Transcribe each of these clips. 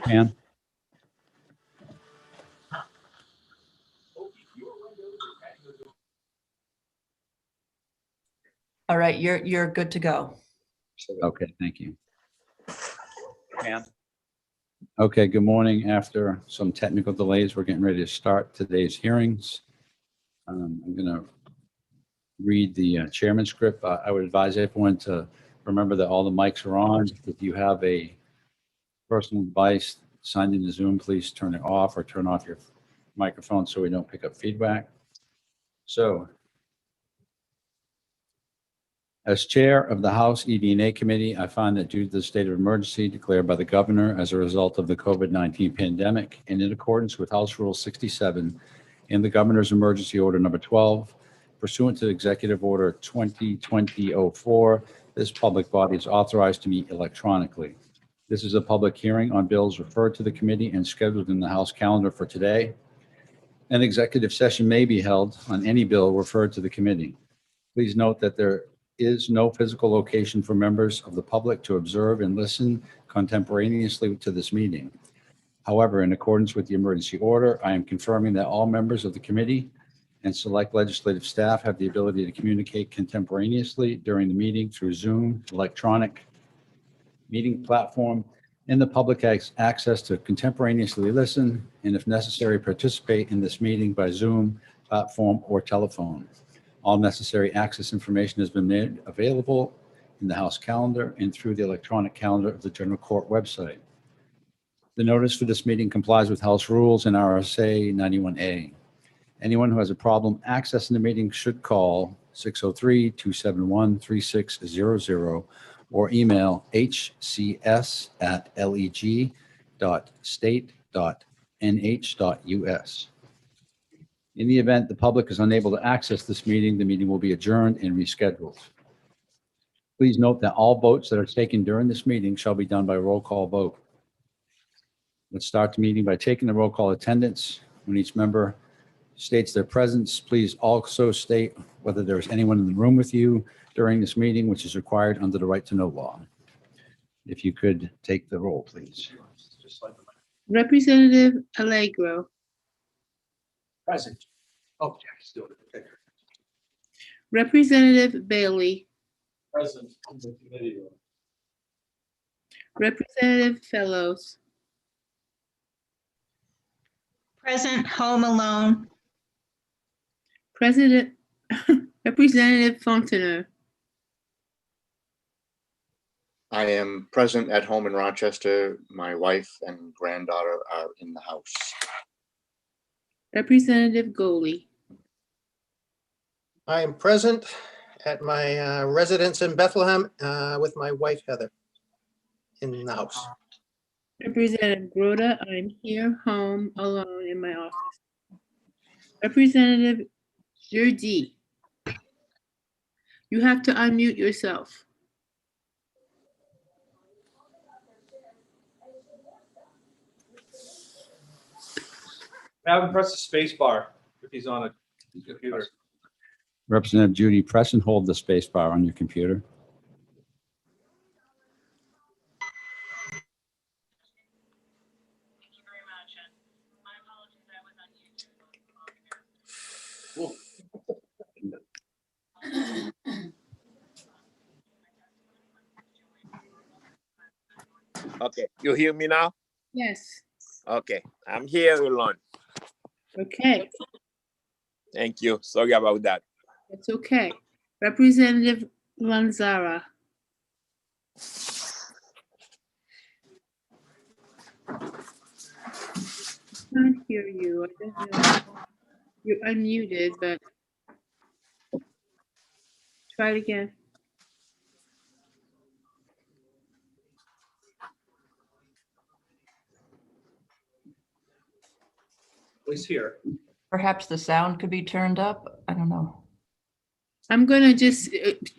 Ann? All right, you're good to go. Okay, thank you. Ann? Okay, good morning. After some technical delays, we're getting ready to start today's hearings. I'm going to read the chairman's script. I would advise everyone to remember that all the mics are on. If you have a personal device signed into Zoom, please turn it off or turn off your microphone so we don't pick up feedback. So, as chair of the House ED&A Committee, I find that due to the state of emergency declared by the governor as a result of the COVID-19 pandemic and in accordance with House Rule 67 and the governor's emergency order number 12, pursuant to Executive Order 2020-04, this public body is authorized to meet electronically. This is a public hearing on bills referred to the committee and scheduled in the House calendar for today. An executive session may be held on any bill referred to the committee. Please note that there is no physical location for members of the public to observe and listen contemporaneously to this meeting. However, in accordance with the emergency order, I am confirming that all members of the committee and select legislative staff have the ability to communicate contemporaneously during the meeting through Zoom, electronic meeting platform, and the public has access to contemporaneously listen and, if necessary, participate in this meeting by Zoom platform or telephone. All necessary access information has been made available in the House calendar and through the electronic calendar of the General Court website. The notice for this meeting complies with House rules and RSA 91A. Anyone who has a problem accessing the meeting should call 603-271-3600 or email hcs@leg.state.nh.us. In the event the public is unable to access this meeting, the meeting will be adjourned and rescheduled. Please note that all votes that are taken during this meeting shall be done by roll call vote. Let's start the meeting by taking the roll call attendance. When each member states their presence, please also state whether there is anyone in the room with you during this meeting, which is required under the right to know law. If you could take the roll, please. Representative Allegro. Present. Oh, yeah, still. Okay. Representative Bailey. Present in the committee room. Representative Fellows. Present, home alone. Representative Fontenot. I am present at home in Rochester. My wife and granddaughter are in the house. Representative Goley. I am present at my residence in Bethlehem with my wife Heather in the house. Representative Groda, I'm here home alone in my office. Representative Jurdi. You have to unmute yourself. Have him press the space bar if he's on a computer. Representative Judy, press and hold the space bar on your computer. Thank you very much. And my apologies, I was on YouTube. Okay, you hear me now? Yes. Okay, I'm here alone. Okay, Thank you. Sorry about that. that's okay. Representative Lanzara. Can't hear you. I don't know. You're unmuted, but try it again. He's here. Perhaps the sound could be turned up. I don't know. I'm gonna just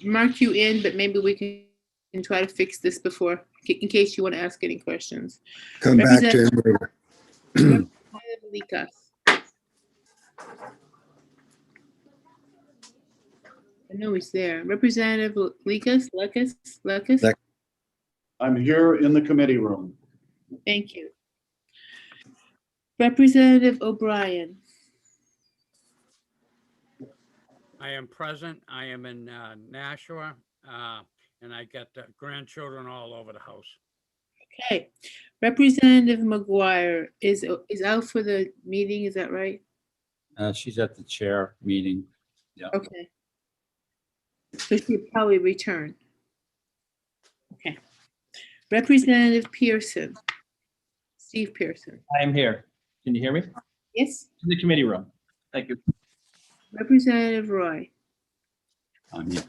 mark you in, but maybe we can try to fix this before, in case you want to ask any questions. Come back to him later. Representative Likas. I know he's there. Representative Lucas. Lec- I'm here in the committee room. Thank you. Representative O'Brien. I am present. I am in Nashua, and I got grandchildren all over the house. Okay. Representative McGuire is out for the meeting, is that right? She's at the chair meeting. Okay. So she'll probably return. Okay. Representative Pearson. Steve Pearson. I am here. Can you hear me? Yes. In the committee room. Thank you. Representative Roy. I'm here.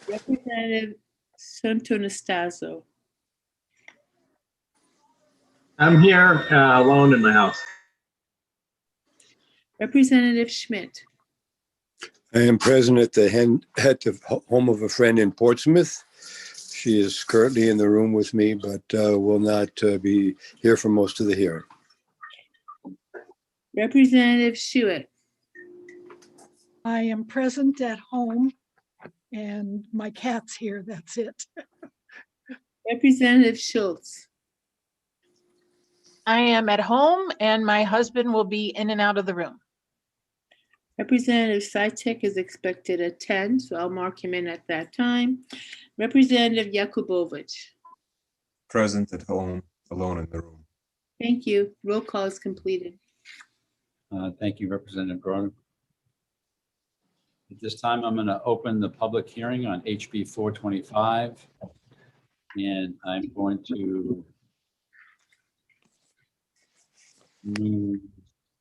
Representative Santonastaso. I'm here alone in my house. Representative Schmidt. I am present at the home of a friend in Portsmouth. She is currently in the room with me, but will not be here for most of the hearing. Representative Schuett. I am present at home and my cat's here, that's it. Representative Schultz. I am at home and my husband will be in and out of the room. Representative Sytek is expected at 10, so I'll mark him in at that time. Representative Yakubovich. Present at home, alone in the room. Thank you. Roll call is completed. Thank you, Representative Groner. At this time, I'm going to open the public hearing on HB 425. And I'm going to move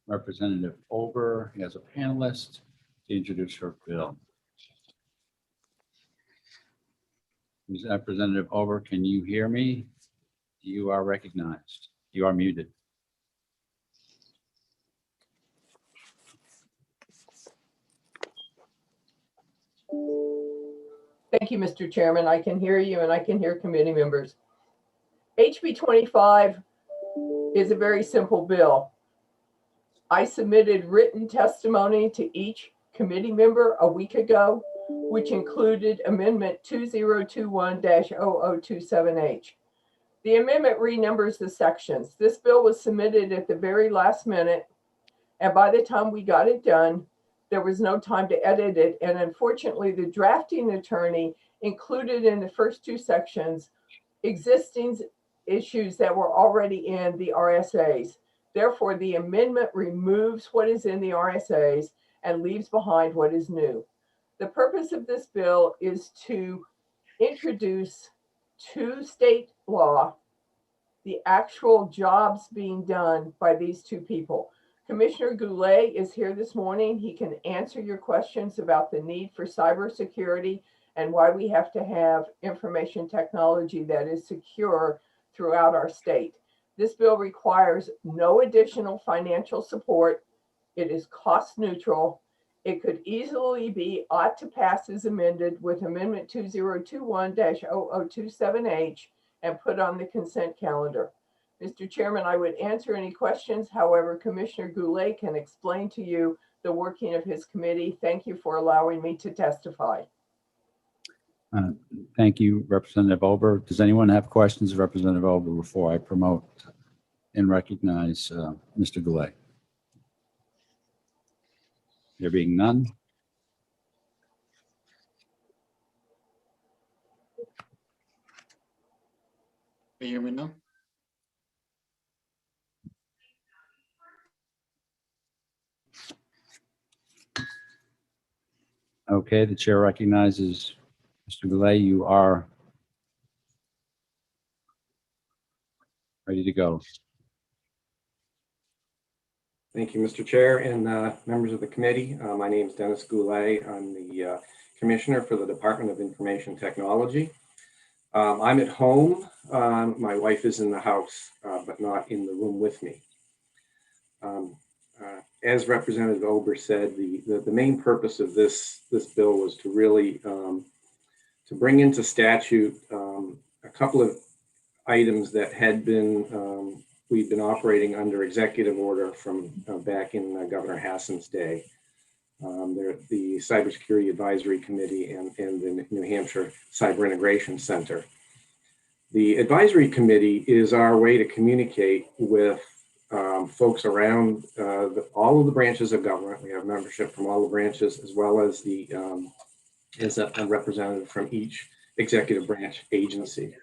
Representative Ober as a panelist to introduce her bill. Representative Ober, can you hear me? You are recognized. You are muted. Thank you, Mr. Chairman. I can hear you and I can hear committee members. HB 25 is a very simple bill. I submitted written testimony to each committee member a week ago, which included Amendment 2021-0027H. The amendment renumbers the sections. This bill was submitted at the very last minute, and by the time we got it done, there was no time to edit it. And unfortunately, the drafting attorney included in the first two sections existing issues that were already in the RSAs. Therefore, the amendment removes what is in the RSAs and leaves behind what is new. The purpose of this bill is to introduce to state law the actual jobs being done by these two people. Commissioner Goulet is here this morning. He can answer your questions about the need for cybersecurity and why we have to have information technology that is secure throughout our state. This bill requires no additional financial support. It is cost neutral. It could easily be ought to pass as amended with Amendment 2021-0027H and put on the consent calendar. Mr. Chairman, I would answer any questions. However, Commissioner Goulet can explain to you the working of his committee. Thank you for allowing me to testify. Thank you, Representative Ober. Does anyone have questions of Representative Ober before I promote and recognize Mr. Goulet? There being none. Can you hear me now? Okay, the chair recognizes Mr. Goulet. You are ready to go. Thank you, Mr. Chair and members of the committee. My name is Dennis Goulet. I'm the Commissioner for the Department of Information Technology. I'm at home. My wife is in the house, but not in the room with me. As Representative Ober said, the main purpose of this bill was to really to bring into statute a couple of items that had been we've been operating under executive order from back in Governor Hassan's day. They're the Cybersecurity Advisory Committee and the New Hampshire Cyber Integration Center. The advisory committee is our way to communicate with folks around all of the branches of government. We have membership from all the branches, as well as a representative from each executive branch agency.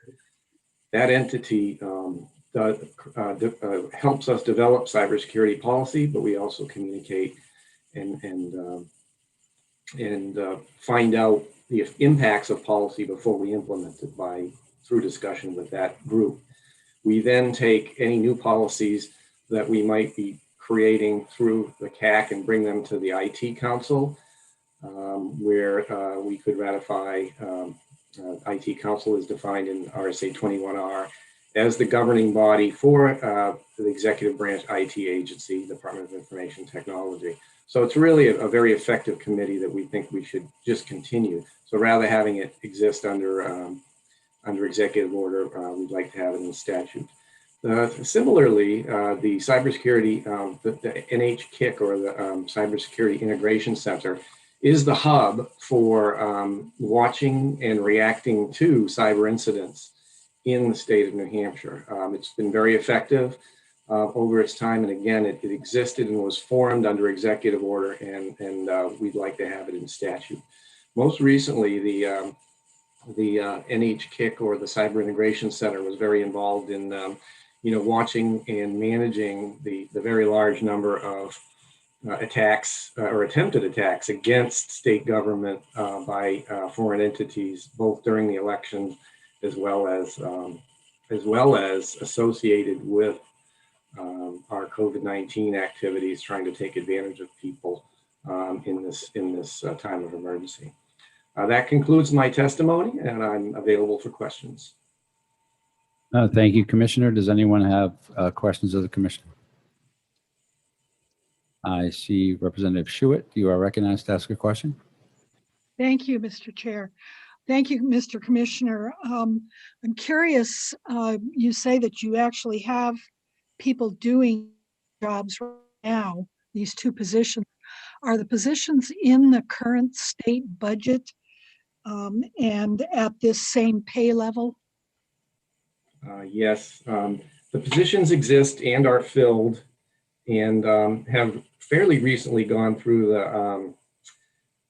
That entity helps us develop cybersecurity policy, but we also communicate and find out the impacts of policy before we implement it through discussion with that group. We then take any new policies that we might be creating through the CAC and bring them to the IT Council, where we could ratify. IT Council is defined in RSA 21R as the governing body for the executive branch IT agency, Department of Information Technology. So it's really a very effective committee that we think we should just continue. So rather having it exist under executive order, we'd like to have it in statute. Similarly, the cybersecurity, the NHKIC, or the Cybersecurity Integration Center, is the hub for watching and reacting to cyber incidents in the state of New Hampshire. It's been very effective over its time, and again, it existed and was formed under executive order, and we'd like to have it in statute. Most recently, the NHKIC, or the Cyber Integration Center, was very involved in watching and managing the very large number of attacks or attempted attacks against state government by foreign entities, both during the election as well as associated with our COVID-19 activities, trying to take advantage of people in this time of emergency. That concludes my testimony, and I'm available for questions. Thank you, Commissioner. Does anyone have questions of the Commissioner? I see Representative Schuett. You are recognized to ask a question. Thank you, Mr. Chair. Thank you, Mr. Commissioner. I'm curious, you say that you actually have people doing jobs right now, these two positions. Are the positions in the current state budget and at this same pay level? Yes, the positions exist and are filled, and have fairly recently gone through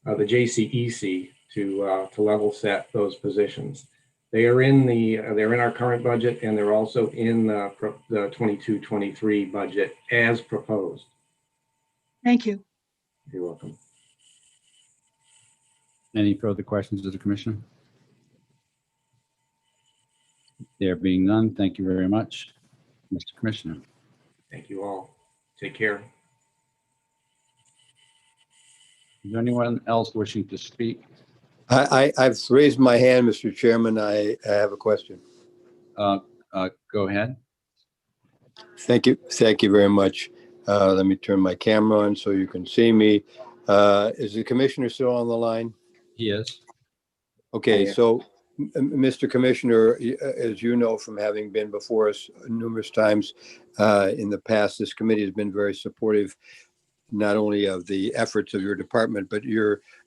the JCEC to level set those positions. They are they're in our current budget, and they're also in the 22-23 budget as proposed. Thank you. You're welcome. Any further questions of the Commissioner? There being none, thank you very much, Mr. Commissioner. Thank you all. Take care. Is there anyone else wishing to speak? I've raised my hand, Mr. Chairman. I have a question. Go ahead. Thank you. Thank you very much. Let me turn my camera on so you can see me. Is the Commissioner still on the line? He is. Okay, so Mr. Commissioner, as you know from having been before us numerous times in the past, this committee has been very supportive, not only of the efforts of your department, but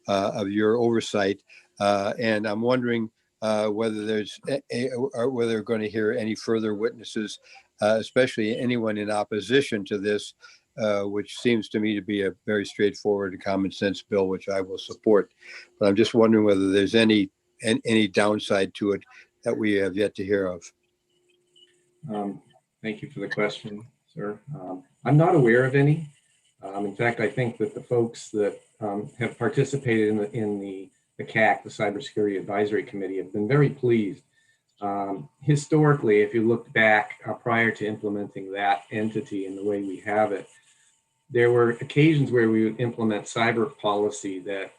of your oversight. And I'm wondering whether there's or whether we're going to hear any further witnesses, especially anyone in opposition to this, which seems to me to be a very straightforward and common sense bill, which I will support. But I'm just wondering whether there's any downside to it that we have yet to hear of. Thank you for the question, sir. I'm not aware of any. In fact, I think that the folks that have participated in the CAC, the Cybersecurity Advisory Committee, have been very pleased. Historically, if you look back prior to implementing that entity in the way we have it, there were occasions where we would implement cyber policy that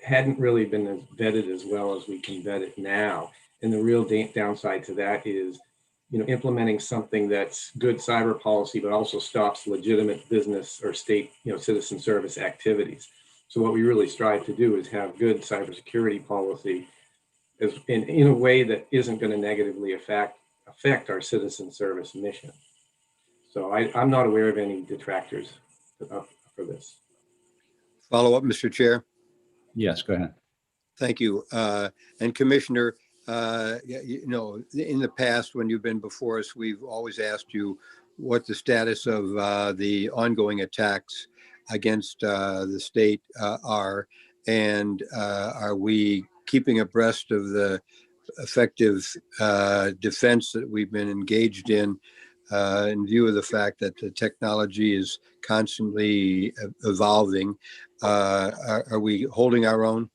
hadn't really been vetted as well as we can vet it now. And the real downside to that is, implementing something that's good cyber policy, but also stops legitimate business or state, citizen service activities. So what we really strive to do is have good cybersecurity policy in a way that isn't going to negatively affect our citizen service mission. So I'm not aware of any detractors for this. Follow up, Mr. Chair. Yes, go ahead. Thank you. And Commissioner, in the past, when you've been before us, we've always asked you what the status of the ongoing attacks against the state are, and are we keeping abreast of the effective defense that we've been engaged in view of the fact that the technology is constantly evolving? Are we holding our own?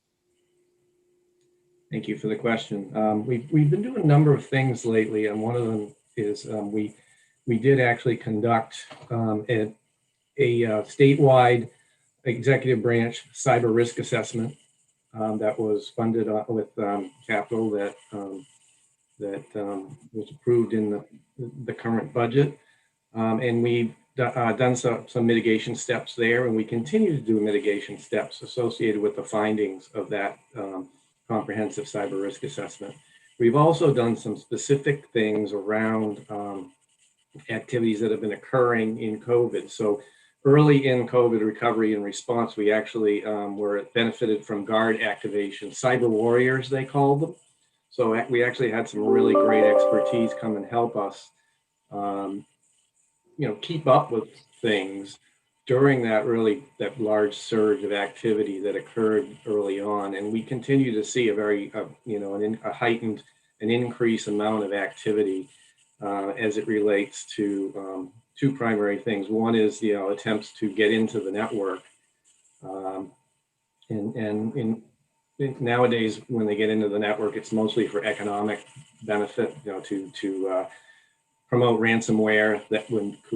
Thank you for the question. We've been doing a number of things lately, and one of them is we did actually conduct a statewide executive branch cyber risk assessment that was funded with capital that was approved in the current budget, and we've done some mitigation steps there, and we continue to do mitigation steps associated with the findings of that comprehensive cyber risk assessment. We've also done some specific things around activities that have been occurring in COVID. So early in COVID recovery and response, we actually were benefited from guard activation, cyber warriors, they called them. So we actually had some really great expertise come and help us, keep up with things during that large surge of activity that occurred early on. And we continue to see a heightened, an increased amount of activity as it relates to two primary things. One is, attempts to get into the network. And nowadays, when they get into the network, it's mostly for economic benefit, to promote ransomware that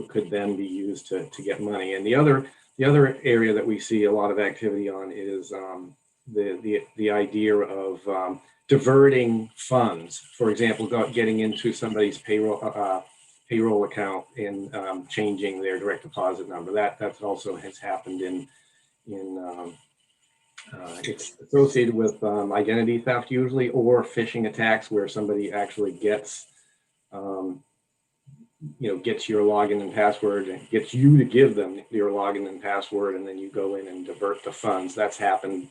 could then be used to get money. And the other area that we see a lot of activity on is the idea of diverting funds. For example, getting into somebody's payroll account and changing their direct deposit number. That also has happened it's associated with identity theft usually, or phishing attacks where somebody actually gets your login and password and gets you to give them your login and password, and then you go in and divert the funds. That's happened.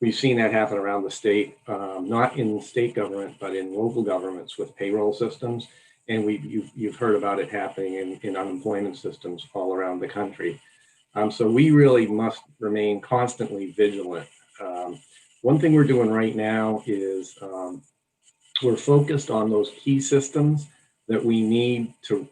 We've seen that happen around the state, not in state government, but in local governments with payroll systems. And you've heard about it happening in unemployment systems all around the country. So we really must remain constantly vigilant. One thing we're doing right now is we're focused on those key systems that we need to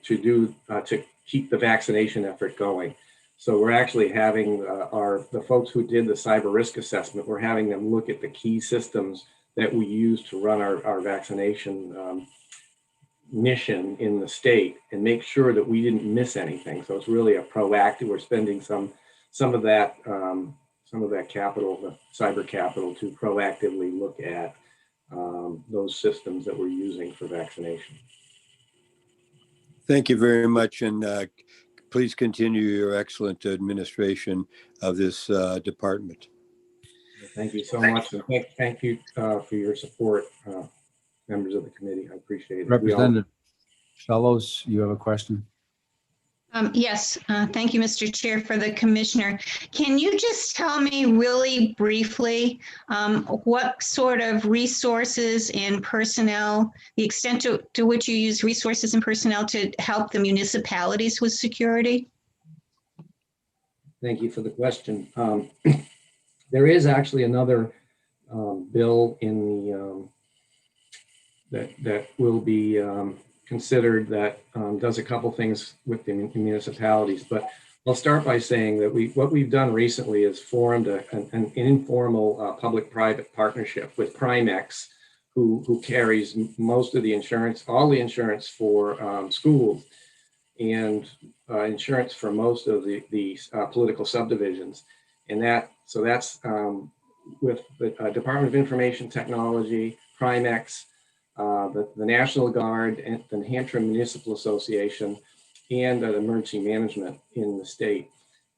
keep the vaccination effort going. So we're actually having the folks who did the cyber risk assessment, we're having them look at the key systems that we use to run our vaccination mission in the state and make sure that we didn't miss anything. So it's really a proactive. We're spending some of that capital, the cyber capital, to proactively look at those systems that we're using for vaccination. Thank you very much, and please continue your excellent administration of this department. Thank you so much, and thank you for your support, members of the committee. I appreciate it. Representative Fellows, you have a question? Yes, thank you, Mr. Chair, for the commissioner. Can you just tell me really briefly what sort of resources and personnel, the extent to which you use resources and personnel to help the municipalities with security? Thank you for the question. There is actually another bill in the that will be considered that does a couple things with the municipalities, but I'll start by saying that what we've done recently is formed an informal public-private partnership with Primex, who carries most of the insurance, all the insurance for schools, and insurance for most of the political subdivisions, and that's with the Department of Information Technology, Primex, the National Guard, and the New Hampshire Municipal Association, and emergency management in the state.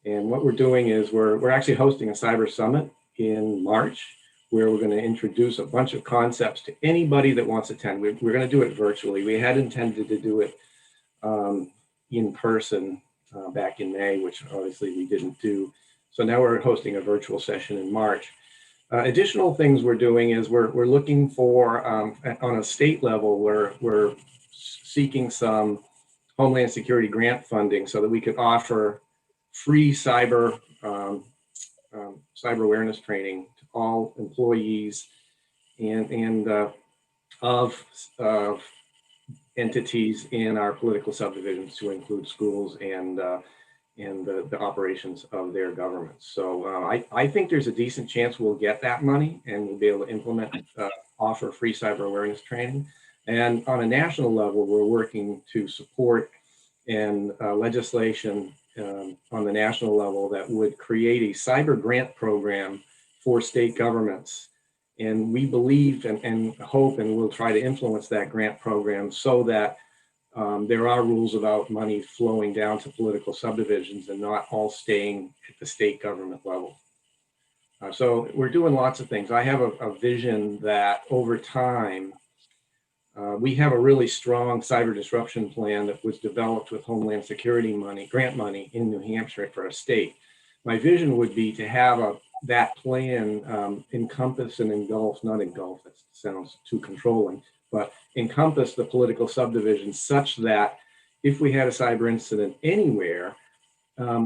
And what we're doing is we're actually hosting a cyber summit in March, where we're going to introduce a bunch of concepts to anybody that wants to attend. We're going to do it virtually. We had intended to do it in person back in May, which obviously we didn't do. So now we're hosting a virtual session in March. Additional things we're doing is we're looking for, on a state level, we're seeking some Homeland Security grant funding so that we could offer free cyber awareness training to all employees and of entities in our political subdivisions, to include schools and the operations of their governments. So I think there's a decent chance we'll get that money and we'll be able to implement, offer free cyber awareness training. And on a national level, we're working to support and legislation on the national level that would create a cyber grant program for state governments. And we believe and hope and will try to influence that grant program so that there are rules about money flowing down to political subdivisions and not all staying at the state government level. So we're doing lots of things. I have a vision that over time, we have a really strong cyber disruption plan that was developed with Homeland Security money, grant money in New Hampshire for a state. My vision would be to have that plan encompass and engulf, not engulf, that sounds too controlling, but encompass the political subdivisions such that if we had a cyber incident anywhere,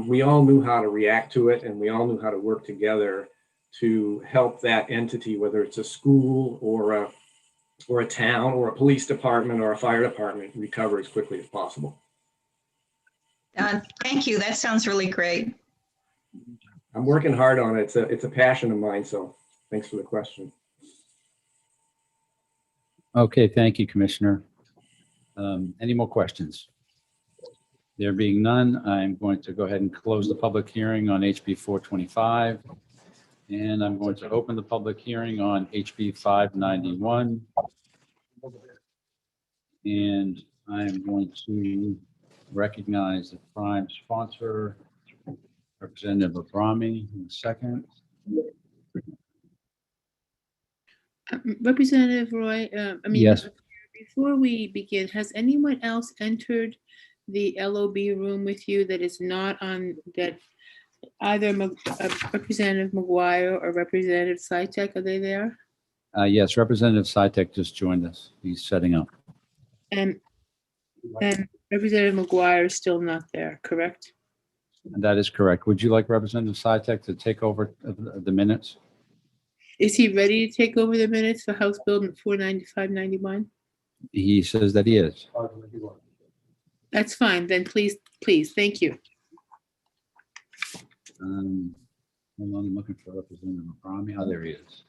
we all knew how to react to it and we all knew how to work together to help that entity, whether it's a school or a town or a police department or a fire department, recover as quickly as possible. Thank you. That sounds really great. I'm working hard on it. It's a passion of mine. So thanks for the question. Okay, thank you, Commissioner. Any more questions? There being none, I'm going to go ahead and close the public hearing on HB 425. And I'm going to open the public hearing on HB 591. And I'm going to recognize the prime sponsor, Representative Abrami, in a second. Representative Roy, Yes. before we begin, has anyone else entered the LOB room with you that is not on that? Either Representative McGuire or Representative Sytek, are they there? Yes, Representative Sytek just joined us. He's setting up. And Representative McGuire is still not there, correct? That is correct. Would you like Representative Sytek to take over the minutes? Is he ready to take over the minutes for House Bill 49591? He says that he is. That's fine, then please, thank you. Hold on, I'm looking for Representative Abrami. Oh, there he is.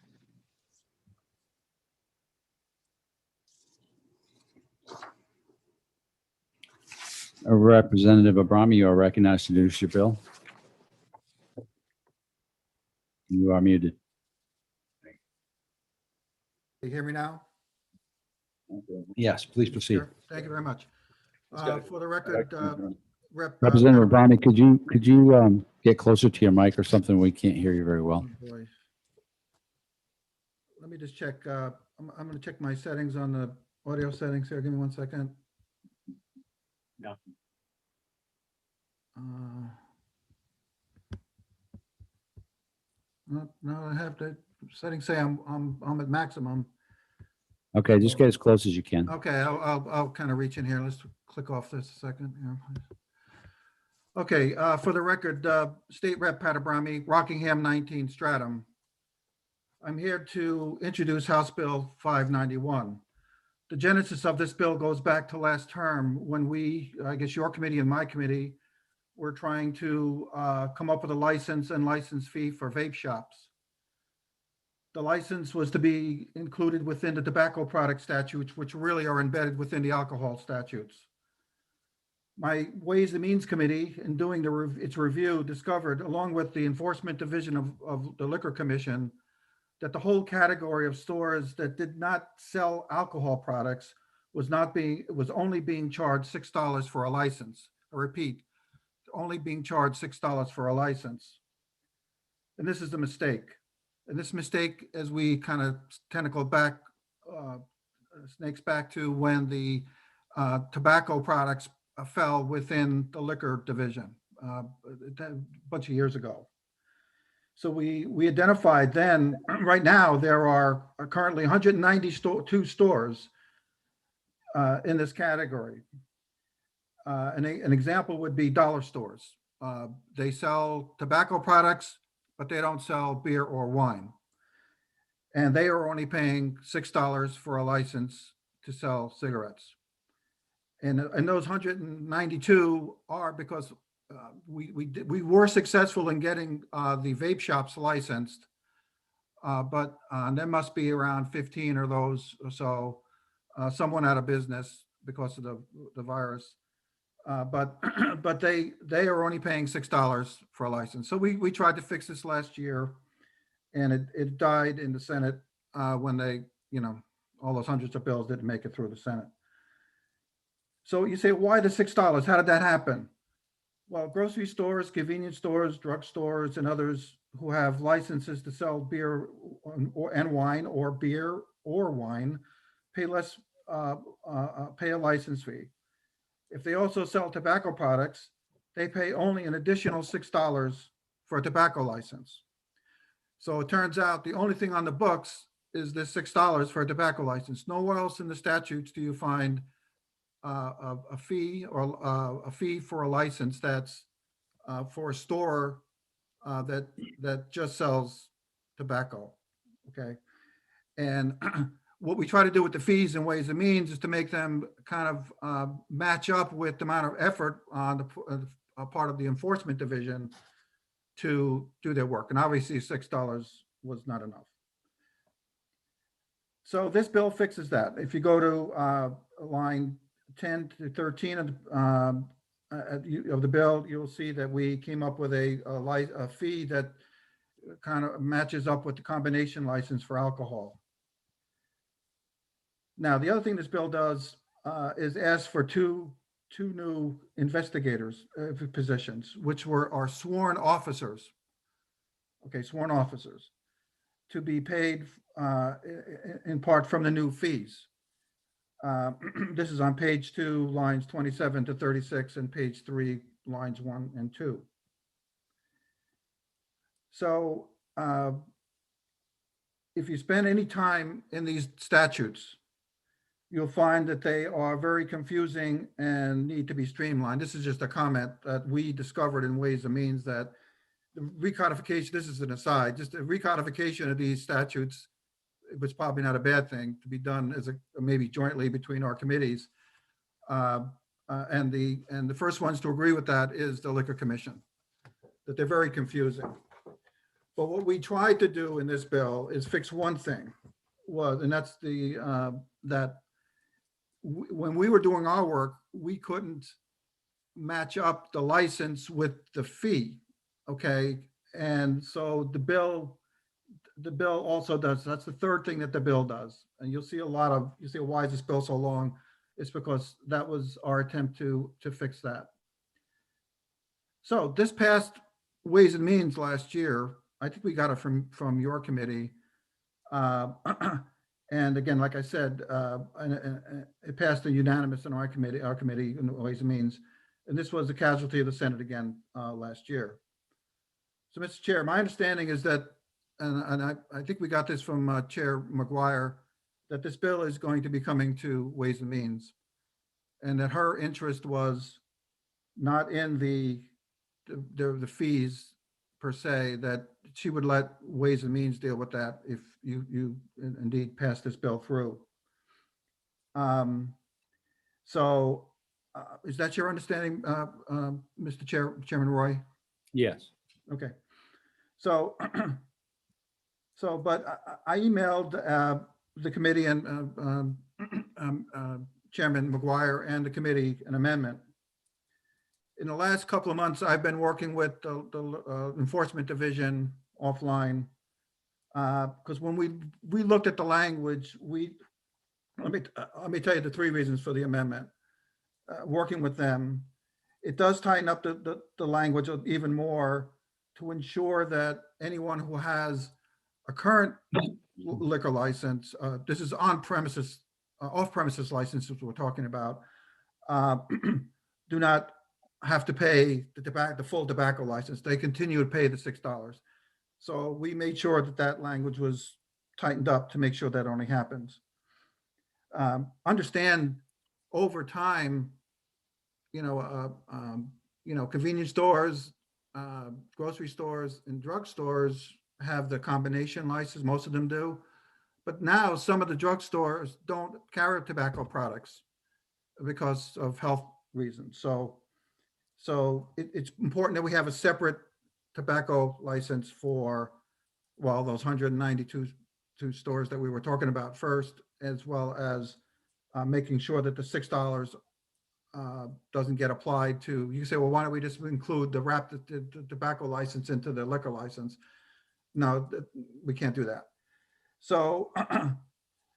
Representative Abrami, you are recognized to introduce your bill. You are muted. You hear me now? Yes, please proceed. Sure. Thank you very much. For the record, Representative Abrami, could you get closer to your mic or something? We can't hear you very well. Boy. Let me just check. I'm going to check my settings on the audio settings here. Give me 1 second. No. No, I have the settings say I'm at maximum. Okay, just get as close as you can. Okay, I'll kind of reach in here. Let's click off this a second here, please. Okay, for the record, State Rep Pat Abrami, Rockingham 19 Stratham. I'm here to introduce House Bill 591. The genesis of this bill goes back to last term when I guess your committee and my committee, were trying to come up with a license and license fee for vape shops. The license was to be included within the tobacco product statutes, which really are embedded within the alcohol statutes. My Ways and Means Committee, in doing its review, discovered, along with the Enforcement Division of the Liquor Commission, that the whole category of stores that did not sell alcohol products was only being charged $6 for a license. I repeat, only being charged $6 for a license. And this is a mistake. And this mistake, as we kind of tentacle back, snakes back to when the tobacco products fell within the liquor division a bunch of years ago. So we identified then, right now, there are currently 192 stores in this category. An example would be dollar stores. They sell tobacco products, but they don't sell beer or wine. And they are only paying $6 for a license to sell cigarettes. And those 192 are because we were successful in getting the vape shops licensed, but there must be around 15 of those or so. Some went out of business because of the virus, but they are only paying $6 for a license. So we tried to fix this last year, and it died in the Senate when they, all those hundreds of bills didn't make it through the Senate. So you say, why the $6? How did that happen? Well, grocery stores, convenience stores, drug stores, and others who have licenses to sell beer and wine, or beer or wine, pay less, pay a license fee. If they also sell tobacco products, they pay only an additional $6 for a tobacco license. So it turns out the only thing on the books is this $6 for a tobacco license. Nowhere else in the statutes do you find a fee or a fee for a license that's for a store that just sells tobacco. Okay, and what we try to do with the fees and Ways and Means is to make them kind of match up with the amount of effort on the part of the enforcement division to do their work. And obviously $6 was not enough. So this bill fixes that. If you go to line 10 to 13 of the bill, you'll see that we came up with a fee that kind of matches up with the combination license for alcohol. Now, the other thing this bill does is ask for two new investigators positions, which are sworn officers. Okay, sworn officers to be paid in part from the new fees. This is on page 2, lines 27 to 36, and page 3, lines 1 and 2. So if you spend any time in these statutes, you'll find that they are very confusing and need to be streamlined. This is just a comment that we discovered in Ways and Means, that the recodification, this is an aside, just a recodification of these statutes, it was probably not a bad thing to be done as maybe jointly between our committees. And the first ones to agree with that is the Liquor Commission, that they're very confusing. But what we tried to do in this bill is fix one thing, and that's that when we were doing our work, we couldn't match up the license with the fee. Okay, and so the bill also does. That's the third thing that the bill does. And you'll see why is this bill so long? It's because that was our attempt to fix that. So this passed Ways and Means last year. I think we got it from your committee. And again, like I said, it passed a unanimous in our committee in Ways and Means. And this was a casualty of the Senate again last year. So, Mr. Chair, my understanding is that, and I think we got this from Chair McGuire, that this bill is going to be coming to Ways and Means, and that her interest was not in the fees per se, that she would let Ways and Means deal with that if you indeed pass this bill through. So is that your understanding, Mr. Chairman Roy? Yes. Okay. So, but I emailed the committee and Chairman McGuire and the committee an amendment. In the last couple of months, I've been working with the enforcement division offline, because when we looked at the language, let me tell you the 3 reasons for the amendment. Working with them, it does tighten up the language even more to ensure that anyone who has a current liquor license, this is on-premises, off-premises licenses we're talking about, do not have to pay the full tobacco license. They continue to pay the $6. So we made sure that that language was tightened up to make sure that only happens. Understand over time, convenience stores, grocery stores and drugstores have the combination license, most of them do. But now some of the drugstores don't carry tobacco products because of health reasons. So it's important that we have a separate tobacco license for, well, those 192 stores that we were talking about first, as well as making sure that the $6 doesn't get applied to, you say, well, why don't we just include the tobacco license into the liquor license? No, we can't do that. So,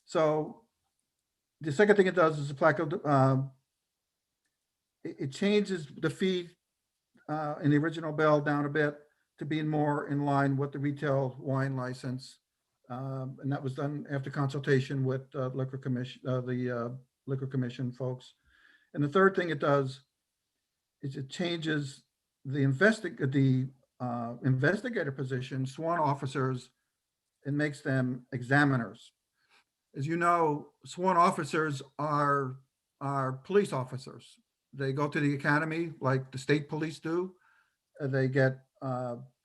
so the second thing it does is it changes the fee in the original bill down a bit to being more in line with the retail wine license. And that was done after consultation with the Liquor Commission folks. And the third thing it does is it changes the investigator position, sworn officers, and makes them examiners. As you know, sworn officers are police officers. They go to the academy like the state police do. They get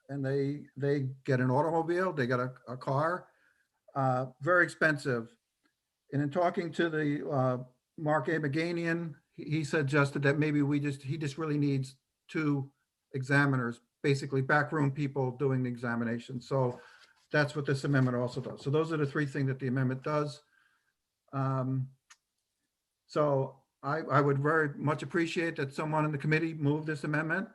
they get an automobile. They get a car, very expensive. And in talking to the Mark Abaganian, he suggested that maybe he just really needs 2 examiners, basically backroom people doing the examination. So that's what this amendment also does. So those are the 3 things that the amendment does. So I would very much appreciate that someone in the committee move this amendment.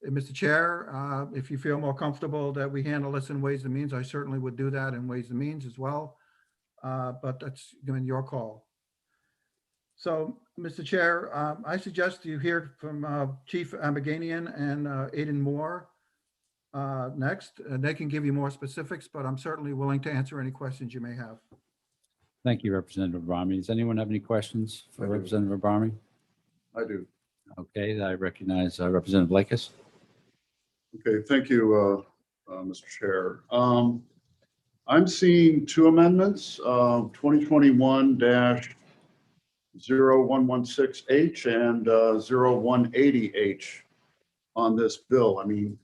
Mr. Chair, if you feel more comfortable that we handle this in Ways and Means, I certainly would do that in Ways and Means as well. But that's your call. So, Mr. Chair, I suggest you hear from Chief Abaganian and Aidan Moore next. They can give you more specifics, but I'm certainly willing to answer any questions you may have. Thank you, Representative Abrami. Does anyone have any questions for I do. Representative Abrami? I do. Okay, I recognize Representative Lakis. Okay, thank you, Mr. Chair. I'm seeing 2 amendments, 2021-0116H and 0180H on this bill. I mean,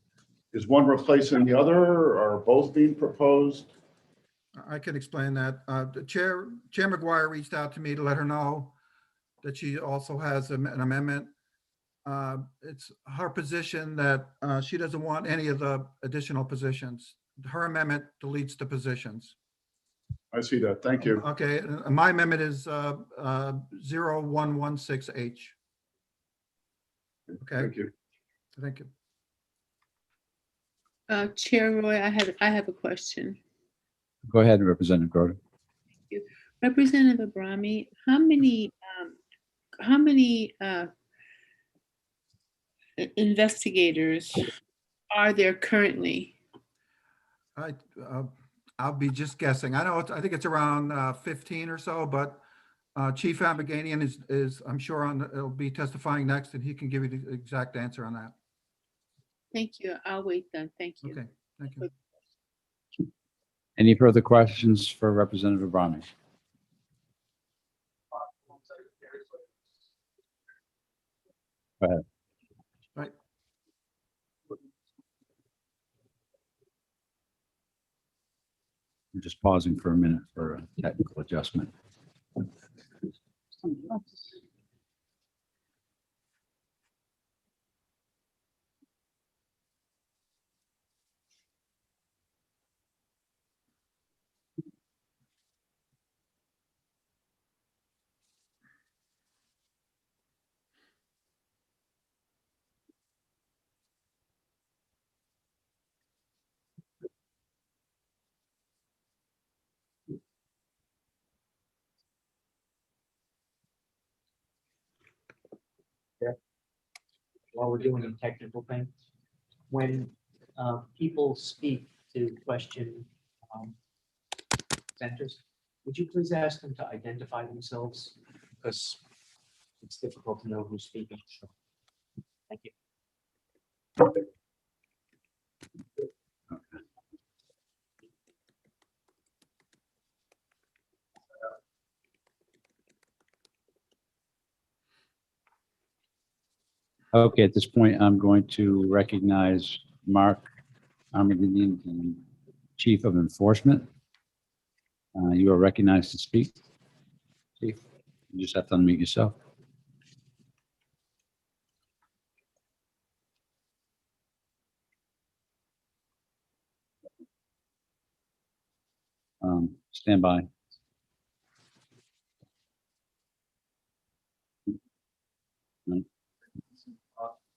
is one replacing the other, or are both being proposed? I can explain that. The Chair McGuire reached out to me to let her know that she also has an amendment. It's her position that she doesn't want any of the additional positions. Her amendment deletes the positions. I see that. Thank you. Okay, my amendment is 0116H. Okay. Thank you. Thank you. Chair Roy, I have a question. Go ahead, Representative Groden. Representative Abrami, how many investigators are there currently? I'll be just guessing. I think it's around 15 or so, but Chief Abaganian is I'm sure will be testifying next, and he can give you the exact answer on that. Thank you. I'll wait then. Thank you. Okay, thank you. Any further questions for Representative Abrami? Go ahead. Right. I'm just pausing for a minute for a technical adjustment. While we're doing a technical thing, when people speak to question centers, would you please ask them to identify themselves? Because it's difficult to know who's speaking. Thank you. Okay, at this point, I'm going to recognize Mark Armaginian, the Chief of Enforcement. You are recognized to speak. Chief, you just have to unmute yourself. Stand by.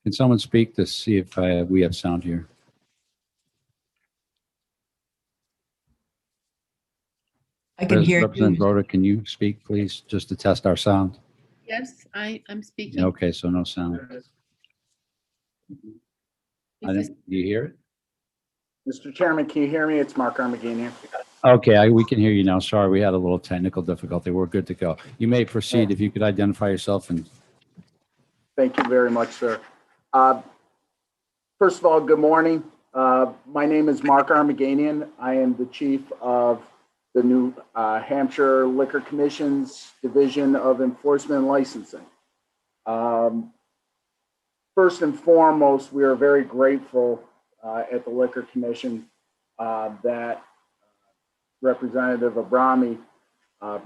Can someone speak to see if we have sound here? I can hear Representative you. Broder, can you speak, please, just to test our sound? Yes, I'm speaking. Okay, so no sound. Is this- Do you hear it? Mr. Chairman, can you hear me? It's Mark Armaginian. Okay, we can hear you now. Sorry, we had a little technical difficulty. We're good to go. You may proceed if you could identify yourself and. Thank you very much, sir. First of all, good morning. My name is Mark Armaginian. I am the chief of the New Hampshire Liquor Commission's Division of Enforcement and Licensing. First and foremost, we are very grateful at the Liquor Commission that Representative Abrami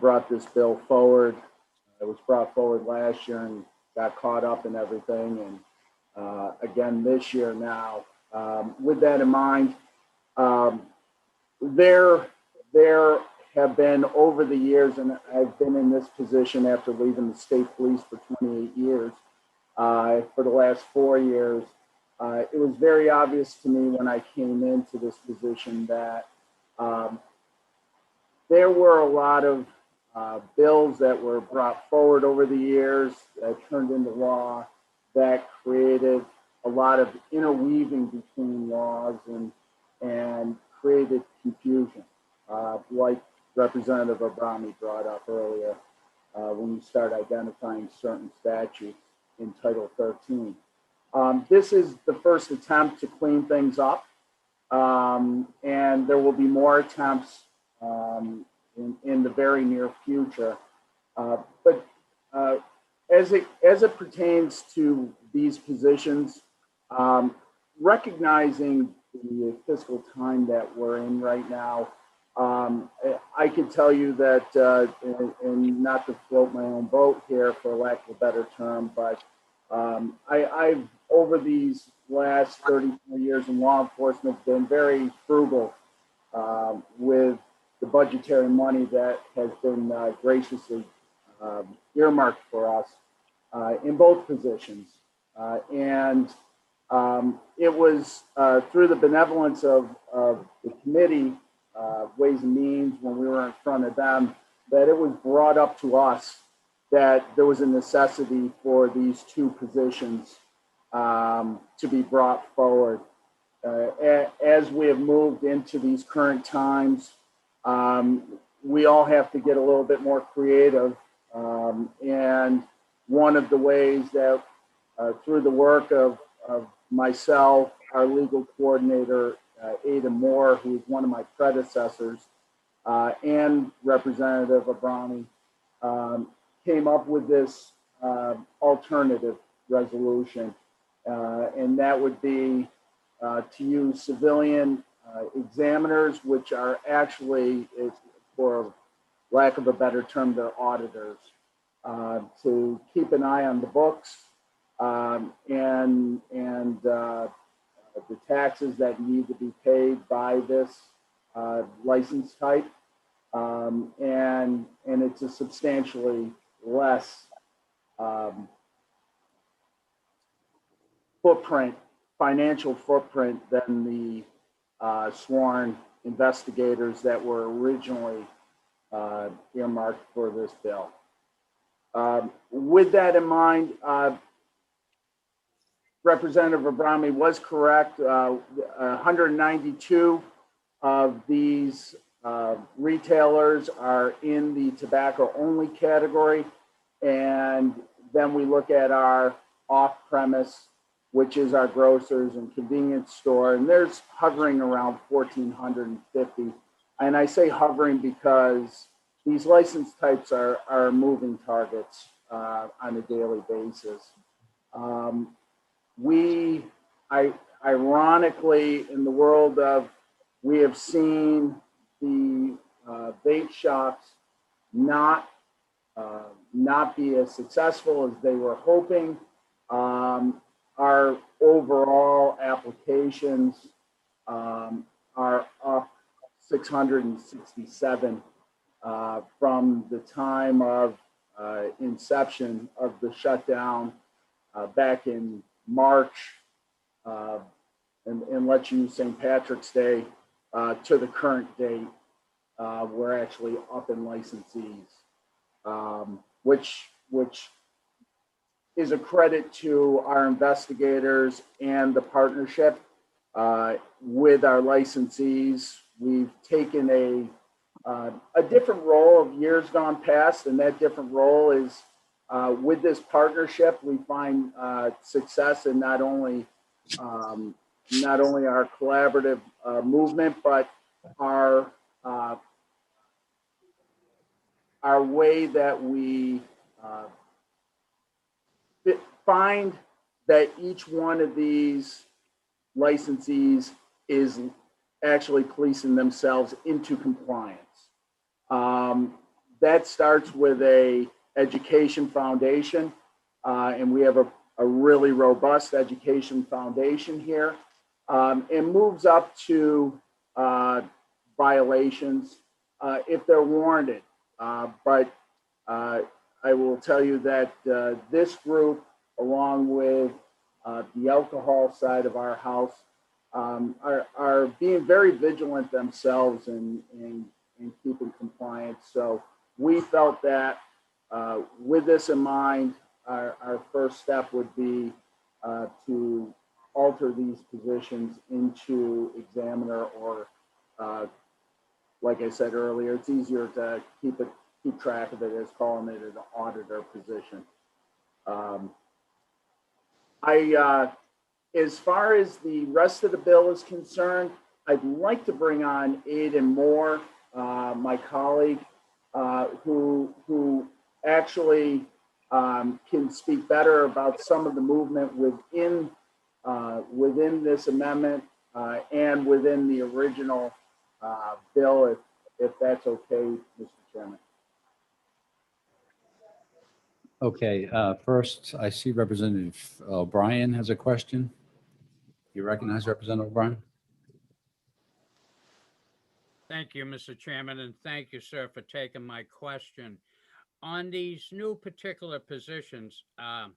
brought this bill forward. It was brought forward last year and got caught up in everything, and again this year now. With that in mind, there have been over the years, and I've been in this position after leaving the state police for 28 years. For the last 4 years, it was very obvious to me when I came into this position that there were a lot of bills that were brought forward over the years that turned into law that created a lot of interweaving between laws and created confusion, like Representative Abrami brought up earlier when you start identifying certain statutes in Title 13. This is the first attempt to clean things up, and there will be more attempts in the very near future. But as it pertains to these positions, recognizing the fiscal time that we're in right now, I can tell you that, and not to float my own boat here for lack of a better term, but I've over these last 34 years in law enforcement been very frugal with the budgetary money that has been graciously earmarked for us in both positions. And it was through the benevolence of the committee, Ways and Means, when we were in front of them, that it was brought up to us that there was a necessity for these two positions to be brought forward. As we have moved into these current times, we all have to get a little bit more creative. And one of the ways that through the work of myself, our legal coordinator, Ada Moore, who is one of my predecessors, and Representative Abrami, came up with this alternative resolution. And that would be to use civilian examiners, which are actually, for lack of a better term, they're auditors, to keep an eye on the books and the taxes that need to be paid by this license type. And it's a substantially less footprint, financial footprint than the sworn investigators that were originally earmarked for this bill. With that in mind, Representative Abrami was correct. 192 of these retailers are in the tobacco only category. And then we look at our off-premise, which is our grocers and convenience store, and there's hovering around 1,450. And I say hovering because these license types are moving targets on a daily basis. ironically, in the world of, we have seen the vape shops not be as successful as they were hoping. Our overall applications are up 667 from the time of inception of the shutdown back in March, and let's use St. Patrick's Day to the current date. We're actually up in licensees, which is a credit to our investigators and the partnership with our licensees. We've taken a different role of years gone past, and that different role is with this partnership, we find success in not only our collaborative movement, but our way that we find that each one of these licensees is actually policing themselves into compliance. That starts with a education foundation, and we have a really robust education foundation here, and moves up to violations if they're warranted. But I will tell you that this group, along with the alcohol side of our house, are being very vigilant themselves in keeping compliance. So we felt that with this in mind, our first step would be to alter these positions into examiner, or like I said earlier, it's easier to keep track of it as calling it an auditor position. As far as the rest of the bill is concerned, I'd like to bring on Aidan Moore, my colleague, who actually can speak better about some of the movement within this amendment and within the original bill, if that's okay, Mr. Chairman. Okay, first, I see Representative O'Brien has a question. You recognize Representative O'Brien? Thank you, Mr. Chairman, and thank you, sir, for taking my question. On these new particular positions, I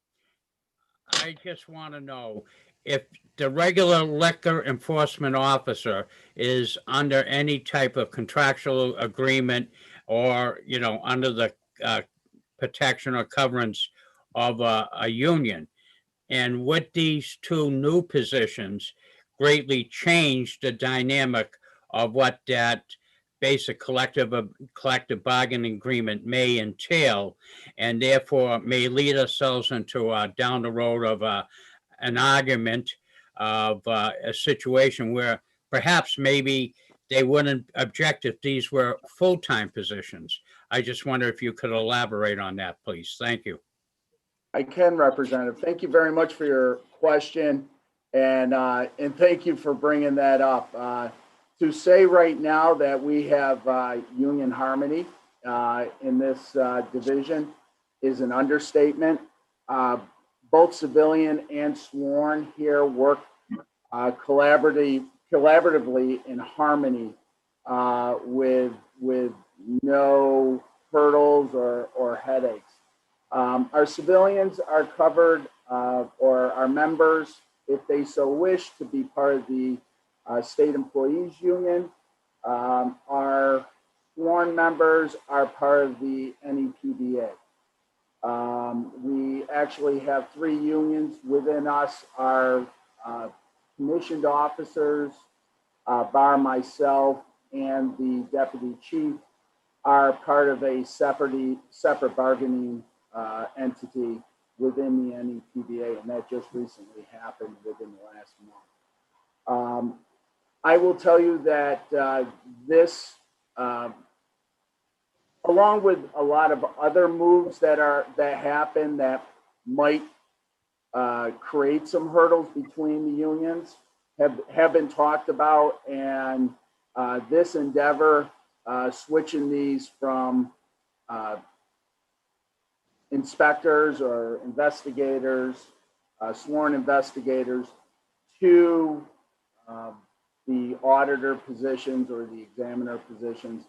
just want to know if the regular liquor enforcement officer is under any type of contractual agreement, or, you know, under the protection or coverage of a union. And with these two new positions, greatly changed the dynamic of what that basic collective bargaining agreement may entail, and therefore may lead ourselves into down the road of an argument of a situation where perhaps maybe they wouldn't object if these were full-time positions. I just wonder if you could elaborate on that, please. Thank you. I can, Representative. Thank you very much for your question, and thank you for bringing that up. To say right now that we have union harmony in this division is an understatement. Both civilian and sworn here work collaboratively in harmony with no hurdles or headaches. Our civilians are covered, or our members, if they so wish, to be part of the State Employees Union. Our sworn members are part of the NEPDA. We actually have 3 unions within us. Our commissioned officers, bar myself and the deputy chief, are part of a separate bargaining entity within the NEPDA, and that just recently happened within the last month. I will tell you that this, along with a lot of other moves that happen that might create some hurdles between the unions have been talked about, and this endeavor, switching these from inspectors or investigators, sworn investigators, to the auditor positions or the examiner positions,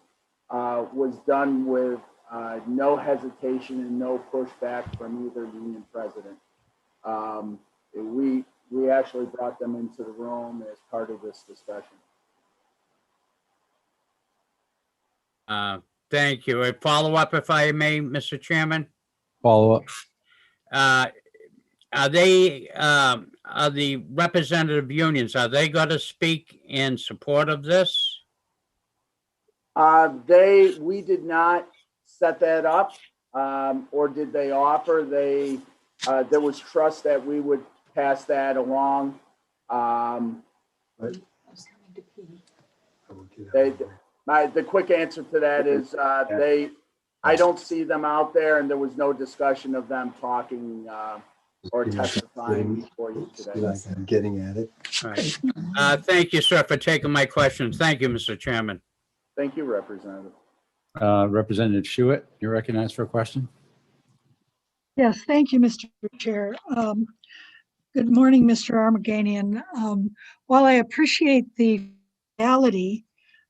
was done with no hesitation and no pushback from either union president. We actually brought them into the room as part of this discussion. Thank you. A follow-up, if I may, Mr. Chairman? Follow up. Are they, are the representative unions, are they going to speak in support of this? We did not set that up, or did they offer? There was trust that we would pass that along. The quick answer to that is I don't see them out there, and there was no discussion of them talking or testifying before you today. I'm getting at it. All right. Thank you, sir, for taking my questions. Thank you, Mr. Chairman. Thank you, Representative. Representative Schuett, you're recognized for a question. Yes, thank you, Mr. Chair. Good morning, Mr. Armaganian. While I appreciate the reality,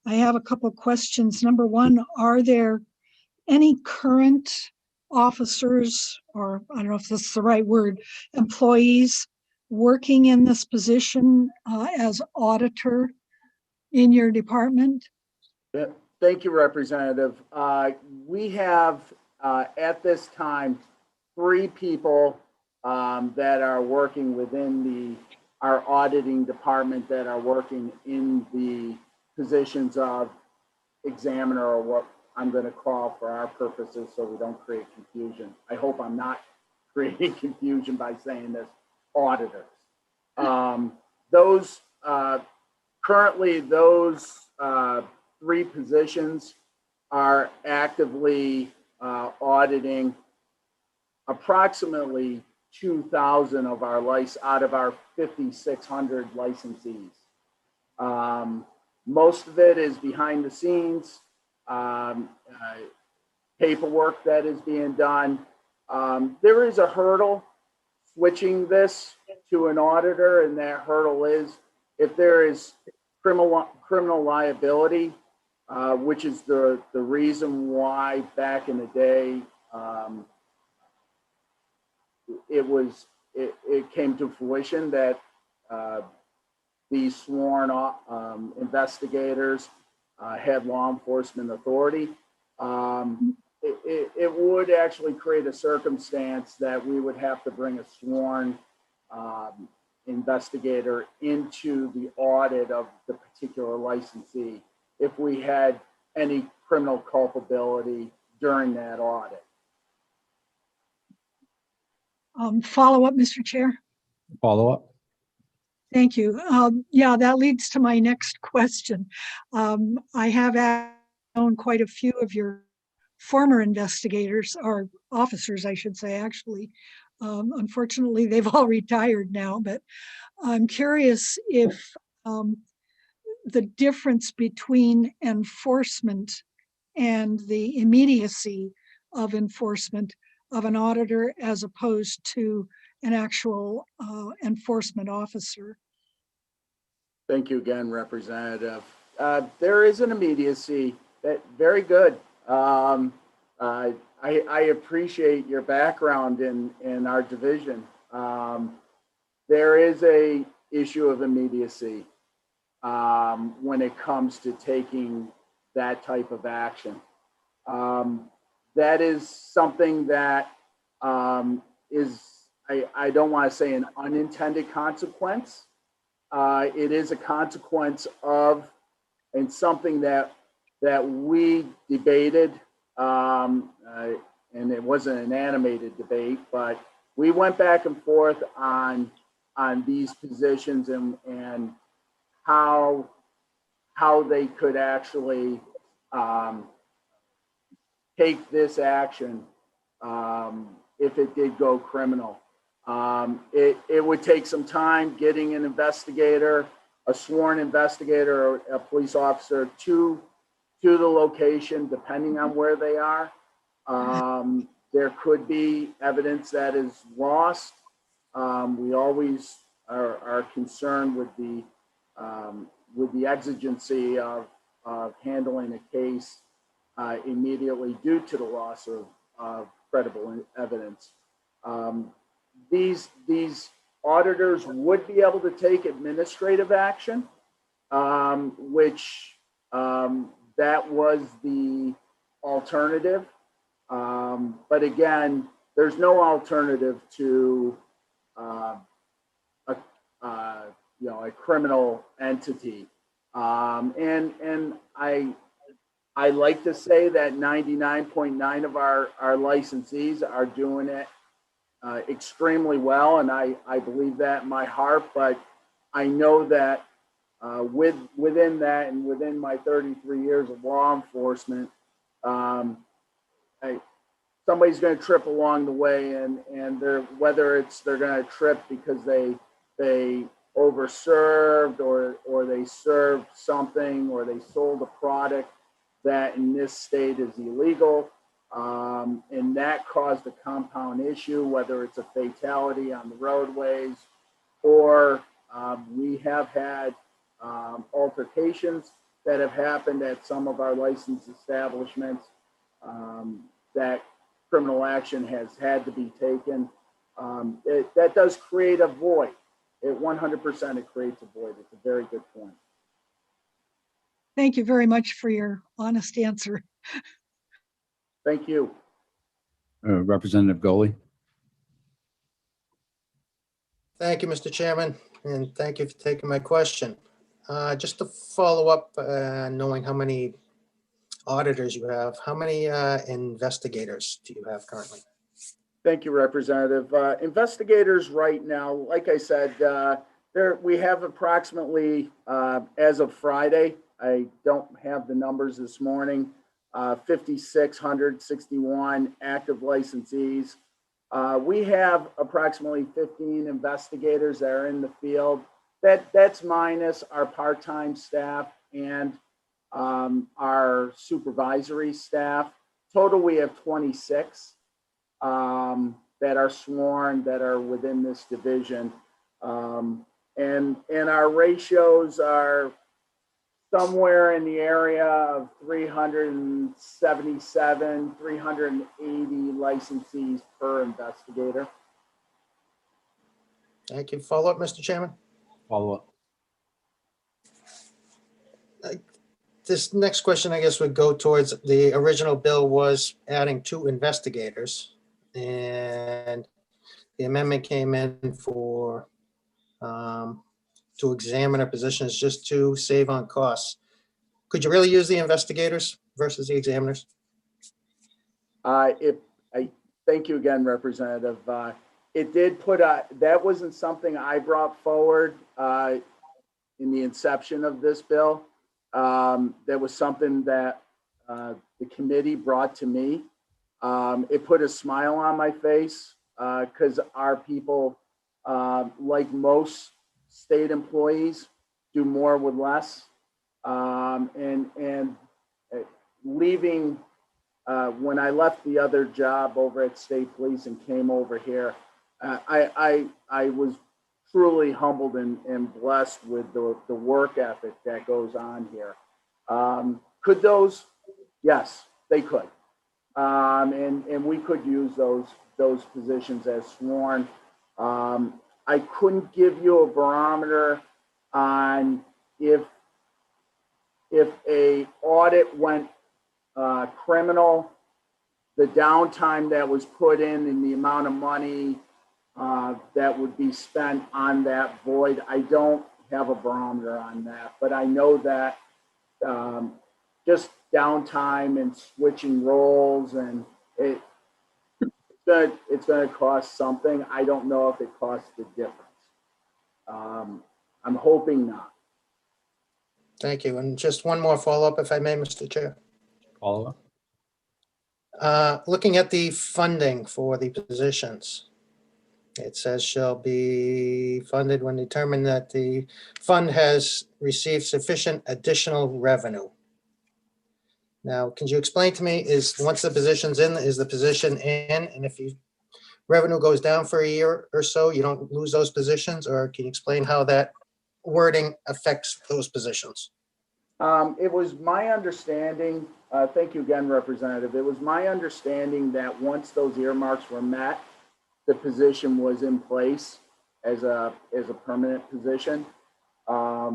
I have a couple of questions. Number one, are there any current officers, or I don't know if this is the right word, employees working in this position as auditor in your department? Yeah, thank you, Representative. We have at this time 3 people that are working within our auditing department that are working in the positions of examiner, or what I'm going to call for our purposes so we don't create confusion. I hope I'm not creating confusion by saying this, auditors. Currently those 3 positions are actively auditing approximately 2,000 of our out of our 5,600 licensees. Most of it is behind the scenes, paperwork that is being done. There is a hurdle switching this to an auditor, and that hurdle is if there is criminal liability, which is the reason why back in the day it came to fruition that these sworn investigators had law enforcement authority. It would actually create a circumstance that we would have to bring a sworn investigator into the audit of the particular licensee if we had any criminal culpability during that audit. Follow up, Mr. Chair. Follow up. Thank you. Yeah, that leads to my next question. I have known quite a few of your former investigators, or officers, I should say, actually. Unfortunately, they've all retired now, but I'm curious if the difference between enforcement and the immediacy of enforcement of an auditor as opposed to an actual enforcement officer. Thank you again, Representative. There is an immediacy. Very good. I appreciate your background in our division. There is a issue of immediacy when it comes to taking that type of action. That is something that is, I don't want to say an unintended consequence. It is a consequence of, and something that we debated, and it wasn't an animated debate, but we went back and forth on these positions and how they could actually take this action if it did go criminal. It would take some time getting an investigator, a sworn investigator or a police officer to the location, depending on where they are. There could be evidence that is lost. We always are concerned with the exigency of handling a case immediately due to the loss of credible evidence. These auditors would be able to take administrative action, which that was the alternative. But again, there's no alternative to a criminal entity. And I like to say that 99.9% of our licensees are doing it extremely well, and I believe that in my heart. But I know that within that and within my 33 years of law enforcement, somebody's going to trip along the way, and whether they're going to trip because they overserved or they served something or they sold a product that in this state is illegal, and that caused a compound issue, whether it's a fatality on the roadways or we have had altercations that have happened at some of our licensed establishments that criminal action has had to be taken. That does create a void. It 100% it creates a void. It's a very good point. Thank you very much for your honest answer. Thank you. Representative Goley. Thank you, Mr. Chairman, and thank you for taking my question. Just to follow up, knowing how many auditors you have, how many investigators do you have currently? Thank you, Representative. Investigators right now, like I said, we have approximately, as of Friday, I don't have the numbers this morning, 5,661 active licensees. We have approximately 15 investigators that are in the field. That's minus our part-time staff and our supervisory staff. Total, we have 26 that are sworn, that are within this division. And our ratios are somewhere in the area of 377, 380 licensees per investigator. Thank you. Follow up, Mr. Chairman? Follow up. This next question, I guess, would go towards the original bill was adding 2 investigators, and the amendment came in for 2 examiner positions just to save on costs. Could you really use the investigators versus the examiners? Thank you again, Representative. It did put that wasn't something I brought forward in the inception of this bill. That was something that the committee brought to me. It put a smile on my face because our people, like most state employees, do more with less. And leaving, when I left the other job over at State Police and came over here, I was truly humbled and blessed with the work ethic that goes on here. Could those? Yes, they could. And we could use those positions as sworn. I couldn't give you a barometer on if a audit went criminal, the downtime that was put in and the amount of money that would be spent on that void. I don't have a barometer on that, but I know that just downtime and switching roles, and it's going to cost something. I don't know if it costs the difference. I'm hoping not. Thank you. And just one more follow-up, if I may, Mr. Chair. Follow up. Looking at the funding for the positions, It says shall be funded when determined that the fund has received sufficient additional revenue. Now, can you explain to me, is once the position's in, is the position in? And if revenue goes down for a year or so, you don't lose those positions? Or can you explain how that wording affects those positions? It was my understanding, thank you again, Representative. It was my understanding that once those earmarks were met, the position was in place as a permanent position. I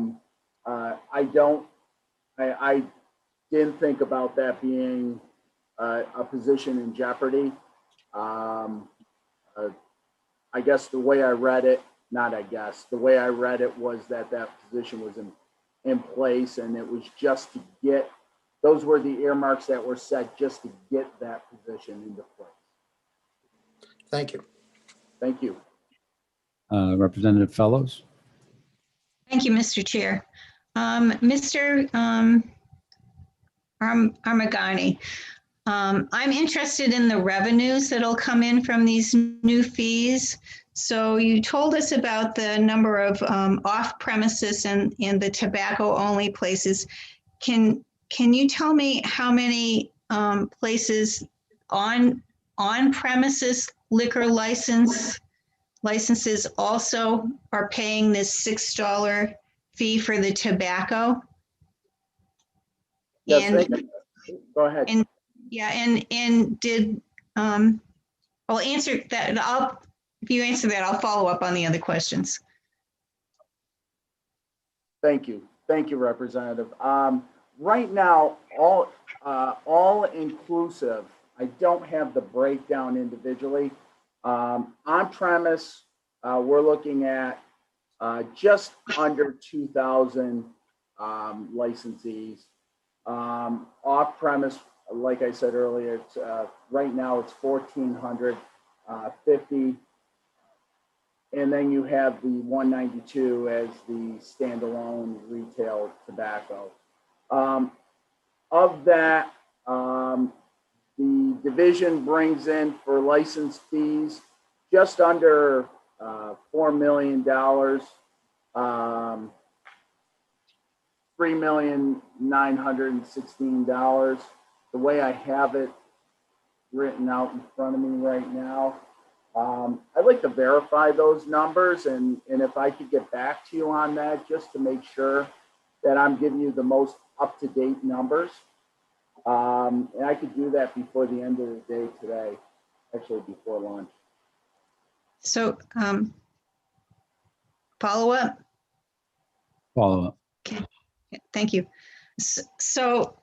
didn't think about that being a position in jeopardy. I guess the way I read it, the way I read it was that position was in place, and it was just to get, those were the earmarks that were set just to get that position into place. Thank you. Thank you. Representative Fellows. Thank you, Mr. Chair. Mr. Armagani, I'm interested in the revenues that'll come in from these new fees. So you told us about the number of off-premises and the tobacco-only places. Can you tell me how many places on-premises liquor licenses also are paying this $6 fee for the tobacco? Yes, And, thank you. Go ahead. and did, I'll answer that. If you answer that, I'll follow up on the other questions. Thank you. Thank you, Representative. Right now, all inclusive, I don't have the breakdown individually. On premise, we're looking at just under 2,000 licensees. Off premise, like I said earlier, it's, right now it's 1,450. And then you have the 192 as the standalone retail tobacco. Of that, the division brings in for license fees just under $4 million, $3,916. The way I have it written out in front of me right now, I'd like to verify those numbers, and if I could get back to you on that, just to make sure that I'm giving you the most up-to-date numbers. And I could do that before the end of the day today, actually before lunch. So follow up. Follow up. Okay. Thank you. So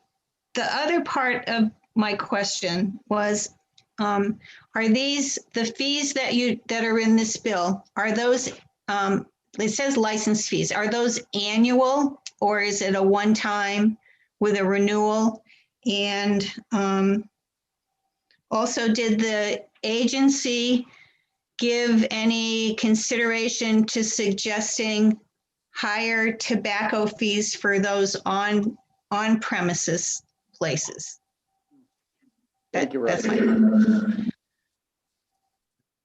the other part of my question was, are these the fees that are in this bill? Are those, it says license fees, are those annual, or is it a one-time with a renewal? And also, did the agency give any consideration to suggesting higher tobacco fees for those on-premises places? Thank you, That's Rosie. my.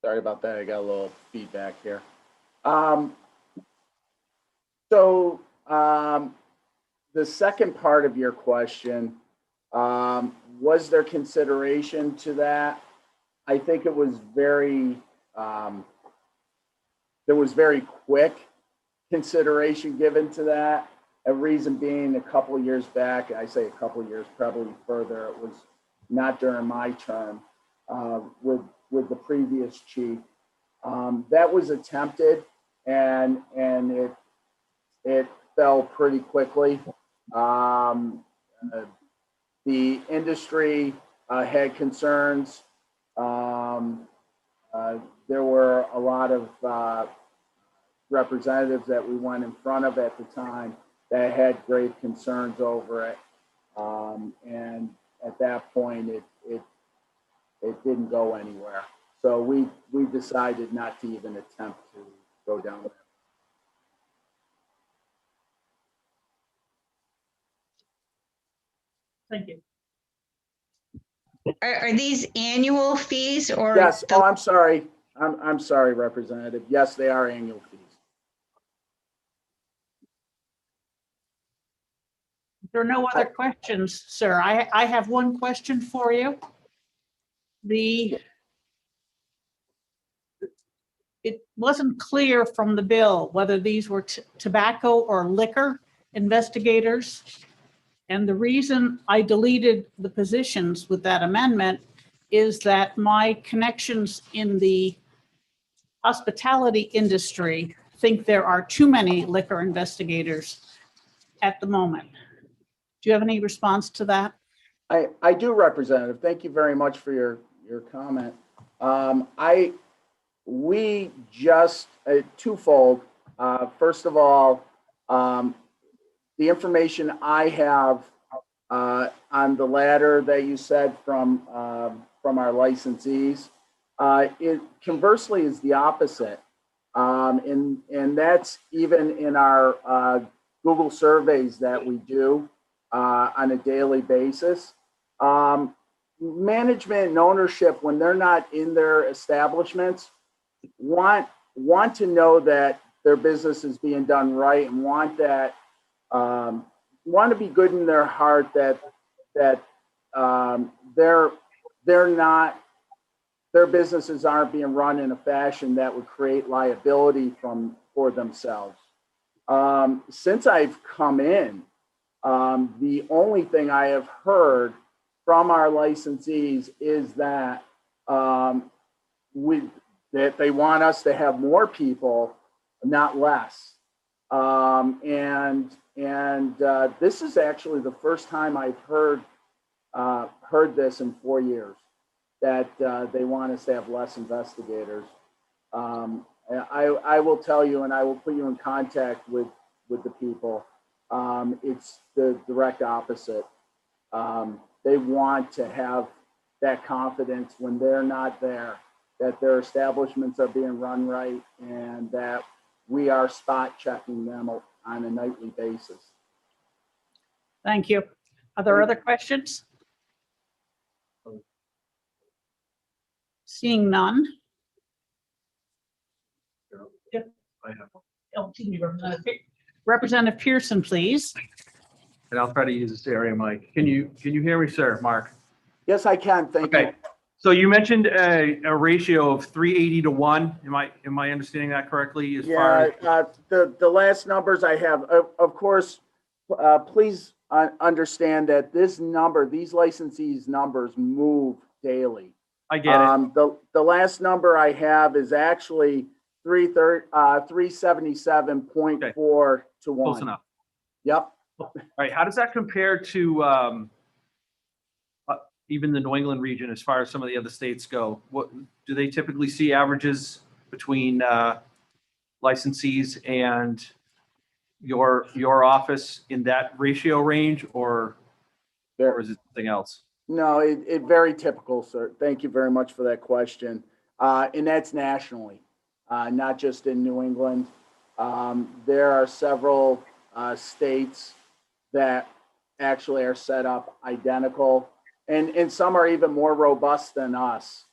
Sorry about that. I got a little feedback here. So the second part of your question, was there consideration to that? I think it was very, there was very quick consideration given to that. A reason being, a couple of years back, I say a couple of years, probably further, it was not during my term, with the previous chief. That was attempted, and it fell pretty quickly. The industry had concerns. There were a lot of representatives that we went in front of at the time that had grave concerns over it. And at that point, it didn't go anywhere. So we decided not to even attempt to go down there. Thank you. Are these annual fees or? Yes. Oh, I'm sorry. I'm sorry, Representative. Yes, they are annual fees. There are no other questions, sir. I have one question for you. It wasn't clear from the bill whether these were tobacco or liquor investigators. And the reason I deleted the positions with that amendment is that my connections in the hospitality industry think there are too many liquor investigators at the moment. Do you have any response to that? I do, Representative. Thank you very much for your comment. We just, twofold. First of all, the information I have on the latter that you said from our licensees, it conversely is the opposite. And that's even in our Google surveys that we do on a daily basis. Management and ownership, when they're not in their establishments, want to know that their business is being done right, and want to be good in their heart that their businesses aren't being run in a fashion that would create liability for themselves. Since I've come in, the only thing I have heard from our licensees is that that they want us to have more people, not less. This is actually the first time I've heard this in 4 years, that they want us to have less investigators. I will tell you, and I will put you in contact with the people. It's the direct opposite. They want to have that confidence when they're not there, that their establishments are being run right, and that we are spot checking them on a nightly basis. Thank you. Are there other questions? Seeing none. Representative Pearson, please. And I'll try to use this area mic. Can you hear me, sir, Mark? Yes, I can. Thank you. So you mentioned a ratio of 380 to 1. Am I understanding that correctly? The last numbers I have, of course, please understand that these licensees' numbers move daily. I get it. The last number I have is actually 377.4 to 1. Close enough. Yep. All right. How does that compare to even the New England region as far as some of the other states go? What do they typically see averages between licensees and your office in that ratio range, or is it something else? No, it very typical, sir. Thank you very much for that question. And that's nationally, not just in New England. There are several states that actually are set up identical, and some are even more robust than us.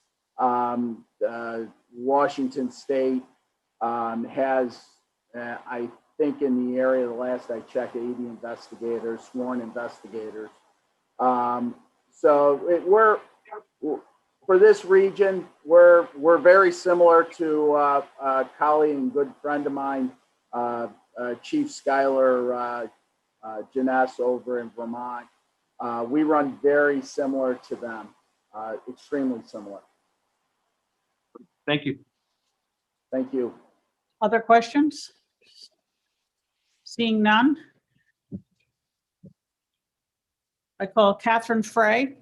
Washington State has, I think in the area, the last I checked, 80 investigators, sworn investigators. For this region, we're very similar to a colleague and good friend of mine, Chief Schuyler Janess over in Vermont. We run very similar to them, extremely similar. Thank you. Thank you. Other questions? Seeing none. I call Catherine Frey.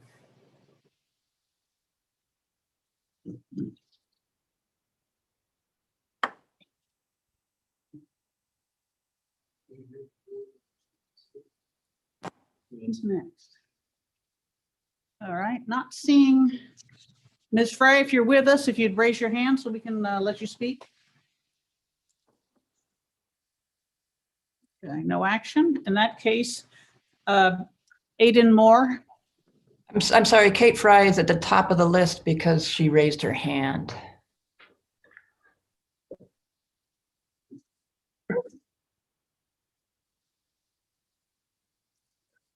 Who's next? All right, not seeing Ms. Frey. If you're with us, if you'd raise your hand so we can let you speak. Okay, no action. In that case, Aiden Moore. I'm sorry, Kate Fry is at the top of the list because she raised her hand.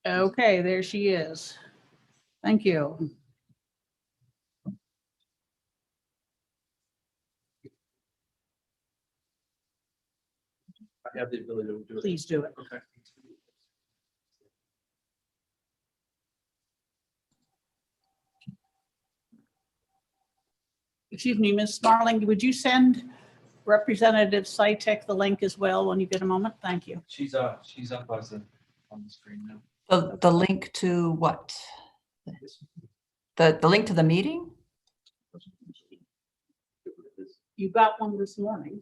Okay, there she is. Thank you. I have the ability to do it. Please do it. Okay. Excuse me, Ms. Smarling, would you send Representative Sytek the link as well when you get a moment? Thank you. She's up as on the screen now. The link to what? The link to the meeting? You got one this morning.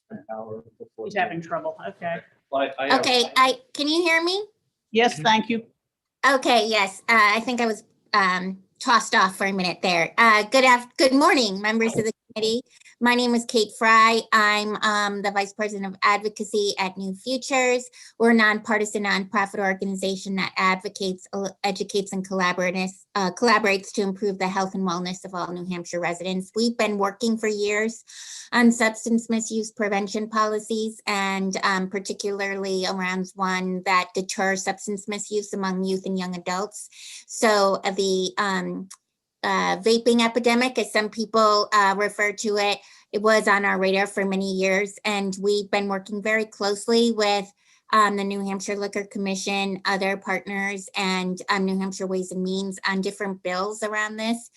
An hour before. He's having trouble. Okay. Well, I have- Okay, can you hear me? Yes, thank you. Okay, yes, I think I was tossed off for a minute there. Good morning, members of the committee. My name is Kate Fry. I'm the Vice President of Advocacy at New Futures. We're a nonpartisan nonprofit organization that advocates, educates, and collaborates to improve the health and wellness of all New Hampshire residents. We've been working for years on substance misuse prevention policies, and particularly around one that deters substance misuse among youth and young adults. So the vaping epidemic, as some people refer to it, it was on our radar for many years, and we've been working very closely with the New Hampshire Liquor Commission, other partners, and New Hampshire Ways and Means on different bills around this.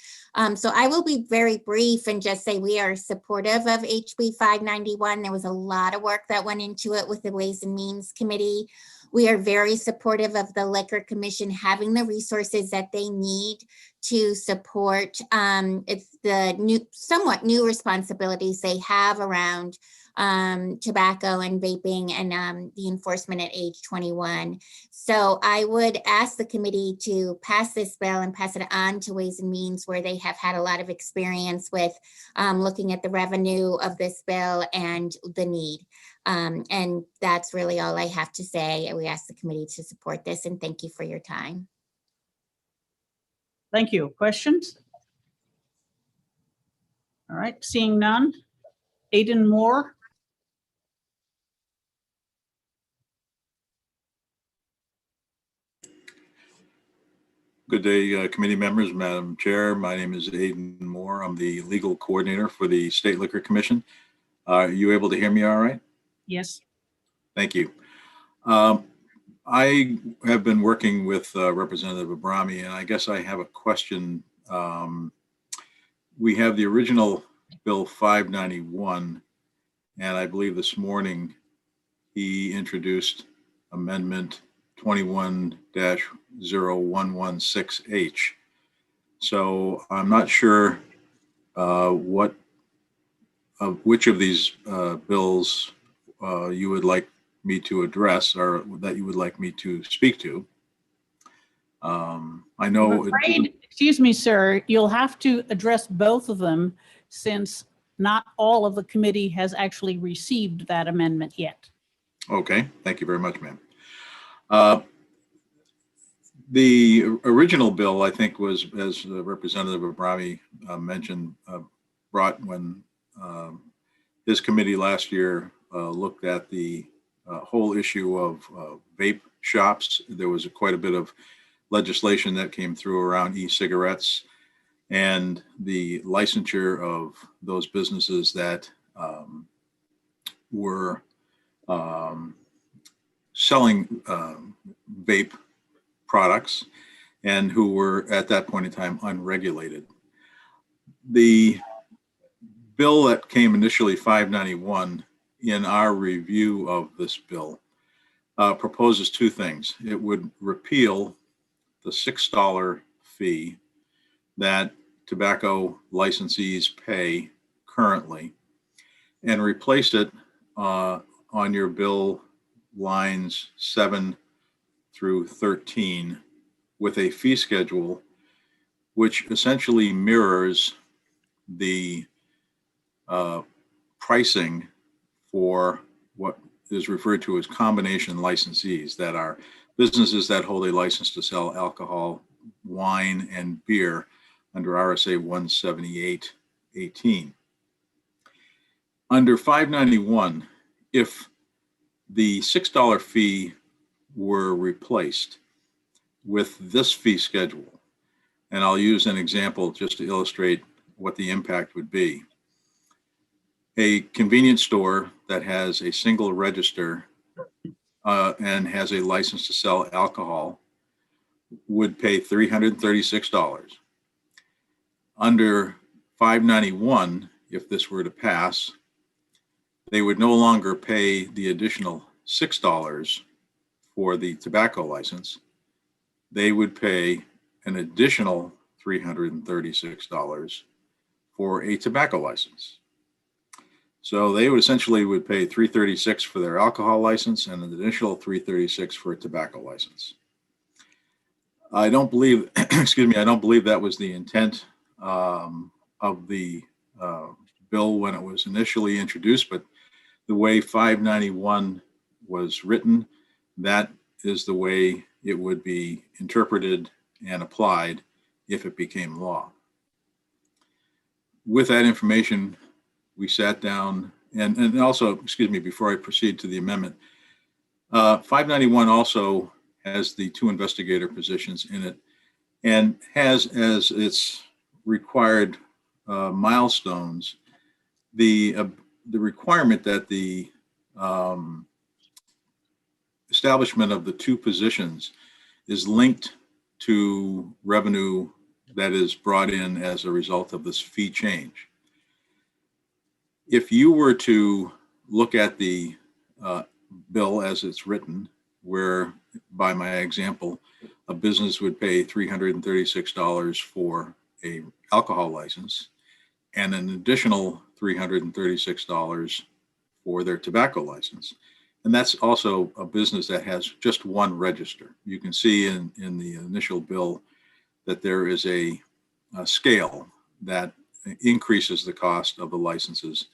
So I will be very brief and just say we are supportive of HB 591. There was a lot of work that went into it with the Ways and Means Committee. We are very supportive of the Liquor Commission having the resources that they need to support it's the somewhat new responsibilities they have around tobacco and vaping and the enforcement at age 21. So I would ask the committee to pass this bill and pass it on to Ways and Means, where they have had a lot of experience with looking at the revenue of this bill and the need. And that's really all I have to say. We ask the committee to support this, and thank you for your time. Thank you. Questions? All right, seeing none. Aidan Moore. Good day, committee members, Madam Chair. My name is Aidan Moore. I'm the legal coordinator for the State Liquor Commission. Are you able to hear me all right? Yes. Thank you. I have been working with Representative Abrami, and I guess I have a question. We have the original Bill 591, and I believe this morning he introduced Amendment 21-0116H. So I'm not sure which of these bills you would like me to address or that you would like me to speak to. I know. I'm afraid, excuse me, sir, you'll have to address both of them since not all of the committee has actually received that amendment yet. Okay, thank you very much, ma'am. The original bill, I think, was, as Representative Abrami mentioned, brought when his committee last year looked at the whole issue of vape shops. There was quite a bit of legislation that came through around e-cigarettes and the licensure of those businesses that were selling vape products and who were at that point in time unregulated. The bill that came initially, 591, in our review of this bill proposes two things. It would repeal the $6 fee that tobacco licensees pay currently and replace it on your bill lines 7 through 13 with a fee schedule which essentially mirrors the pricing for what is referred to as combination licensees, that are businesses that hold a license to sell alcohol, wine, and beer under RSA 178-18. Under 591, if the $6 fee were replaced, with this fee schedule, and I'll use an example just to illustrate what the impact would be. A convenience store that has a single register and has a license to sell alcohol would pay $336. Under 591, if this were to pass, they would no longer pay the additional $6 for the tobacco license. They would pay an additional $336 for a tobacco license. So they would essentially pay $336 for their alcohol license and an additional $336 for a tobacco license. I don't believe, excuse me, I don't believe that was the intent of the bill when it was initially introduced, but the way 591 was written, that is the way it would be interpreted and applied if it became law. With that information, we sat down and also, excuse me, before I proceed to the amendment, 591 also has the 2 investigator positions in it and has as its required milestones the requirement that the establishment of the 2 positions is linked to revenue that is brought in as a result of this fee change. If you were to look at the bill as it's written, where by my example, a business would pay $336 for a alcohol license and an additional $336 for their tobacco license. And that's also a business that has just 1 register. You can see in the initial bill that there is a scale that increases the cost of the licenses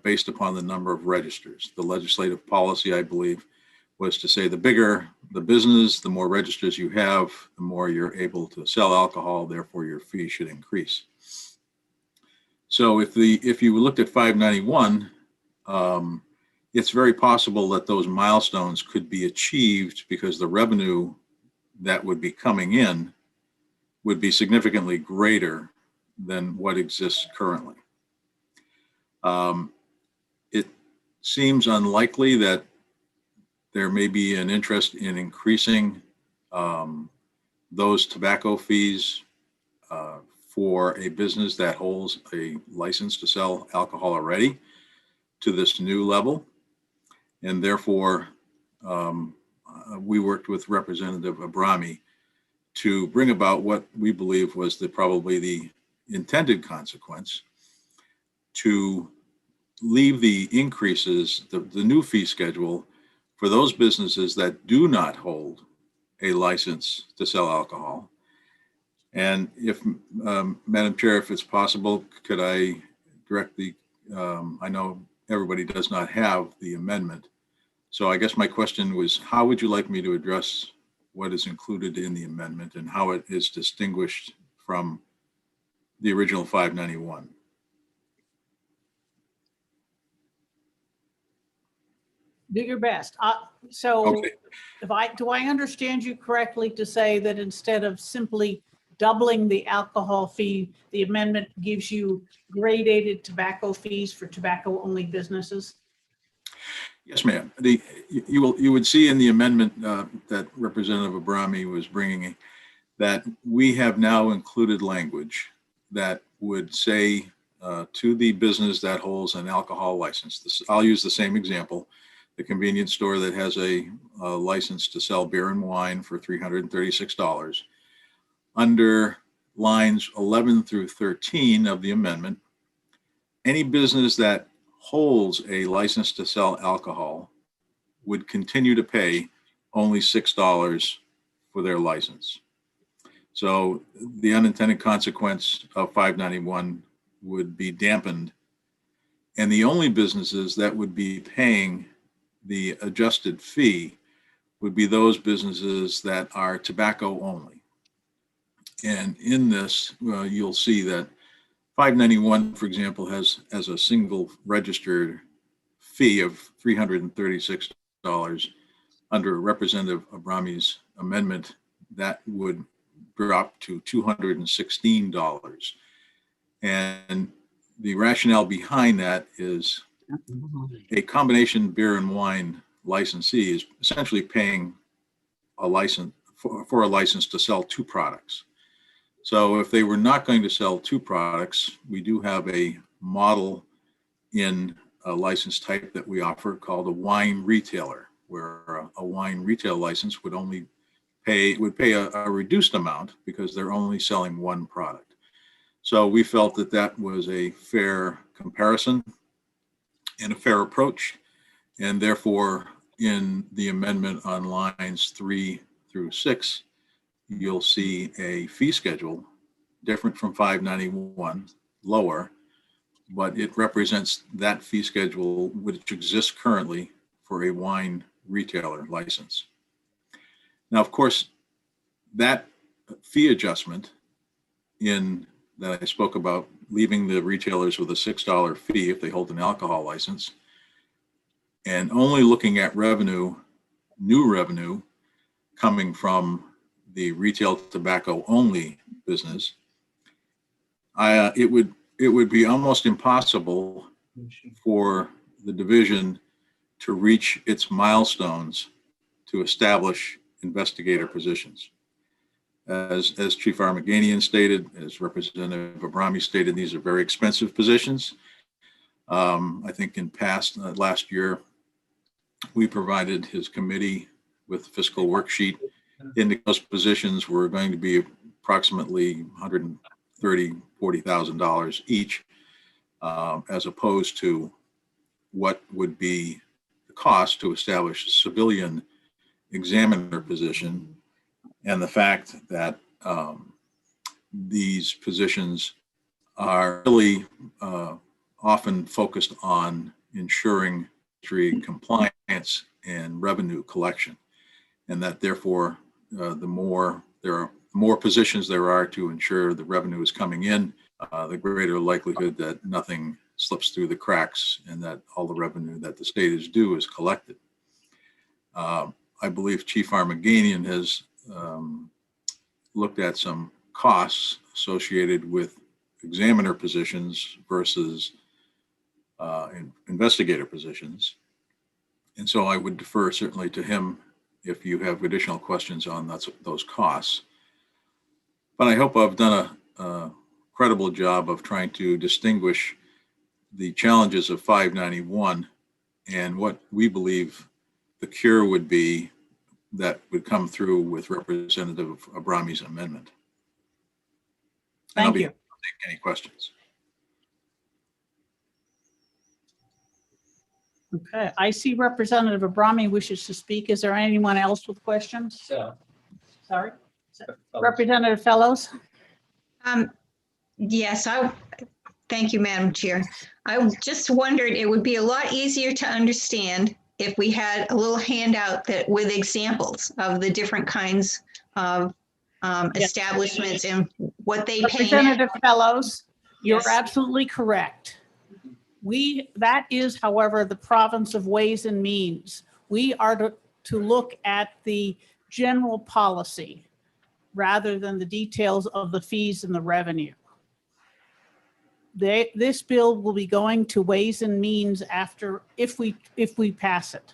based upon the number of registers. The legislative policy, I believe, was to say the bigger the business, the more registers you have, the more you're able to sell alcohol, therefore your fee should increase. So if you looked at 591, it's very possible that those milestones could be achieved because the revenue that would be coming in would be significantly greater than what exists currently. It seems unlikely that there may be an interest in increasing those tobacco fees for a business that holds a license to sell alcohol already to this new level. And therefore, we worked with Representative Abrami to bring about what we believe was probably the intended consequence, to leave the increases, the new fee schedule for those businesses that do not hold a license to sell alcohol. And if, Madam Chair, if it's possible, could I direct I know everybody does not have the amendment. So I guess my question was, how would you like me to address what is included in the amendment and how it is distinguished from the original 591? Do your best. So Okay. do I understand you correctly to say that instead of simply doubling the alcohol fee, the amendment gives you gradated tobacco fees for tobacco-only businesses? Yes, ma'am. You would see in the amendment that Representative Abrami was bringing that we have now included language that would say to the business that holds an alcohol license. I'll use the same example. The convenience store that has a license to sell beer and wine for $336. Under lines 11 through 13 of the amendment, any business that holds a license to sell alcohol would continue to pay only $6 for their license. So the unintended consequence of 591 would be dampened, and the only businesses that would be paying the adjusted fee would be those businesses that are tobacco only. And in this, you'll see that 591, for example, has as a single registered fee of $336 under Representative Abrami's amendment that would drop to $216. And the rationale behind that is a combination beer and wine licensee is essentially paying a license for a license to sell two products. So if they were not going to sell two products, we do have a model in a license type that we offer called a wine retailer, where a wine retail license would only pay a reduced amount because they're only selling one product. So we felt that that was a fair comparison and a fair approach. And therefore, in the amendment on lines 3 through 6, you'll see a fee schedule different from 591, lower, but it represents that fee schedule which exists currently for a wine retailer license. Now, of course, that fee adjustment that I spoke about, leaving the retailers with a $6 fee if they hold an alcohol license, and only looking at revenue, new revenue coming from the retail tobacco only business, it would be almost impossible for the division to reach its milestones to establish investigator positions. As Chief Armaganian stated, as Representative Abrami stated, these are very expensive positions. I think in last year, we provided his committee with fiscal worksheet. In those positions were going to be approximately $130,000-$140,000 each, as opposed to what would be the cost to establish a civilian examiner position, and the fact that these positions are really often focused on ensuring compliance and revenue collection, and that therefore the more positions there are to ensure the revenue is coming in, the greater likelihood that nothing slips through the cracks and that all the revenue that the state is due is collected. I believe Chief Armaganian has looked at some costs associated with examiner positions versus investigator positions. And so I would defer certainly to him if you have additional questions on those costs. But I hope I've done a credible job of trying to distinguish the challenges of 591 and what we believe the cure would be that would come through with Representative Abrami's amendment. And Thank you. I'll take any questions. Okay, I see Representative Abrami wishes to speak. Is there anyone else with questions? Sorry, Representative Fellows. Yes, thank you, Madam Chair. I just wondered, it would be a lot easier to understand if we had a little handout with examples of the different kinds of establishments and what they pay. Representative Fellows, you're Yes. absolutely correct. That is, however, the province of Ways and Means. We are to look at the general policy rather than the details of the fees and the revenue. This bill will be going to Ways and Means if we pass it.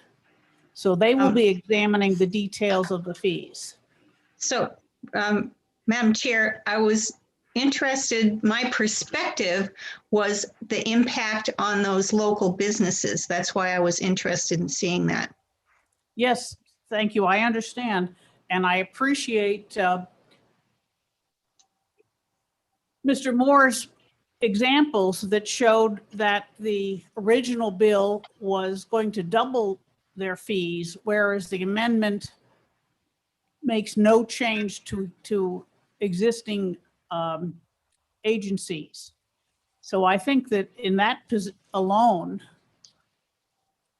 So they will be examining the details of the fees. So, Madam Chair, I was interested, my perspective was the impact on those local businesses. That's why I was interested in seeing that. Yes, thank you. I understand. And I appreciate Mr. Moore's examples that showed that the original bill was going to double their fees, whereas the amendment makes no change to existing agencies. So I think that in that alone,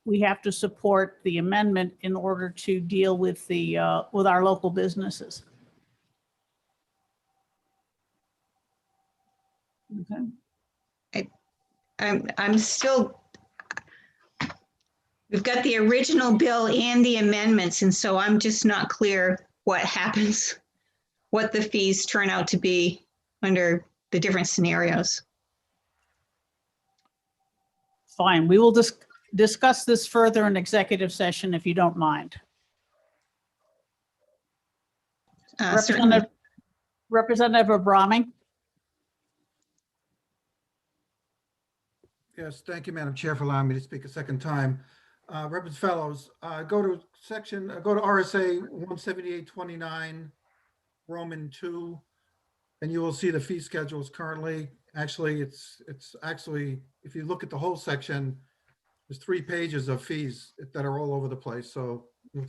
we have to support the amendment in order to deal with with our local businesses. Okay. I'm still, we've got the original bill and the amendments, and so I'm just not clear what happens what the fees turn out to be under the different scenarios. Fine, we will discuss this further in executive session if you don't mind. Certainly. Representative Abrami? Yes, thank you, Madam Chair, for allowing me to speak a second time. Reverend Fellows, go to RSA 17829, Roman 2, and you will see the fee schedules currently. Actually, it's actually, if you look at the whole section, there's 3 pages of fees that are all over the place. So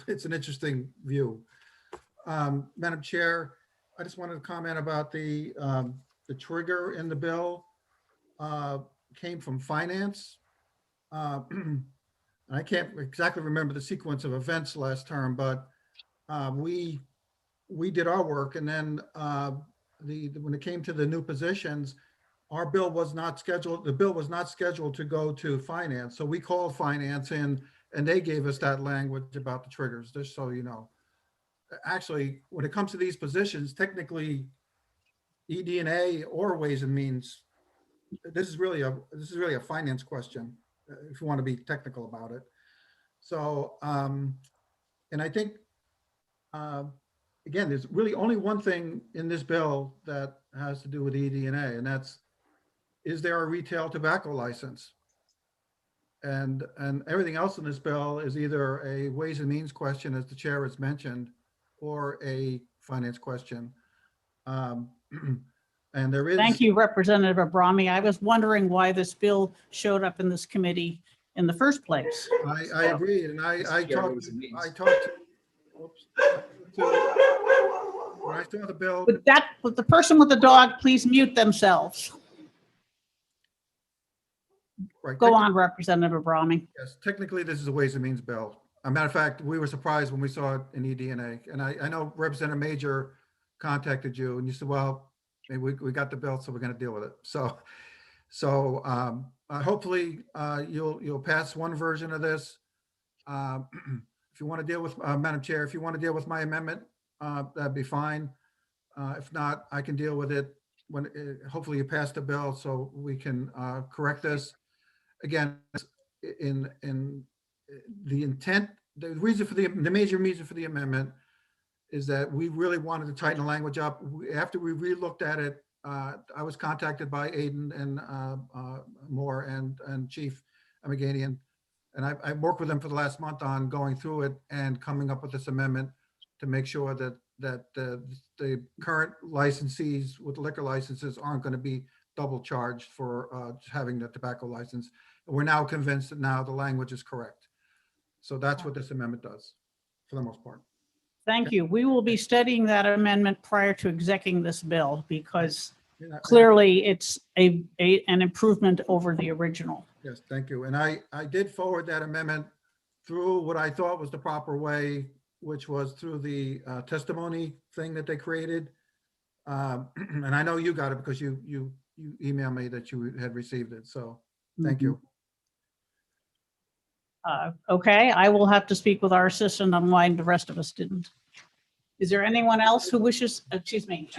it's an interesting view. Madam Chair, I just wanted to comment about the trigger in the bill came from finance. I can't exactly remember the sequence of events last term, but we did our work, and then when it came to the new positions, our bill was not scheduled. The bill was not scheduled to go to finance, so we called finance in, and they gave us that language about the triggers. Just so you know, actually, when it comes to these positions, technically, ED&A or Ways and Means, this is really a finance question, if you want to be technical about it. So, and I think, again, there's really only one thing in this bill that has to do with ED&A, and that's, is there a retail tobacco license? And everything else in this bill is either a Ways and Means question, as the chair has mentioned, or a finance question. And there is. Thank you, Representative Abrami. I was wondering why this bill showed up in this committee in the first place. I agree, and I talked to, when I saw the bill. With the person with the dog, please mute themselves. Right, Go on, Representative Abrami. Yes, technically, this is a Ways and Means bill. As a matter of fact, we were surprised when we saw it in ED&A. And I know Representative Major contacted you and you said, well, maybe we got the bill, so we're going to deal with it. So hopefully you'll pass one version of this. If you want to deal with, Madam Chair, if you want to deal with my amendment, that'd be fine. If not, I can deal with it when hopefully you pass the bill so we can correct this. Again, in the intent, the reason for the major reason for the amendment is that we really wanted to tighten the language up. After we re-looked at it, I was contacted by Aiden and Moore and Chief Amaganian, and I worked with them for the last month on going through it and coming up with this amendment to make sure that the current licensees with liquor licenses aren't going to be double charged for having the tobacco license. We're now convinced that now the language is correct. So that's what this amendment does for the most part. Thank you. We will be studying that amendment prior to executing this bill because clearly it's an improvement over the original. Yes, thank you. And I did forward that amendment through what I thought was the proper way, which was through the testimony thing that they created. And I know you got it because you emailed me that you had received it. So thank you. Okay, I will have to speak with our assistant on why the rest of us didn't. Is there anyone else who wishes, excuse me?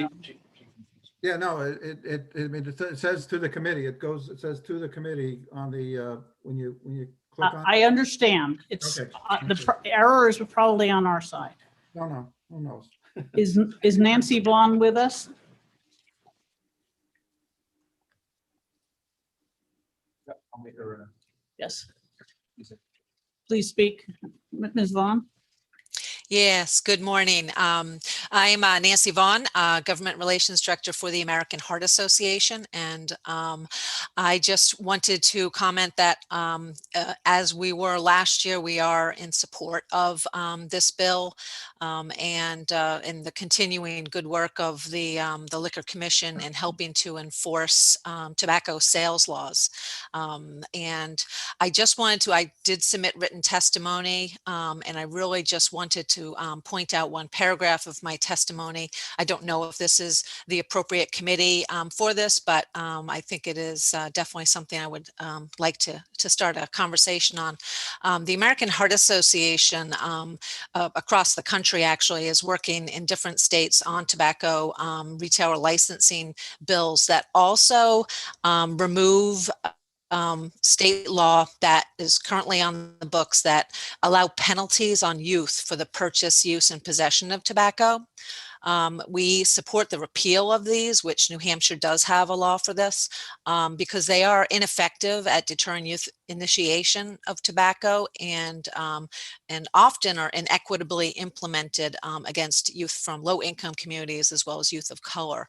Yeah, no, it says to the committee, it says to the committee on the, when you click on. I understand. It's, Okay. the error is probably on our side. No, who knows? Is Nancy Vaughn with us? Yes. Please speak, Ms. Vaughn. Yes, good morning. I'm Nancy Vaughn, Government Relations Director for the American Heart Association. And I just wanted to comment that as we were last year, we are in support of this bill and in the continuing good work of the Liquor Commission in helping to enforce tobacco sales laws. And I just wanted to, I did submit written testimony and I really just wanted to to point out one paragraph of my testimony. I don't know if this is the appropriate committee for this, but I think it is definitely something I would like to start a conversation on. The American Heart Association across the country actually is working in different states on tobacco retailer licensing bills that also remove state law that is currently on the books that allow penalties on youth for the purchase, use, and possession of tobacco. We support the repeal of these, which New Hampshire does have a law for this, because they are ineffective at deterring youth initiation of tobacco and often are inequitably implemented against youth from low-income communities as well as youth of color.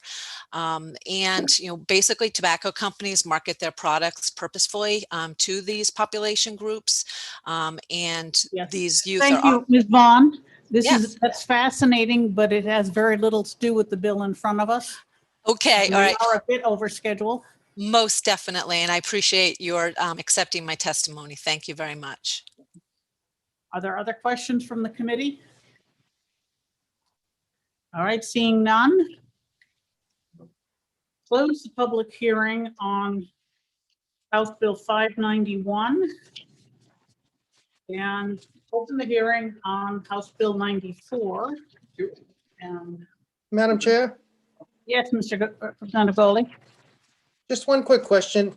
And basically, tobacco companies market their products purposefully to these population groups, and these youth Thank are. you, Ms. Vaughn. Yes. That's fascinating, but it has very little to do with the bill in front of us. Okay, all right. We are a bit over schedule. Most definitely, and I appreciate your accepting my testimony. Thank you very much. Are there other questions from the committee? All right, seeing none. Close the public hearing on House Bill 591 and open the hearing on House Bill 94. And Madam Chair, yes, Representative Goley. just one quick question.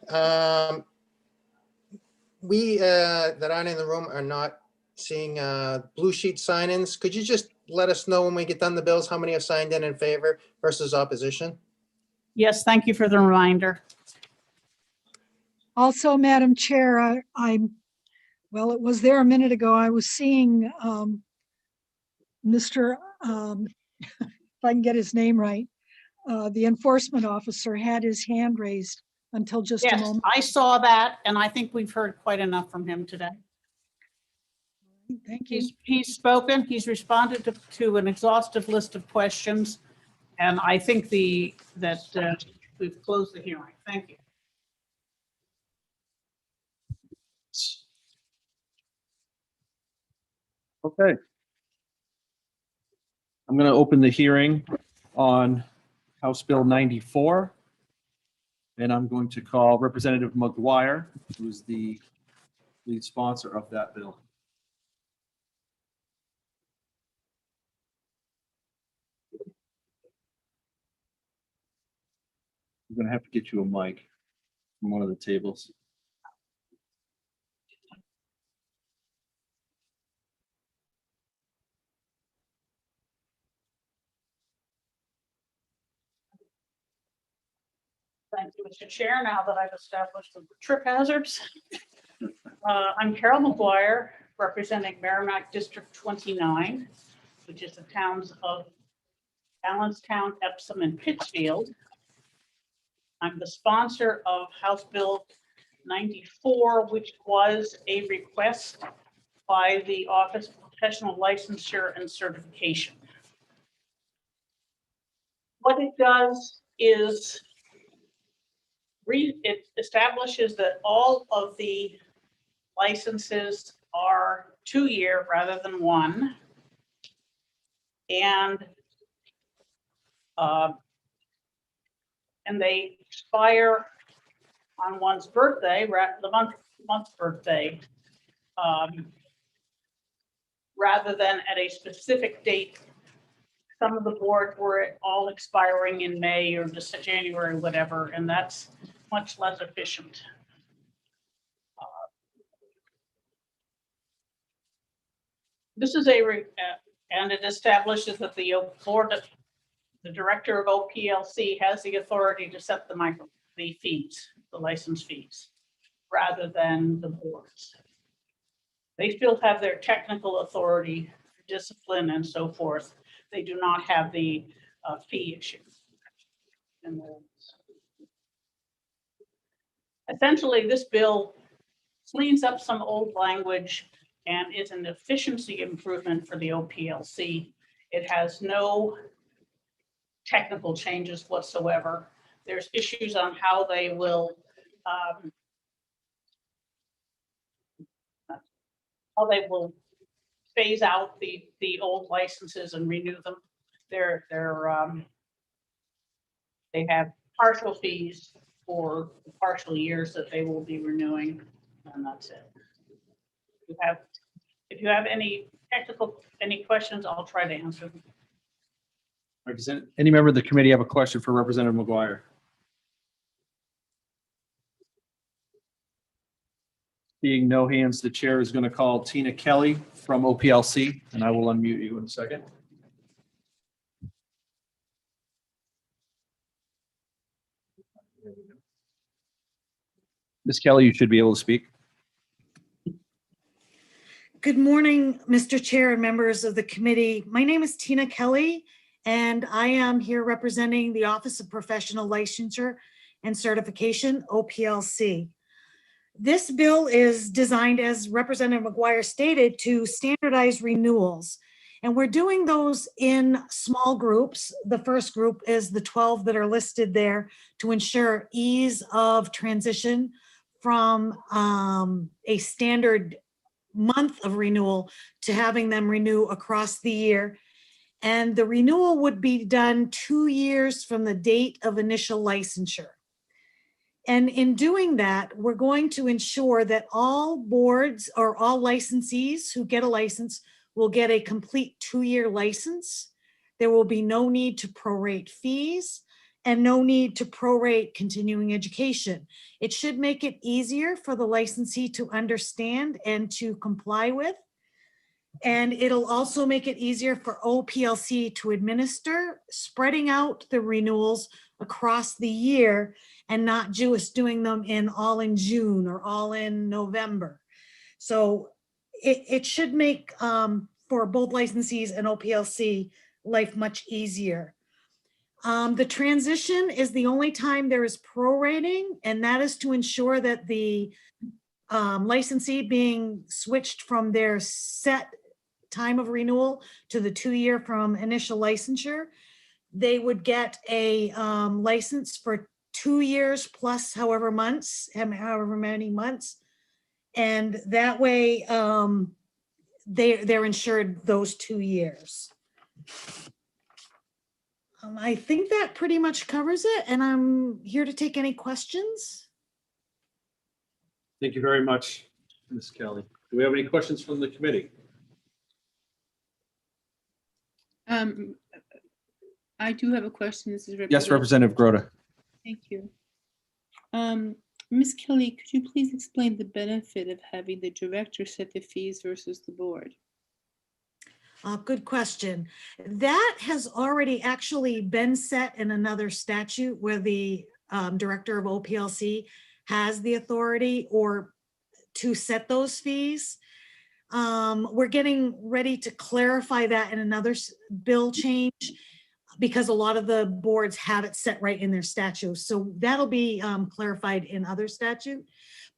We that aren't in the room are not seeing blue sheet sign-ins. Could you just let us know when we get done the bills, how many have signed in favor versus opposition? Yes, thank you for the reminder. Also, Madam Chair, well, it was there a minute ago. I was seeing Mr. If I can get his name right, the enforcement officer had his hand raised until just a Yes, moment. I saw that, and I think we've heard quite enough from him today. Thank you. He's spoken, he's responded to an exhaustive list of questions, and I think that we've closed the hearing. Thank you. Okay. I'm going to open the hearing on House Bill 94. And I'm going to call Representative McGuire, who's the lead sponsor of that bill. I'm going to have to get you a mic from one of the tables. Thank you, Mr. Chair. Now that I've established the trip hazards, I'm Carol McGuire, representing Merrimack District 29, which is the towns of Allenstown, Epsom, and Pittsfield. I'm the sponsor of House Bill 94, which was a request by the Office of Professional Licensure and Certification. What it does is it establishes that all of the licenses are 2-year rather than 1. And they expire on one's birthday, the month's birthday, rather than at a specific date. Some of the boards were all expiring in May or just January, whatever, and that's much less efficient. This is and it establishes that the director of OPLC has the authority to set the fees, the license fees, rather than the boards. They still have their technical authority, discipline, and so forth. They do not have the fee issue. Essentially, this bill cleans up some old language and is an efficiency improvement for the OPLC. It has no technical changes whatsoever. There's issues on how they will phase out the old licenses and renew them. They have partial fees for the partial years that they will be renewing, and that's it. If you have any questions, I'll try to answer them. Any member of the committee have a question for Representative McGuire? Seeing no hands, the chair is going to call Tina Kelly from OPLC, and I will unmute you in a second. Ms. Kelly, you should be able to speak. Good morning, Mr. Chair and members of the committee. My name is Tina Kelly, and I am here representing the Office of Professional Licensure and Certification, OPLC. This bill is designed, as Representative McGuire stated, to standardize renewals. And we're doing those in small groups. The first group is the 12 that are listed there to ensure ease of transition from a standard month of renewal to having them renew across the year. And the renewal would be done 2 years from the date of initial licensure. And in doing that, we're going to ensure that all boards or all licensees who get a license will get a complete 2-year license. There will be no need to prorate fees and no need to prorate continuing education. It should make it easier for the licensee to understand and to comply with. And it'll also make it easier for OPLC to administer, spreading out the renewals across the year and not just doing them all in June or all in November. So it should make, for both licensees and OPLC, life much easier. The transition is the only time there is prorating, and that is to ensure that the licensee being switched from their set time of renewal to the 2-year from initial licensure, they would get a license for 2 years plus however many months. And that way they're insured those 2 years. I think that pretty much covers it, and I'm here to take any questions. Thank you very much, Ms. Kelly. Do we have any questions from the committee? I do have a question. This is Yes, Representative Grota. Thank you. Ms. Kelly, could you please explain the benefit of having the director set the fees versus the board? Good question. That has already actually been set in another statute where the director of OPLC has the authority or to set those fees. We're getting ready to clarify that in another bill change because a lot of the boards have it set right in their statute. So that'll be clarified in other statute.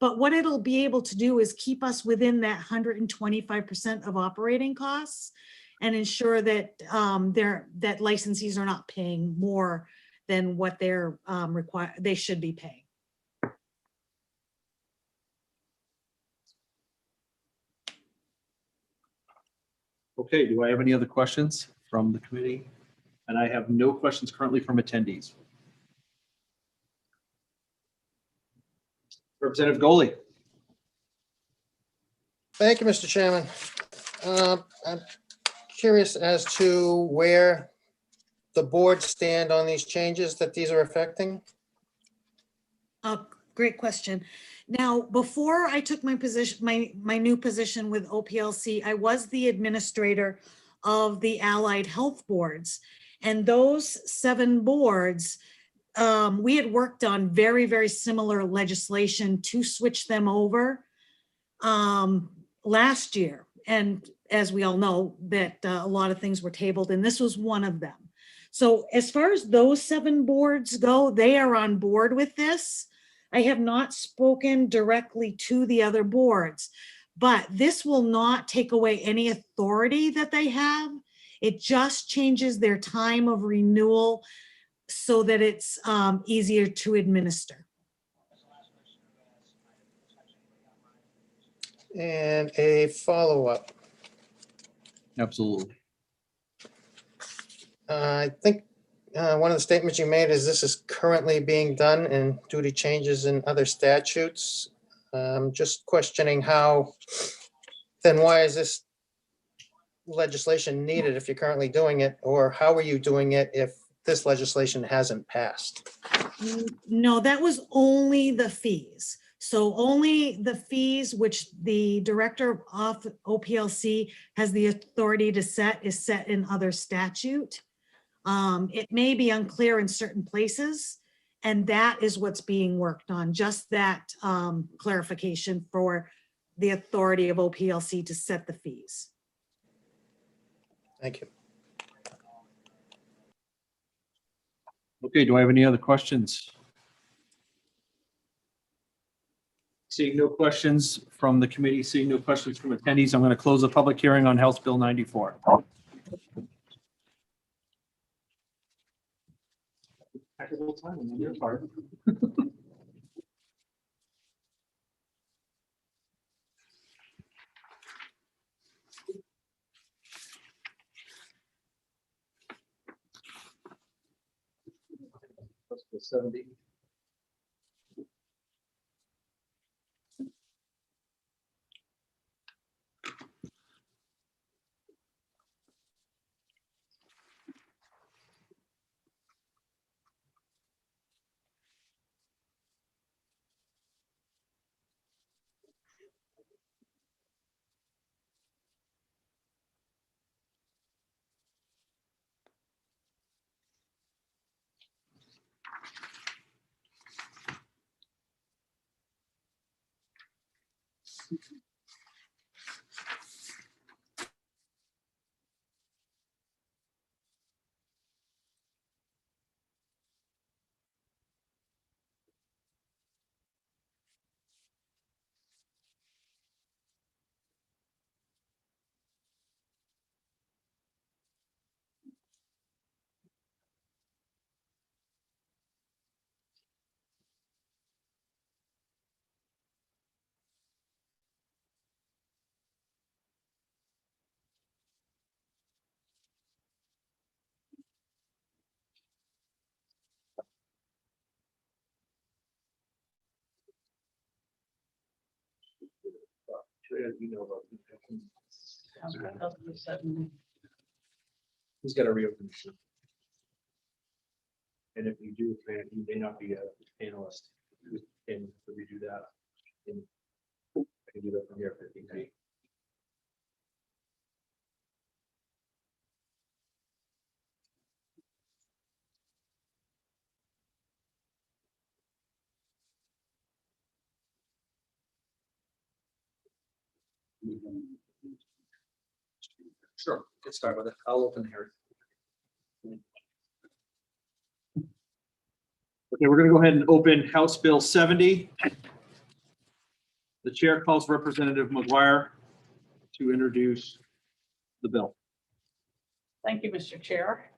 But what it'll be able to do is keep us within that 125% of operating costs and ensure that that licensees are not paying more than what they're they should be paying. Okay, do I have any other questions from the committee? And I have no questions currently from attendees. Representative Goley. Thank you, Mr. Chairman. I'm curious as to where the board stand on these changes that these are affecting. Great question. Now, before I took my position, my new position with OPLC, I was the administrator of the allied health boards. And those 7 boards, we had worked on very, very similar legislation to switch them over last year. And as we all know, that a lot of things were tabled, and this was one of them. So as far as those 7 boards go, they are on board with this. I have not spoken directly to the other boards, but this will not take away any authority that they have. It just changes their time of renewal so that it's easier to administer. And a follow-up. Absolutely. I think one of the statements you made is this is currently being done and due to changes in other statutes. Just questioning how, then why is this legislation needed if you're currently doing it? Or how are you doing it if this legislation hasn't passed? No, that was only the fees. So only the fees which the director of OPLC has the authority to set is set in other statute. It may be unclear in certain places, and that is what's being worked on, just that clarification for the authority of OPLC to set the fees. Thank you. Okay, do I have any other questions? Seeing no questions from the committee, seeing no questions from attendees, I'm going to close the public hearing on House Bill 94. Technical timing on your part. House Bill 70. He's got to reopen the sheet. And if you do, man, you may not be a panelist. You can redo that. And I can do that from here if you need. Sure, let's start with it. I'll open the hearing. Okay, we're going to go ahead and open House Bill 70. The chair calls Representative McGuire to introduce the bill. Thank you, Mr. Chair.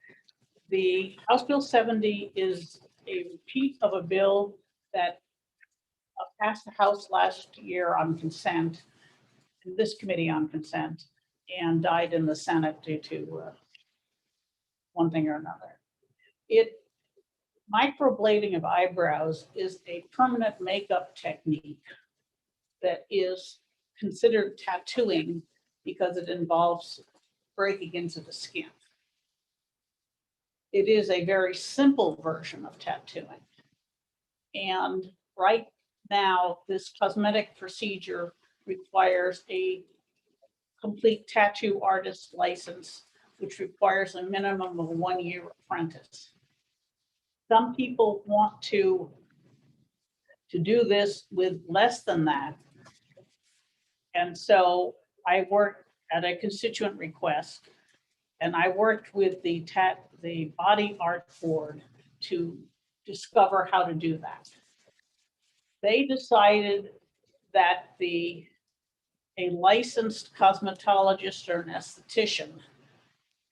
The House Bill 70 is a repeat of a bill that passed the House last year on consent, in this committee on consent, and died in the Senate due to one thing or another. Microblading of eyebrows is a permanent makeup technique that is considered tattooing because it involves breaking into the skin. It is a very simple version of tattooing. And right now, this cosmetic procedure requires a complete tattoo artist license, which requires a minimum of 1 year apprentice. Some people want to do this with less than that. And so I worked at a constituent request, and I worked with the Body Art Board to discover how to do that. They decided that a licensed cosmetologist or an esthetician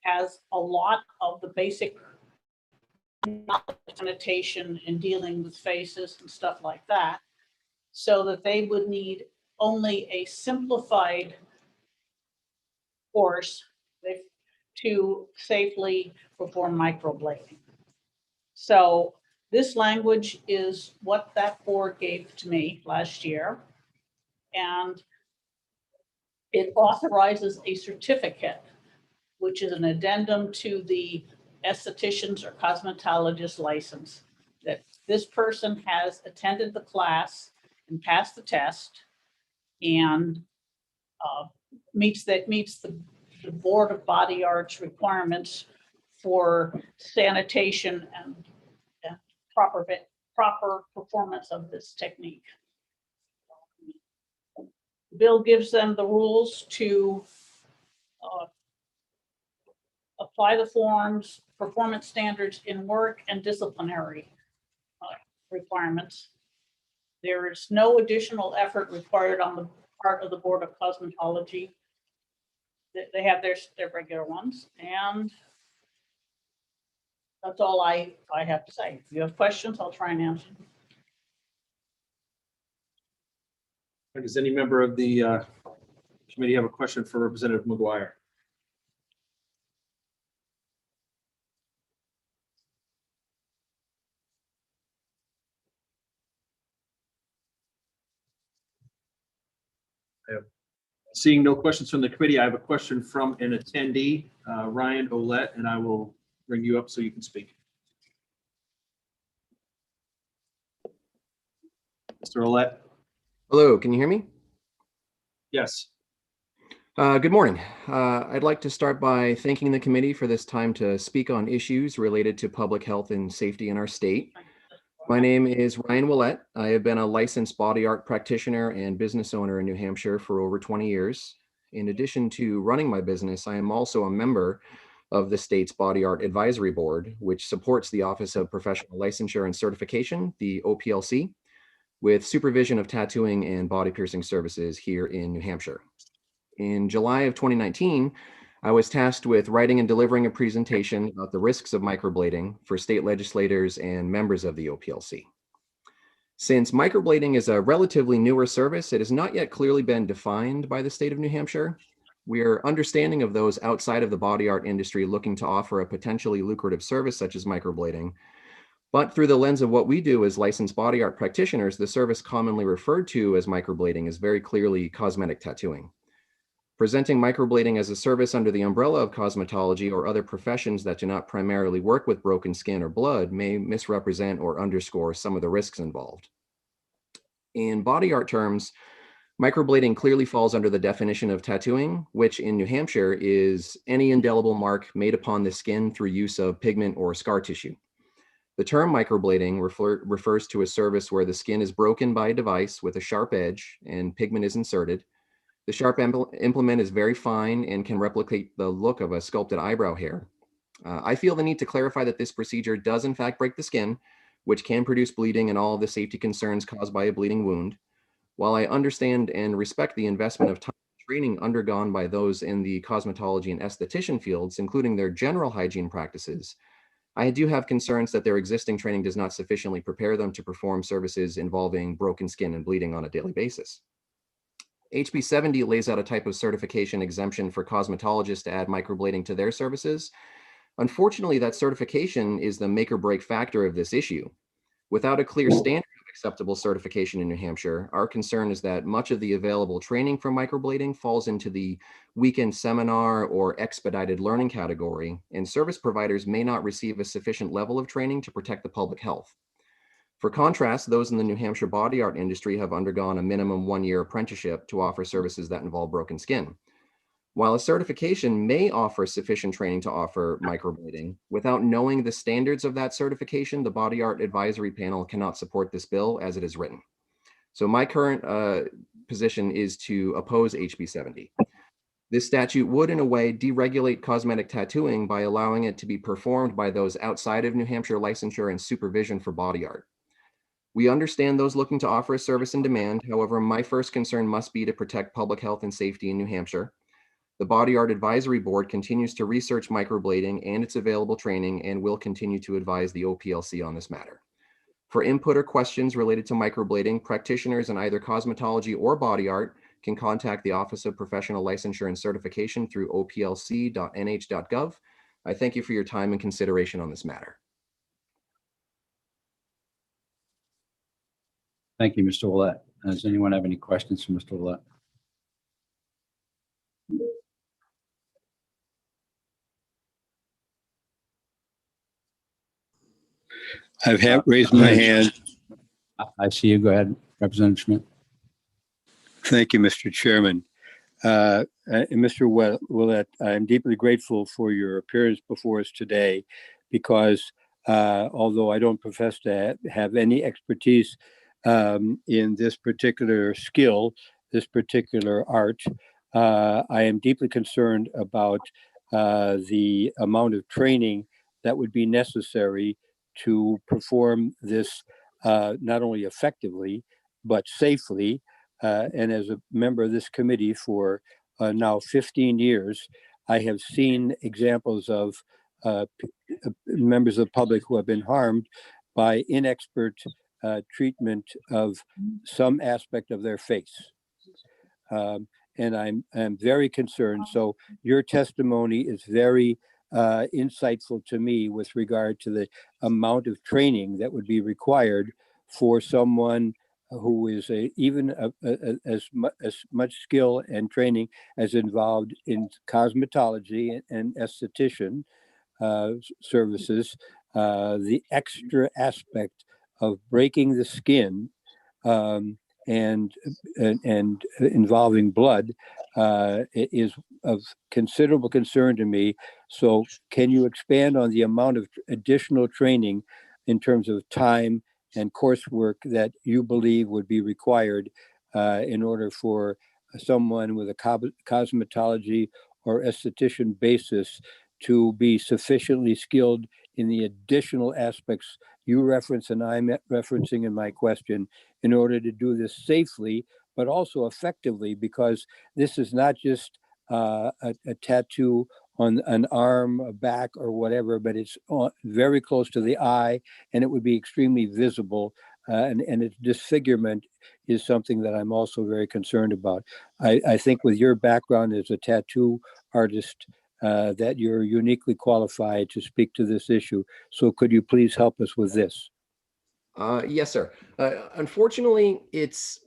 has a lot of the basic sanitation and dealing with faces and stuff like that, so that they would need only a simplified course. to safely perform microblading. So this language is what that board gave to me last year. And it authorizes a certificate, which is an addendum to the esthetician's or cosmetologist license, that this person has attended the class and passed the test and meets the Board of Body Arts requirements for sanitation and proper performance of this technique. The bill gives them the rules to apply the forms, performance standards in work, and disciplinary requirements. There is no additional effort required on the part of the Board of Cosmetology. They have their regular ones, and that's all I have to say. If you have questions, I'll try and answer. Does any member of the committee have a question for Representative McGuire? Seeing no questions from the committee, I have a question from an attendee, Ryan Olette, and I will bring you up so you can speak. Mr. Olette? Hello, can you hear me? Yes. Good morning. I'd like to start by thanking the committee for this time to speak on issues related to public health and safety in our state. My name is Ryan Willett. I have been a licensed body art practitioner and business owner in New Hampshire for over 20 years. In addition to running my business, I am also a member of the state's Body Art Advisory Board, which supports the Office of Professional Licensure and Certification, the OPLC, with supervision of tattooing and body piercing services here in New Hampshire. In July of 2019, I was tasked with writing and delivering a presentation about the risks of microblading for state legislators and members of the OPLC. Since microblading is a relatively newer service, it has not yet clearly been defined by the state of New Hampshire. We are understanding of those outside of the body art industry looking to offer a potentially lucrative service such as microblading. But through the lens of what we do as licensed body art practitioners, the service commonly referred to as microblading is very clearly cosmetic tattooing. Presenting microblading as a service under the umbrella of cosmetology or other professions that do not primarily work with broken skin or blood may misrepresent or underscore some of the risks involved. In body art terms, microblading clearly falls under the definition of tattooing, which in New Hampshire is any indelible mark made upon the skin through use of pigment or scar tissue. The term microblading refers to a service where the skin is broken by a device with a sharp edge and pigment is inserted. The sharp implement is very fine and can replicate the look of a sculpted eyebrow hair. I feel the need to clarify that this procedure does in fact break the skin, which can produce bleeding and all of the safety concerns caused by a bleeding wound. While I understand and respect the investment of time and training undergone by those in the cosmetology and esthetician fields, including their general hygiene practices, I do have concerns that their existing training does not sufficiently prepare them to perform services involving broken skin and bleeding on a daily basis. HB 70 lays out a type of certification exemption for cosmetologists to add microblading to their services. Unfortunately, that certification is the make or break factor of this issue. Without a clear standard of acceptable certification in New Hampshire, our concern is that much of the available training for microblading falls into the weekend seminar or expedited learning category, and service providers may not receive a sufficient level of training to protect the public health. For contrast, those in the New Hampshire body art industry have undergone a minimum 1-year apprenticeship to offer services that involve broken skin. While a certification may offer sufficient training to offer microblading, without knowing the standards of that certification, the Body Art Advisory Panel cannot support this bill as it is written. So my current position is to oppose HB 70. This statute would, in a way, deregulate cosmetic tattooing by allowing it to be performed by those outside of New Hampshire licensure and supervision for body art. We understand those looking to offer a service in demand. However, my first concern must be to protect public health and safety in New Hampshire. The Body Art Advisory Board continues to research microblading and its available training and will continue to advise the OPLC on this matter. For input or questions related to microblading, practitioners in either cosmetology or body art can contact the Office of Professional Licensure and Certification through oplc.nh.gov. I thank you for your time and consideration on this matter. Thank you, Mr. Willett. Does anyone have any questions for Mr. Willett? I've raised my hand. I see you. Go ahead, Representative Schmidt. Thank you, Mr. Chairman. And Mr. Willett, I'm deeply grateful for your appearance before us today because although I don't profess to have any expertise in this particular skill, this particular art, I am deeply concerned about the amount of training that would be necessary to perform this not only effectively, but safely. And as a member of this committee for now 15 years, I have seen examples of members of the public who have been harmed by inexpert treatment of some aspect of their face. And I'm very concerned. So your testimony is very insightful to me with regard to the amount of training that would be required for someone who is as much skill and training as involved in cosmetology and esthetician services. The extra aspect of breaking the skin and involving blood is of considerable concern to me. So can you expand on the amount of additional training in terms of time and coursework that you believe would be required in order for someone with a cosmetology or esthetician basis to be sufficiently skilled in the additional aspects you reference and I'm referencing in my question in order to do this safely, but also effectively, because this is not just a tattoo on an arm, a back, or whatever, but it's very close to the eye, and it would be extremely visible. And its disfigurement is something that I'm also very concerned about. I think with your background as a tattoo artist, that you're uniquely qualified to speak to this issue. So could you please help us with this? Yes, sir. Unfortunately, it's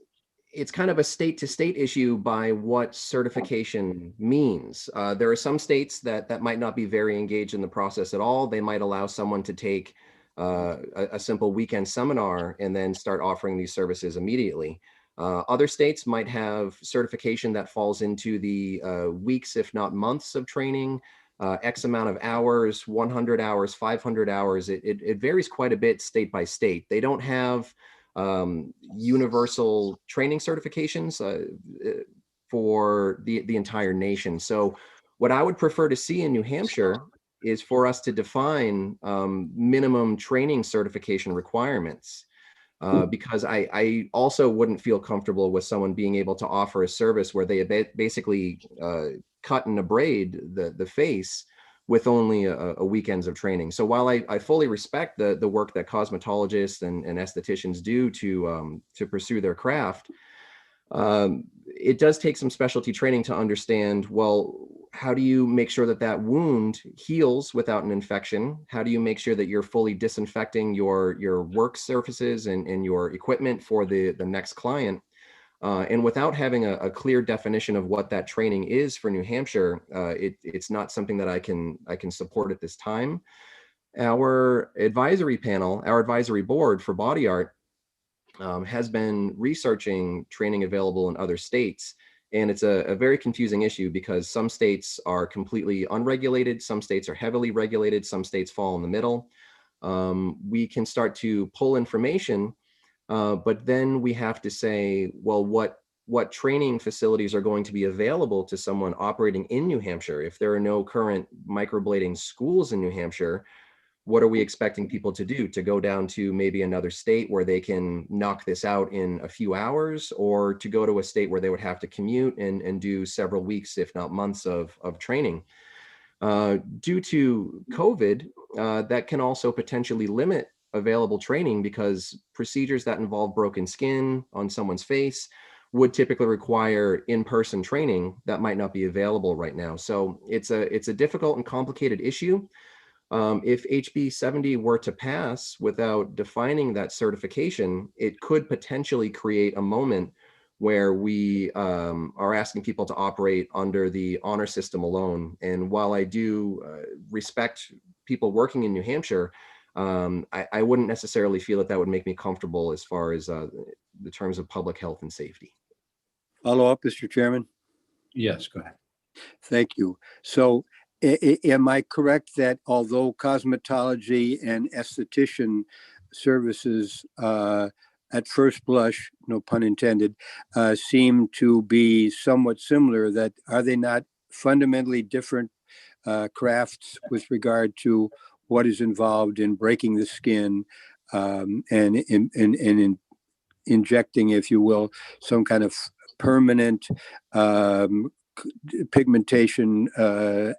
kind of a state-to-state issue by what certification means. There are some states that might not be very engaged in the process at all. They might allow someone to take a simple weekend seminar and then start offering these services immediately. Other states might have certification that falls into the weeks, if not months of training, X amount of hours, 100 hours, 500 hours. It varies quite a bit state by state. They don't have universal training certifications for the entire nation. So what I would prefer to see in New Hampshire is for us to define minimum training certification requirements. Because I also wouldn't feel comfortable with someone being able to offer a service where they basically cut and abrade the face with only a weekends of training. So while I fully respect the work that cosmetologists and estheticians do to pursue their craft, it does take some specialty training to understand, well, how do you make sure that wound heals without an infection? How do you make sure that you're fully disinfecting your work surfaces and your equipment for the next client? And without having a clear definition of what that training is for New Hampshire, it's not something that I can support at this time. Our advisory panel, our advisory board for body art has been researching training available in other states. And it's a very confusing issue because some states are completely unregulated, some states are heavily regulated, some states fall in the middle. We can start to pull information, but then we have to say, well, what training facilities are going to be available to someone operating in New Hampshire? If there are no current microblading schools in New Hampshire, what are we expecting people to do? To go down to maybe another state where they can knock this out in a few hours, or to go to a state where they would have to commute and do several weeks, if not months of training? Due to COVID, that can also potentially limit available training because procedures that involve broken skin on someone's face would typically require in-person training that might not be available right now. So it's a difficult and complicated issue. If HB 70 were to pass without defining that certification, it could potentially create a moment where we are asking people to operate under the honor system alone. And while I do respect people working in New Hampshire, I wouldn't necessarily feel that that would make me comfortable as far as the terms of public health and safety. Follow up, Mr. Chairman? Yes, go ahead. Thank you. So am I correct that although cosmetology and esthetician services at first blush, no pun intended, seem to be somewhat similar, that are they not fundamentally different crafts with regard to what is involved in breaking the skin and in injecting, if you will, some kind of permanent pigmentation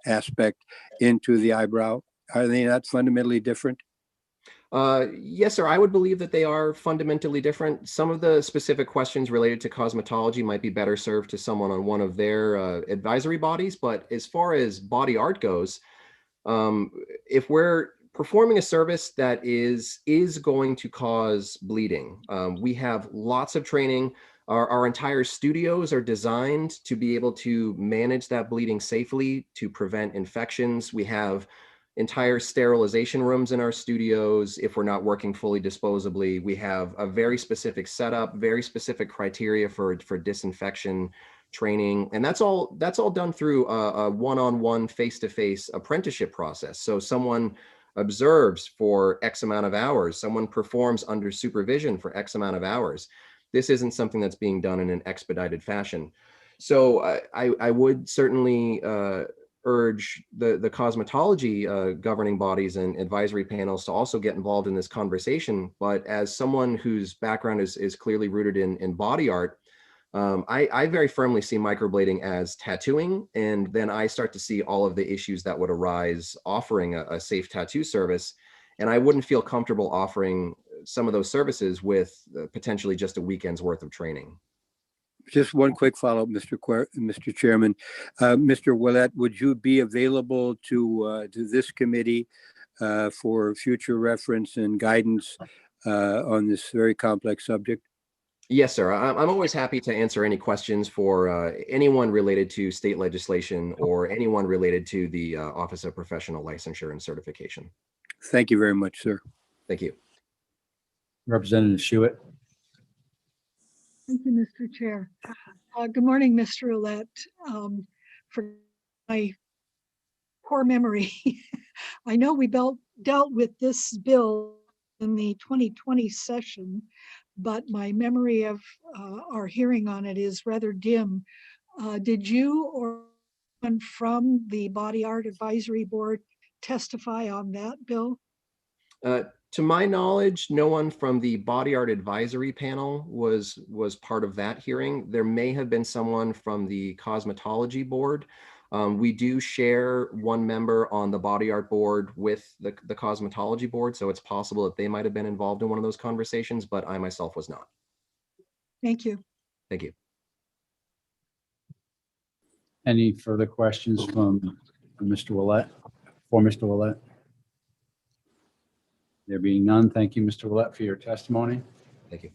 aspect into the eyebrow? Are they not fundamentally different? Yes, sir. I would believe that they are fundamentally different. Some of the specific questions related to cosmetology might be better served to someone on one of their advisory bodies. But as far as body art goes, if we're performing a service that is going to cause bleeding, we have lots of training. Our entire studios are designed to be able to manage that bleeding safely, to prevent infections. We have entire sterilization rooms in our studios. If we're not working fully disposably, we have a very specific setup, very specific criteria for disinfection training. And that's all done through a one-on-one, face-to-face apprenticeship process. So someone observes for X amount of hours, someone performs under supervision for X amount of hours. This isn't something that's being done in an expedited fashion. So I would certainly urge the cosmetology governing bodies and advisory panels to also get involved in this conversation. But as someone whose background is clearly rooted in body art, I very firmly see microblading as tattooing, and then I start to see all of the issues that would arise offering a safe tattoo service. And I wouldn't feel comfortable offering some of those services with potentially just a weekend's worth of training. Just one quick follow-up, Mr. Chairman. Mr. Willett, would you be available to this committee for future reference and guidance on this very complex subject? Yes, sir. I'm always happy to answer any questions for anyone related to state legislation or anyone related to the Office of Professional Licensure and Certification. Thank you very much, sir. Thank you. Representative Schuett. Thank you, Mr. Chair. Good morning, Mr. Ouellette. For my poor memory, I know we dealt with this bill in the 2020 session, but my memory of our hearing on it is rather dim. Did you or anyone from the Body Art Advisory Board testify on that bill? To my knowledge, no one from the Body Art Advisory Panel was part of that hearing. There may have been someone from the Cosmetology Board. We do share one member on the Body Art Board with the Cosmetology Board, so it's possible that they might have been involved in one of those conversations, but I myself was not. Thank you. Thank you. Any further questions from Mr. Willett? For Mr. Willett? There being none, thank you, Mr. Willett, for your testimony. Thank you.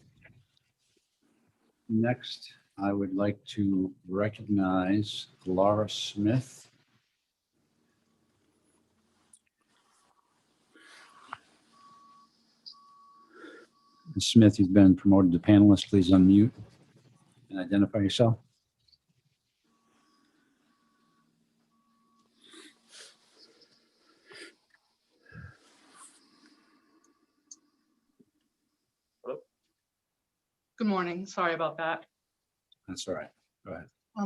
Next, I would like to recognize Laura Smith. Ms. Smith, you've been promoted to panelist. Please unmute and identify yourself. Good morning. Sorry about that. That's all right. Go ahead.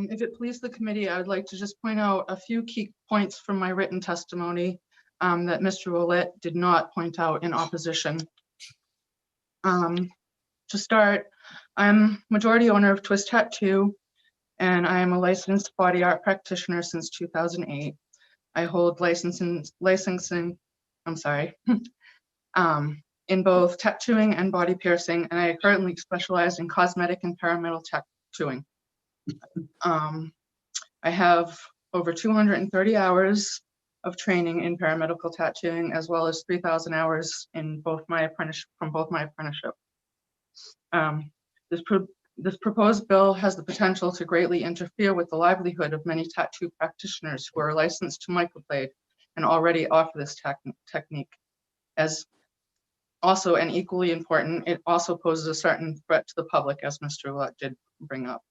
If it please the committee, I would like to just point out a few key points from my written testimony that Mr. Ouellette did not point out in opposition. To start, I'm majority owner of Twist Tattoo, and I am a licensed body art practitioner since 2008. I hold licensing, in both tattooing and body piercing, and I currently specialize in cosmetic and parametal tattooing. I have over 230 hours of training in paramedical tattooing, as well as 3,000 hours in both my apprenticeship. This proposed bill has the potential to greatly interfere with the livelihood of many tattoo practitioners who are licensed to microblade and already offer this technique. As also, and equally important, it also poses a certain threat to the public, as Mr. Ouellette did bring up.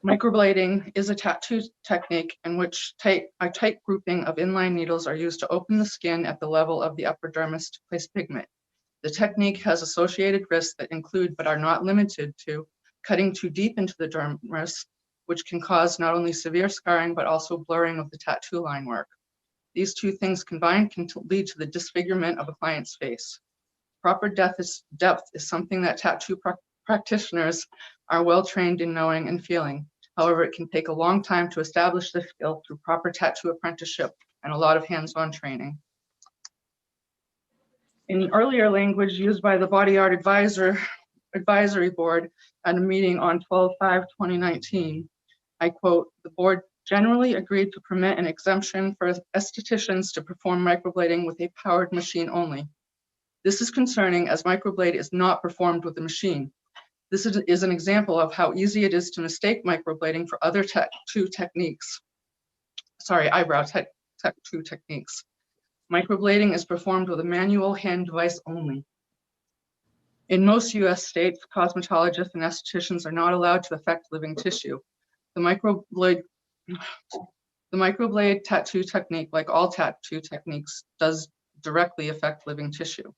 Microblading is a tattoo technique in which a tight grouping of inline needles are used to open the skin at the level of the epidermis to place pigment. The technique has associated risks that include, but are not limited to, cutting too deep into the dermis, which can cause not only severe scarring, but also blurring of the tattoo line work. These two things combined can lead to the disfigurement of a client's face. Proper depth is something that tattoo practitioners are well trained in knowing and feeling. However, it can take a long time to establish this skill through proper tattoo apprenticeship and a lot of hands-on training. In earlier language used by the Body Art Advisory Board at a meeting on 12/5/2019, I quote, "The board generally agreed to permit an exemption for estheticians to perform microblading with a powered machine only. This is concerning as microblade is not performed with a machine. This is an example of how easy it is to mistake microblading for other tattoo techniques. Eyebrow tattoo techniques. Microblading is performed with a manual hand device only. In most US states, cosmetologists and estheticians are not allowed to affect living tissue. The microblade tattoo technique, like all tattoo techniques, does directly affect living tissue.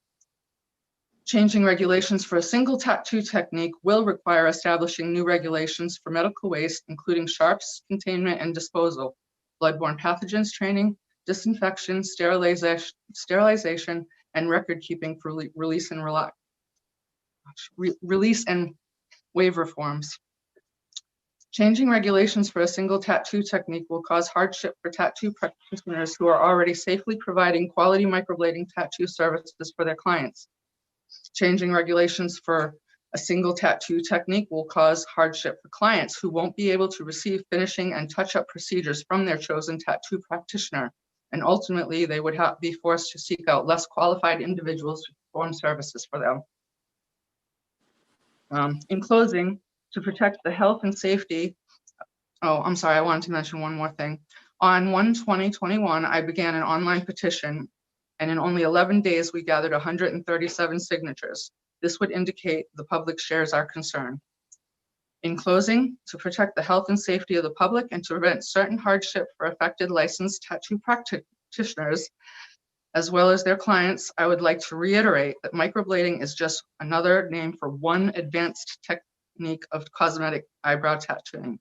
Changing regulations for a single tattoo technique will require establishing new regulations for medical waste, including sharps, containment, and disposal, bloodborne pathogens training, disinfection, sterilization, and record keeping for release and waiver forms. Changing regulations for a single tattoo technique will cause hardship for tattoo practitioners who are already safely providing quality microblading tattoo services for their clients. Changing regulations for a single tattoo technique will cause hardship for clients who won't be able to receive finishing and touch-up procedures from their chosen tattoo practitioner, and ultimately they would be forced to seek out less qualified individuals to perform services for them. In closing, to protect the health and safety, I wanted to mention one more thing. On 1/20/21, I began an online petition, and in only 11 days, we gathered 137 signatures. This would indicate the public shares our concern. In closing, to protect the health and safety of the public and to prevent certain hardship for affected licensed tattoo practitioners, as well as their clients, I would like to reiterate that microblading is just another name for one advanced technique of cosmetic eyebrow tattooing,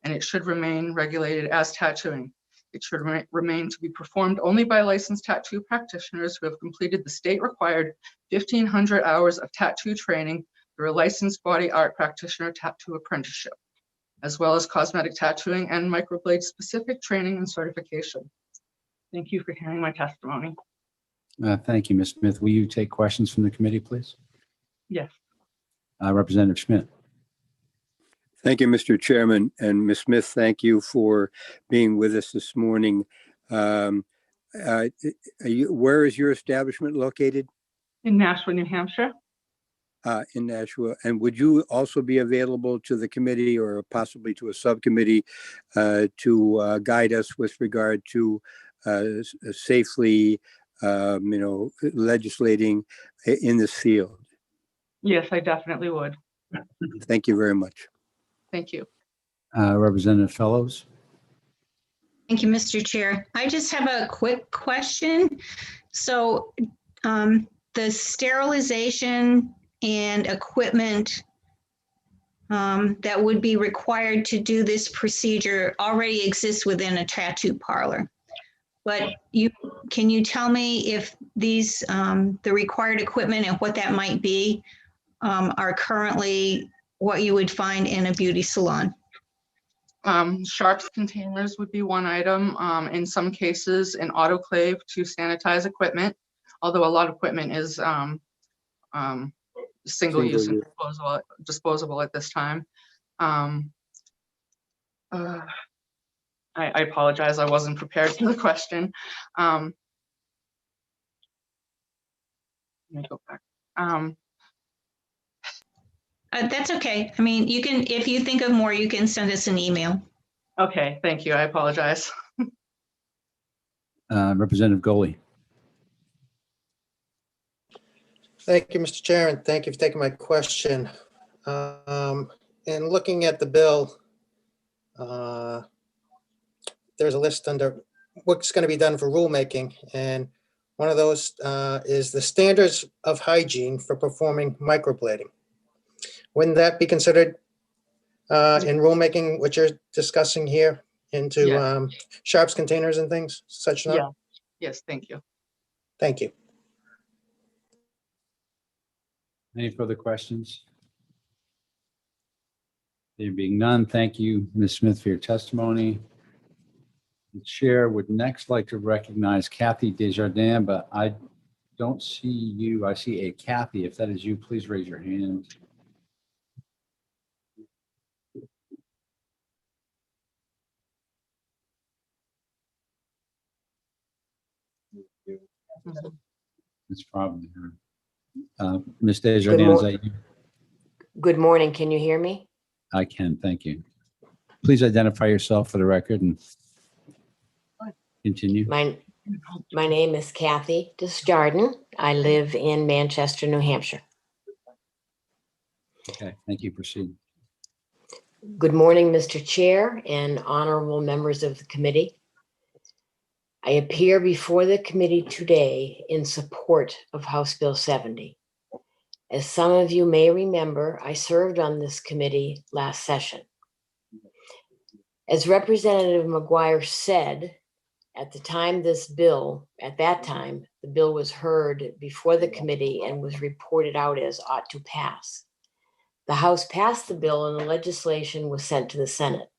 and it should remain regulated as tattooing. It should remain to be performed only by licensed tattoo practitioners who have completed the state-required 1,500 hours of tattoo training through a licensed body art practitioner tattoo apprenticeship, as well as cosmetic tattooing and microblade specific training and certification. Thank you for hearing my testimony. Thank you, Ms. Smith. Will you take questions from the committee, please? Yes. Representative Schmidt. Thank you, Mr. Chairman. And Ms. Smith, thank you for being with us this morning. Where is your establishment located? In Nashua, New Hampshire. In Nashua. And would you also be available to the committee or possibly to a subcommittee to guide us with regard to safely, legislating in this field? Yes, I definitely would. Thank you very much. Thank you. Representative Fellows. Thank you, Mr. Chair. I just have a quick question. So the sterilization and equipment that would be required to do this procedure already exists within a tattoo parlor. But can you tell me if these, the required equipment and what that might be are currently what you would find in a beauty salon? Sharps containers would be one item. In some cases, an autoclave to sanitize equipment, although a lot of equipment is single-use and Single-use. disposable at this time. I apologize, I wasn't prepared for the question. Let me go back. That's okay. I mean, you can, if you think of more, you can send us an email. Okay, thank you, I apologize. Representative Goley. Thank you, Mr. Chair, and thank you for taking my question. In looking at the bill, there's a list under what's going to be done for rulemaking, and one of those is the standards of hygiene for performing microblading. Wouldn't that be considered in rulemaking, what you're discussing here, into Yeah. sharps containers and things such? Yeah, yes, thank you. Thank you. Any further questions? There being none, thank you, Ms. Smith, for your testimony. The chair would next like to recognize Kathy Desjardins, but I don't see you. I see a Kathy. If that is you, please raise your hand. It's probably her. Ms. Desjardins, is that you? Good morning. Can you hear me? I can, thank you. Please identify yourself for the record and continue. My name is Kathy Desjardins. I live in Manchester, New Hampshire. Okay, thank you. Proceed. Good morning, Mr. Chair and honorable members of the committee. I appear before the committee today in support of House Bill 70. As some of you may remember, I served on this committee last session. As Representative McGuire said, at that time, the bill was heard before the committee and was reported out as ought to pass. The House passed the bill and the legislation was sent to the Senate.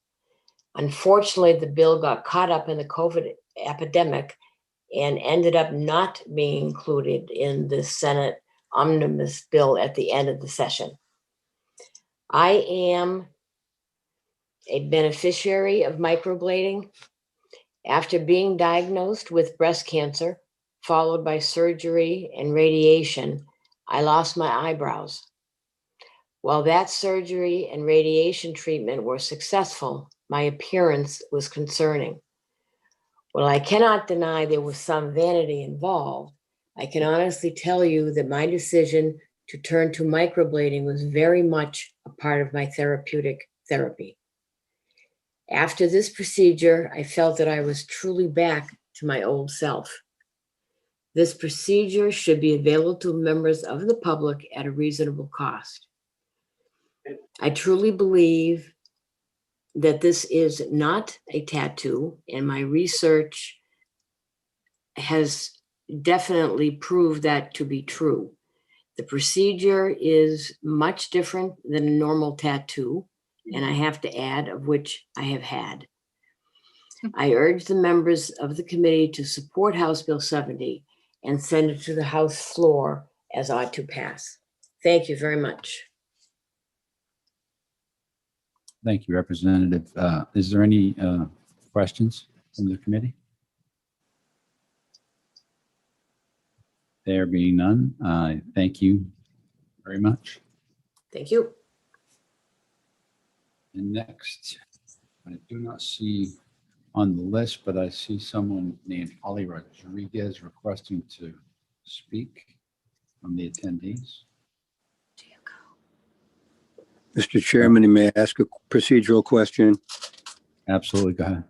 Unfortunately, the bill got caught up in the COVID epidemic and ended up not being included in the Senate omnibus bill at the end of the session. I am a beneficiary of microblading. After being diagnosed with breast cancer, followed by surgery and radiation, I lost my eyebrows. While that surgery and radiation treatment were successful, my appearance was concerning. While I cannot deny there was some vanity involved, I can honestly tell you that my decision to turn to microblading was very much a part of my therapeutic therapy. After this procedure, I felt that I was truly back to my old self. This procedure should be available to members of the public at a reasonable cost. I truly believe that this is not a tattoo, and my research has definitely proved that to be true. The procedure is much different than a normal tattoo, and I have to add, of which I have had. I urge the members of the committee to support House Bill 70 and send it to the House floor as ought to pass. Thank you very much. Thank you, Representative. Is there any questions from the committee? There being none, I thank you very much. Thank you. And next, I do not see on the list, but I see someone named Holly Rodriguez requesting to speak from the attendees. Mr. Chairman, may I ask a procedural question? Absolutely, go ahead.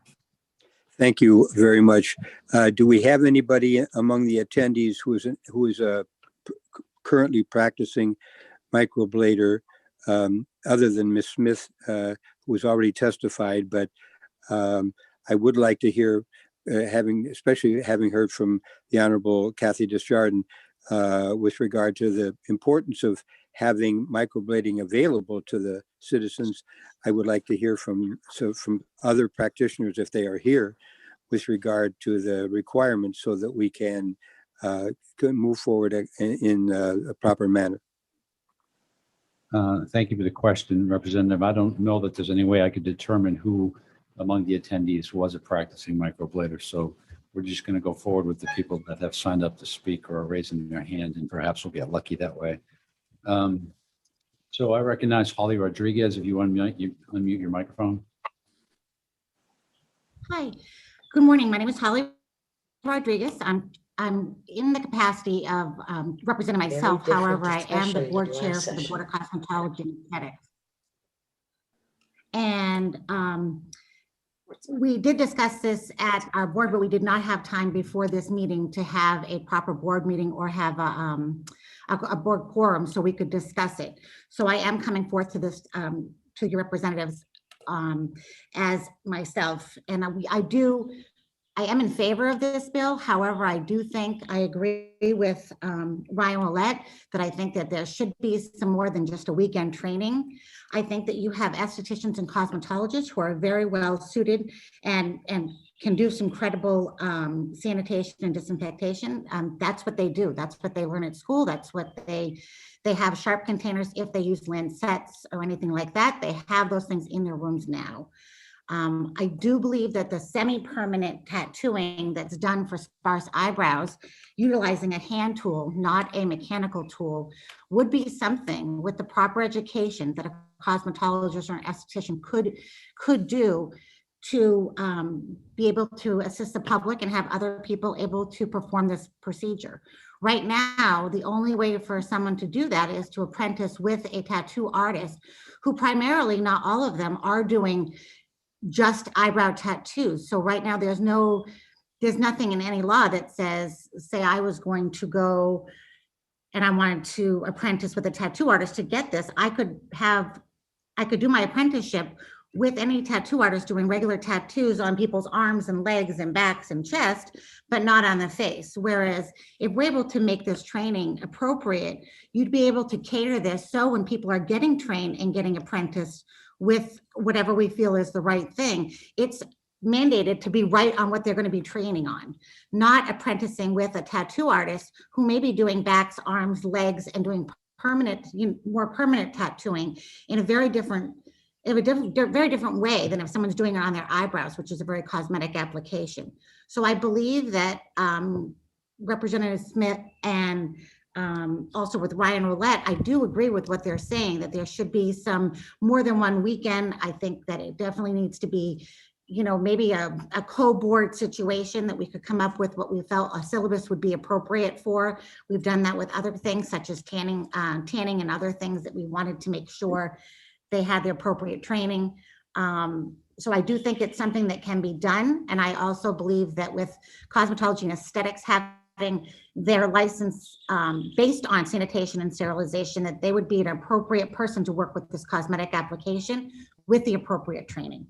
Thank you very much. Do we have anybody among the attendees who is currently practicing microblader other than Ms. Smith, who has already testified? But I would like to hear, especially having heard from the Honorable Kathy Desjardins with regard to the importance of having microblading available to the citizens. I would like to hear from other practitioners, if they are here, with regard to the requirements so that we can move forward in a proper manner. Thank you for the question, Representative. I don't know that there's any way I could determine who among the attendees was a practicing microblader. So we're just going to go forward with the people that have signed up to speak or are raising their hand, and perhaps we'll get lucky that way. So I recognize Holly Rodriguez. If you unmute your microphone. Hi, good morning. My name is Holly Rodriguez. I'm in the capacity of representing Very myself. different, However, I am the especially board the chair last for the session. Board of Cosmetology and Aesthetics. And we did discuss this at our board, but we did not have time before this meeting to have a proper board meeting or have a board quorum so we could discuss it. So I am coming forth to this, to your representatives as myself. And I am in favor of this bill. However, I do think I agree with Ryan Willett that I think that there should be some more than just a weekend training. I think that you have estheticians and cosmetologists who are very well suited and can do some credible sanitation and disinfectation. That's what they do. That's what they learn at school. That's what they have sharp containers. If they use lancets or anything like that, they have those things in their rooms now. I do believe that the semi-permanent tattooing that's done for sparse eyebrows, utilizing a hand tool, not a mechanical tool, would be something with the proper education that a cosmetologist or an esthetician could do to be able to assist the public and have other people able to perform this procedure. Right now, the only way for someone to do that is to apprentice with a tattoo artist who primarily, not all of them, are doing just eyebrow tattoos. So right now there's nothing in any law that says, say I was going to go and I wanted to apprentice with a tattoo artist to get this, I could do my apprenticeship with any tattoo artist doing regular tattoos on people's arms and legs and backs and chest, but not on the face. Whereas if we're able to make this training appropriate, you'd be able to cater this so when people are getting trained and getting apprenticed with whatever we feel is the right thing, it's mandated to be right on what they're going to be training on, not apprenticing with a tattoo artist who may be doing backs, arms, legs, and doing more permanent tattooing in a very different way than if someone's doing it on their eyebrows, which is a very cosmetic application. So I believe that Representative Smith and also with Ryan Roulette, I do agree with what they're saying, that there should be some more than one weekend. I think that it definitely needs to be, maybe a co-board situation that we could come up with what we felt a syllabus would be appropriate for. We've done that with other things such as tanning and other things that we wanted to make sure they had the appropriate training. So I do think it's something that can be done. And I also believe that with cosmetology and aesthetics having their license based on sanitation and sterilization, that they would be an appropriate person to work with this cosmetic application with the appropriate training.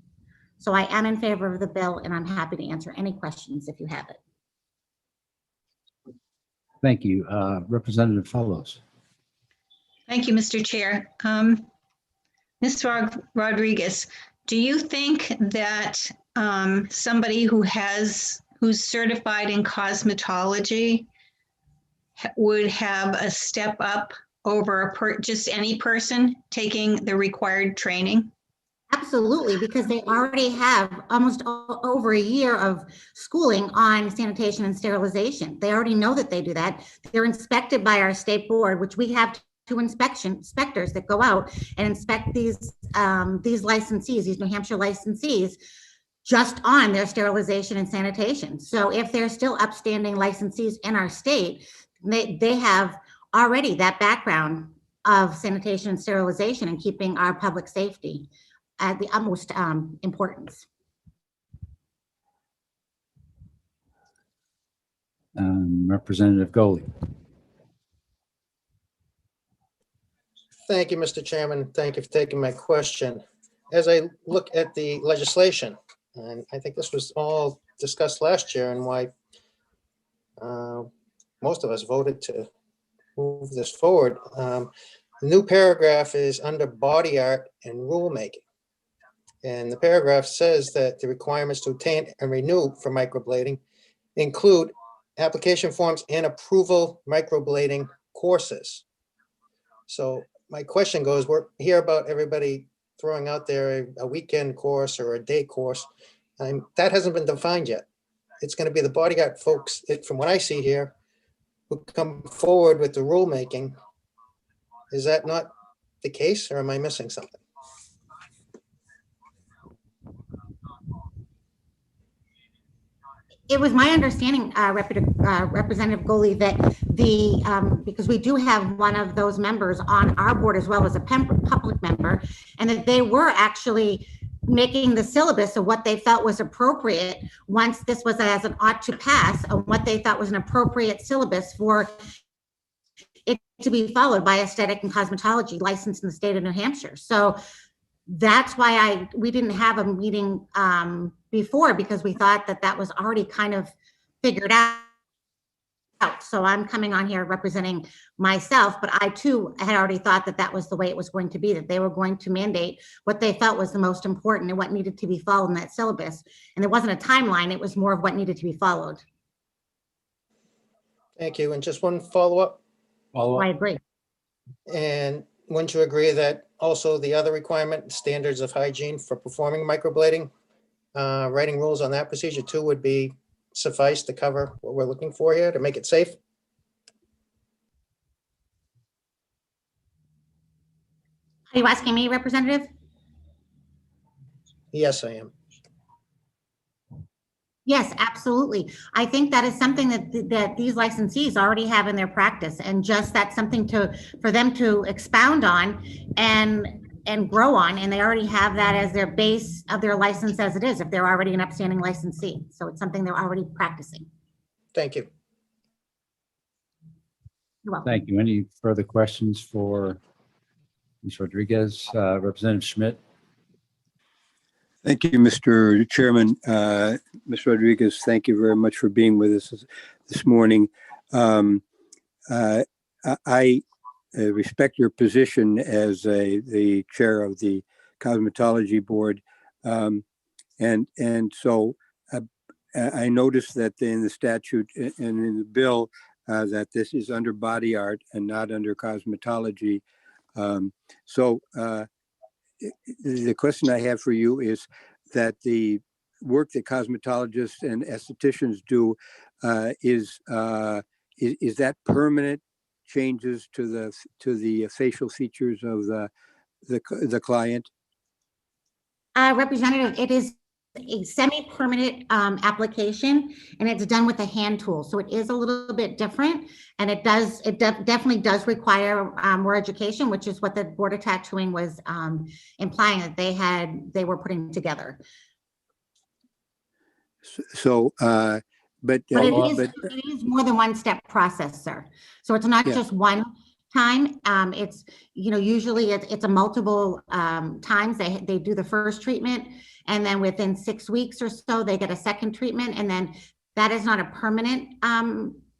So I am in favor of the bill, and I'm happy to answer any questions if you have it. Thank you. Representative Fellows. Thank you, Mr. Chair. Ms. Rodriguez, do you think that somebody who's certified in cosmetology would have a step up over just any person taking the required training? Absolutely, because they already have almost over a year of schooling on sanitation and sterilization. They already know that they do that. They're inspected by our state board, which we have two inspectors that go out and inspect these licensees, these New Hampshire licensees, just on their sterilization and sanitation. So if they're still upstanding licensees in our state, they have already that background of sanitation and sterilization and keeping our public safety at the utmost importance. Representative Goley. Thank you, Mr. Chairman. Thank you for taking my question. As I look at the legislation, and I think this was all discussed last year and why most of us voted to move this forward. The new paragraph is under body art and rulemaking. And the paragraph says that the requirements to obtain and renew for microblading include application forms and approval microblading courses. So my question goes, we're hear about everybody throwing out there a weekend course or a day course. That hasn't been defined yet. It's going to be the bodyguard folks, from what I see here, who come forward with the rulemaking. Is that not the case, or am I missing something? It was my understanding, Representative Goley, that because we do have one of those members on our board as well as a public member, and that they were actually making the syllabus of what they felt was appropriate once this was as an ought to pass, and what they thought was an appropriate syllabus for it to be followed by aesthetic and cosmetology licensed in the state of New Hampshire. So that's why we didn't have a meeting before, because we thought that that was already kind of figured out. So I'm coming on here representing myself, but I too had already thought that that was the way it was going to be, that they were going to mandate what they felt was the most important and what needed to be followed in that syllabus. And it wasn't a timeline, it was more of what needed to be followed. Thank you. And just one follow-up. I agree. And wouldn't you agree that also the other requirement, standards of hygiene for performing microblading, writing rules on that procedure too would be suffice to cover what we're looking for here to make it safe? Are you asking me, Representative? Yes, I am. Yes, absolutely. I think that is something that these licensees already have in their practice, and just that's something for them to expound on and grow on, and they already have that as their base of their license as it is, if they're already an upstanding licensee. So it's something they're already practicing. Thank you. You're welcome. Thank you. Any further questions for Ms. Rodriguez? Representative Schmidt? Thank you, Mr. Chairman. Ms. Rodriguez, thank you very much for being with us this morning. I respect your position as the chair of the Cosmetology Board. And so I noticed that in the statute and in the bill that this is under body art and not under cosmetology. The question I have for you is that the work that cosmetologists and estheticians do is that permanent changes to the facial features of the client? Representative, it is a semi-permanent application, and it's done with a hand tool. So it is a little bit different, and it definitely does require more education, which is what the Board of Tattooing was implying that they were putting together. But it is more than one step process, sir. So it's not just one time. It's, usually it's a multiple times. They do the first treatment, and then within 6 weeks or so, they get a second treatment. And then that is not a permanent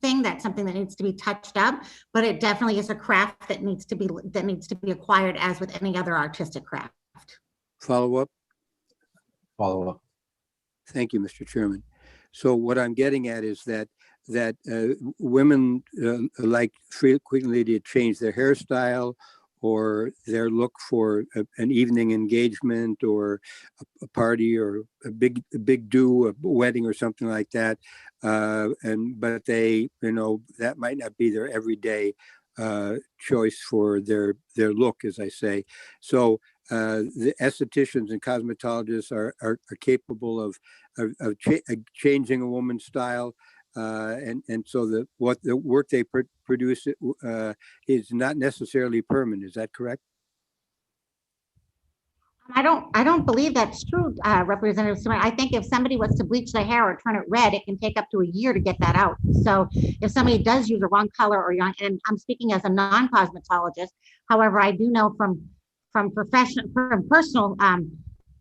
thing. That's something that needs to be touched up, but it definitely is a craft that needs to be acquired as with any other artistic craft. Follow up. Thank you, Mr. Chairman. So what I'm getting at is that women like frequently to change their hairstyle or their look for an evening engagement or a party or a big do, a wedding or something like that. But they, that might not be their everyday choice for their look, as I say. So the estheticians and cosmetologists are capable of changing a woman's style. And so the work they produce is not necessarily permanent. Is that correct? I don't believe that's true, Representative Smith. I think if somebody was to bleach their hair or turn it red, it can take up to a year to get that out. So if somebody does use a wrong color and I'm speaking as a non-cosmetologist, however, I do know from personal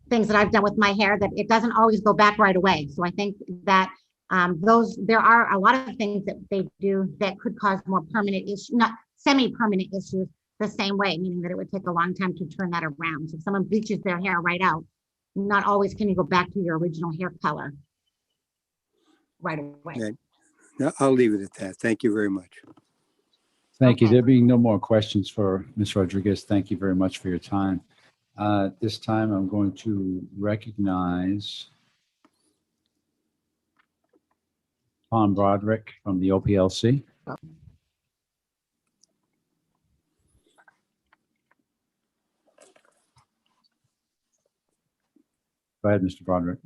things that I've done with my hair that it doesn't always go back right away. So I think that there are a lot of things that they do that could cause more permanent issues, not semi-permanent issues, the same way, meaning that it would take a long time to turn that around. So if someone bleaches their hair right out, not always can you go back to your original hair color right away. Okay. No, I'll leave it at that. Thank you very much. Thank you. Okay. There being no more questions for Ms. Rodriguez, thank you very much for your time. This time I'm going to recognize Tom Broderick from the OPLC. Go ahead, Mr. Broderick.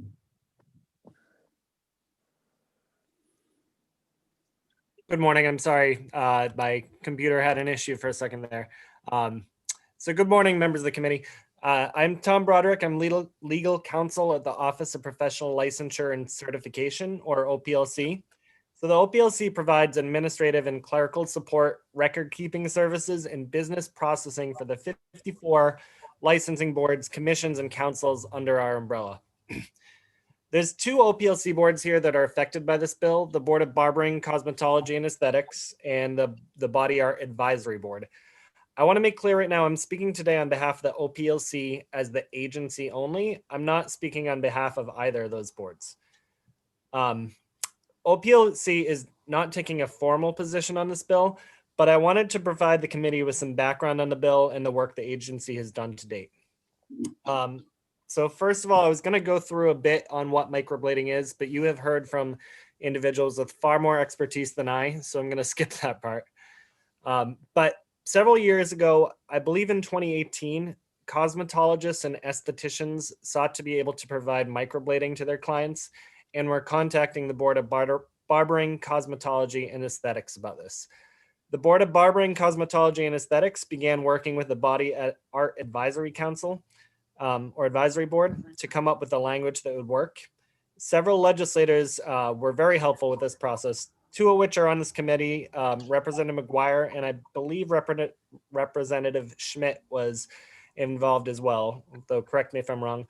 Good morning. I'm sorry. My computer had an issue for a second there. So good morning, members of the committee. I'm Tom Broderick. I'm legal counsel at the Office of Professional Licensure and Certification, or OPLC. So the OPLC provides administrative and clerical support, record keeping services, and business processing for the 54 licensing boards, commissions, and councils under our umbrella. There's 2 OPLC boards here that are affected by this bill: the Board of Barbering, Cosmetology, and Aesthetics, and the Body Art Advisory Board. I want to make clear right now, I'm speaking today on behalf of the OPLC as the agency only. I'm not speaking on behalf of either of those boards. OPLC is not taking a formal position on this bill, but I wanted to provide the committee with some background on the bill and the work the agency has done to date. So first of all, I was going to go through a bit on what microblading is, but you have heard from individuals with far more expertise than I, so I'm going to skip that part. But several years ago, I believe in 2018, cosmetologists and estheticians sought to be able to provide microblading to their clients and were contacting the Board of Barbering, Cosmetology, and Aesthetics about this. The Board of Barbering, Cosmetology, and Aesthetics began working with the Body Art Advisory Council, or Advisory Board, to come up with a language that would work. Several legislators were very helpful with this process, 2 of which are on this committee, Representative McGuire, and I believe Representative Schmidt was involved as well, though correct me if I'm wrong.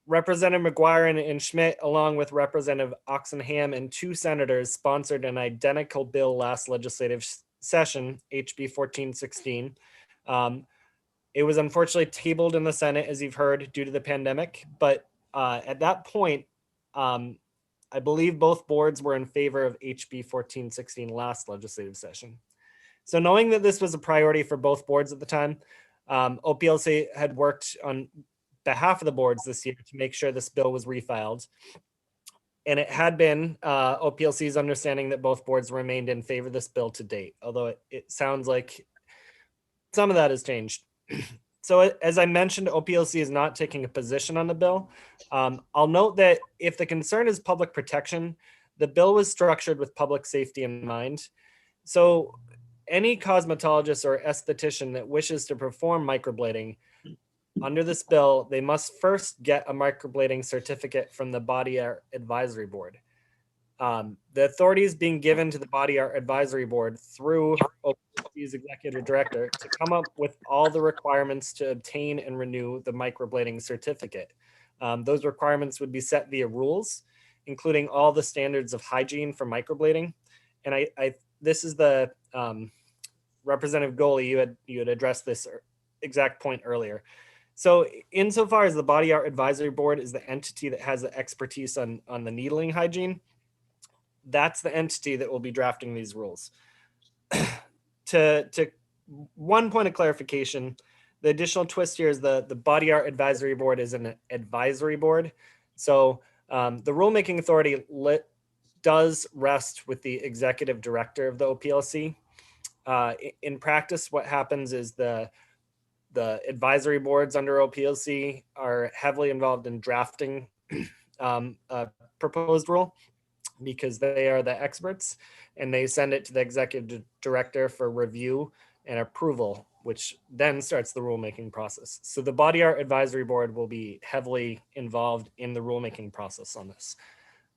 Representative McGuire and Schmidt, along with Representative Oxenham and 2 senators, sponsored an identical bill last legislative session, HB 1416. It was unfortunately tabled in the Senate, as you've heard, due to the pandemic. But at that point, I believe both boards were in favor of HB 1416 last legislative session. So knowing that this was a priority for both boards at the time, OPLC had worked on behalf of the boards this year to make sure this bill was refiled. And it had been OPLC's understanding that both boards remained in favor of this bill to date, although it sounds like some of that has changed. So as I mentioned, OPLC is not taking a position on the bill. I'll note that if the concern is public protection, the bill was structured with public safety in mind. So any cosmetologist or esthetician that wishes to perform microblading under this bill, they must first get a microblading certificate from the Body Art Advisory Board. The authority is being given to the Body Art Advisory Board through OPLC's executive director to come up with all the requirements to obtain and renew the microblading certificate. Those requirements would be set via rules, including all the standards of hygiene for microblading. And this is the Representative Goley, you had addressed this exact point earlier. So insofar as the Body Art Advisory Board is the entity that has the expertise on the needling hygiene, that's the entity that will be drafting these rules. To one point of clarification, the additional twist here is the Body Art Advisory Board is an advisory board. So the rulemaking authority does rest with the executive director of the OPLC. In practice, what happens is the advisory boards under OPLC are heavily involved in drafting a proposed rule, because they are the experts, and they send it to the executive director for review and approval, which then starts the rulemaking process. So the Body Art Advisory Board will be heavily involved in the rulemaking process on this.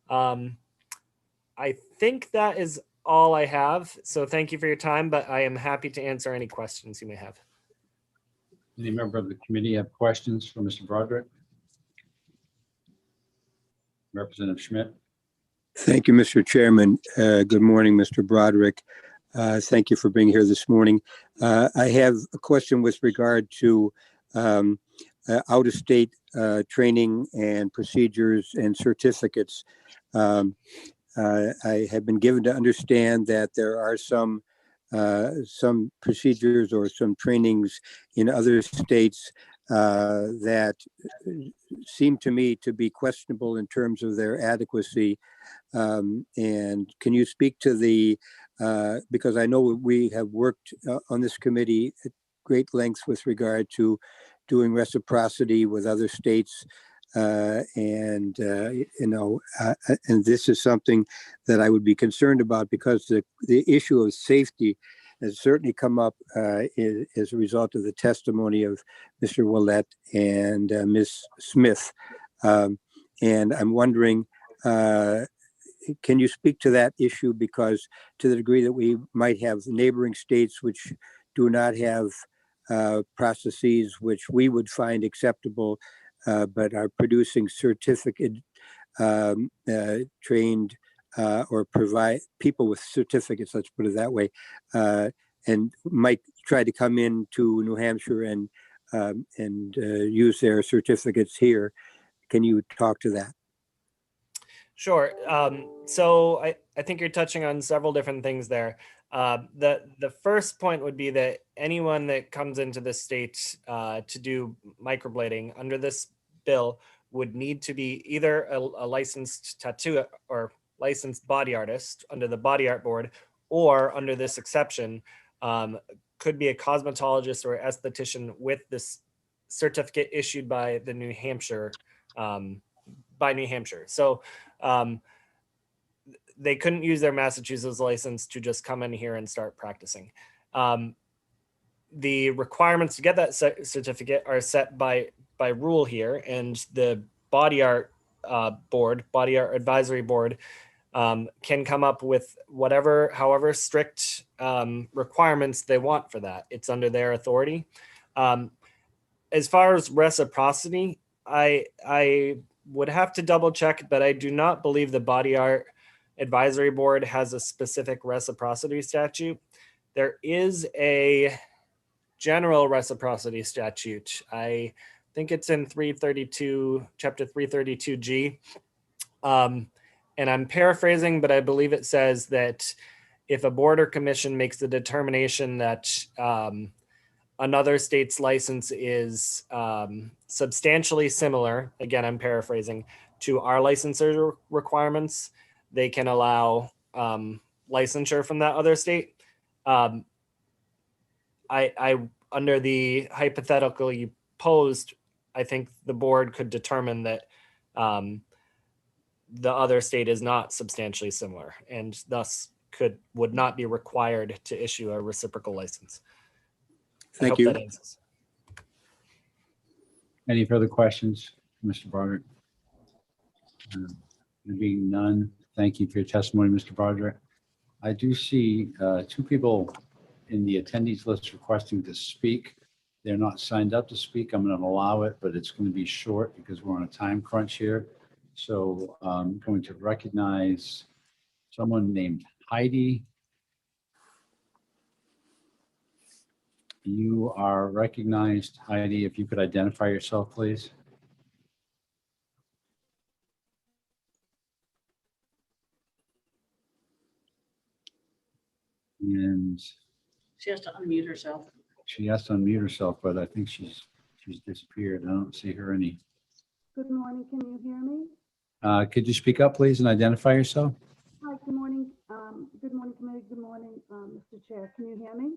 I think that is all I have. So thank you for your time, but I am happy to answer any questions you may have. Any member of the committee have questions for Mr. Broderick? Representative Schmidt. Thank you, Mr. Chairman. Good morning, Mr. Broderick. Thank you for being here this morning. I have a question with regard to out-of-state training and procedures and certificates. I have been given to understand that there are some procedures or some trainings in other states that seem to me to be questionable in terms of their adequacy. And can you speak to the, because I know we have worked on this committee at great lengths with regard to doing reciprocity with other states. And this is something that I would be concerned about because the issue of safety has certainly come up as a result of the testimony of Mr. Willett and Ms. Smith. And I'm wondering, can you speak to that issue? Because to the degree that we might have neighboring states which do not have processes which we would find acceptable, but are producing certificate trained or provide people with certificates, let's put it that way, and might try to come into New Hampshire and use their certificates here. Can you talk to that? Sure. So I think you're touching on several different things there. The first point would be that anyone that comes into the state to do microblading under this bill would need to be either a licensed tattoo or licensed body artist under the Body Art Board, or under this exception, could be a cosmetologist or esthetician with this certificate issued by the New Hampshire, So they couldn't use their Massachusetts license to just come in here and start practicing. The requirements to get that certificate are set by rule here, and the Body Art Advisory Board can come up with however strict requirements they want for that. It's under their authority. As far as reciprocity, I would have to double check, but I do not believe the Body Art Advisory Board has a specific reciprocity statute. There is a general reciprocity statute. I think it's in 332, chapter 332G. And I'm paraphrasing, but I believe it says that if a board or commission makes the determination that another state's license is substantially similar, again, I'm paraphrasing, to our licensure requirements, they can allow licensure from that other state. Under the hypothetical you posed, I think the board could determine that the other state is not substantially similar and thus would not be required to issue a reciprocal license. Thank you. That answers. Any further questions, Mr. Broderick? There being none, thank you for your testimony, Mr. Broderick. I do see two people in the attendees list requesting to speak. They're not signed up to speak. I'm going to allow it, but it's going to be short because we're on a time crunch here. So I'm going to recognize someone named Heidi. You are recognized, Heidi. If you could identify yourself, please. And She has to unmute herself. she has to unmute herself, but I think she's disappeared. I don't see her any. Good morning, can you hear me? Could you speak up, please, and identify yourself? Hi, good morning. Good morning, committee. Good morning, Mr. Chair. Can you hear me?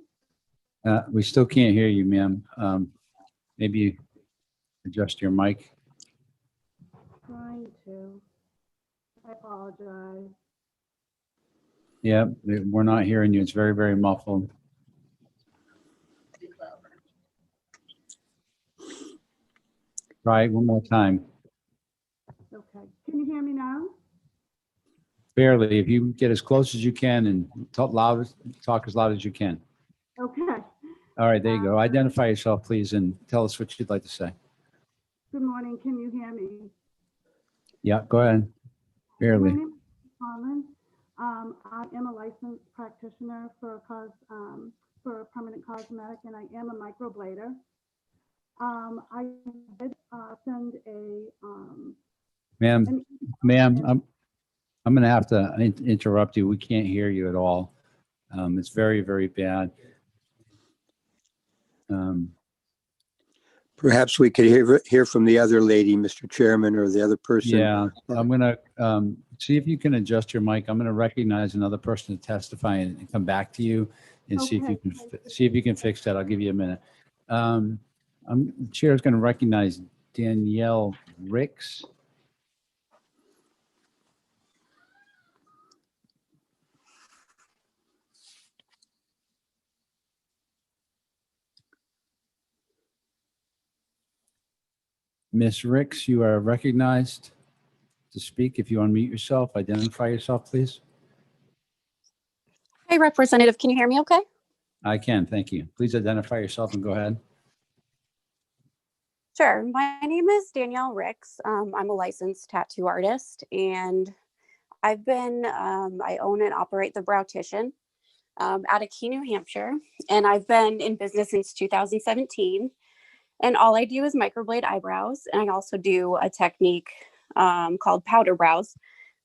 We still can't hear you, ma'am. Maybe adjust your mic. Trying to. I apologize. Yeah, we're not hearing you. It's very, very muffled. Try it one more time. Okay. Can you hear me now? Barely. If you get as close as you can and talk as loud as you can. Okay. All right, there you go. Identify yourself, please, and tell us what you'd like to say. Good morning. Can you hear me? Yeah, go ahead. Barely. My name is Carmen. I am a licensed practitioner for permanent cosmetic, and I am a microblader. I did send a Ma'am, I'm going to have to interrupt you. We can't hear you at all. It's very, very bad. Perhaps we could hear from the other lady, Mr. Chairman, or the other person. Yeah, I'm going to see if you can adjust your mic. I'm going to recognize another person to testify and come back to you and see if you can fix that. I'll give you a minute. The chair is going to recognize Danielle Ricks. Ms. Ricks, you are recognized to speak. If you unmute yourself, identify yourself, please. Hey, Representative, can you hear me okay? I can, thank you. Please identify yourself and go ahead. Sure. My name is Danielle Ricks. I'm a licensed tattoo artist, and I own and operate the Browtician out of Key, New Hampshire, and I've been in business since 2017. And all I do is microblade eyebrows, and I also do a technique called powder brows,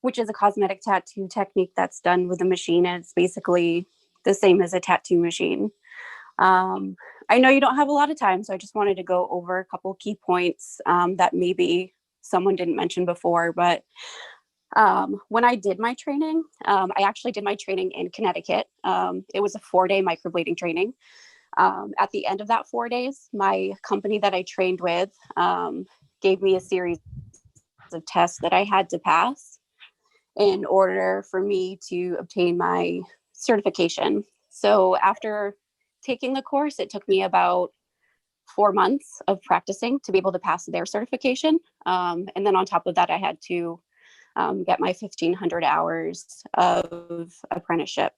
which is a cosmetic tattoo technique that's done with a machine, and it's basically the same as a tattoo machine. I know you don't have a lot of time, so I just wanted to go over a couple key points that maybe someone didn't mention before. But when I did my training, I actually did my training in Connecticut. It was a 4-day microblading training. At the end of that 4 days, my company that I trained with gave me a series of tests that I had to pass in order for me to obtain my certification. So after taking the course, it took me about 4 months of practicing to be able to pass their certification. And then on top of that, I had to get my 1,500 hours of apprenticeship.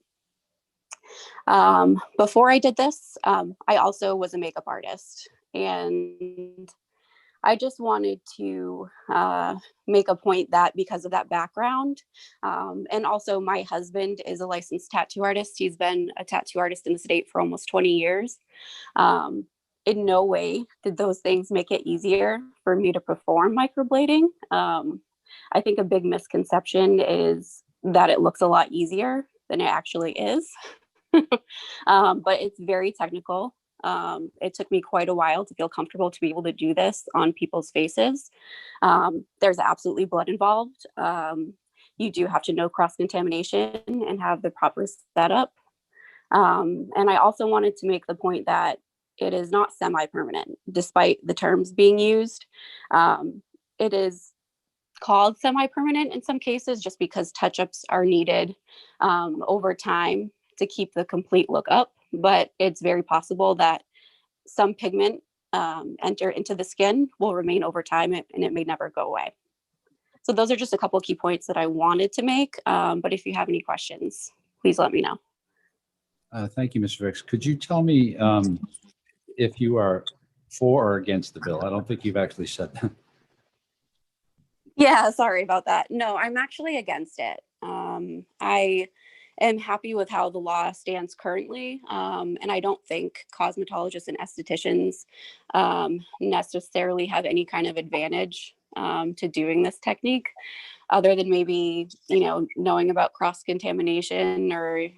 Before I did this, I also was a makeup artist, and I just wanted to make a point that because of that background, and also my husband is a licensed tattoo artist. He's been a tattoo artist in the state for almost 20 years. In no way did those things make it easier for me to perform microblading. I think a big misconception is that it looks a lot easier than it actually is. But it's very technical. It took me quite a while to feel comfortable to be able to do this on people's faces. There's absolutely blood involved. You do have to know cross-contamination and have the proper setup. And I also wanted to make the point that it is not semi-permanent, despite the terms being used. It is called semi-permanent in some cases just because touch-ups are needed over time to keep the complete look up, but it's very possible that some pigment enter into the skin will remain over time and it may never go away. So those are just a couple of key points that I wanted to make, but if you have any questions, please let me know. Thank you, Ms. Ricks. Could you tell me if you are for or against the bill? I don't think you've actually said that. Yeah, sorry about that. No, I'm actually against it. I am happy with how the law stands currently, and I don't think cosmetologists and estheticians necessarily have any kind of advantage to doing this technique, other than maybe, knowing about cross-contamination or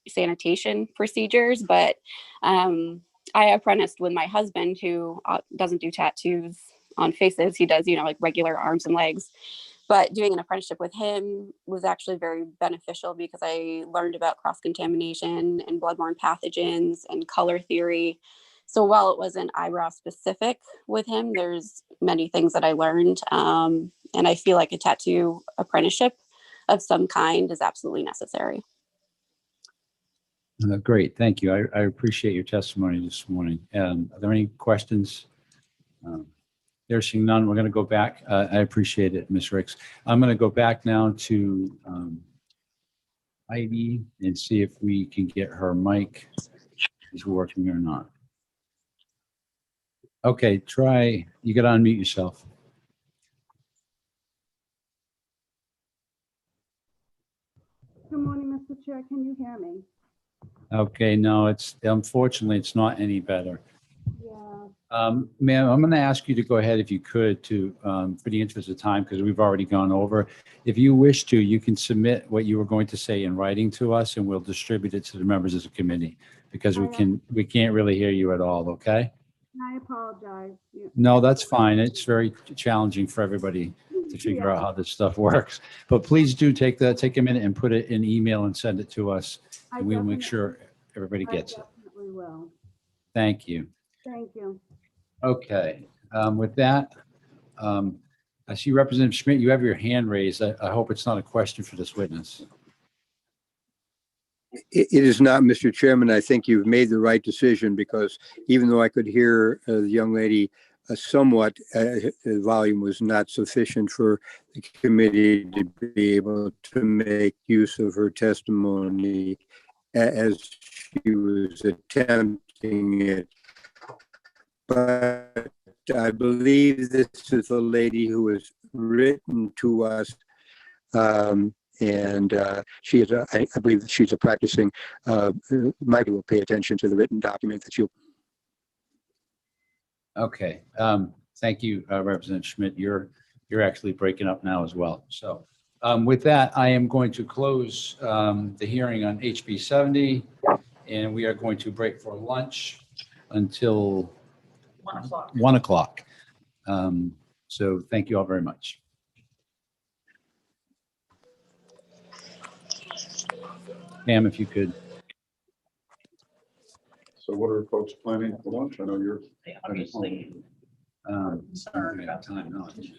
sanitation procedures. But I apprenticed with my husband, who doesn't do tattoos on faces. He does, like regular arms and legs. But doing an apprenticeship with him was actually very beneficial because I learned about cross-contamination and bloodborne pathogens and color theory. So while it wasn't eyebrow specific with him, there's many things that I learned. And I feel like a tattoo apprenticeship of some kind is absolutely necessary. Great, thank you. I appreciate your testimony this morning. Are there any questions? There's seeing none. We're going to go back. I appreciate it, Ms. Ricks. I'm going to go back now to Heidi and see if we can get her mic is working or not. Okay, try. You got to unmute yourself. Good morning, Mr. Chair. Can you hear me? Okay, no, unfortunately, it's not any better. Yeah. Ma'am, I'm going to ask you to go ahead if you could to, for the interest of time, because we've already gone over. If you wish to, you can submit what you were going to say in writing to us and we'll distribute it to the members of the committee because we can't really hear you at all, okay? I apologize. No, that's fine. It's very challenging for everybody to figure out how this stuff works. But please do take a minute and put it in email and send it to us. And we'll make sure everybody gets it. Definitely will. Thank you. Thank you. Okay, with that, I see Representative Schmidt, you have your hand raised. I hope it's not a question for this witness. It is not, Mr. Chairman. I think you've made the right decision because even though I could hear the young lady somewhat, the volume was not sufficient for the committee to be able to make use of her testimony as she was attempting it. But I believe this is a lady who has written to us. She is I believe that she's a practicing, Michael will pay attention to the written document that you'll. Okay, thank you, Representative Schmidt. You're actually breaking up now as well. So with that, I am going to close the hearing on HB 70, and we are going to break for lunch until 1 o'clock. So thank you all very much. Pam, if you could. So what are folks planning for lunch? I know you're. Obviously. Concerned about time, knowledge.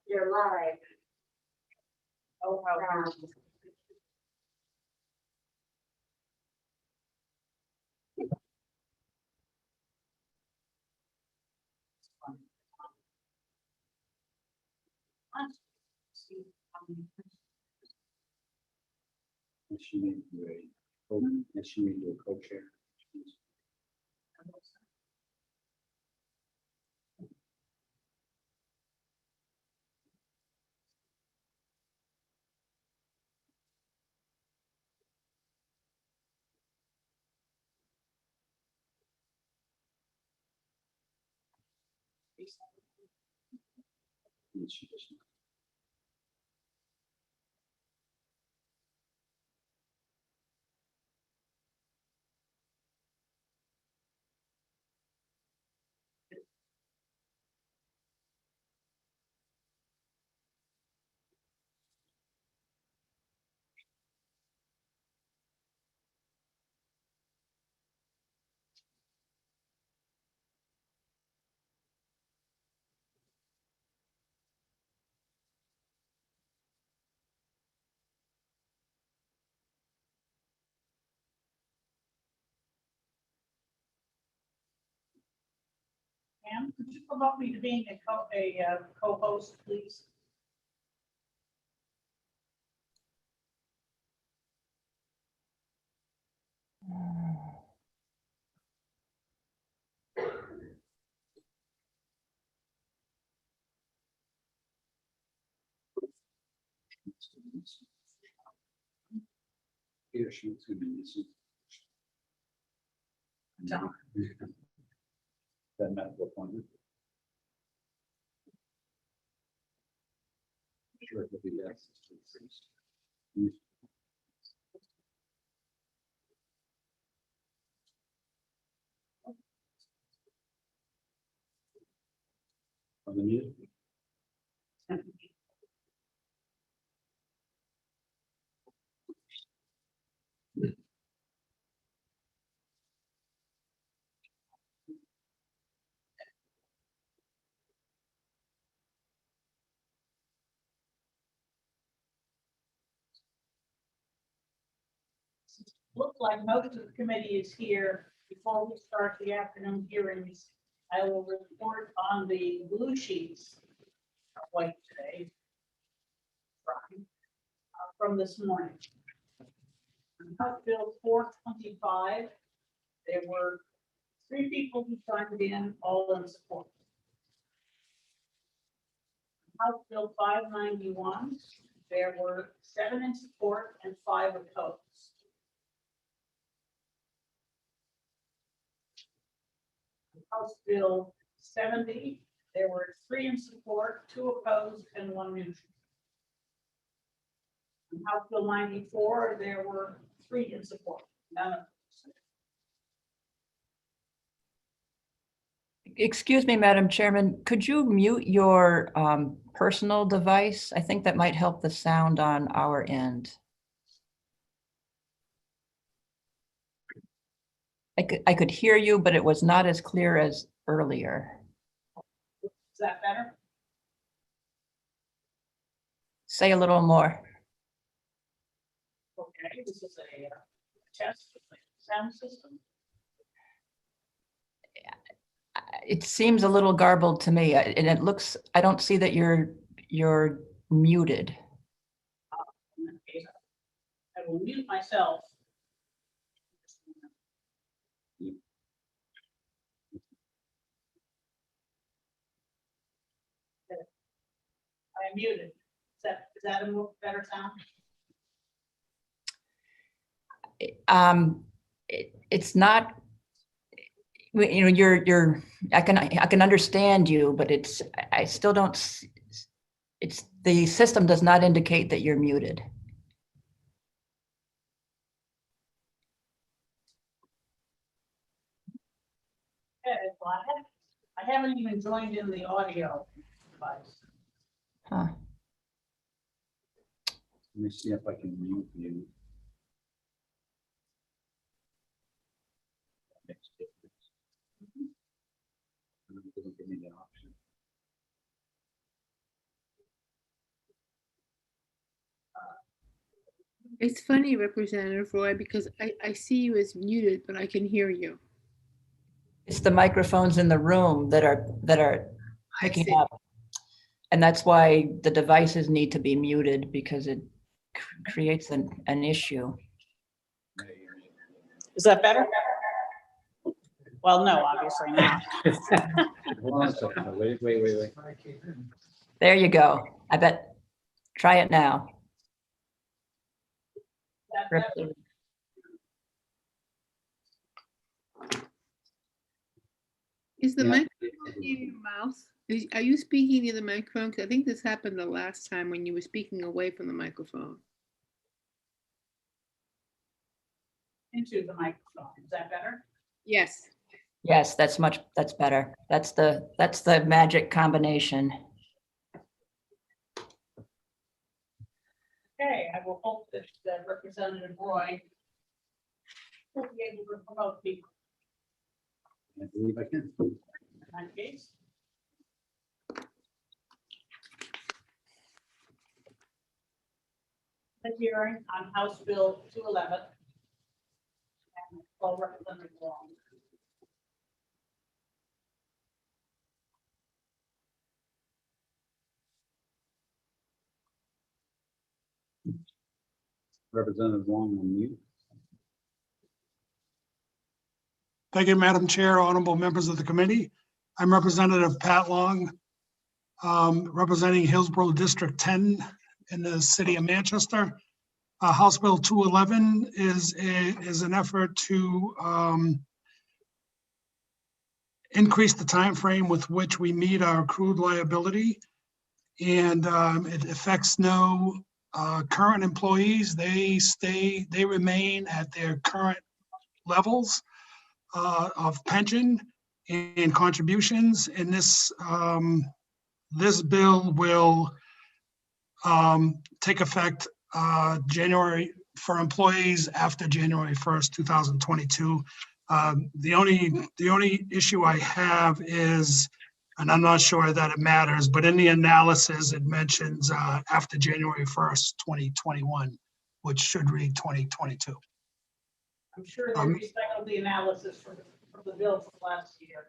You're live. Oh, wow. And she made you and she made you a co-chair. And she just- Pam, could you promote me to being a co-host, please? Peter Schmidt's gonna be missing. That medical appointment. Sure, it'll be yes. On the mute. Looks like most of the committee is here. Before we start the afternoon hearings, I will report on the blue sheets white today. From this morning. On House Bill 425, there were 3 people who signed in, all in support. House Bill 591, there were 7 in support and 5 opposed. House Bill 70, there were 3 in support, 2 opposed, and 1 neutral. On House Bill 94, there were 3 in support, none opposed. Excuse me, Madam Chairman, could you mute your personal device? I think that might help the sound on our end. I could hear you, but it was not as clear as earlier. Is that better? Say a little more. Okay, this is a test of the sound system. It seems a little garbled to me, and it looks, I don't see that you're muted. In that case, I will mute myself. I am muted. Is that a more better sound? It's not, you know, I can understand you, but I still don't, the system does not indicate that you're muted. Okay, well, I haven't even joined in the audio device. Huh. Let me see if I can mute you. Makes a difference. It's funny, Representative Roy, because I see you as muted, but I can hear you. It's the microphones in the room that are I picking see. up. And that's why the devices need to be muted, because it creates an issue. Is that better? Well, no, obviously not. Hold on a second. Wait. There you go. I bet, try it now. Is the Yeah. microphone near your mouth? Are you speaking near the microphone? 'Cause I think this happened the last time when you were speaking away from the microphone. Into the microphone. Is that better? Yes. Yes, that's better. That's the magic combination. Okay, I will hope that Representative Roy will be able to promote people I believe I can. in that case. The hearing on House Bill 211. And call Representative Long. Representative Long on mute. Thank you, Madam Chair, honorable members of the committee. I'm Representative Pat Long, representing Hillsborough District 10 in the city of Manchester. House Bill 211 is an effort to increase the time frame with which we meet our accrued liability. And it affects no current employees. They remain at their current levels of pension and contributions. And this bill will take effect January for employees after January 1st, 2022. The only issue I have is, and I'm not sure that it matters, but in the analysis, it mentions after January 1st, 2021, which should read 2022. I'm sure they recycled the analysis from the bill from last year.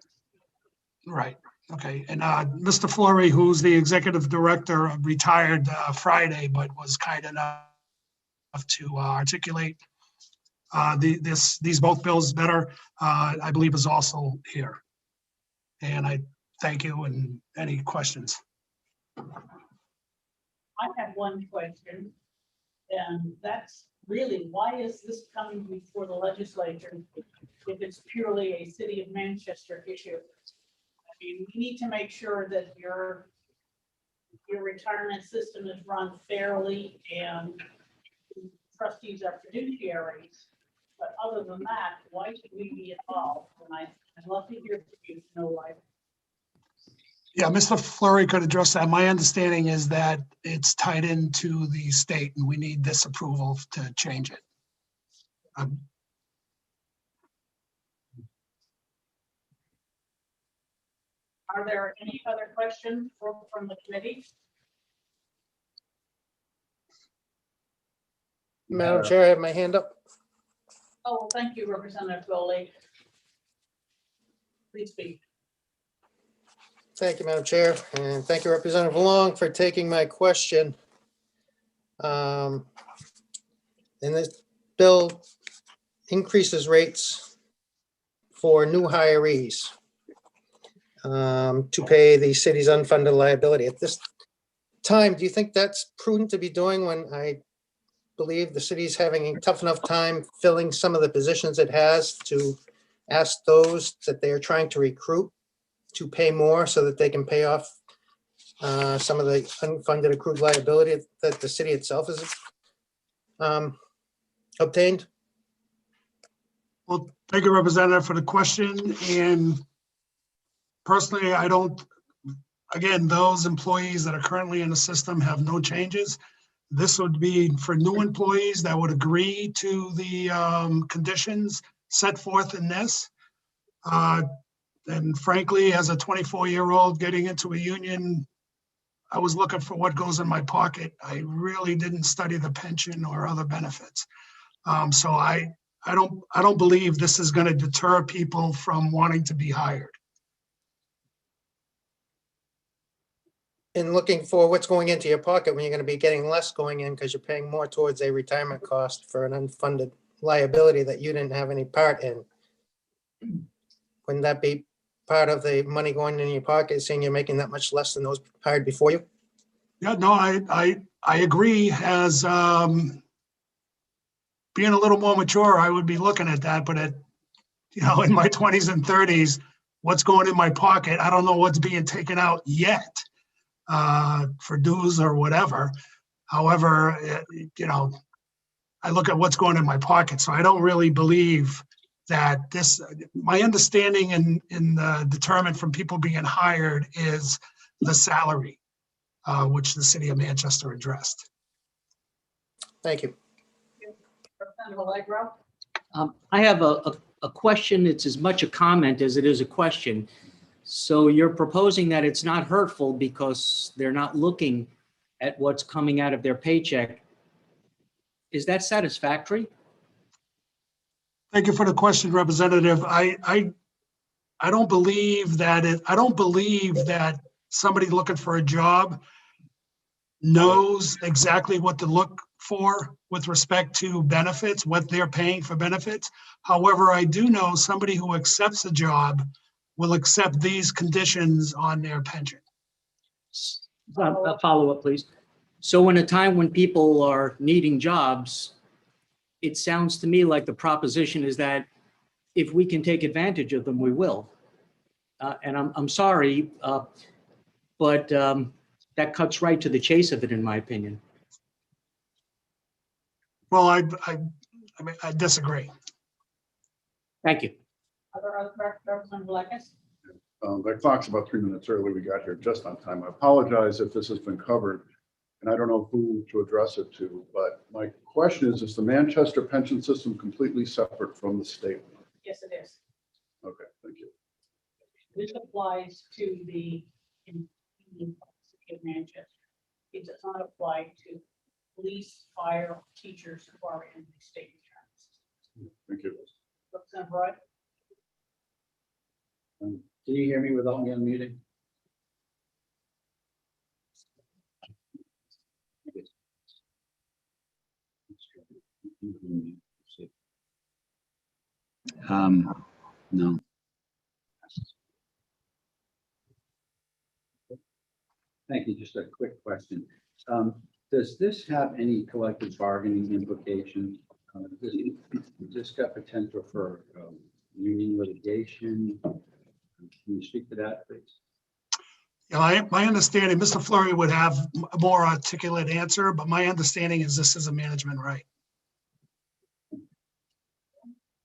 Right, okay. And Mr. Flory, who's the executive director, retired Friday, but was kind enough to articulate these both bills better, I believe is also here. And I thank you, and any questions? I have one question, and that's really, why is this coming before the legislature if it's purely a city of Manchester issue? I mean, we need to make sure that your retirement system is run fairly and trustees are fiduciaries. But other than that, why should we be involved? And I'd love to hear from you, Snow White. Yeah, Mr. Fleury could address that. My understanding is that it's tied into the state and we need this approval to change it. Are there any other questions from the committee? Madam Chair, I have my hand up. Oh, thank you, Representative Foley. Please speak. Thank you, Madam Chair, and thank you, Representative Long, for taking my question. And this bill increases rates for new hirees to pay the city's unfunded liability. At this time, do you think that's prudent to be doing when I believe the city's having a tough enough time filling some of the positions it has, to ask those that they are trying to recruit to pay more so that they can pay off some of the unfunded accrued liability that the city itself has obtained? Well, thank you, Representative, for the question. And personally, I don't, again, those employees that are currently in the system have no changes. This would be for new employees that would agree to the conditions set forth in this. And frankly, as a 24-year-old getting into a union, I was looking for what goes in my pocket. I really didn't study the pension or other benefits. So I don't believe this is going to deter people from wanting to be hired. In looking for what's going into your pocket when you're going to be getting less going in because you're paying more towards a retirement cost for an unfunded liability that you didn't have any part in. Wouldn't that be part of the money going in your pocket, saying you're making that much less than those hired before you? Yeah, no, I agree. As being a little more mature, I would be looking at that, but in my 20s and 30s, what's going in my pocket, I don't know what's being taken out yet for dues or whatever. However, I look at what's going in my pocket, so I don't really believe that my understanding in the determined from people being hired is the salary, which the city of Manchester addressed. Thank you. I have a question. It's as much a comment as it is a question. So you're proposing that it's not hurtful because they're not looking at what's coming out of their paycheck. Is that satisfactory? Thank you for the question, Representative. I don't believe that somebody looking for a job knows exactly what to look for with respect to benefits, what they're paying for benefits. However, I do know somebody who accepts a job will accept these conditions on their pension. A follow-up, please. So in a time when people are needing jobs, it sounds to me like the proposition is that if we can take advantage of them, we will. And I'm sorry, but that cuts right to the chase of it, in my opinion. Well, I disagree. Thank you. Representative Lekes? That clock's about 3 minutes early. We got here just on time. I apologize if this has been covered, and I don't know who to address it to, but my question is the Manchester pension system completely separate from the state? Yes, it is. Okay, thank you. This applies to the city of Manchester. It does not apply to police, fire, teachers who are in the state retirement system. Thank you. Representative Wright? Can you hear me without me unmuting? No. Thank you. Just a quick question. Does this have any collective bargaining implications? Does this got potential for union litigation? Can you speak to that, please? Yeah, my understanding, Mr. Fleury would have a more articulate answer, but my understanding is this is a management right.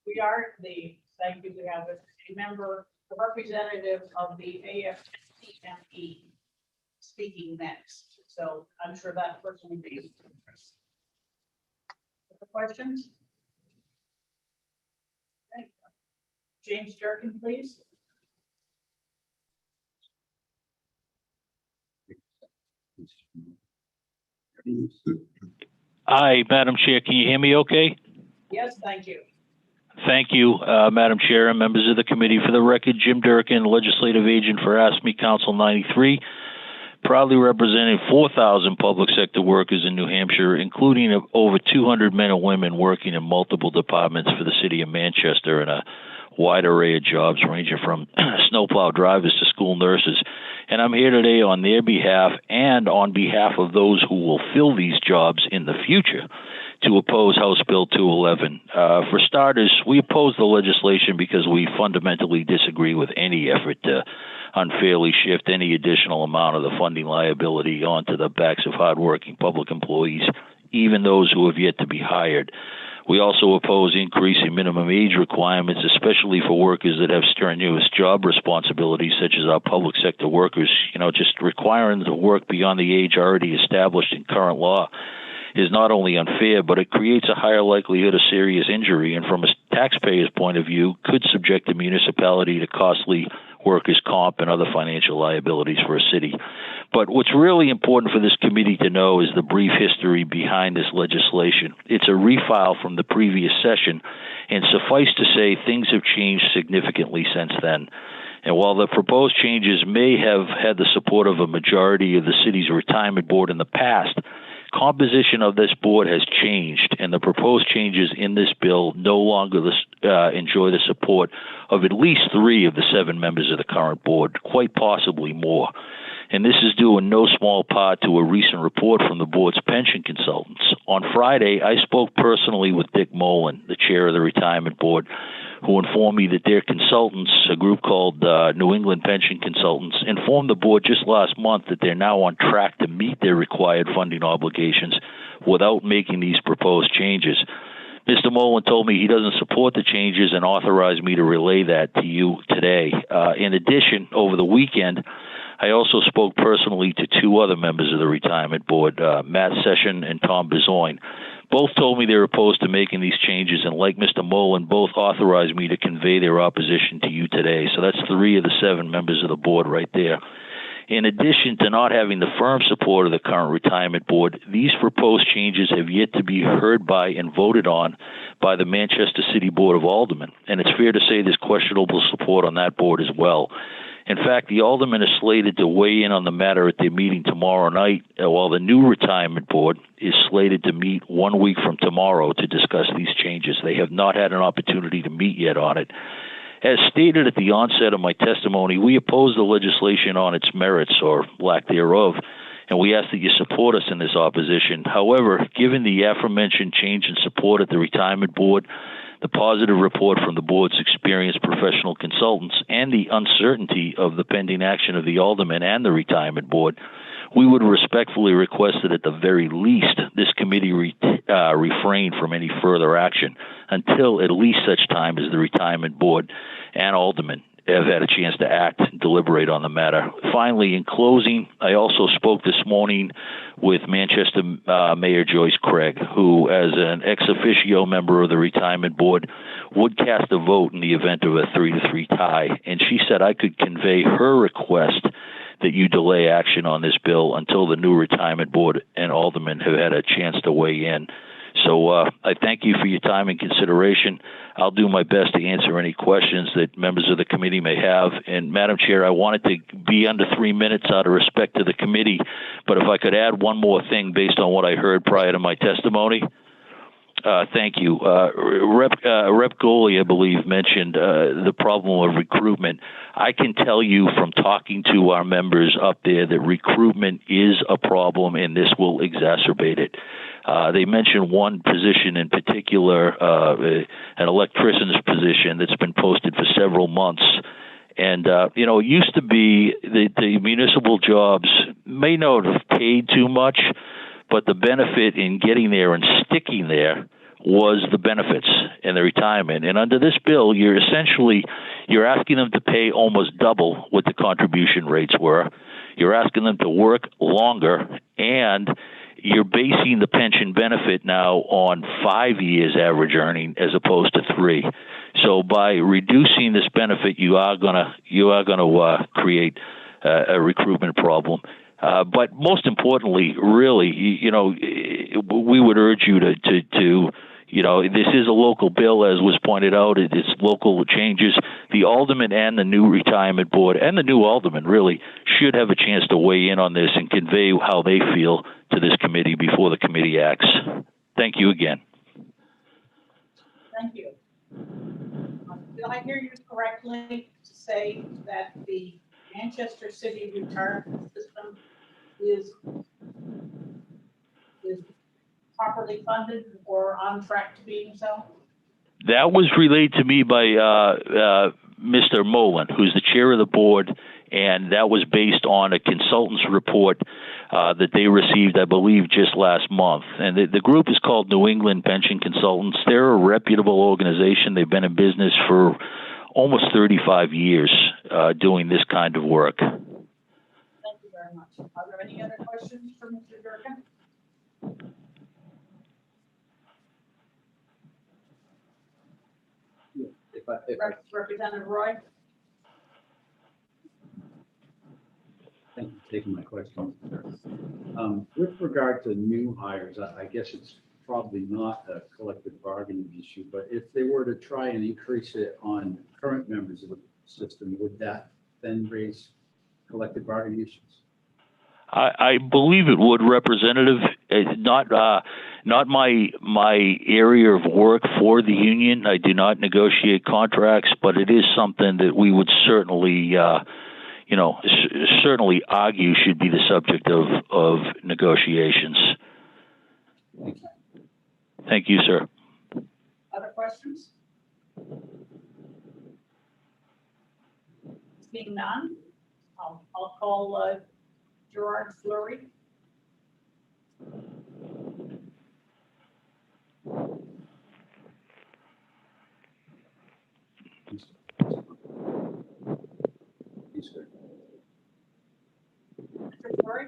We are thank you, we have a member, a representative of the AFCME speaking next. So I'm sure that person will be able to address. Other questions? Okay. James Durkin, please. Hi, Madam Chair. Can you hear me okay? Yes, thank you. Thank you, Madam Chair and members of the committee. For the record, Jim Durkin, legislative agent for AFSCME Council 93, proudly representing 4,000 public sector workers in New Hampshire, including over 200 men and women working in multiple departments for the city of Manchester and a wide array of jobs ranging from snowplow drivers to school nurses. And I'm here today on their behalf and on behalf of those who will fill these jobs in the future to oppose House Bill 211. For starters, we oppose the legislation because we fundamentally disagree with any effort to unfairly shift any additional amount of the funding liability onto the backs of hardworking public employees, even those who have yet to be hired. We also oppose increasing minimum age requirements, especially for workers that have strenuous job responsibilities, such as our public sector workers. Just requiring them to work beyond the age already established in current law is not only unfair, but it creates a higher likelihood of serious injury, and from a taxpayer's point of view, could subject the municipality to costly workers' comp and other financial liabilities for a city. But what's really important for this committee to know is the brief history behind this legislation. It's a refile from the previous session, and suffice to say, things have changed significantly since then. And while the proposed changes may have had the support of a majority of the city's retirement board in the past, composition of this board has changed, and the proposed changes in this bill no longer enjoy the support of at least 3 of the 7 members of the current board, quite possibly more. And this is due in no small part to a recent report from the board's pension consultants. On Friday, I spoke personally with Dick Mullen, the chair of the retirement board, who informed me that their consultants, a group called New England Pension Consultants, informed the board just last month that they're now on track to meet their required funding obligations without making these proposed changes. Mr. Mullen told me he doesn't support the changes and authorized me to relay that to you today. In addition, over the weekend, I also spoke personally to 2 other members of the retirement board, Matt Session and Tom Bezoin. Both told me they're opposed to making these changes, and like Mr. Mullen, both authorized me to convey their opposition to you today. So that's 3 of the 7 members of the board right there. In addition to not having the firm support of the current retirement board, these proposed changes have yet to be heard by and voted on by the Manchester City Board of Aldermen. And it's fair to say there's questionable support on that board as well. In fact, the aldermen are slated to weigh in on the matter at their meeting tomorrow night, while the new retirement board is slated to meet 1 week from tomorrow to discuss these changes. They have not had an opportunity to meet yet on it. As stated at the onset of my testimony, we oppose the legislation on its merits or lack thereof, and we ask that you support us in this opposition. However, given the aforementioned change in support at the retirement board, the positive report from the board's experienced professional consultants, and the uncertainty of the pending action of the aldermen and the retirement board, we would respectfully request that at the very least this committee refrain from any further action until at least such time as the retirement board and aldermen have had a chance to act and deliberate on the matter. Finally, in closing, I also spoke this morning with Manchester Mayor Joyce Craig, who, as an ex officio member of the retirement board, would cast a vote in the event of a 3-3 tie. And she said I could convey her request that you delay action on this bill until the new retirement board and aldermen have had a chance to weigh in. So I thank you for your time and consideration. I'll do my best to answer any questions that members of the committee may have. And Madam Chair, I wanted to be under 3 minutes out of respect to the committee, but if I could add one more thing based on what I heard prior to my testimony. Thank you. Rep. Goley, I believe, mentioned the problem of recruitment. I can tell you from talking to our members up there that recruitment is a problem, and this will exacerbate it. They mentioned one position in particular, an electrician's position that's been posted for several months. And, you know, it used to be that the municipal jobs may not have paid too much, but the benefit in getting there and sticking there was the benefits and the retirement. And under this bill, you're asking them to pay almost double what the contribution rates were. You're asking them to work longer, and you're basing the pension benefit now on 5 years average earning as opposed to 3. So by reducing this benefit, you are gonna create a recruitment problem. But most importantly, really, you know, we would urge you to you know, this is a local bill, as was pointed out. It's local changes. The alderman and the new retirement board and the new alderman really should have a chance to weigh in on this and convey how they feel to this committee before the committee acts. Thank you again. Thank you. Did I hear you correctly to say that the Manchester City retirement system is properly funded or on track to being so? That was relayed to me by Mr. Mullen, who's the chair of the board, and that was based on a consultant's report that they received, I believe, just last month. And the group is called New England Pension Consultants. They're a reputable organization. They've been in business for almost 35 years doing this kind of work. Thank you very much. Are there any other questions for Mr. Durkin? Representative Roy? Thank you, taking my question. With regard to new hires, I guess it's probably not a collective bargaining issue, but if they were to try and increase it on current members of the system, would that then raise collective bargaining issues? I believe it would, Representative. Not my area of work for the union. I do not negotiate contracts, but it is something that we would certainly, certainly argue should be the subject of negotiations. Thank you. Thank you, sir. Other questions? Seeing none, I'll call Gerard Fleury. Mr. Fleury?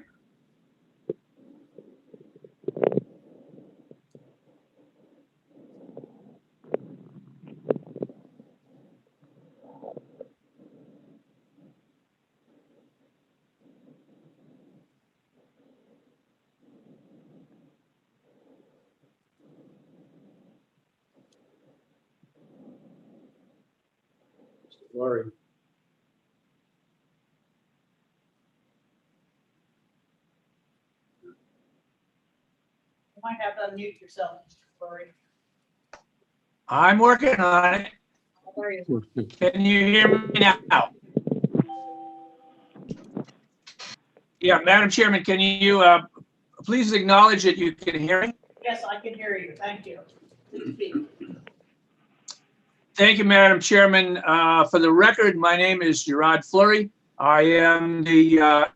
Laurie. You might have to unmute yourself, Mr. Fleury. I'm working on it. How are you? Can you hear me now? Yeah, Madam Chairman, can you please acknowledge that you can hear me? Yes, I can hear you. Thank you. Please speak. Thank you, Madam Chairman. For the record, my name is Gerard Fleury. I am the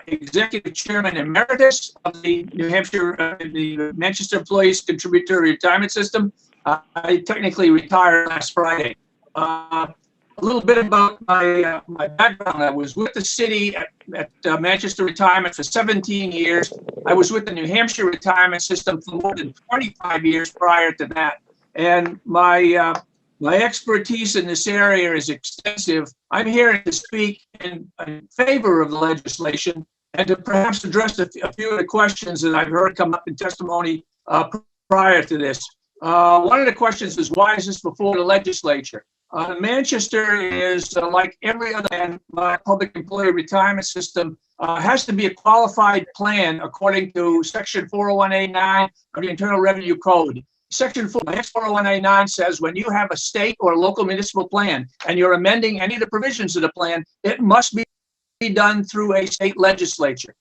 Executive Chairman Emeritus of the New Hampshire, the Manchester Employees Contributory Retirement System. I technically retired last Friday. A little bit about my background. I was with the city at Manchester Retirement for 17 years. I was with the New Hampshire Retirement System for more than 25 years prior to that. And my expertise in this area is extensive. I'm here to speak in favor of the legislation and to perhaps address a few of the questions that I've heard come up in testimony prior to this. One of the questions is, why is this before the legislature? Manchester is like every other public employee retirement system, has to be a qualified plan according to Section 401A9 of the Internal Revenue Code. Section 401A9 says when you have a state or local municipal plan and you're amending any of the provisions of the plan, it must be done through a state legislature.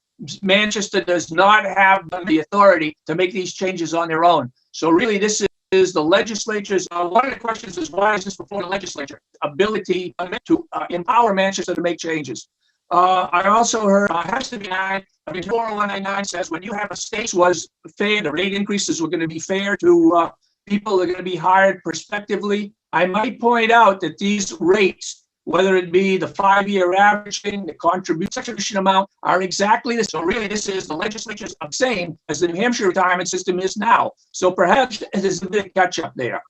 Manchester does not have the authority to make these changes on their own. So really this is the legislature's, one of the questions is, why is this before the legislature? Ability to empower Manchester to make changes. I also heard has to be 401A9 says when you have a state was fair, the rate increases were going to be fair to people that are going to be hired prospectively. I might point out that these rates, whether it be the 5-year averaging, the contribution amount, are exactly this. So really this is the legislature's the same as the New Hampshire retirement system is now. So perhaps there's a bit catch up there.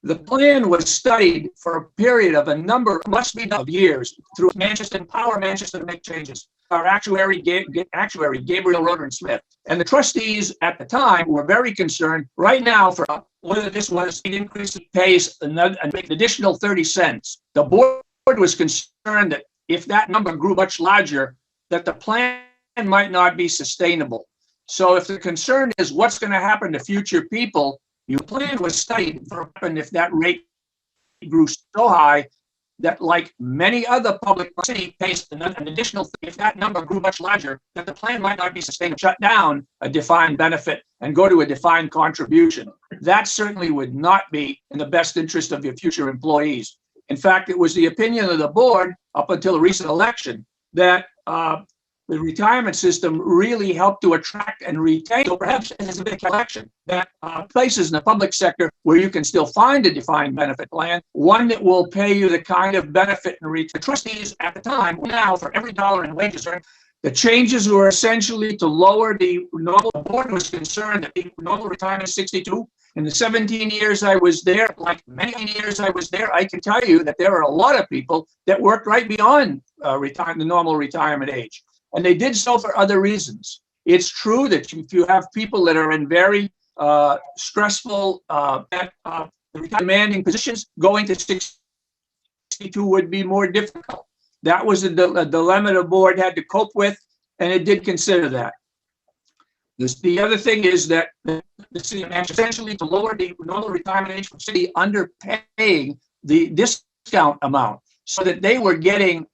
The plan was studied for a period of of years through Manchester, empower Manchester to make changes. Our actuary, Gabriel Roder Smith, and the trustees at the time were very concerned right now for whether this was an increase in pace and make an additional 30 cents. The board was concerned that if that number grew much larger, that the plan might not be sustainable. So if the concern is what's going to happen to future people, your plan was studied for if that rate grew so high that, like many other public city pays an additional, if that number grew much larger, that the plan might not be sustainable. Shut down a defined benefit and go to a defined contribution. That certainly would not be in the best interest of your future employees. In fact, it was the opinion of the board up until the recent election that the retirement system really helped to attract and retain. So perhaps there's a big collection that places in the public sector where you can still find a defined benefit plan, one that will pay you the kind of benefit and reach. The trustees at the time, now for every dollar in wages earned, the changes were essentially to lower the normal. The board was concerned that the normal retirement is 62. in the 17 years I was there, like many years I was there, I can tell you that there are a lot of people that worked right beyond the normal retirement age. And they did so for other reasons. It's true that if you have people that are in very stressful, demanding positions, going to 62 would be more difficult. That was a dilemma the board had to cope with, and it did consider that. The other thing is that the city managed essentially to lower the normal retirement age for the city, underpaying the discount amount so that they were getting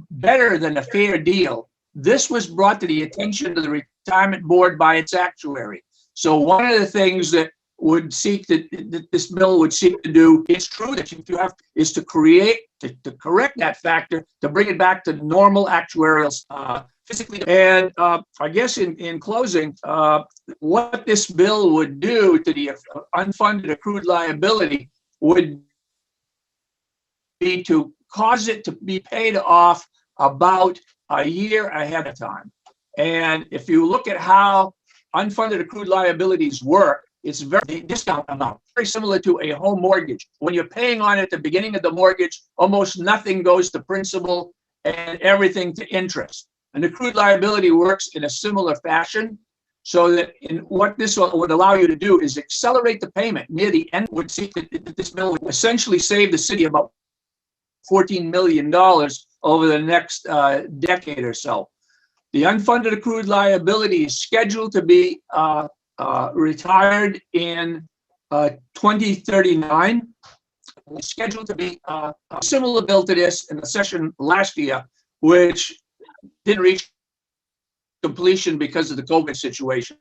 better than a fair deal. This was brought to the attention of the retirement board by its actuary. So one of the things that would seek that this bill would seek to do, it's true that you have, is to correct that factor, to bring it back to normal actuarial physically. And I guess in closing, what this bill would do to the unfunded accrued liability would be to cause it to be paid off about a year ahead of time. And if you look at how unfunded accrued liabilities work, it's very discount amount, very similar to a home mortgage. When you're paying on it at the beginning of the mortgage, almost nothing goes to principal and everything to interest. And accrued liability works in a similar fashion, so that what this would allow you to do is accelerate the payment near the end. Would seek that this bill would essentially save the city about $14 million over the next decade or so. The unfunded accrued liability is scheduled to be retired in 2039. It's scheduled to be a similar bill to this in the session last year, which didn't reach completion because of the COVID situation.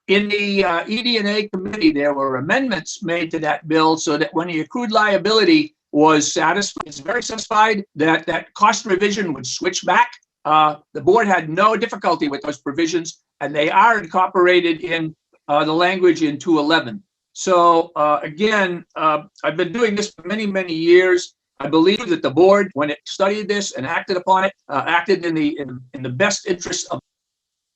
In the ED&A committee, there were amendments made to that bill so that when the accrued liability was satisfied, it's very satisfied that that cost revision would switch back. The board had no difficulty with those provisions, and they are incorporated in the language in 211. So again, I've been doing this for many years. I believe that the board, when it studied this and acted upon it, acted in the best interest of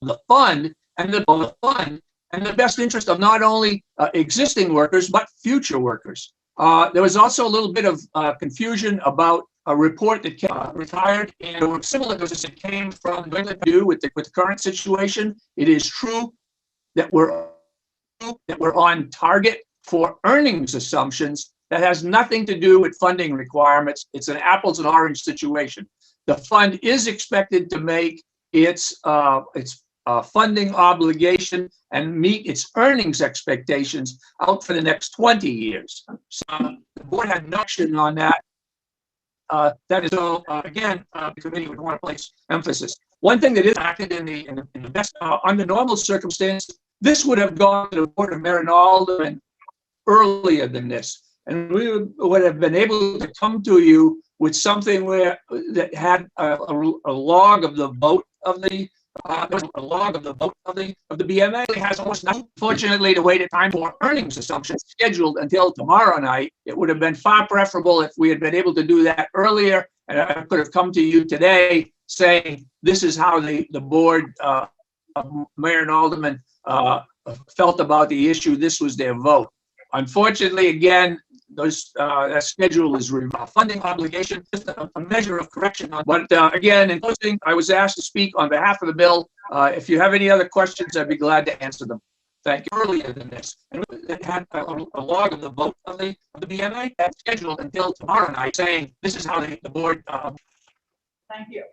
the fund and the best interest of not only existing workers but future workers. There was also a little bit of confusion about a report that came retired, and similar to this, it came from New England Purdue with the current situation. It is true that we're on target for earnings assumptions. That has nothing to do with funding requirements. It's an apples and orange situation. The fund is expected to make its funding obligation and meet its earnings expectations out for the next 20 years. So the board had no action on that. That is so. Again, the committee would want to place emphasis. One thing that is acted in the best under normal circumstances, this would have gone to the board of mayor and aldermen earlier than this. And we would have been able to come to you with something that had a log of the vote of the BMA. It has almost nothing. Fortunately, to wait a time for earnings assumptions scheduled until tomorrow night, it would have been far preferable if we had been able to do that earlier. And I could have come to you today saying, this is how the board of mayor and aldermen felt about the issue. This was their vote. Unfortunately, again, that schedule is funding obligation, just a measure of correction. But again, in closing, I was asked to speak on behalf of the bill. If you have any other questions, I'd be glad to answer them. Thank you. Earlier than this, and it had a log of the vote of the BMA that's scheduled until tomorrow night, saying this is how the board. Thank you.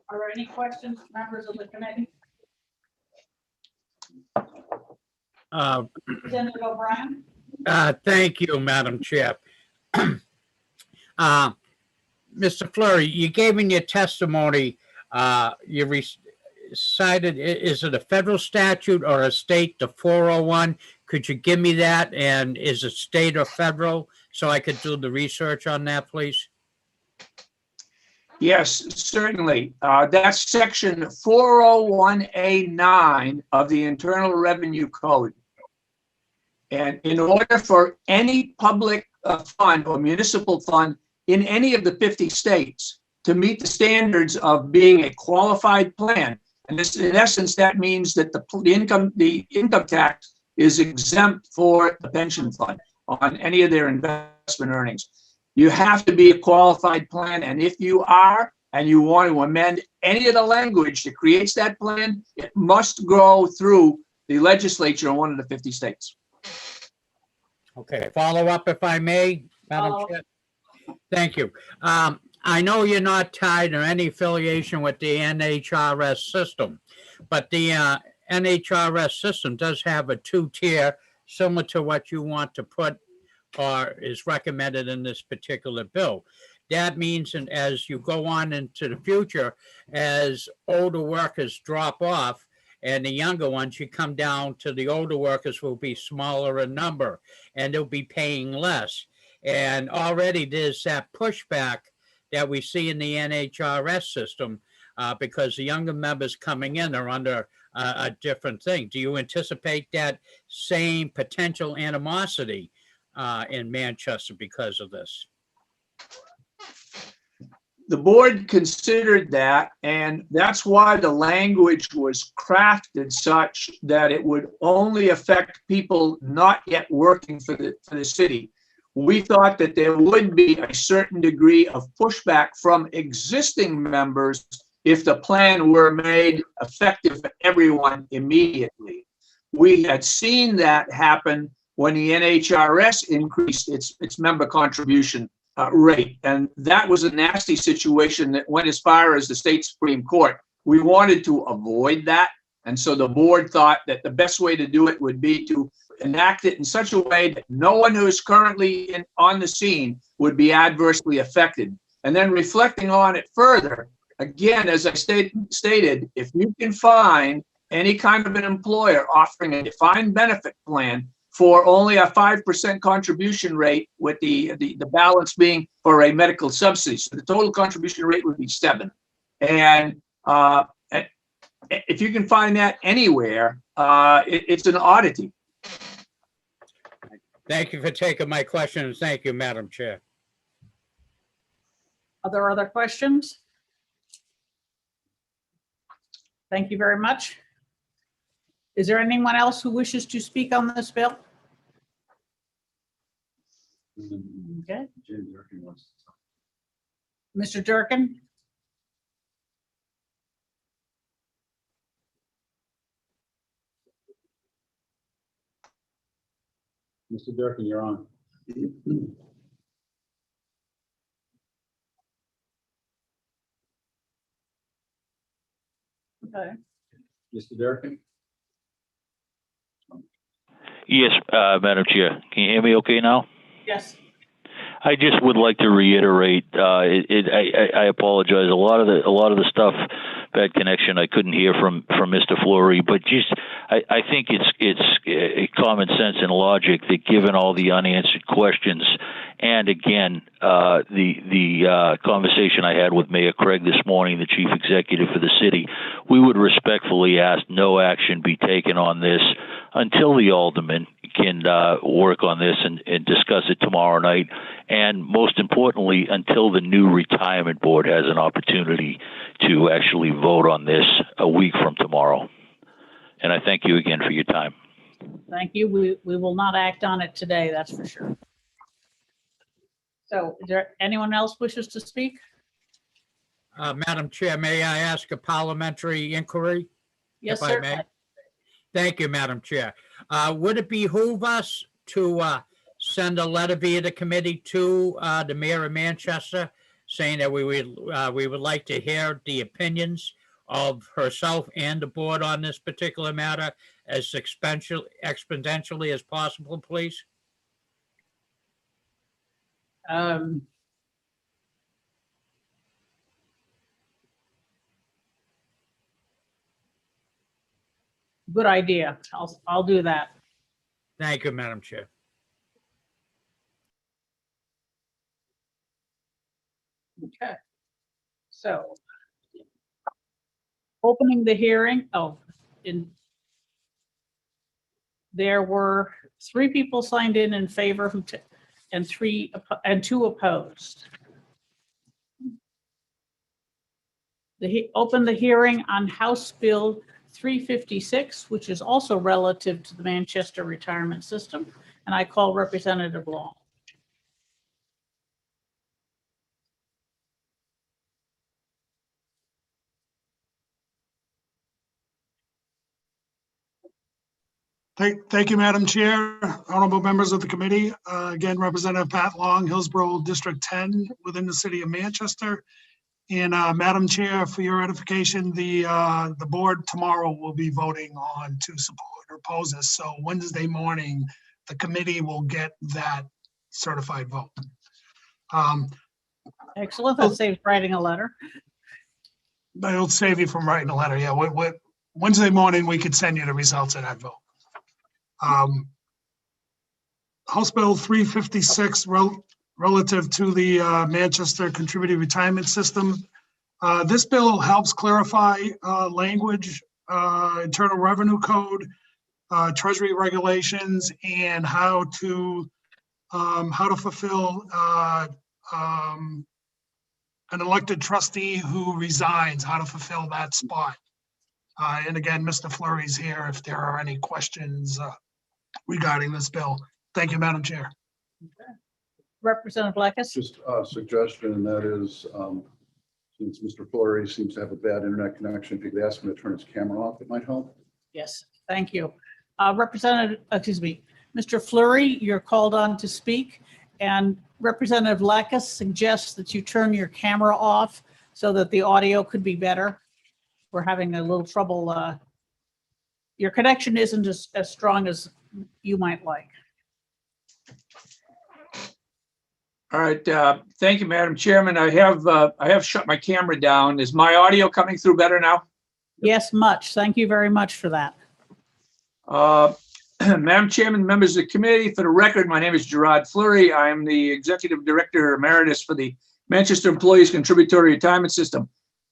Are there any questions, members of the committee? Representative O'Brien? Thank you, Madam Chair. Mr. Fleury, you gave in your testimony, you recited, is it a federal statute or a state, the 401? Could you give me that? And is it state or federal? So I could do the research on that, please. Yes, certainly. That's section 401A9 of the Internal Revenue Code. And in order for any public fund or municipal fund in any of the 50 states to meet the standards of being a qualified plan, And this, in essence, that means that the income tax is exempt for the pension fund on any of their investment earnings. You have to be a qualified plan, and if you are, and you want to amend any of the language that creates that plan, it must go through the legislature in one of the 50 states. Okay, follow up if I may, Madam Chair. Thank you. I know you're not tied or any affiliation with the NHRS system, but the NHRS system does have a two-tier similar to what you want to put or is recommended in this particular bill. That means, and as you go on into the future, as older workers drop off and the younger ones, you come down to the older workers will be smaller in number and they'll be paying less. And already there's that pushback that we see in the NHRS system because the younger members coming in are under a different thing. Do you anticipate that same potential animosity in Manchester because of this? The board considered that, and that's why the language was crafted such that it would only affect people not yet working for the city. We thought that there would be a certain degree of pushback from existing members if the plan were made effective for everyone immediately. We had seen that happen when the NHRS increased its member contribution rate. And that was a nasty situation that went as far as the state Supreme Court. We wanted to avoid that. And so the board thought that the best way to do it would be to enact it in such a way that no one who is currently on the scene would be adversely affected. And then reflecting on it further, again, as I stated, if you can find any kind of an employer offering a defined benefit plan for only a 5% contribution rate, with the balance being for a medical subsidy, so the total contribution rate would be 7%. And if you can find that anywhere, it's an oddity. Thank you for taking my questions. Thank you, Madam Chair. Are there other questions? Thank you very much. Is there anyone else who wishes to speak on this bill? Okay. Mr. Durkin? Mr. Durkin, you're on. Okay. Mr. Durkin? Yes, Madam Chair. Can you hear me okay now? Yes. I just would like to reiterate. I apologize. A lot of the stuff, bad connection. I couldn't hear from Mr. Flory, but just I think it's common sense and logic that given all the unanswered questions, and again the conversation I had with Mayor Craig this morning, the chief executive for the city, we would respectfully ask no action be taken on this until the aldermen can work on this and discuss it tomorrow night. And most importantly, until the new retirement board has an opportunity to actually vote on this a week from tomorrow. And I thank you again for your time. Thank you. We will not act on it today, that's for sure. So is there anyone else wishes to speak? Madam Chair, may I ask a parliamentary inquiry? Yes, if sir. I may? Thank you, Madam Chair. Would it behoove us to send a letter via the committee to the mayor of Manchester saying that we would like to hear the opinions of herself and the board on this particular matter as exponentially as possible, please? Good idea. I'll do that. Thank you, Madam Chair. Okay. So opening the hearing. There were 3 people signed in favor and 2 opposed. open the hearing on House Bill 356, which is also relative to the Manchester retirement system, and I call Representative Long. Thank you, Madam Chair, honorable members of the committee. Again, Representative Pat Long, Hillsborough District 10 within the city of Manchester. And Madam Chair, for your edification, the board tomorrow will be voting on to support or oppose this. So Wednesday morning, the committee will get that certified vote. Excellent. That saves writing a letter. It'll save you from writing a letter. Yeah, Wednesday morning, we could send you the results of that vote. House Bill 356 relative to the Manchester Contributing Retirement System. This bill helps clarify language, Internal Revenue Code, Treasury regulations, and how to fulfill an elected trustee who resigns, how to fulfill that spot. And again, Mr. Fleury's here if there are any questions regarding this bill. Thank you, Madam Chair. Okay. Representative Blackus. Just a suggestion, and that is, since Mr. Fleury seems to have a bad internet connection, if you could ask him to turn his camera off, it might help. Yes, thank you. Mr. Fleury, you're called on to speak, and Representative Blackus suggests that you turn your camera off so that the audio could be better. We're having a little trouble. Your connection isn't as strong as you might like. All right, thank you, Madam Chairman. I have shut my camera down. Is my audio coming through better now? Yes, much. Thank you very much for that. Madam Chairman, members of the committee, for the record, my name is Gerard Fleury. I am the Executive Director Emeritus for the Manchester Employees Contributory Retirement System.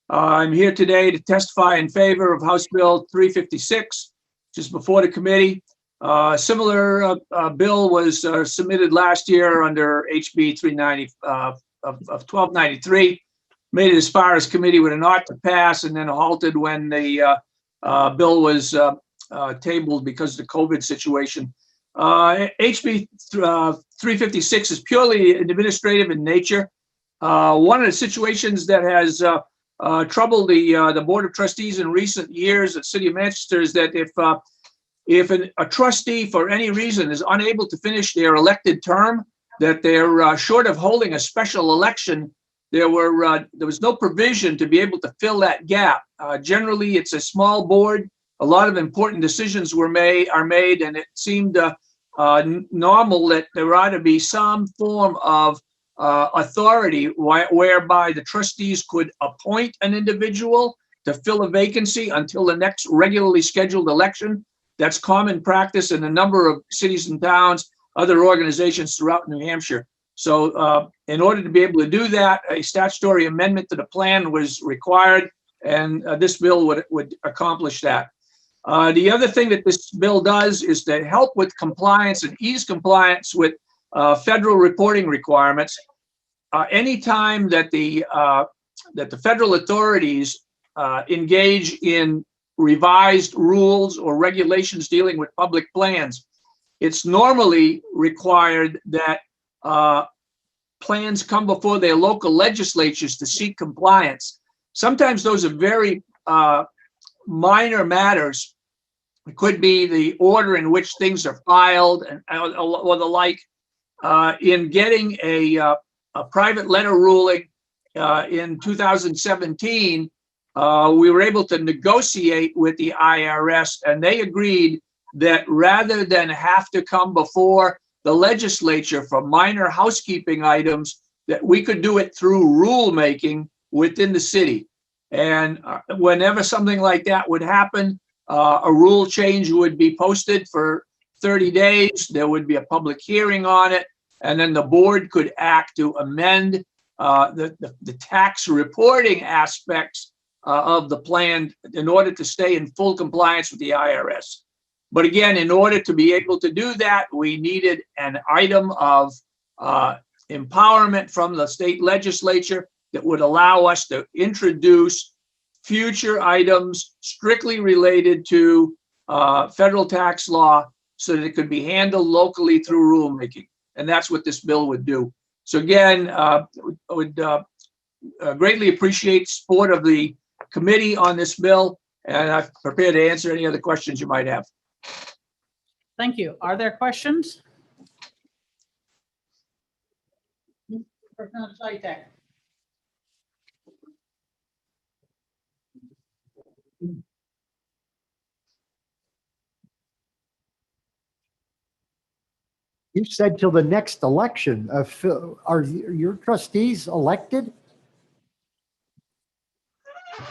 I'm here today to testify in favor of House Bill 356, which is before the committee. Similar bill was submitted last year under HB 390 of 1293. Made it as far as committee with an ought to pass, and then halted when the bill was tabled because of the COVID situation. HB 356 is purely administrative in nature. One of the situations that has troubled the Board of Trustees in recent years at City of Manchester is that if a trustee for any reason is unable to finish their elected term, that they're short of holding a special election, there was no provision to be able to fill that gap. Generally, it's a small board. A lot of important decisions are made, and it seemed normal that there ought to be some form of authority whereby the trustees could appoint an individual to fill a vacancy until the next regularly scheduled election. That's common practice in a number of cities and towns, other organizations throughout New Hampshire. So in order to be able to do that, a statutory amendment to the plan was required, and this bill would accomplish that. The other thing that this bill does is to help with compliance and ease compliance with federal reporting requirements. Anytime that the federal authorities engage in revised rules or regulations dealing with public plans, it's normally required that plans come before their local legislatures to seek compliance. Sometimes those are very minor matters. It could be the order in which things are filed and or the like. In getting a private letter ruling in 2017, we were able to negotiate with the IRS, and they agreed that rather than have to come before the legislature for minor housekeeping items, that we could do it through rulemaking within the city. And whenever something like that would happen, a rule change would be posted for 30 days. There would be a public hearing on it, and then the board could act to amend the tax reporting aspects of the plan in order to stay in full compliance with the IRS. But again, in order to be able to do that, we needed an item of empowerment from the state legislature that would allow us to introduce future items strictly related to federal tax law so that it could be handled locally through rulemaking. And that's what this bill would do. So again, I would greatly appreciate support of the committee on this bill, and I'm prepared to answer any other questions you might have. Thank you. Are there questions? Representative Saitek. You said till the next election. Are your trustees elected?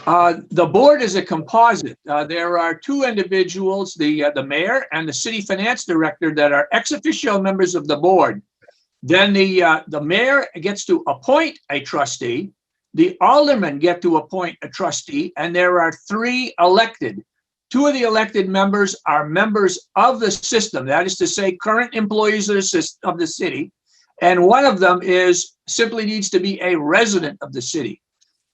The board is a composite. There are two individuals, the mayor and the city finance director, that are ex officio members of the board. Then the mayor gets to appoint a trustee. The aldermen get to appoint a trustee, and there are 3 elected. 2 of the elected members are members of the system, that is to say, current employees of the city, and one of them simply needs to be a resident of the city.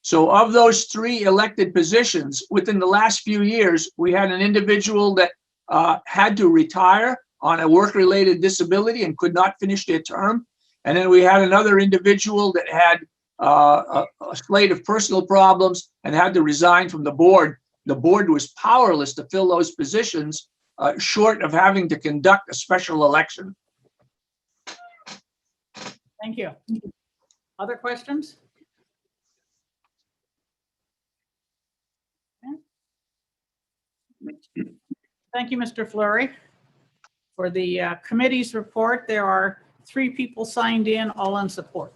So of those 3 elected positions, within the last few years, we had an individual that had to retire on a work-related disability and could not finish their term. And then we had another individual that had a slate of personal problems and had to resign from the board. The board was powerless to fill those positions, short of having to conduct a special election. Thank you. Other questions? Thank you, Mr. Fleury. For the committee's report, there are 3 people signed in, all in support.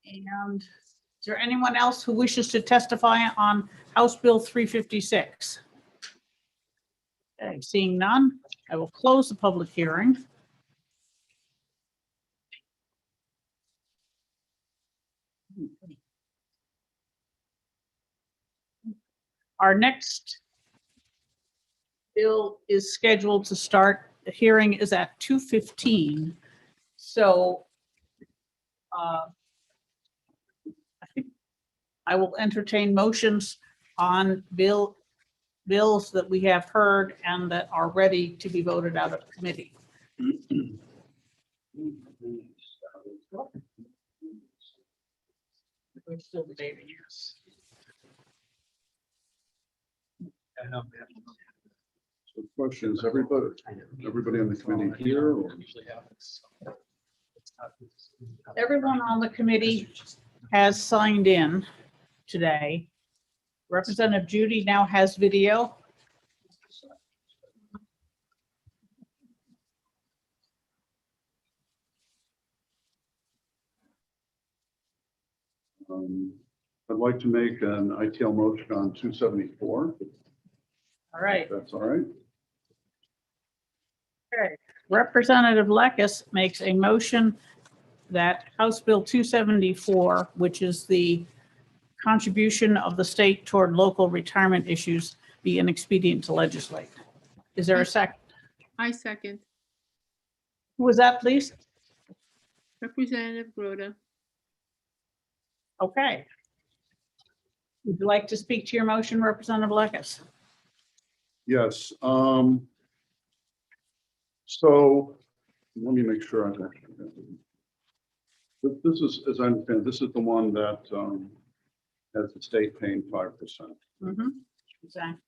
And is there anyone else who wishes to testify on House Bill 356? Okay, seeing none, I will close the public hearing. Our next bill is scheduled to start, the hearing is at 2:15. So I will entertain motions on bills that we have heard and that are ready to be voted out of committee. We're still debating, yes. So the question is, everybody on the committee here? Or? Everyone on the committee has signed in today. Representative Judy now has video. I'd like to make an ITL motion on 274. All right. That's all right. Okay. Representative Lekis makes a motion that House Bill 274, which is the contribution of the state toward local retirement issues, be an expedient to legislate. Is there a second? I second. Who was that, please? Representative Groda. Okay. Would you like to speak to your motion, Representative Lekis? Yes. So let me make sure I this is, as I understand, this is the one that has the state paying 5%. Mm-hmm. Exactly.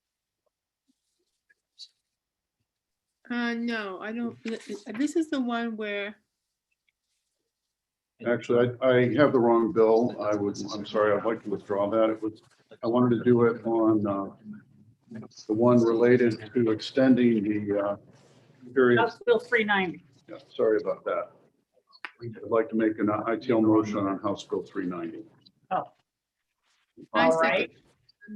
No, I don't. This is the one where. Actually, I have the wrong bill. I'm sorry, I'd like to withdraw that. I wanted to do it on the one related to extending the period. House Bill 390. Yeah, sorry about that. I'd like to make an ITL motion on House Bill 390. Oh. All right.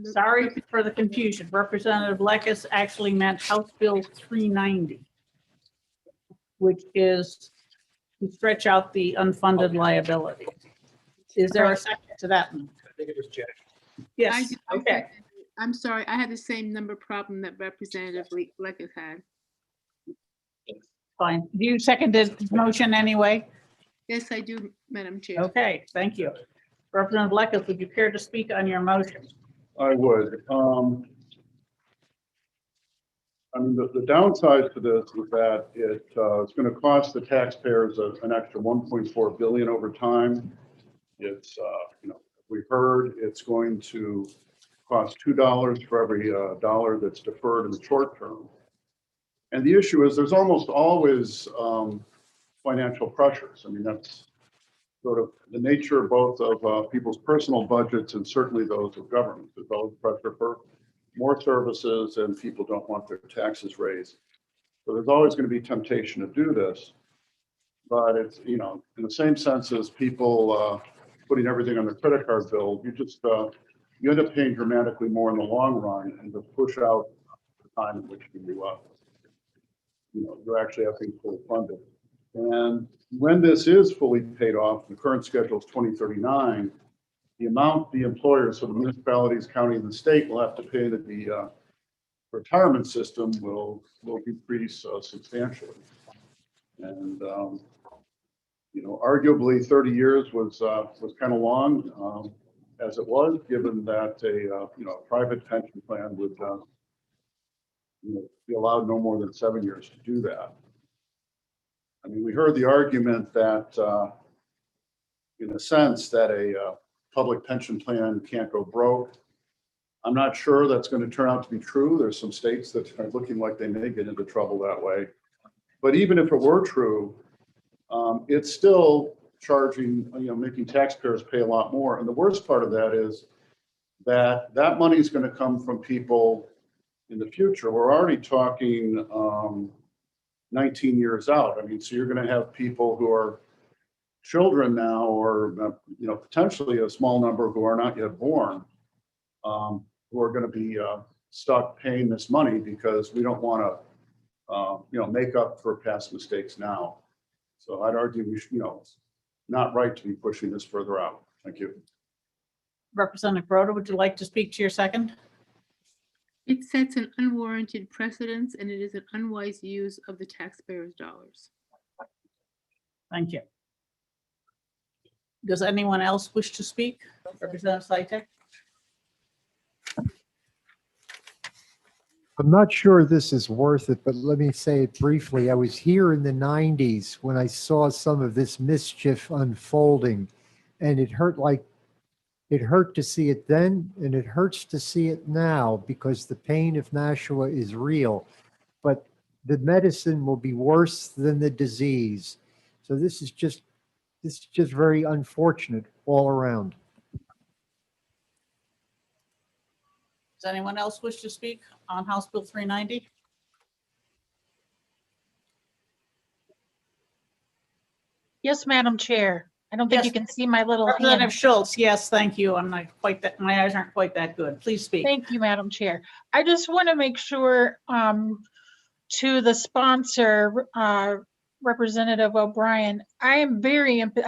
Sorry for the confusion. Representative Lekis actually meant House Bill 390, which is to stretch out the unfunded liability. Is there a second to that? I think it was Jack. Yes. Okay. I'm sorry. I had the same number problem that Representative Lekis had. Fine. You seconded the motion anyway? Yes, I do, Madam Chair. Okay, thank you. Representative Electus, would you care to speak on your motion? I would. I mean, the downside to this is that it's going to cost the taxpayers an extra 1.4 billion over time. It's, we've heard it's going to cost $2 for every dollar that's deferred in the short term. And the issue is there's almost always financial pressures. I mean, that's sort of the nature both of people's personal budgets and certainly those of government. There's always pressure for more services and people don't want their taxes raised. So there's always going to be temptation to do this. But it's, in the same sense as people putting everything on their credit card bill, you end up paying dramatically more in the long run and to push out the time in which you're actually having fully funded. And when this is fully paid off, the current schedule is 2039, the amount the employers, so the municipalities, county, and the state will have to pay to the retirement system will decrease substantially. And arguably 30 years was kind of long as it was, given that a private pension plan would be allowed no more than 7 years to do that. I mean, we heard the argument that, in a sense, that a public pension plan can't go broke. I'm not sure that's going to turn out to be true. There's some states that are looking like they may get into trouble that way. But even if it were true, it's still charging, making taxpayers pay a lot more. And the worst part of that is that money is going to come from people in the future. We're already talking 19 years out. I mean, so you're going to have people who are children now, or potentially a small number who are not yet born, who are going to be stuck paying this money because we don't want to, make up for past mistakes now. So I'd argue we should, it's not right to be pushing this further out. Thank you. Representative Broder, would you like to speak to your second? It sets an unwarranted precedence and it is an unwise use of the taxpayers' dollars. Thank you. Does anyone else wish to speak? Representative Saitek? I'm not sure this is worth it, but let me say it briefly. I was here in the 90s when I saw some of this mischief unfolding, and it hurt to see it then, and it hurts to see it now because the pain of Nashua is real, but the medicine will be worse than the disease. So this is just very unfortunate all around. Does anyone else wish to speak on House Bill 390? Yes, Madam Chair. I don't think Yes. you can see my little Representative hand. Schultz, yes, thank you. I'm not quite that, my eyes aren't quite that good. Please speak. Thank you, Madam Chair. I just want to make sure to the sponsor, Representative O'Brien, I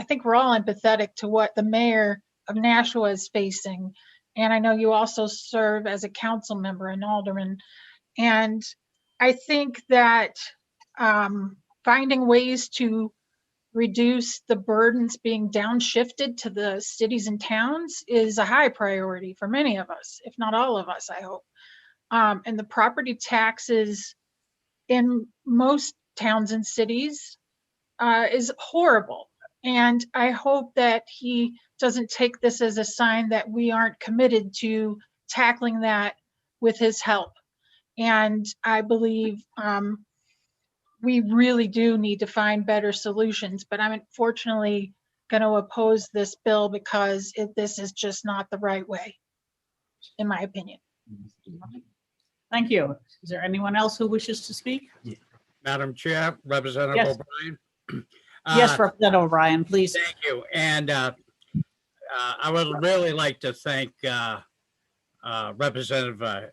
think we're all empathetic to what the mayor of Nashua is facing. And I know you also serve as a council member and alderman. And I think that finding ways to reduce the burdens being downshifted to the cities and towns is a high priority for many of us, if not all of us, I hope. And the property taxes in most towns and cities is horrible. And I hope that he doesn't take this as a sign that we aren't committed to tackling that with his help. And I believe we really do need to find better solutions, but I'm unfortunately going to oppose this bill because this is just not the right way, in my opinion. Thank you. Is there anyone else who wishes to speak? Madam Chair, Representative Yes. O'Brien. Yes, Representative O'Brien, please. Thank you. And I would really like to thank Representative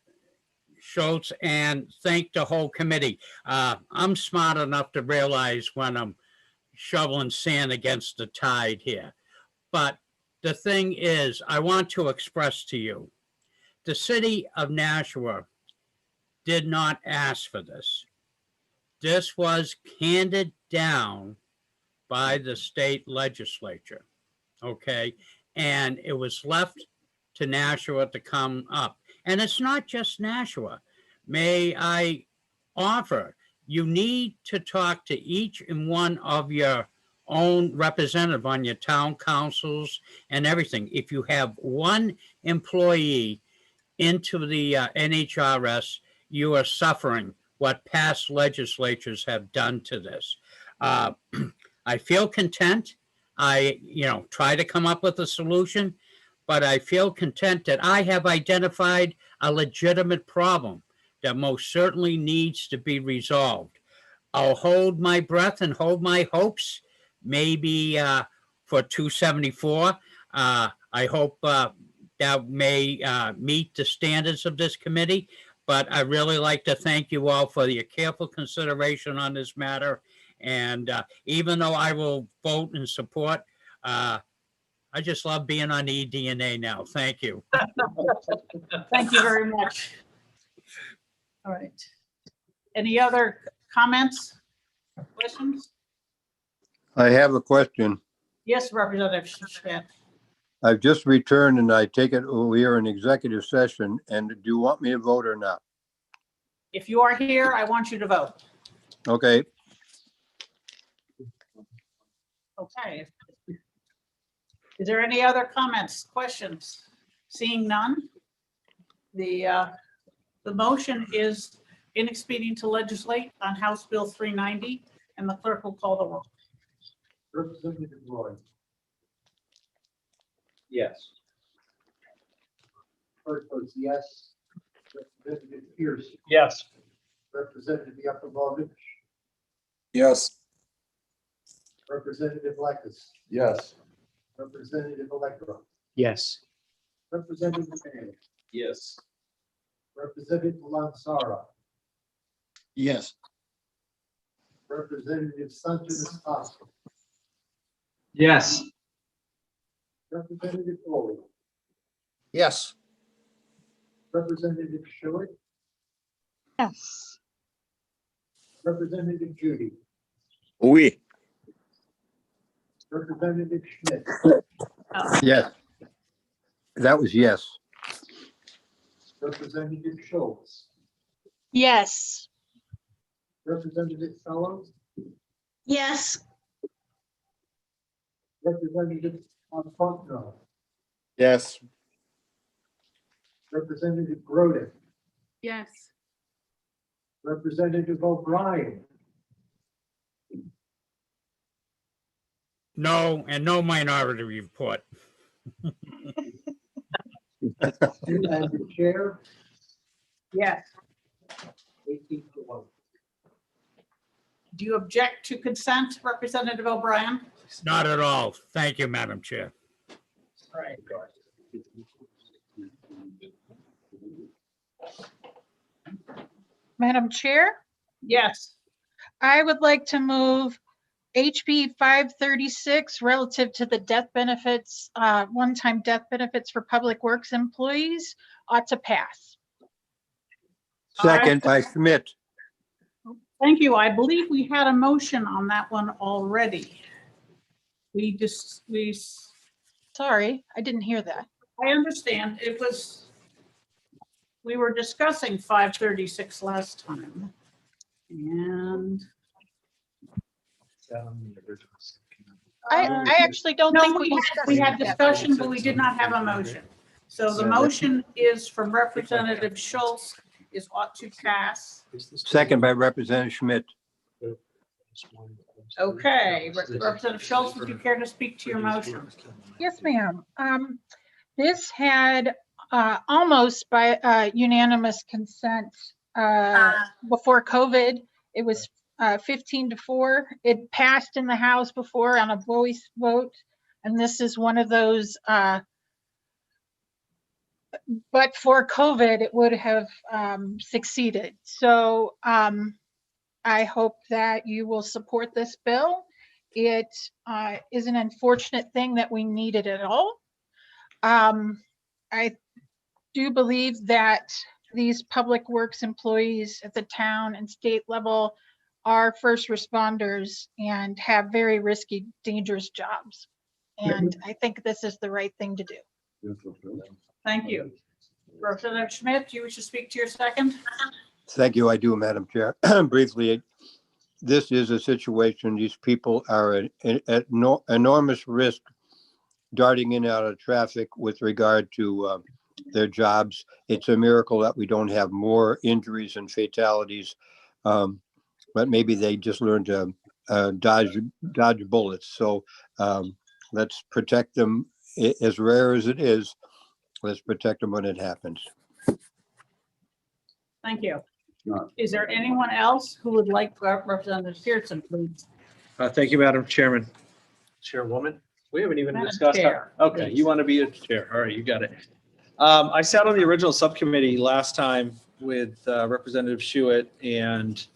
Schultz and thank the whole committee. I'm smart enough to realize when I'm shoveling sand against the tide here. But the thing is, I want to express to you, the city of Nashua did not ask for this. This was handed down by the state legislature, okay? and it was left to Nashua to come up. And it's not just Nashua. May I offer, you need to talk to each and one of your own representative on your town councils and everything. If you have one employee into the NHRS, you are suffering what past legislatures have done to this. I feel content. I, try to come up with a solution, but I feel content that I have identified a legitimate problem that most certainly needs to be resolved. I'll hold my breath and hold my hopes, maybe for 274. I hope that may meet the standards of this committee, but I really like to thank you all for your careful consideration on this matter. And even though I will vote in support, I just love being on eDNA now. Thank you. Thank you very much. All right. Any other comments, questions? I have a question. Yes, Representative Schmidt. I've just returned and I take it we are in executive session, and do you want me to vote or not? If you are here, I want you to vote. Okay, Okay. Is there any other comments, questions? Seeing none, the motion is inexpedient to legislate on House Bill 390, and the clerk will call the roll. Representative Roy, Yes. clerk votes yes. Representative Pierce, Yes. Representative Yakovovich, Yes. Representative Lekis, Yes. Representative Electra, Yes. Representative Manning, Yes. Representative Lansara, Yes. Representative Sanchez Esposito, Yes. Representative Foley, Yes. Representative Schiller, Yes. Representative Judy, Oui. Representative Schmidt, yes. That was yes. Representative Schultz, Yes. Representative Fellows, Yes. Representative Alfonso, Yes. Representative Groden, Yes. Representative O'Brien, No, and no minority report. and the chair, Yes. 18-1. Do you object to consent, Representative O'Brien? Not at all. Thank you, Madam Chair. All right. Madam Chair, Yes. I would like to move HB 536 relative to the death benefits, one-time death benefits for public works employees ought to pass. Second by Schmidt. Thank you. I believe we had a motion on that one already. Sorry, I didn't hear that. I understand. We were discussing 536 last time. And I actually don't no, think we had discussion, but we did not have a motion. So the motion is from Representative Schultz is ought to pass. Second by Representative Schmidt. Okay, Representative Schultz, would you care to speak to your motion? Yes, ma'am. This had almost by unanimous consent before COVID. It was 15-4. It passed in the House before on a voice vote, and this is one of those. But for COVID, it would have succeeded. So I hope that you will support this bill. It is an unfortunate thing that we need it at all. I do believe that these public works employees at the town and state level are first responders and have very risky, dangerous jobs. And I think this is the right thing to do. Thank you. Representative Schmidt, do you wish to speak to your second? Thank you. I do, Madam Chair. Briefly, this is a situation, these people are at enormous risk darting in and out of traffic with regard to their jobs. It's a miracle that we don't have more injuries and fatalities, but maybe they just learned to dodge bullets. So let's protect them. As rare as it is, let's protect them when it happens. Thank you. Is there anyone else who would like Representative Pearson, please? Thank you, Madam Chairman. Chairwoman, we haven't even Madam discussed. Chair, Okay, please. you want to be a chair. All right, you got it. I sat on the original subcommittee last time with Representative Schuett and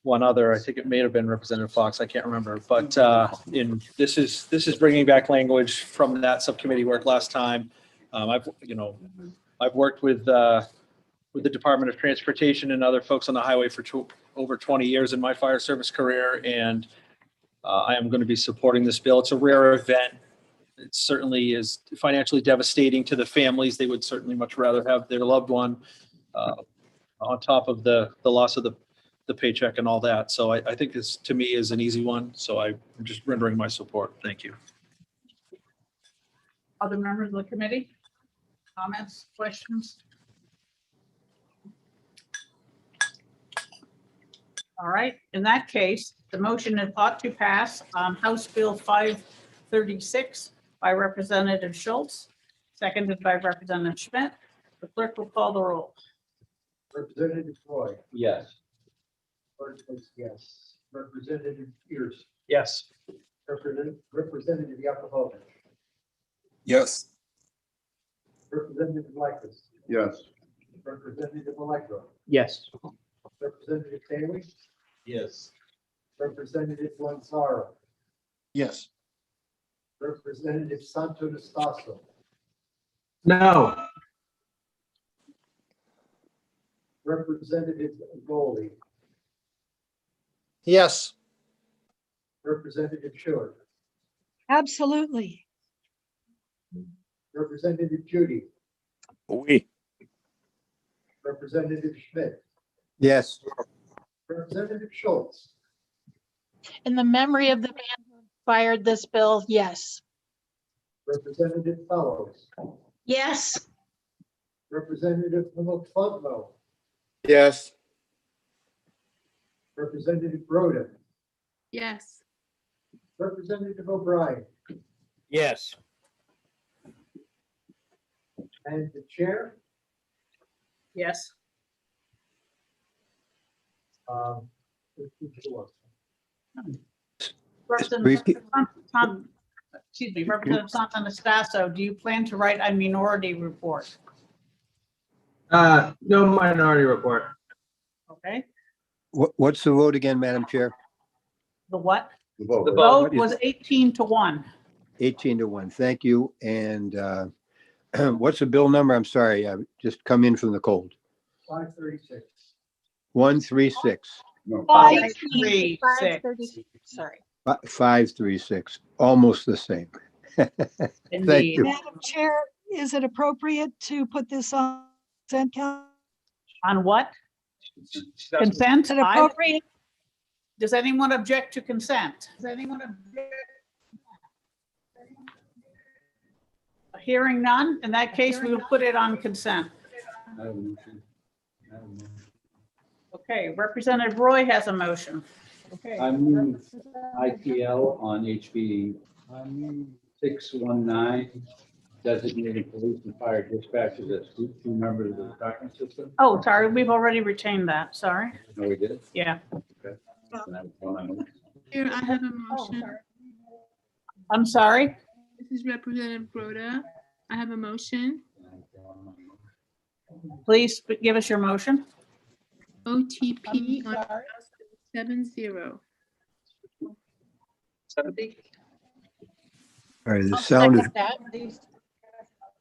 one other. I think it may have been Representative Fox. I can't remember. But this is bringing back language from that subcommittee work last time. I've worked with the Department of Transportation and other folks on the highway for over 20 years in my fire service career, and I am going to be supporting this bill. It's a rare event. It certainly is financially devastating to the families. They would certainly much rather have their loved one on top of the loss of the paycheck and all that. So I think this, to me, is an easy one. So I'm just rendering my support. Thank you. Other members of the committee? Comments, questions? All right, in that case, the motion is ought to pass on House Bill 536 by Representative Schultz, seconded by Representative Schmidt. The clerk will call the roll. Representative Roy. Yes. Clerk votes yes. Representative Pierce. Yes. Representative Yakovovich. Yes. Representative Lycus. Yes. Representative Allegro. Yes. Representative Bailey. Yes. Representative Lanzaro. Yes. Representative Santo Nastasso. No. Representative Goldie. Yes. Representative Schuler. Absolutely. Representative Judy. Oui. Representative Schmidt. Yes. Representative Schultz. In the memory of the man who inspired this bill, yes. Representative Fellows. Yes. Representative Ludlow. Yes. Representative Broden. Yes. Representative O'Brien. Yes. And the chair. Yes. Representative Santo Nastasso, do you plan to write a minority report? No minority report. Okay, What's the vote again, Madam Chair? the what? The vote. The right? vote was 18-1. 18-1. Thank you. And what's the bill number? I'm sorry, I just come in from the cold. 536. 136. No. 536. Sorry. 536. Almost the same. Thank Indeed. you. Madam Chair, is it appropriate to put this on consent calendar? On what? Consent? Is it appropriate? Does anyone object to consent? Does anyone object? Hearing none, in that case, we will put it on consent. Okay, Representative Roy has a motion. Okay. I move IPL on HB 619, designated police and fire dispatchers as group 2 members of the department system. Oh, sorry, we've already retained that, sorry. No, we did. Yeah. Okay. Then I was going on. Here, I have a motion. I'm sorry? This is Representative Broda. I have a motion. Please give us your motion. OTP on 70. All right, the sound is,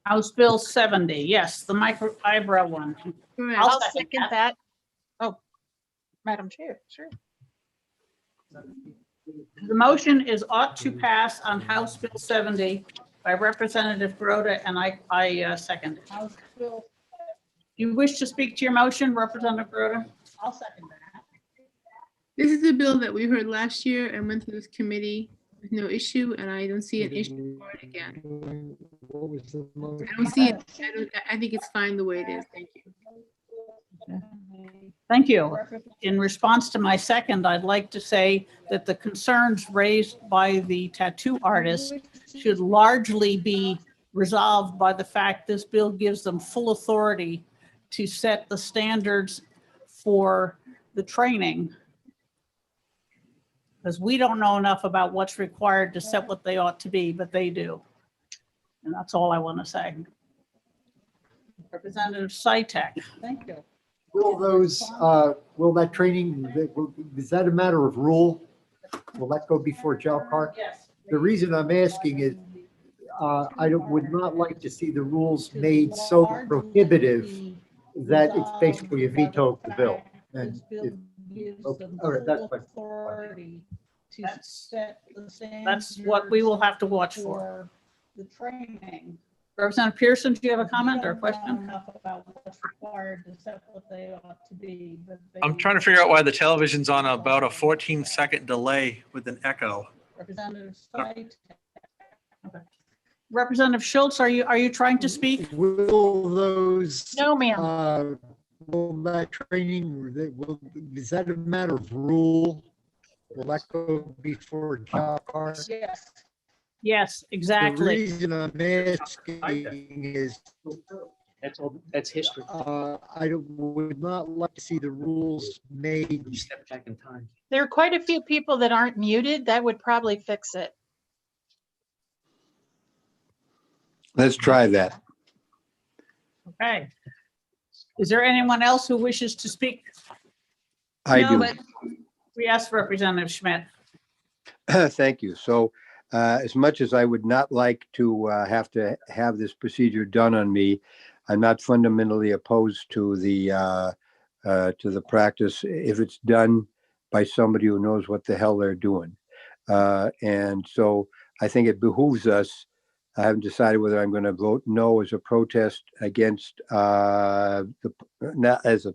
House Bill 70, yes, the micro eyebrow one. Correct. I'll second that. Oh, Madam Chair, sure. The motion is ought to pass on House Bill 70 by Representative Grota, and I second it. House Bill, Do you wish to speak to your motion, Representative Grota? I'll second that. This is a bill that we heard last year and went through this committee with no issue, and I don't see an issue for it again. What was the motion? I don't see it. I think it's fine the way it is. Thank you. Thank you. In response to my second, I'd like to say that the concerns raised by the tattoo artists should largely be resolved by the fact this bill gives them full authority to set the standards for the training. Because we don't know enough about what's required to set what they ought to be, but they do. And that's all I want to say. Representative Sytek. Thank you. Will will that training, is that a matter of rule? Will that go before JALCAR? Yes. The reason I'm asking is, would not like to see the rules made so prohibitive that it's basically a veto of the bill. And okay, all right, that's fine. Authority to set the standards. That's what we will have to watch for. The training. Representative Pearson, do you have a comment or a question? Enough about what's required to set what they ought to be, but I'm trying to figure out why the television's on about a 14-second delay with an echo. Representative Sytek. Representative Schultz, are you trying to speak? Will those? No, ma'am. Will that training, is that a matter of rule? Will that go before JALCAR? Yes. Yes, The exactly. reason I'm asking is, That's history. would not like to see the rules made. Step back in time. There are quite a few people that aren't muted. That would probably fix it. Let's try that. Okay. Is there anyone else who wishes to speak? I No, do. but we asked Representative Schmidt. Thank you. So as much as I would not like to have this procedure done on me, I'm not fundamentally opposed to the practice if it's done by somebody who knows what the hell they're doing. And so I think it behooves us. I haven't decided whether I'm going to vote no as a protest against not as a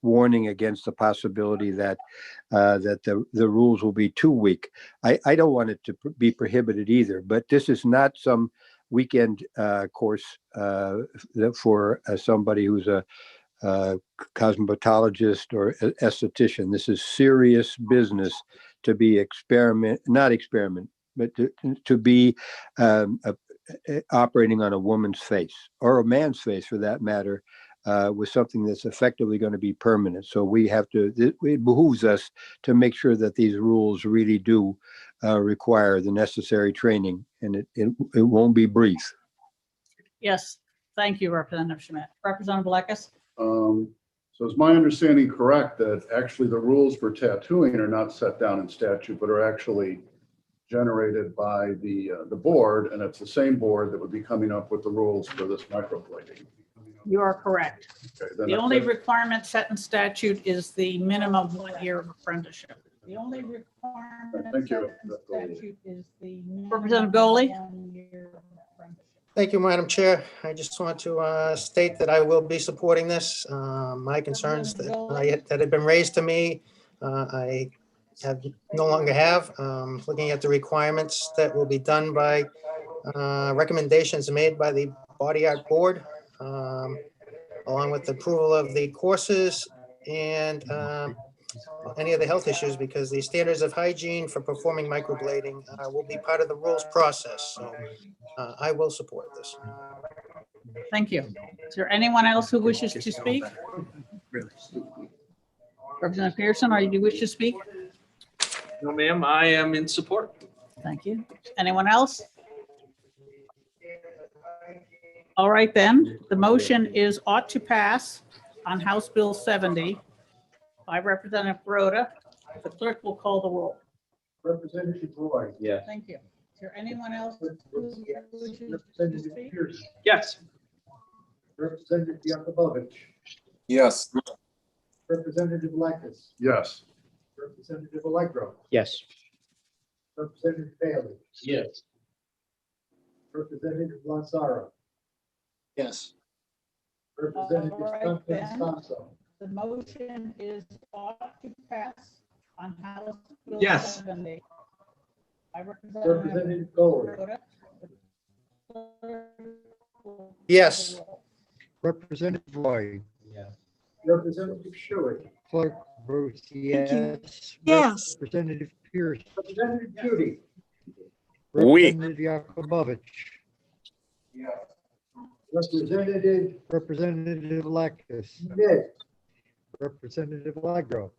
warning against the possibility that the rules will be too weak. I don't want it to be prohibited either, but this is not some weekend course for somebody who's a cosmetologist or esthetician. This is serious business to be but to be operating on a woman's face or a man's face for that matter, with something that's effectively going to be permanent. So we have to, it behooves us to make sure that these rules really do require the necessary training, and it won't be brief. Yes, thank you, Representative Schmidt. Representative Blackus? So is my understanding correct that actually the rules for tattooing are not set down in statute, but are actually generated by the board, and it's the same board that would be coming up with the rules for this microblading? You are correct. Okay, then The only requirement set in statute is the minimum 1 year of apprenticeship. The only requirement Thank you. set in statute is the. Representative Goley? 1 year of apprenticeship. Thank you, Madam Chair. I just want to state that I will be supporting this. My concerns that have been raised to me, I no longer have. Looking at the requirements that will be done by recommendations made by the Body Art Board, along with the approval of the courses and any of the health issues, because the standards of hygiene for performing microblading will be part of the rules process. So I will support this. Thank you. Is there anyone else who wishes to speak? Representative Pearson, do you wish to speak? No, ma'am, I am in support. Thank you. Anyone else? All right, then. The motion is ought to pass on House Bill 70 by Representative Grota. The clerk will call the roll. Representative Roy. Yes. Thank you. Is there anyone else who wishes to Representative speak? Pearson. Yes. Representative Yakubovich. Yes. Representative Blackus. Yes. Representative Allegro. Yes. Representative Bailey. Yes. Representative Lanzaro. Yes. Representative All right, Santos then. Basso. The motion is ought to pass on House Bill Yes. 70. By Representative Gold. Yes. Representative Roy. Yes. Representative Schuett. Clerk votes yes. Yes. Representative Pierce. Representative Judy. Oui. Representative Yakubovich. Representative Lakis. Yes. Representative Allegro.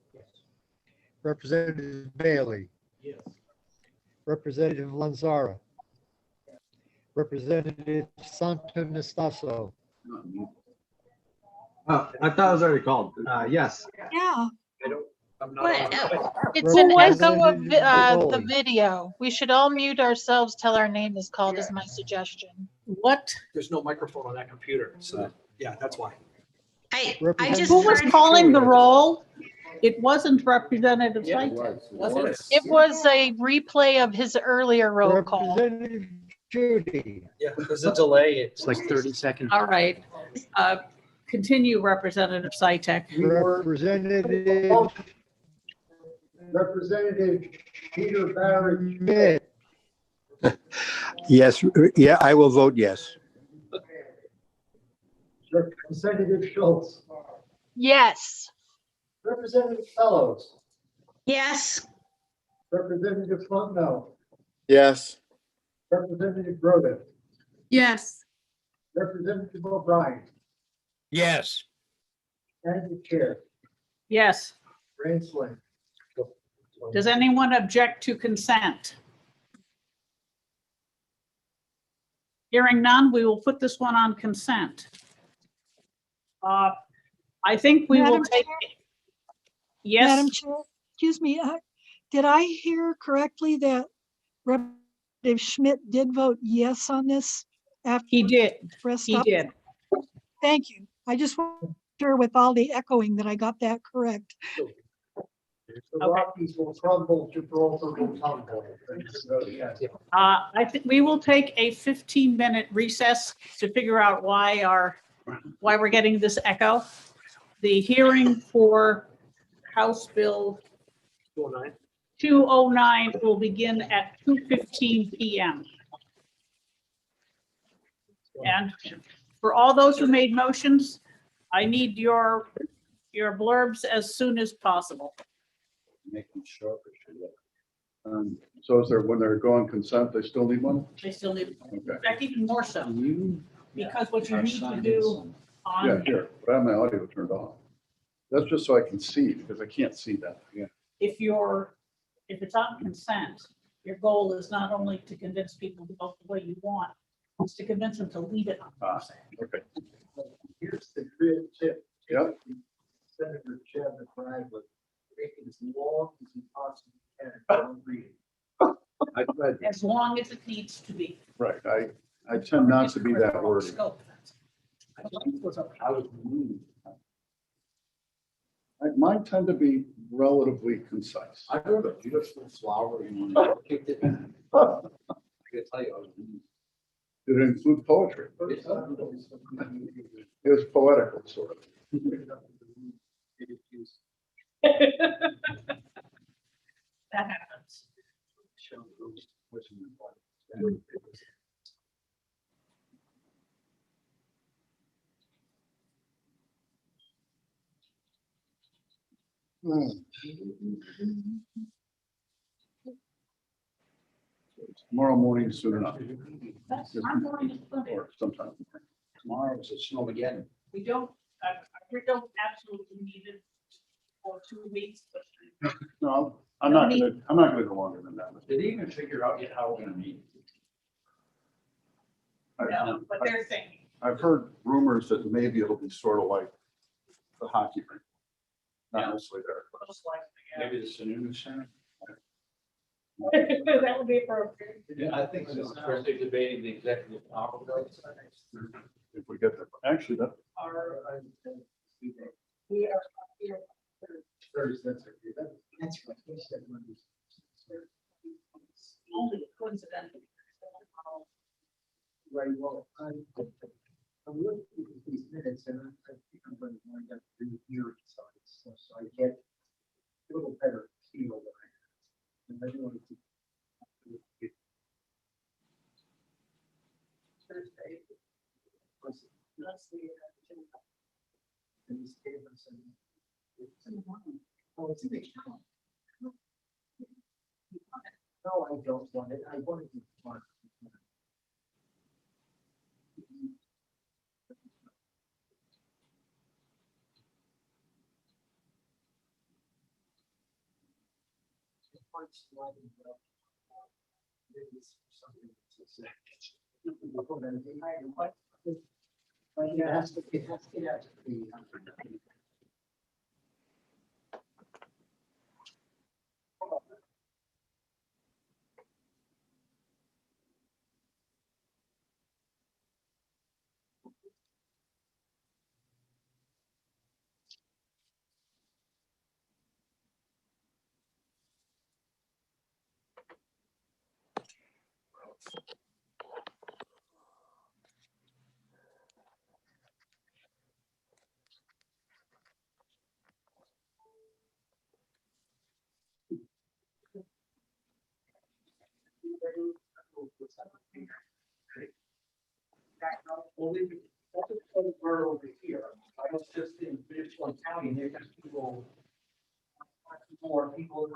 Representative Bailey. Yes. Representative Lanzara. Representative Santo Nastaso. Oh, I thought it was already called. Yes. Yeah. I'm not. What, on- it's an echo of Representative the Foley. video. We should all mute ourselves till our name is called, is my suggestion. What? There's no microphone on that computer, so yeah, that's why. I just Who was calling the roll? It wasn't Representative Seitek. It was a replay of his earlier roll call. Representative Judy. Yeah, there's a delay. It's like 30 seconds. All right. Continue, Representative Seitek. Representative Peter Barrett Schmidt. Yes, yeah, I will vote yes. Representative Schultz. Yes. Representative Fellows. Yes. Representative Fontenot. Yes. Representative Groden. Yes. Representative O'Brien. Yes. And the chair, Yes. Ransling. Does anyone object to consent? Hearing none, we will put this one on consent. I think we will Madam take. Chair? Madam Yes, Chair, excuse me, did I hear correctly that Representative Schmidt did vote yes on this? After he did. rest He up? did. Thank you. I just want to sure with all the echoing that I got that correct. The Rockies will crumble, Gibraltar will tumble. I think we will take a 15-minute recess to figure out why we're getting this echo. The hearing for House Bill 209 will begin at 2:15 p.m. And for all those who made motions, I need your blurbs as soon as possible. Make them short. So is there, when they're going consent, they still need one? They still need, in Okay. fact, even more so, because what you need to do Yeah, on, here, but I have my audio turned off. That's just so I can see, because I can't see that. Yeah. if it's on consent, your goal is not only to convince people to vote the way you want, it's to convince them to leave it on consent. Okay. Here's the grid tip. Yep. Senator Chadwick Bradley, make it as long as you possibly can. Don't read it. As long as it needs to be. Right, I tend not to be that wordy. Scope. Mine tend to be relatively concise. I heard a beautiful flower and I kicked it. I gotta tell you, I was. Did it include poetry? It was poetical, sort of. That happens. Tomorrow morning soon enough. I'm going to put it. Or sometime. Tomorrow is a snowmageddon. We don't absolutely need it for 2 weeks, but No, I'm not gonna go longer than that. Did they even figure out yet how we're gonna meet? no, but they're thinking. I've heard rumors that maybe it'll be sort of like the hockey rink. Not necessarily there. Most likely, Maybe the Sununu Center? yeah. That would be appropriate. Yeah, I think so. First they're debating the executive power. If we get there. Actually, that. We are here. Very sensitive. That's right. minutes and I think I'm going to wind up in the hearing side, so I get a little better feel than I have. And I don't want to get Thursday. That's the and these tables and oh, it's in the account. No, I don't want it. I want it to be fun. We're over here. I was just in Richland County, and there's people, more people.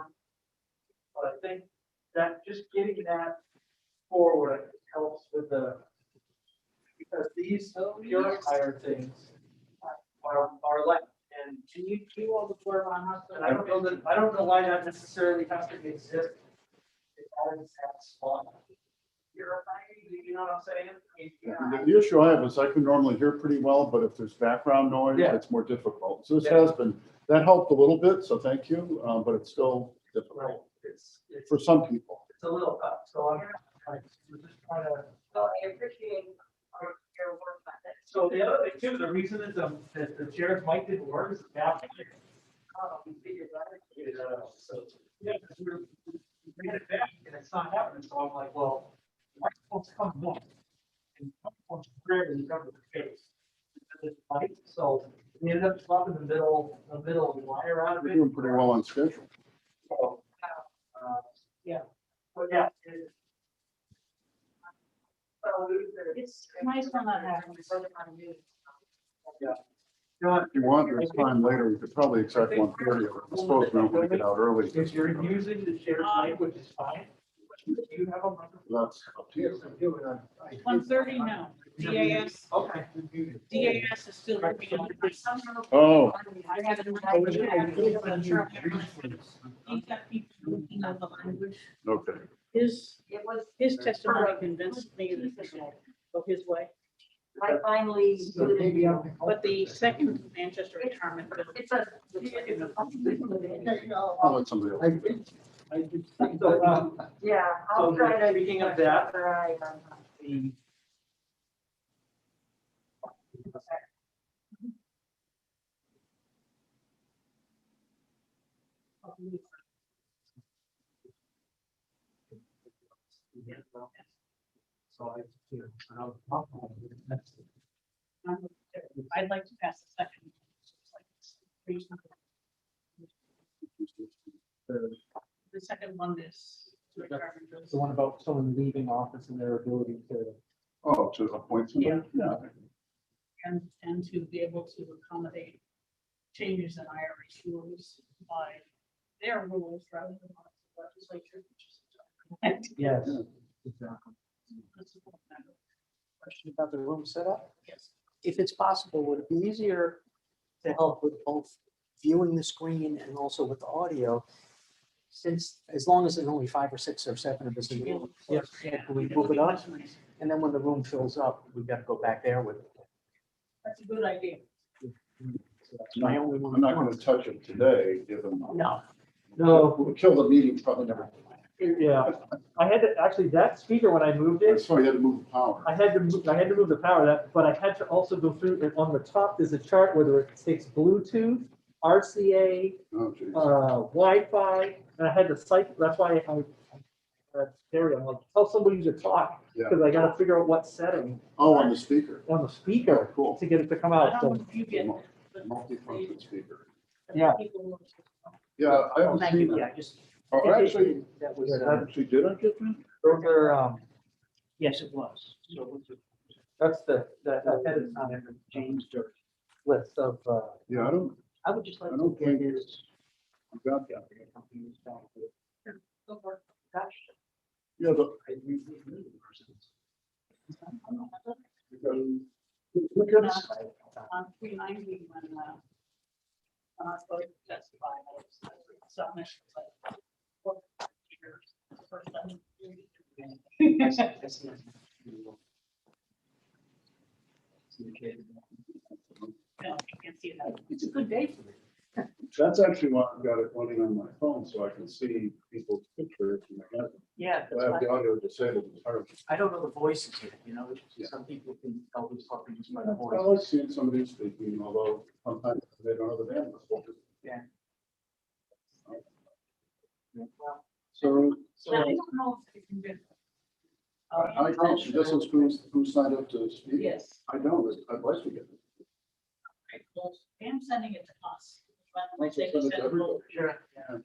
But I think that just getting that forward helps with the, because these purifier things are left. And can you do all the blurb on us? I don't know why that necessarily has to exist. It always has spot. You know what I'm saying? The issue I have is I can normally hear pretty well, but if there's background noise, Yeah. it's more difficult. So this has been, that helped a little bit, so thank you, but it's still difficult It's for some people. It's a little tough, so I'm just trying to. Well, I appreciate your work on that. So the other thing too, the reason is that the chair's mic didn't work is that. We figured that out. So, yeah, because we ran it back and it's not happening, so I'm like, well, the microphone's coming up. And the microphone's rarely cover the face. So we ended up swapping the middle wire out of We're it. doing pretty well on schedule. So, yeah, but yeah. It's nice when that happens. Yeah. If you want, there's time later, we could probably exact 1:30. I suppose we don't want to get out early. If you're using the shared mic, which is fine, you have a microphone. That's up to you. 1:30 now. DAS. Okay. DAS is still. working on it. Oh. I haven't. He's got people looking at the language. Okay. His testimony convinced me that this will go his way. I finally. But the second Manchester retirement. bill- It's a. I'll let somebody else. So, Yeah. so I'll try to. speaking of that, Right. the. So I'd like to pass the second. The second one is. retirement bills. the one about someone leaving office and their ability to. Oh, to appoint somebody? Yeah. And to be able to accommodate changes in IRS rules by their rules rather than the legislature. Yes. Exactly. Question about the room setup? Yes. If it's possible, would it be easier to help with both viewing the screen and also with the audio? Since, as long as there's only 5 or 6 or 7 of us in the room. Yes. Can we move it up? And then when the room fills up, we've got to go back there with it. That's a good idea. My only one. I'm not going to touch it today, given. No. No. We'll kill the meeting, probably never. Yeah, I had to, actually, that speaker, when I moved I it, saw you had to move the power. I had to move the power, but I had to also go through, and on the top, there's a chart where it takes Bluetooth, RCA, Oh, geez. Wi-Fi, and I had to cite, that's why I Terry, I'm like, tell somebody to talk, Yeah. because I gotta figure out what setting Oh, on the speaker. on the speaker Cool. to get it to come I out. don't know So, if you get. Multi-function speaker. Yeah. Yeah, I haven't Thank seen you. Yeah, that. just. Oh, actually, That was, actually, did I get that? those are, Yes, it was. So that's the head of time, James Dirt list of, Yeah, I don't, I would just like I to don't get think his. I got that. Gosh. Yeah, the, I really need the person's. look at this. On 390 when I was supposed to testify, I was submission, like, 4 years, the first time. No, you can't see that. It's a good day for me. That's actually why I've got it running on my phone, so I can see people's pictures in my head. Yeah. I have the audio disabled entirely. I don't know the voices here, you know, Yeah. some people can tell who's talking just by the I voice. like seeing somebody speaking, although sometimes they don't have the bandwidth. Yeah. So, So I don't know if you can do. I don't, this is who signed up to speak? Yes. I don't, I'd like to get it. Right, well, I'm sending it to us. I'll just send it to everybody. Sure. Yeah.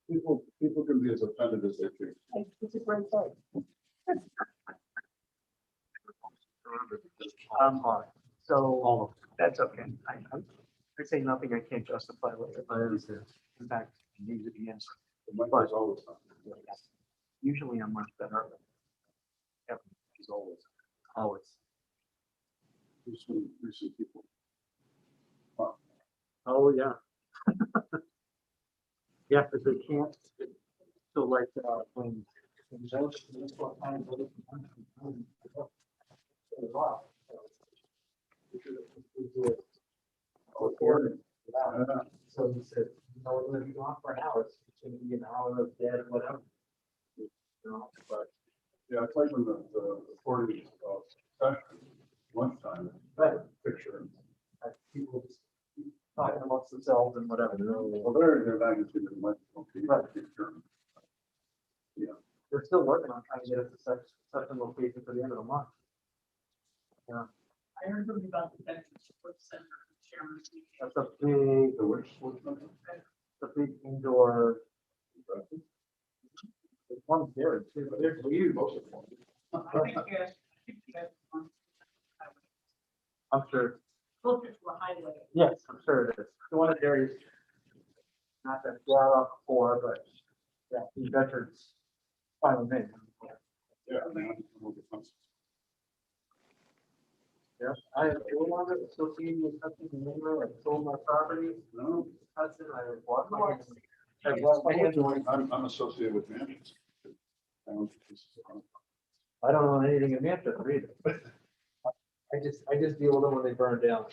People can be as offended as they choose. It's a great day. So that's okay. I say nothing I can't justify later, but it is, in fact, needs to be answered. But always. Usually I'm much better. Yeah, he's always. Recent people. Oh, yeah. Yeah, because they can't, so like, when. So he said, no, we're gonna be gone for an hour, it's gonna be an hour of dead, whatever. You know, but Yeah, it's like when the recording of session, lunchtime, Right. picture. people just talking amongst themselves and whatever. Well, they're not going to be much. Yeah. They're still working on trying to get us to such a location for the end of the month. Yeah, I heard something about the veteran support center chairman. that's a big, the big indoor. There's one there too, but there's huge. I'm sure. Closer to the highway. Yes, I'm sure it is. The one at Dairy's. Not that far up for, but yeah, the veterans. Fine with me. Yeah. Man. Yeah, I have a lot of associated with something in the neighborhood, I sold my property. No. Hudson, I bought my. I'm associated with mansions. I don't know anything in Manchester either. I just deal with them when they burn down.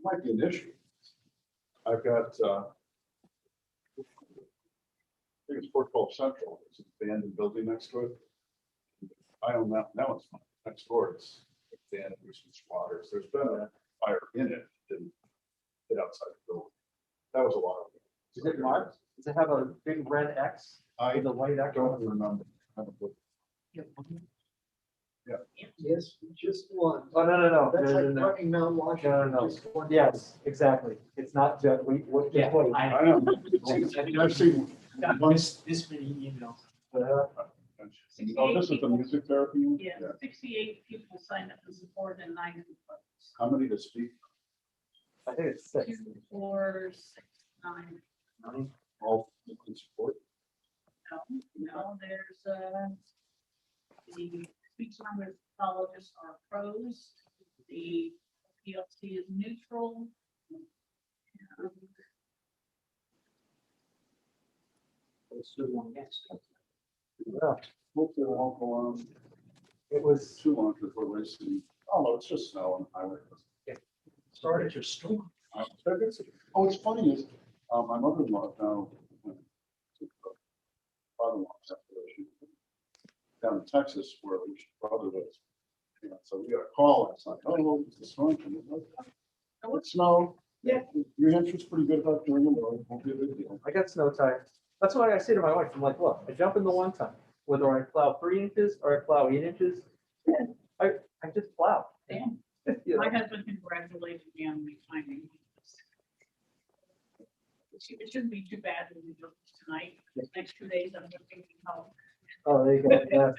Might be an issue. I've got, I think it's Fort Gulf Central, it's an abandoned building next to it. I own that, now it's next door, it's abandoned with some squatters, there's been a fire in it, didn't get outside the building. That was a while ago. Is it marked? Does it have a big red X? I With a white X? don't remember. I haven't looked. Yeah. Yes, just one. Oh, no. That's No, like no, no. running Mount Washington. No. just one. Yes, exactly. It's not just, Yeah, I know. I've seen once. This many emails. Oh, this is the music therapy? one? Yeah, 68 people signed up to support and 9 votes. How many to speak? I think it's 6. 2, 4, 6, 9. All in support? No, there's, the speech language pathologists are pros, the PLC is neutral. and Yeah. Hopefully it won't go on. It was too long because we're racing. Oh, no, it's just snow on the highway. started your storm. Oh, it's funny is, my mother-in-law now went to father-in-law's separation down in Texas where her brother was. So we got a call last night. Oh, it's the storm coming. What snow? Yeah. New Hampshire's pretty good about doing them. Won't be a big deal. I got snow tire. That's why I say to my wife, I'm like, look, I jump in the one time, whether I plow 3 inches or I plow 8 inches, I just plow. Damn. You know? My husband congratulated me on my timing. It shouldn't be too bad when we do this tonight. The next 2 days, I'm thinking, oh, Oh, there you go. Yeah.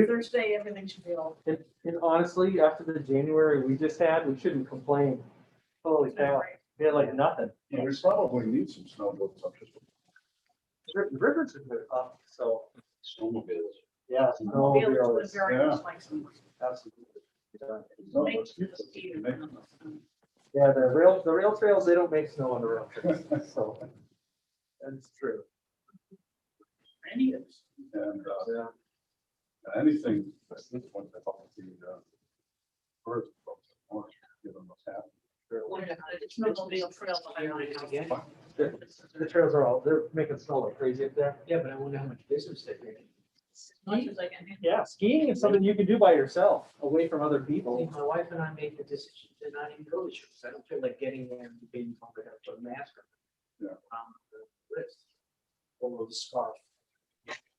Thursday, everything should be all. And honestly, after the January we just had, we shouldn't complain. Holy cow, we had like nothing. Yeah, we probably need some snow builds up just. The rivers are good up, so. Snowmobiles. Yeah. Snowmobiles would very Yeah. much like some. Absolutely. No, Make let's keep the it. ski Make- and Yeah, the rail trails, they don't make snow on the rail trails, so. That's true. Any of this. And, Yeah. anything, that's this one, I thought the, first, folks, I want to give them what's happening. Snowmobile trail. The trails are all, they're making snow like crazy up there. Yeah, but I wonder how much business they make. As much as I can. Yeah, skiing is something you can do by yourself, away from other people. My wife and I made the decision to not even go to shoes. I don't feel like getting there and being told I gotta put a mask on. Yeah. The wrist. Or the scarf.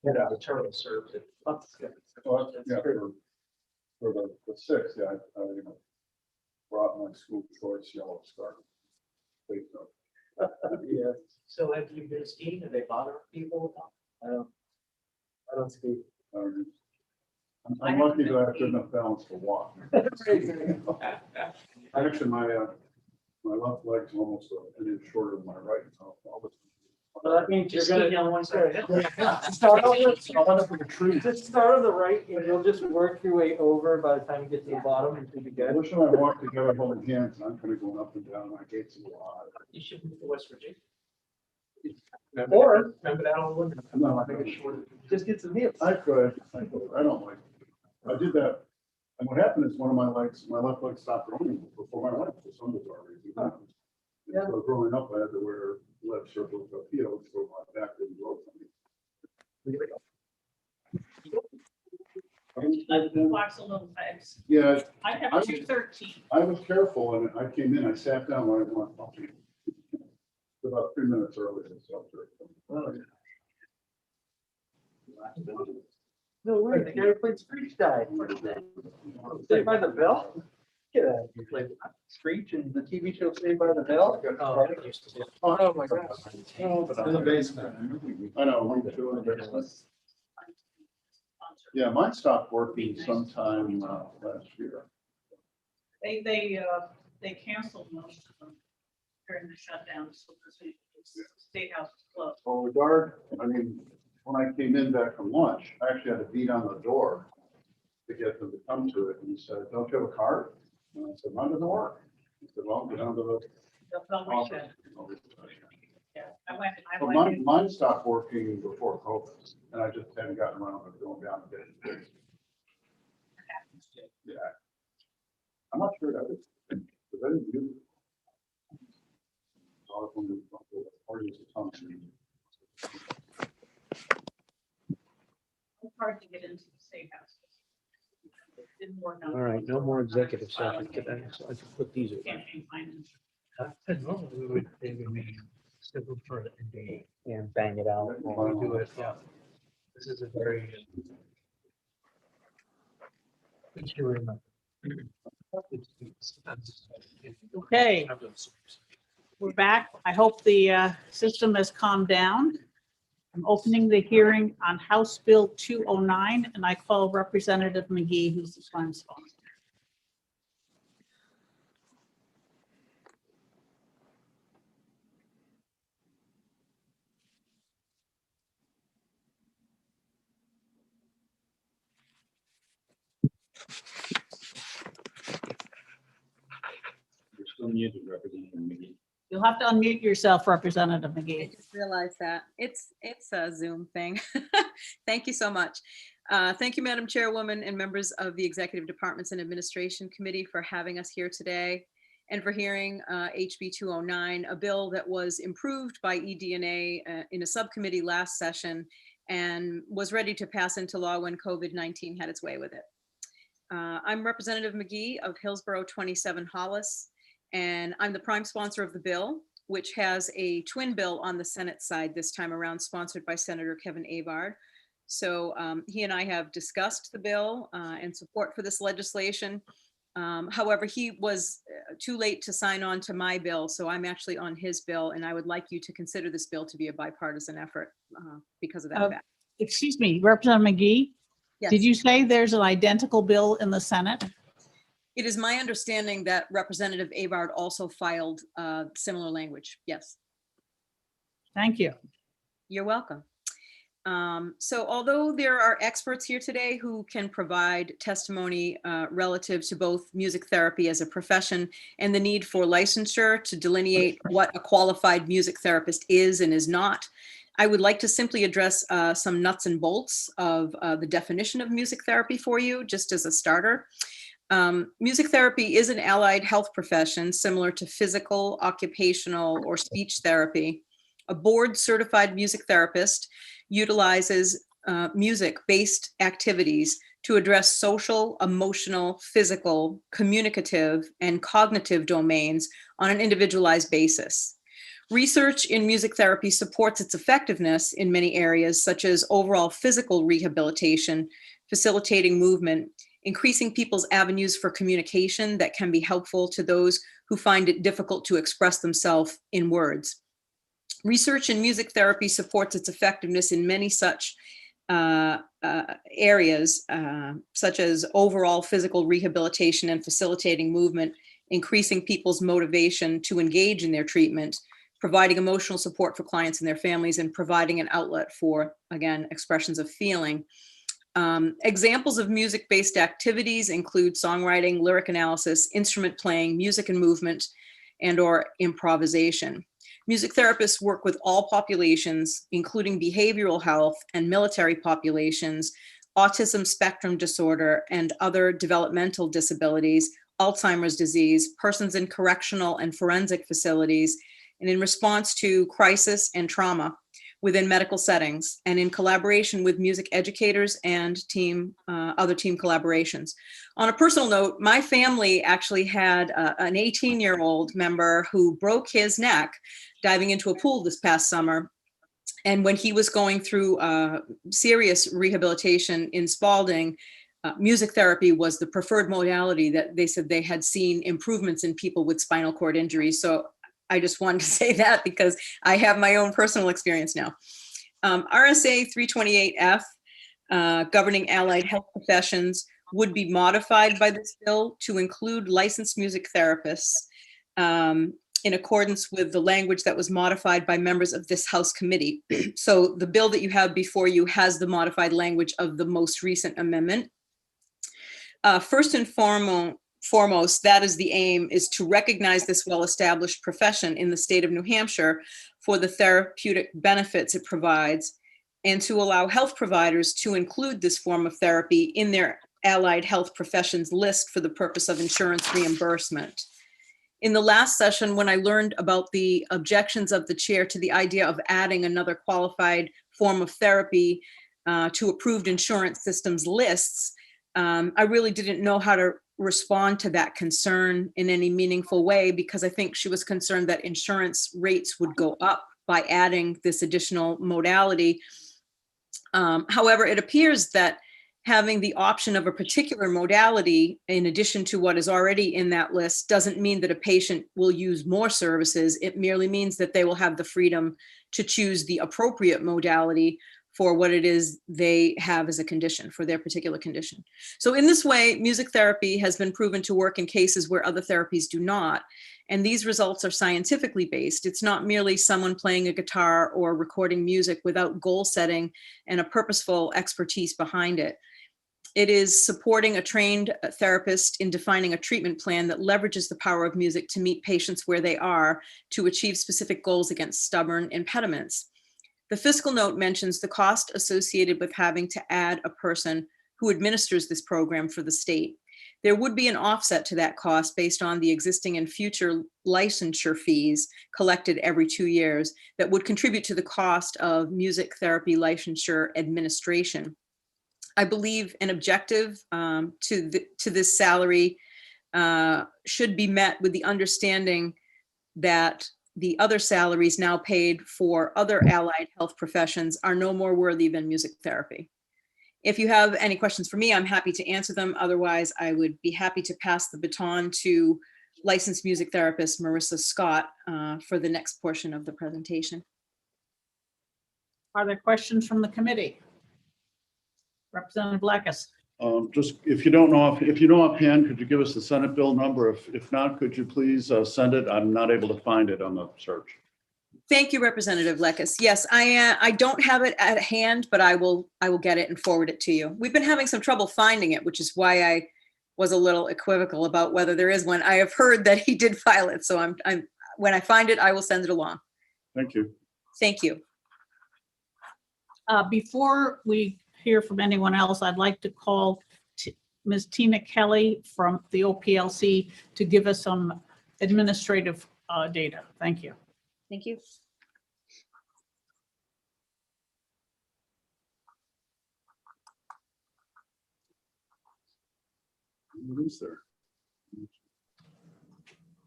Yeah. The turtle serves it. That's good. Well, yeah, for the sixth, yeah, I you know, brought my school choice yellow scarf. Wait, no. Yeah, So have you been skiing? Do they bother people? I don't ski. I'm lucky that I have good enough balance to walk. Actually, my left leg's almost an inch shorter than my right. So I'll just- Well, that means you're gonna. on one side. Start on the, just start on the right and you'll just work your way over by the time you get to the bottom and you'll be I good. wish I walked together holding hands, and I'm kind of going up and down my gates a lot. You should move to West Virginia. Or- remember that old one? No, I think it's shorter. Just get some heels. I could, I don't like, I did that, and what happened is one of my legs, my left leg stopped growing before my right, for some bizarre reason. And so growing up, I had to wear left circles of heels, so my back didn't grow for me. Watch the little legs. Yeah. I I have was- 213. I was careful, and I came in, I sat down when I went coffee. About 3 minutes early, so. No way, the guy who played Screech died. Saved by the Bell? Get out of here. Screech and the TV show Saved by the Bell? Oh, my God. In the basement. I know, we too in the basement. Yeah, mine stopped working sometime last year. They canceled most of them during the shutdown, so the state house was closed. Well, regard, I mean, when I came in back from lunch, I actually had to beat on the door to get them to come to it, and he said, "Don't you have a card?" And I said, "Mine doesn't work." He said, "Well, get down to the They'll reach office." out. Yeah, I went. But mine stopped working before COVID, and I just hadn't gotten around to going down and getting it fixed. Yeah. I'm not sure that is, because I didn't use it. So I was wondering, or use a ton. It's hard to get into the state house. It didn't work out. All right, no more executive session. So I can put these away. Campaign finance. Normally we would, they would be scheduled for a day and bang it out while we do it. Yeah. This is a very. Thank you very much. Okay. We're back. I hope the system has calmed down. I'm opening the hearing on House Bill 209, and I call Representative McGee, who's the prime sponsor. You're still muted, Representative McGee. You'll have to unmute yourself, Representative I McGee. just realized that. It's a Zoom thing. Thank you so much. Thank you, Madam Chairwoman and members of the Executive Departments and Administration Committee for having us here today and for hearing HB 209, a bill that was improved by eDNA in a subcommittee last session and was ready to pass into law when COVID-19 had its way with it. I'm Representative McGee of Hillsborough 27 Hollis, and I'm the prime sponsor of the bill, which has a twin bill on the Senate side this time around, sponsored by Senator Kevin Abard. So he and I have discussed the bill and support for this legislation. However, he was too late to sign on to my bill, so I'm actually on his bill, and I would like you to consider this bill to be a bipartisan effort because of that fact. Excuse me, Representative McGee? Yes. Did you say there's an identical bill in the Senate? It is my understanding that Representative Abard also filed similar language. Yes. Thank you. You're welcome. So although there are experts here today who can provide testimony relative to both music therapy as a profession and the need for licensure to delineate what a qualified music therapist is and is not, I would like to simply address some nuts and bolts of the definition of music therapy for you, just as a starter. Music therapy is an allied health profession similar to physical, occupational, or speech therapy. A board-certified music therapist utilizes music-based activities to address social, emotional, physical, communicative, and cognitive domains on an individualized basis. Research in music therapy supports its effectiveness in many areas, such as overall physical rehabilitation, facilitating movement, increasing people's avenues for communication that can be helpful to those who find it difficult to express themselves in words. Research in music therapy supports its effectiveness in many such areas, such as overall physical rehabilitation and facilitating movement, increasing people's motivation to engage in their treatment, providing emotional support for clients and their families, and providing an outlet for, again, expressions of feeling. Examples of music-based activities include songwriting, lyric analysis, instrument playing, music and movement, and/or improvisation. Music therapists work with all populations, including behavioral health and military populations, autism spectrum disorder, and other developmental disabilities, Alzheimer's disease, persons in correctional and forensic facilities, and in response to crisis and trauma within medical settings, and in collaboration with music educators and other team collaborations. On a personal note, my family actually had an 18-year-old member who broke his neck diving into a pool this past summer. And when he was going through serious rehabilitation in Spalding, music therapy was the preferred modality that they said they had seen improvements in people with spinal cord injuries. So I just wanted to say that because I have my own personal experience now. RSA 328F, governing allied health professions, would be modified by this bill to include licensed music therapists in accordance with the language that was modified by members of this House committee. So the bill that you have before you has the modified language of the most recent amendment. First and foremost, that is the aim, is to recognize this well-established profession in the state of New Hampshire for the therapeutic benefits it provides, and to allow health providers to include this form of therapy in their allied health professions list for the purpose of insurance reimbursement. In the last session, when I learned about the objections of the chair to the idea of adding another qualified form of therapy to approved insurance systems lists, I really didn't know how to respond to that concern in any meaningful way, because I think she was concerned that insurance rates would go up by adding this additional modality. However, it appears that having the option of a particular modality in addition to what is already in that list doesn't mean that a patient will use more services. It merely means that they will have the freedom to choose the appropriate modality for what it is they have as a condition, for their particular condition. So in this way, music therapy has been proven to work in cases where other therapies do not. And these results are scientifically based. It's not merely someone playing a guitar or recording music without goal setting and a purposeful expertise behind it. It is supporting a trained therapist in defining a treatment plan that leverages the power of music to meet patients where they are to achieve specific goals against stubborn impediments. The fiscal note mentions the cost associated with having to add a person who administers this program for the state. There would be an offset to that cost based on the existing and future licensure fees collected every 2 years that would contribute to the cost of music therapy licensure administration. I believe an objective to this salary should be met with the understanding that the other salaries now paid for other allied health professions are no more worthy than music therapy. If you have any questions for me, I'm happy to answer them. Otherwise, I would be happy to pass the baton to licensed music therapist Marissa Scott for the next portion of the presentation. Are there questions from the committee? Representative Blackus. Just if you don't know offhand, could you give us the Senate bill number? If not, could you please send it? I'm not able to find it on the search. Thank you, Representative Lekis. Yes, I don't have it at hand, but I will get it and forward it to you. We've been having some trouble finding it, which is why I was a little equivocal about whether there is one. I have heard that he did file it, so I'm when I find it, I will send it along. Thank you. Thank you. Before we hear from anyone else, I'd like to call Ms. Tina Kelly from the OPLC to give us some administrative data. Thank you. Thank you. What is there?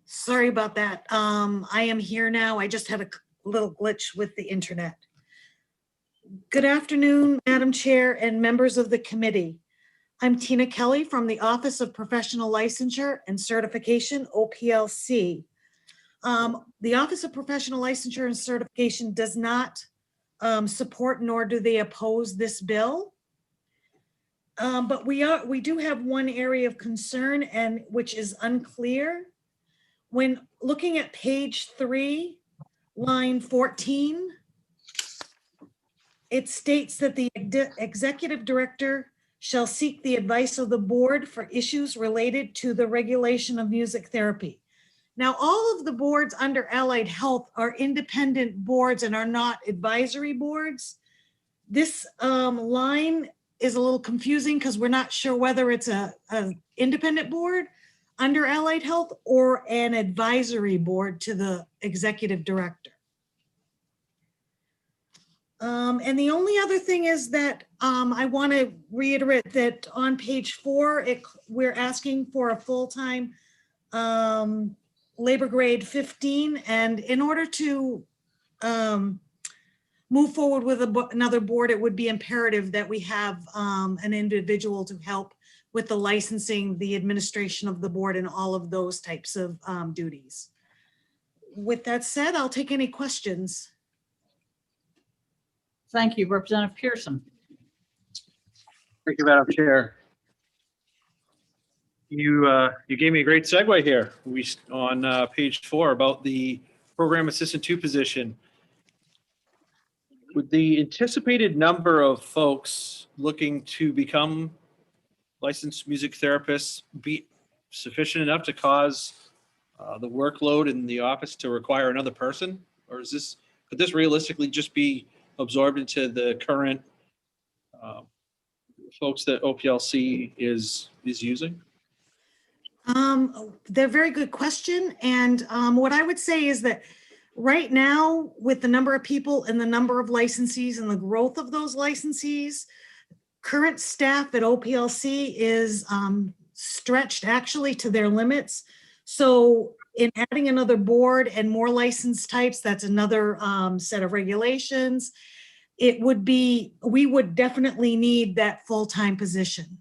Sorry about that. I am here now. I just had a little glitch with the internet. Good afternoon, Madam Chair and members of the committee. I'm Tina Kelly from the Office of Professional Licensure and Certification, OPLC. The Office of Professional Licensure and Certification does not support nor do they oppose this bill. But we do have one area of concern, and which is unclear. When looking at page 3, line 14, it states that the executive director shall seek the advice of the board for issues related to the regulation of music therapy. Now, all of the boards under Allied Health are independent boards and are not advisory boards. This line is a little confusing because we're not sure whether it's an independent board under Allied Health or an advisory board to the executive director. And the only other thing is that I want to reiterate that on page 4, we're asking for a full-time labor grade 15. And in order to move forward with another board, it would be imperative that we have an individual to help with the licensing, the administration of the board, and all of those types of duties. With that said, I'll take any questions. Thank you, Representative Pearson. Thank you, Madam Chair. You gave me a great segue here. On page 4 about the Program Assistant 2 position. Would the anticipated number of folks looking to become licensed music therapists be sufficient enough to cause the workload in the office to require another person? Or could this realistically just be absorbed into the current folks that OPLC is using? They're a very good question. And what I would say is that right now, with the number of people and the number of licensees and the growth of those licensees, current staff at OPLC is stretched actually to their limits. So in adding another board and more license types, that's another set of regulations. We would definitely need that full-time position.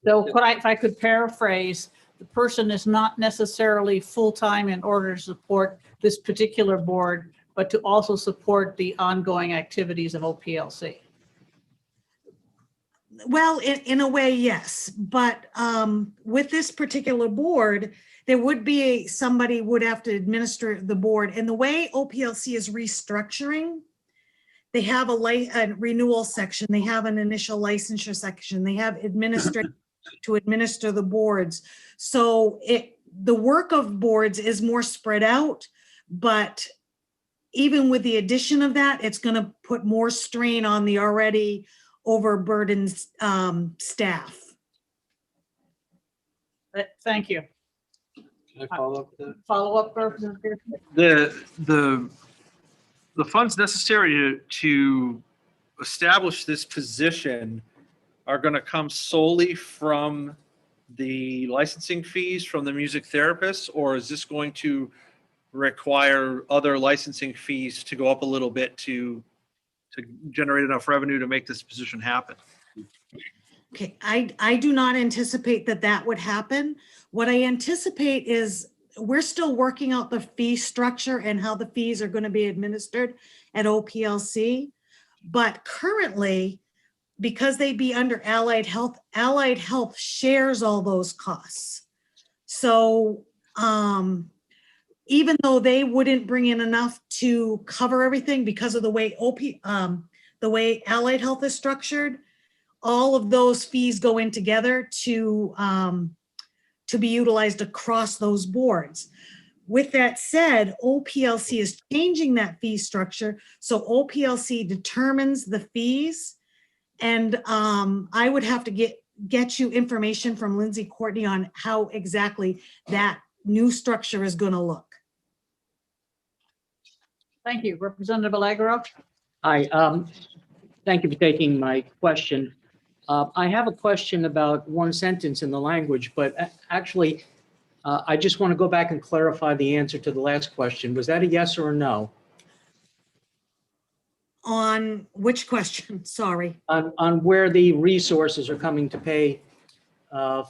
So if I could paraphrase, the person is not necessarily full-time in order to support this particular board, but to also support the ongoing activities of OPLC. Well, in a way, yes. But with this particular board, there would be somebody would have to administer the board. And the way OPLC is restructuring, they have a renewal section. They have an initial licensure section. They have administrators to administer the boards. So the work of boards is more spread out, but even with the addition of that, it's going to put more strain on the already overburdened staff. Thank you. Can I follow up? Follow up, Representative Pearson? the funds necessary to establish this position are going to come solely from the licensing fees from the music therapists, or is this going to require other licensing fees to go up a little bit to generate enough revenue to make this position happen? Okay, I do not anticipate that that would happen. What I anticipate is we're still working out the fee structure and how the fees are going to be administered at OPLC. But currently, because they be under Allied Health shares all those costs. So even though they wouldn't bring in enough to cover everything because of the way the way Allied Health is structured, all of those fees go in together to be utilized across those boards. With that said, OPLC is changing that fee structure. So OPLC determines the fees. And I would have to get you information from Lindsay Courtney on how exactly that new structure is going to look. Thank you. Representative Allegro. Hi, thank you for taking my question. I have a question about one sentence in the language, but actually, I just want to go back and clarify the answer to the last question. Was that a yes or a no? On which question? Sorry. On where the resources are coming to pay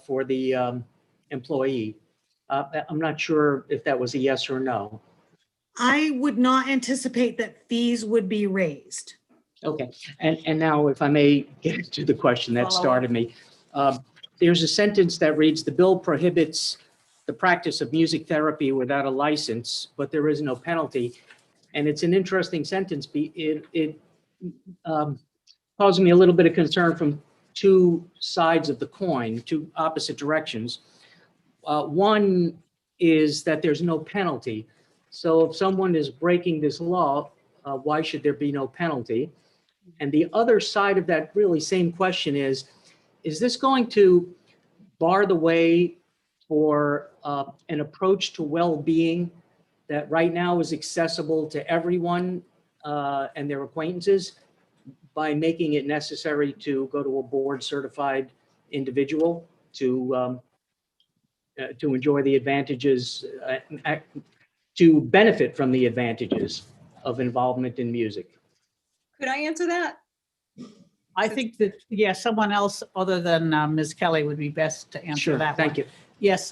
for the employee. I'm not sure if that was a yes or no. I would not anticipate that fees would be raised. Okay, and now if I may get to the question that started me. There's a sentence that reads, the bill prohibits the practice of music therapy without a license, but there is no penalty. And it's an interesting sentence. It causes me a little bit of concern from two sides of the coin, two opposite directions. One is that there's no penalty. So if someone is breaking this law, why should there be no penalty? And the other side of that really same question is this going to bar the way for an approach to well-being that right now is accessible to everyone and their acquaintances by making it necessary to go to a board-certified individual to enjoy the advantages, to benefit from the advantages of involvement in music? Could I answer that? I think that, yeah, someone else other than Ms. Kelly would be best to answer Sure, that. thank you. Yes,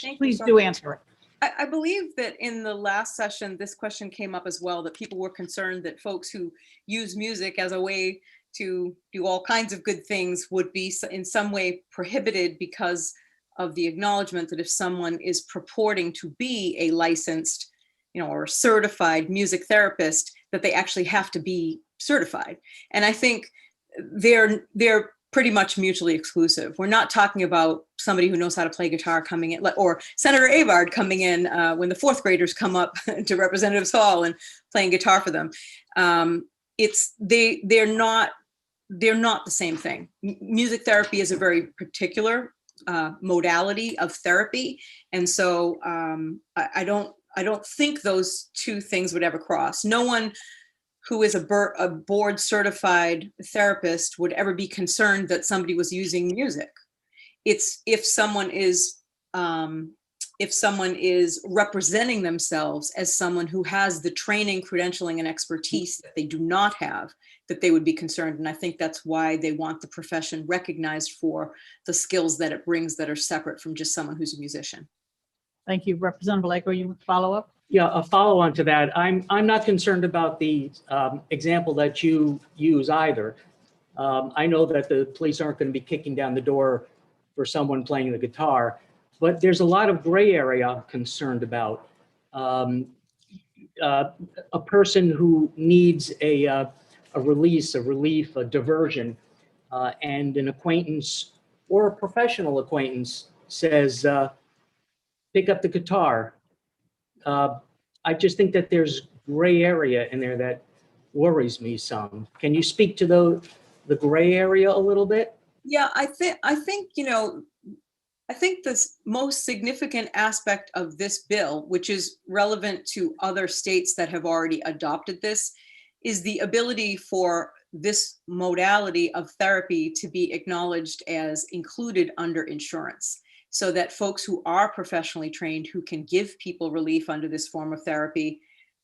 Thank you please so do much. answer it. I believe that in the last session, this question came up as well, that people were concerned that folks who use music as a way to do all kinds of good things would be in some way prohibited because of the acknowledgement that if someone is purporting to be a licensed, or certified music therapist, that they actually have to be certified. And I think they're pretty much mutually exclusive. We're not talking about somebody who knows how to play guitar coming in, or Senator Avard coming in when the fourth graders come up to Representatives Hall and playing guitar for them. They're not the same thing. Music therapy is a very particular modality of therapy, and so I don't think those two things would ever cross. No one who is a board certified therapist would ever be concerned that somebody was using music. It's if someone is representing themselves as someone who has the training, credentialing, and expertise that they do not have, that they would be concerned. And I think that's why they want the profession recognized for the skills that it brings that are separate from just someone who's a musician. Thank you. Representative Allegro, you follow up? Yeah, a follow-on to that. I'm not concerned about the example that you use either. I know that the police aren't going to be kicking down the door for someone playing the guitar, but there's a lot of gray area I'm concerned about. A person who needs a release, a relief, a diversion, and an acquaintance or a professional acquaintance says, pick up the guitar. I just think that there's gray area in there that worries me some. Can you speak to the gray area a little bit? Yeah, I think I think the most significant aspect of this bill, which is relevant to other states that have already adopted this, is the ability for this modality of therapy to be acknowledged as included under insurance, so that folks who are professionally trained, who can give people relief under this form of therapy,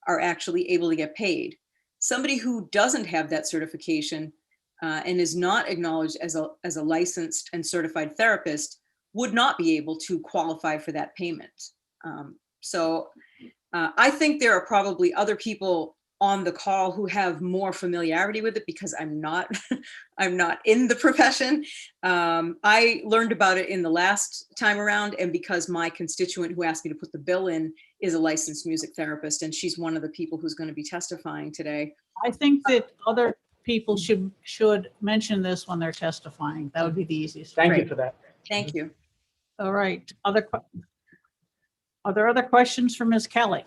are actually able to get paid. Somebody who doesn't have that certification and is not acknowledged as a licensed and certified therapist would not be able to qualify for that payment. So I think there are probably other people on the call who have more familiarity with it, because I'm not I'm not in the profession. I learned about it in the last time around, and because my constituent who asked me to put the bill in is a licensed music therapist, and she's one of the people who's going to be testifying today. I think that other people should mention this when they're testifying. That would be the easiest. Thank you Great. for that. Thank you. All right. Are there other questions for Ms. Kelly?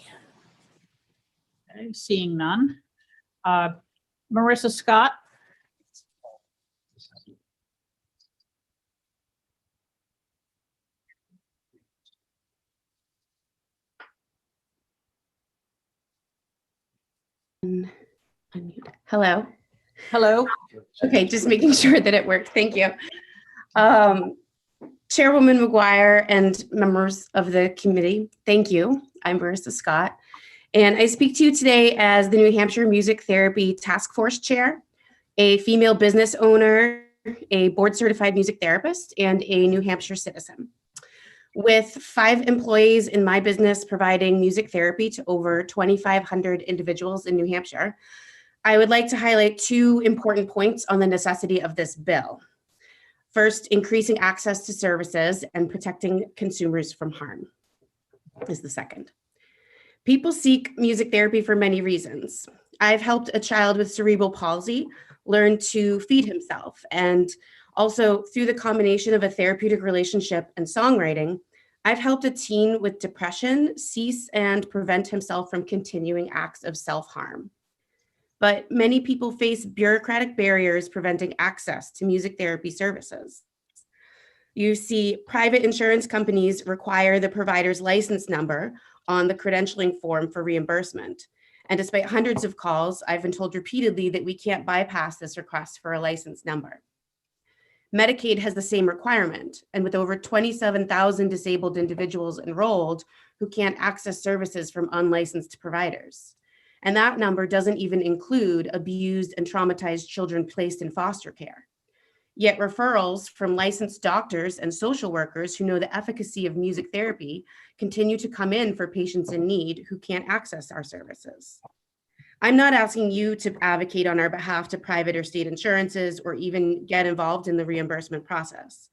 Okay, seeing none. Marissa Scott? Hello. Hello. Okay, just making sure that it worked. Thank you. Chairwoman McGuire and members of the committee, thank you. I'm Marissa Scott, and I speak to you today as the New Hampshire Music Therapy Task Force Chair, a female business owner, a board-certified music therapist, and a New Hampshire citizen. With 5 employees in my business providing music therapy to over 2,500 individuals in New Hampshire, I would like to highlight 2 important points on the necessity of this bill. First, increasing access to services and protecting consumers from harm is the second. People seek music therapy for many reasons. I've helped a child with cerebral palsy learn to feed himself, and also through the combination of a therapeutic relationship and songwriting, I've helped a teen with depression cease and prevent himself from continuing acts of self-harm. But many people face bureaucratic barriers preventing access to music therapy services. You see, private insurance companies require the provider's license number on the credentialing form for reimbursement. And despite hundreds of calls, I've been told repeatedly that we can't bypass this request for a license number. Medicaid has the same requirement, and with over 27,000 disabled individuals enrolled who can't access services from unlicensed providers. And that number doesn't even include abused and traumatized children placed in foster care. Yet referrals from licensed doctors and social workers who know the efficacy of music therapy continue to come in for patients in need who can't access our services. I'm not asking you to advocate on our behalf to private or state insurances or even get involved in the reimbursement process.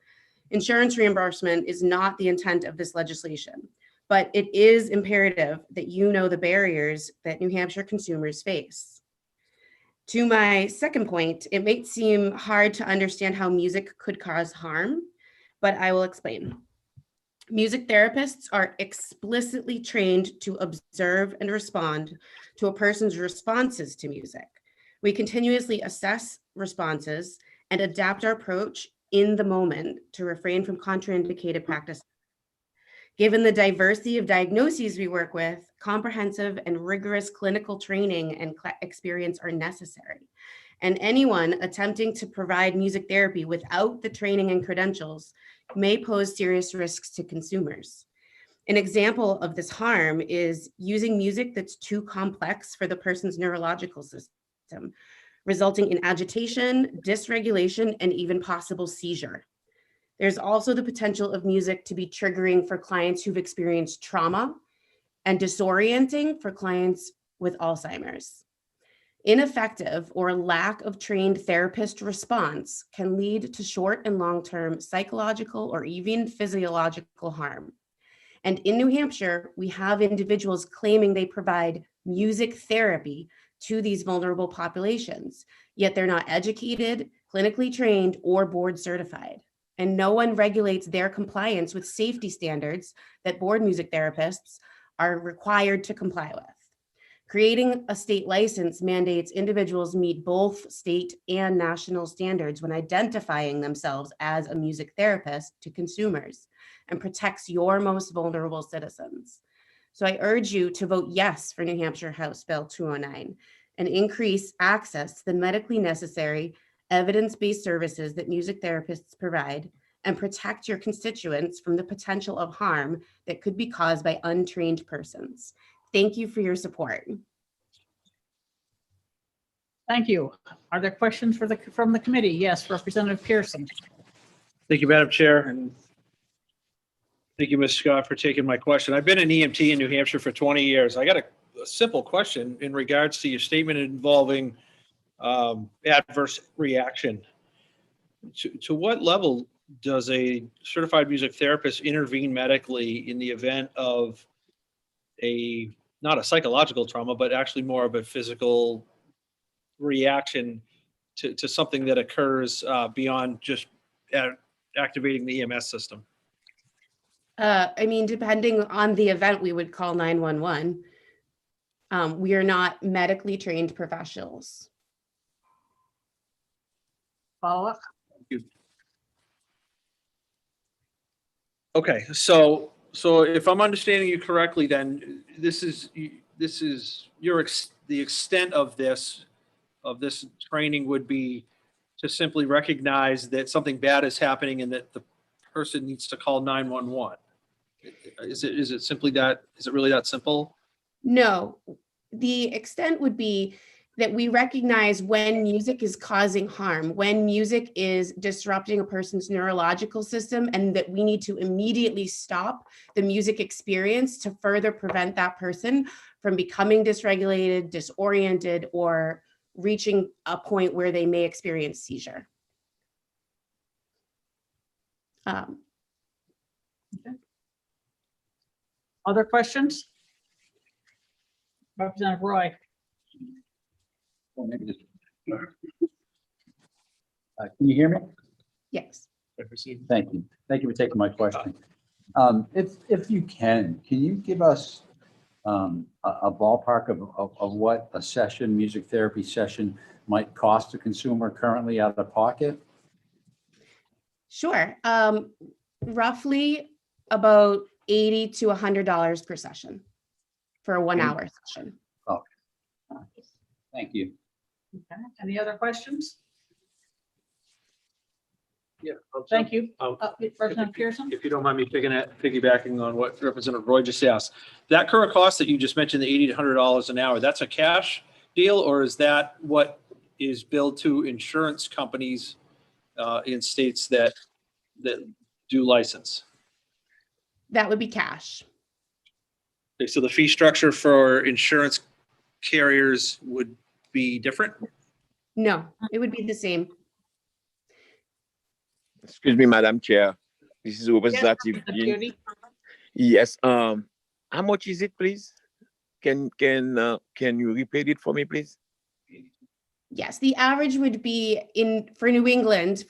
Insurance reimbursement is not the intent of this legislation, but it is imperative that you know the barriers that New Hampshire consumers face. To my second point, it might seem hard to understand how music could cause harm, but I will explain. Music therapists are explicitly trained to observe and respond to a person's responses to music. We continuously assess responses and adapt our approach in the moment to refrain from contraindicated practices. Given the diversity of diagnoses we work with, comprehensive and rigorous clinical training and experience are necessary. And anyone attempting to provide music therapy without the training and credentials may pose serious risks to consumers. An example of this harm is using music that's too complex for the person's neurological system, resulting in agitation, dysregulation, and even possible seizure. There's also the potential of music to be triggering for clients who've experienced trauma and disorienting for clients with Alzheimer's. Ineffective or lack of trained therapist response can lead to short and long-term psychological or even physiological harm. And in New Hampshire, we have individuals claiming they provide music therapy to these vulnerable populations, yet they're not educated, clinically trained, or board certified. And no one regulates their compliance with safety standards that board music therapists are required to comply with. Creating a state license mandates individuals meet both state and national standards when identifying themselves as a music therapist to consumers and protects your most vulnerable citizens. So I urge you to vote yes for New Hampshire House Bill 209 and increase access to the medically necessary evidence-based services that music therapists provide and protect your constituents from the potential of harm that could be caused by untrained persons. Thank you for your support. Thank you. Are there questions from the committee? Yes, Representative Pearson. Thank you, Madam Chair, and thank you, Ms. Scott, for taking my question. I've been an EMT in New Hampshire for 20 years. I got a simple question in regards to your statement involving adverse reaction. To what level does a certified music therapist intervene medically in the event of not a psychological trauma, but actually more of a physical reaction to something that occurs beyond just activating the EMS system? I mean, depending on the event, we would call 911. We are not medically trained professionals. Follow up? Okay, so if I'm understanding you correctly, then the extent of this training would be to simply recognize that something bad is happening and that the person needs to call 911. Is it simply that? Is it really that simple? No, the extent would be that we recognize when music is causing harm, when music is disrupting a person's neurological system, and that we need to immediately stop the music experience to further prevent that person from becoming dysregulated, disoriented, or reaching a point where they may experience seizure. Other questions? Representative Roy. Can you hear me? Yes. Thank you. Thank you for taking my question. If you can you give us a ballpark of what a music therapy session might cost a consumer currently out of pocket? Sure. Roughly about $80 to $100 per session for a 1 hour session. Okay. Thank you. Okay. Any other questions? Yeah. Thank you. Representative Pearson? If you don't mind me piggybacking on what Representative Roy just asked, that current cost that you just mentioned, the $80 to $100 an hour, that's a cash deal, or is that what is billed to insurance companies in states that do license? That would be cash. Okay, so the fee structure for insurance carriers would be different? No, it would be the same. Excuse me, Madam Chair. This is Representative Jean. Yes. How much is it, please? Can you repeat it for me, please? Yes, the average would be for New England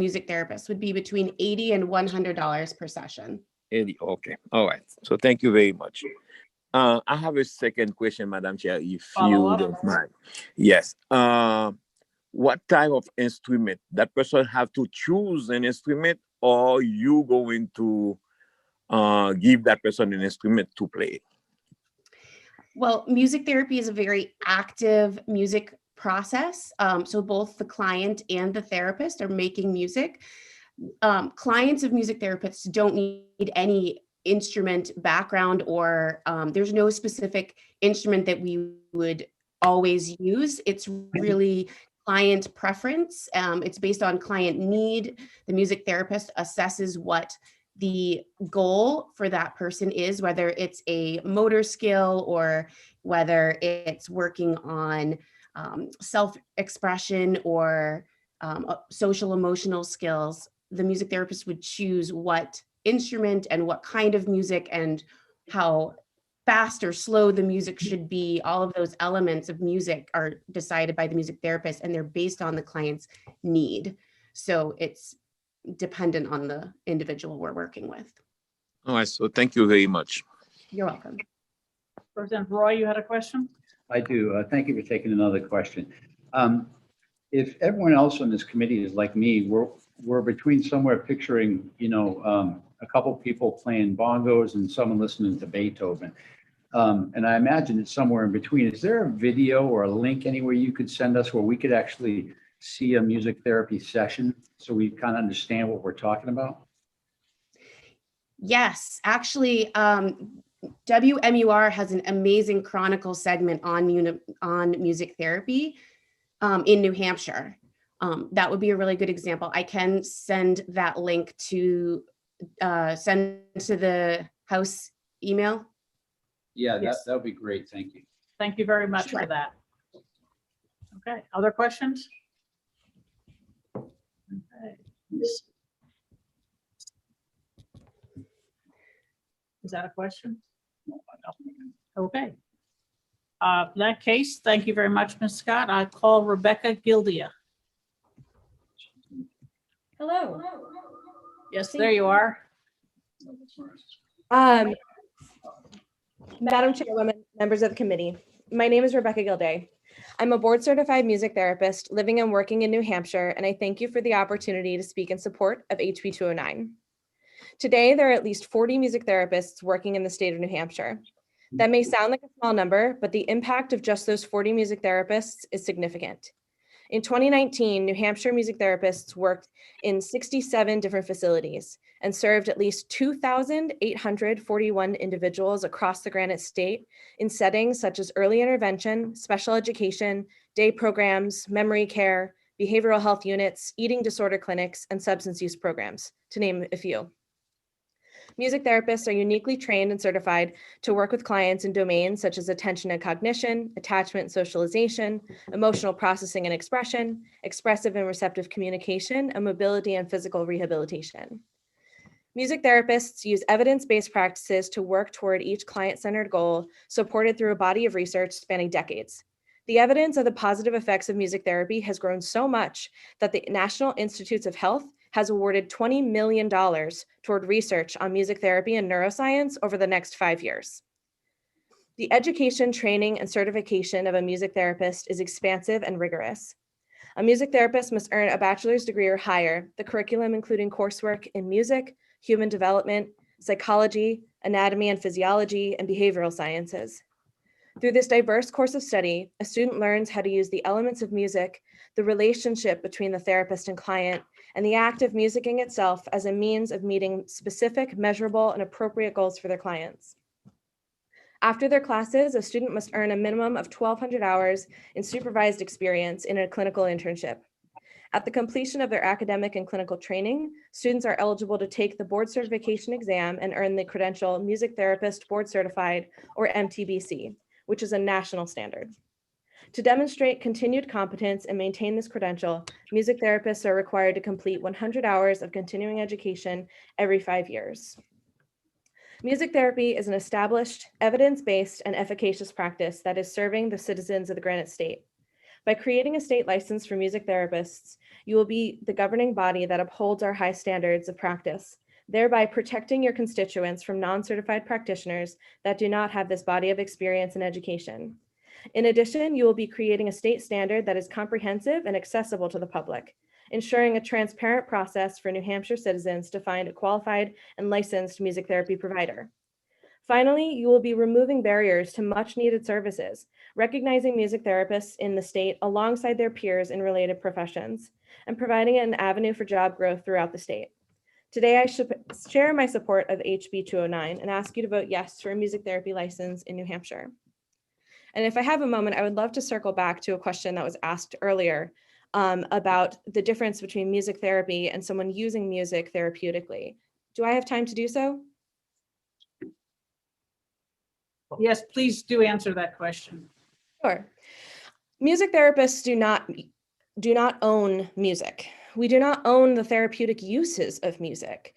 music therapist would be between $80 and $100 per session. 80. Okay. All right. So thank you very much. I have a second question, Madam Chair, if you don't mind. Yes. What type of instrument? That person have to choose an instrument, or you going to give that person an instrument to play? Well, music therapy is a very active music process. So both the client and the therapist are making music. Clients of music therapists don't need any instrument background, or there's no specific instrument that we would always use. It's really client preference. It's based on client need. The music therapist assesses what the goal for that person is, whether it's a motor skill or whether it's working on self-expression or social emotional skills. The music therapist would choose what instrument and what kind of music and how fast or slow the music should be. All of those elements of music are decided by the music therapist, and they're based on the client's need. So it's dependent on the individual we're working with. All right. So thank you very much. You're welcome. Representative Roy, you had a question? I do. Thank you for taking another question. If everyone else on this committee is like me, we're between somewhere picturing, a couple people playing bongos and someone listening to Beethoven. And I imagine it's somewhere in between. Is there a video or a link anywhere you could send us where we could actually see a music therapy session so we kind of understand what we're talking about? Yes, actually, WMUR has an amazing chronicle segment on music therapy in New Hampshire. That would be a really good example. I can send that link to the House email. Yeah, Yes. that would be great. Thank you. Thank you very much Sure. for that. Okay, other questions? Okay. Is that a question? Okay. In that case, thank you very much, Ms. Scott. I call Rebecca Gildia. Hello. Yes, there you are. Madam Chairwoman, members of the committee, my name is Rebecca Gilday. I'm a board certified music therapist living and working in New Hampshire, and I thank you for the opportunity to speak in support of HB 209. Today, there are at least 40 music therapists working in the state of New Hampshire. That may sound like a small number, but the impact of just those 40 music therapists is significant. In 2019, New Hampshire music therapists worked in 67 different facilities and served at least 2,841 individuals across the Granite State in settings such as early intervention, special education, day programs, memory care, behavioral health units, eating disorder clinics, and substance use programs, to name a few. Music therapists are uniquely trained and certified to work with clients in domains such as attention and cognition, attachment and socialization, emotional processing and expression, expressive and receptive communication, and mobility and physical rehabilitation. Music therapists use evidence-based practices to work toward each client-centered goal, supported through a body of research spanning decades. The evidence of the positive effects of music therapy has grown so much that the National Institutes of Health has awarded $20 million toward research on music therapy and neuroscience over the next 5 years. The education, training, and certification of a music therapist is expansive and rigorous. A music therapist must earn a bachelor's degree or higher, the curriculum including coursework in music, human development, psychology, anatomy and physiology, and behavioral sciences. Through this diverse course of study, a student learns how to use the elements of music, the relationship between the therapist and client, and the act of musicking itself as a means of meeting specific, measurable, and appropriate goals for their clients. After their classes, a student must earn a minimum of 1,200 hours in supervised experience in a clinical internship. At the completion of their academic and clinical training, students are eligible to take the board certification exam and earn the credential Music Therapist Board Certified, or MTBC, which is a national standard. To demonstrate continued competence and maintain this credential, music therapists are required to complete 100 hours of continuing education every 5 years. Music therapy is an established, evidence-based, and efficacious practice that is serving the citizens of the Granite State. By creating a state license for music therapists, you will be the governing body that upholds our high standards of practice, thereby protecting your constituents from non-certified practitioners that do not have this body of experience and education. In addition, you will be creating a state standard that is comprehensive and accessible to the public, ensuring a transparent process for New Hampshire citizens to find a qualified and licensed music therapy provider. Finally, you will be removing barriers to much needed services, recognizing music therapists in the state alongside their peers in related professions, and providing an avenue for job growth throughout the state. Today, I should share my support of HB 209 and ask you to vote yes for a music therapy license in New Hampshire. And if I have a moment, I would love to circle back to a question that was asked earlier about the difference between music therapy and someone using music therapeutically. Do I have time to do so? Yes, please do answer that question. Sure. Music therapists do not own music. We do not own the therapeutic uses of music.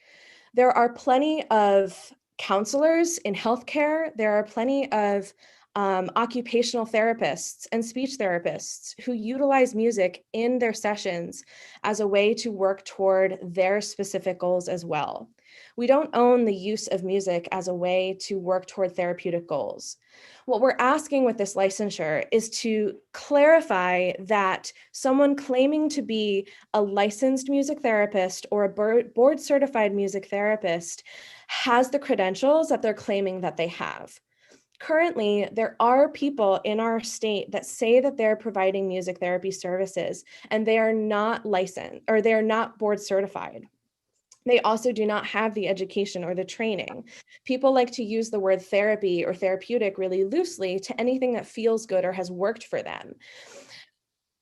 There are plenty of counselors in healthcare. There are plenty of occupational therapists and speech therapists who utilize music in their sessions as a way to work toward their specific goals as well. We don't own the use of music as a way to work toward therapeutic goals. What we're asking with this licensure is to clarify that someone claiming to be a licensed music therapist or a board certified music therapist has the credentials that they're claiming that they have. Currently, there are people in our state that say that they're providing music therapy services and they are not licensed or they are not board certified. They also do not have the education or the training. People like to use the word therapy or therapeutic really loosely to anything that feels good or has worked for them.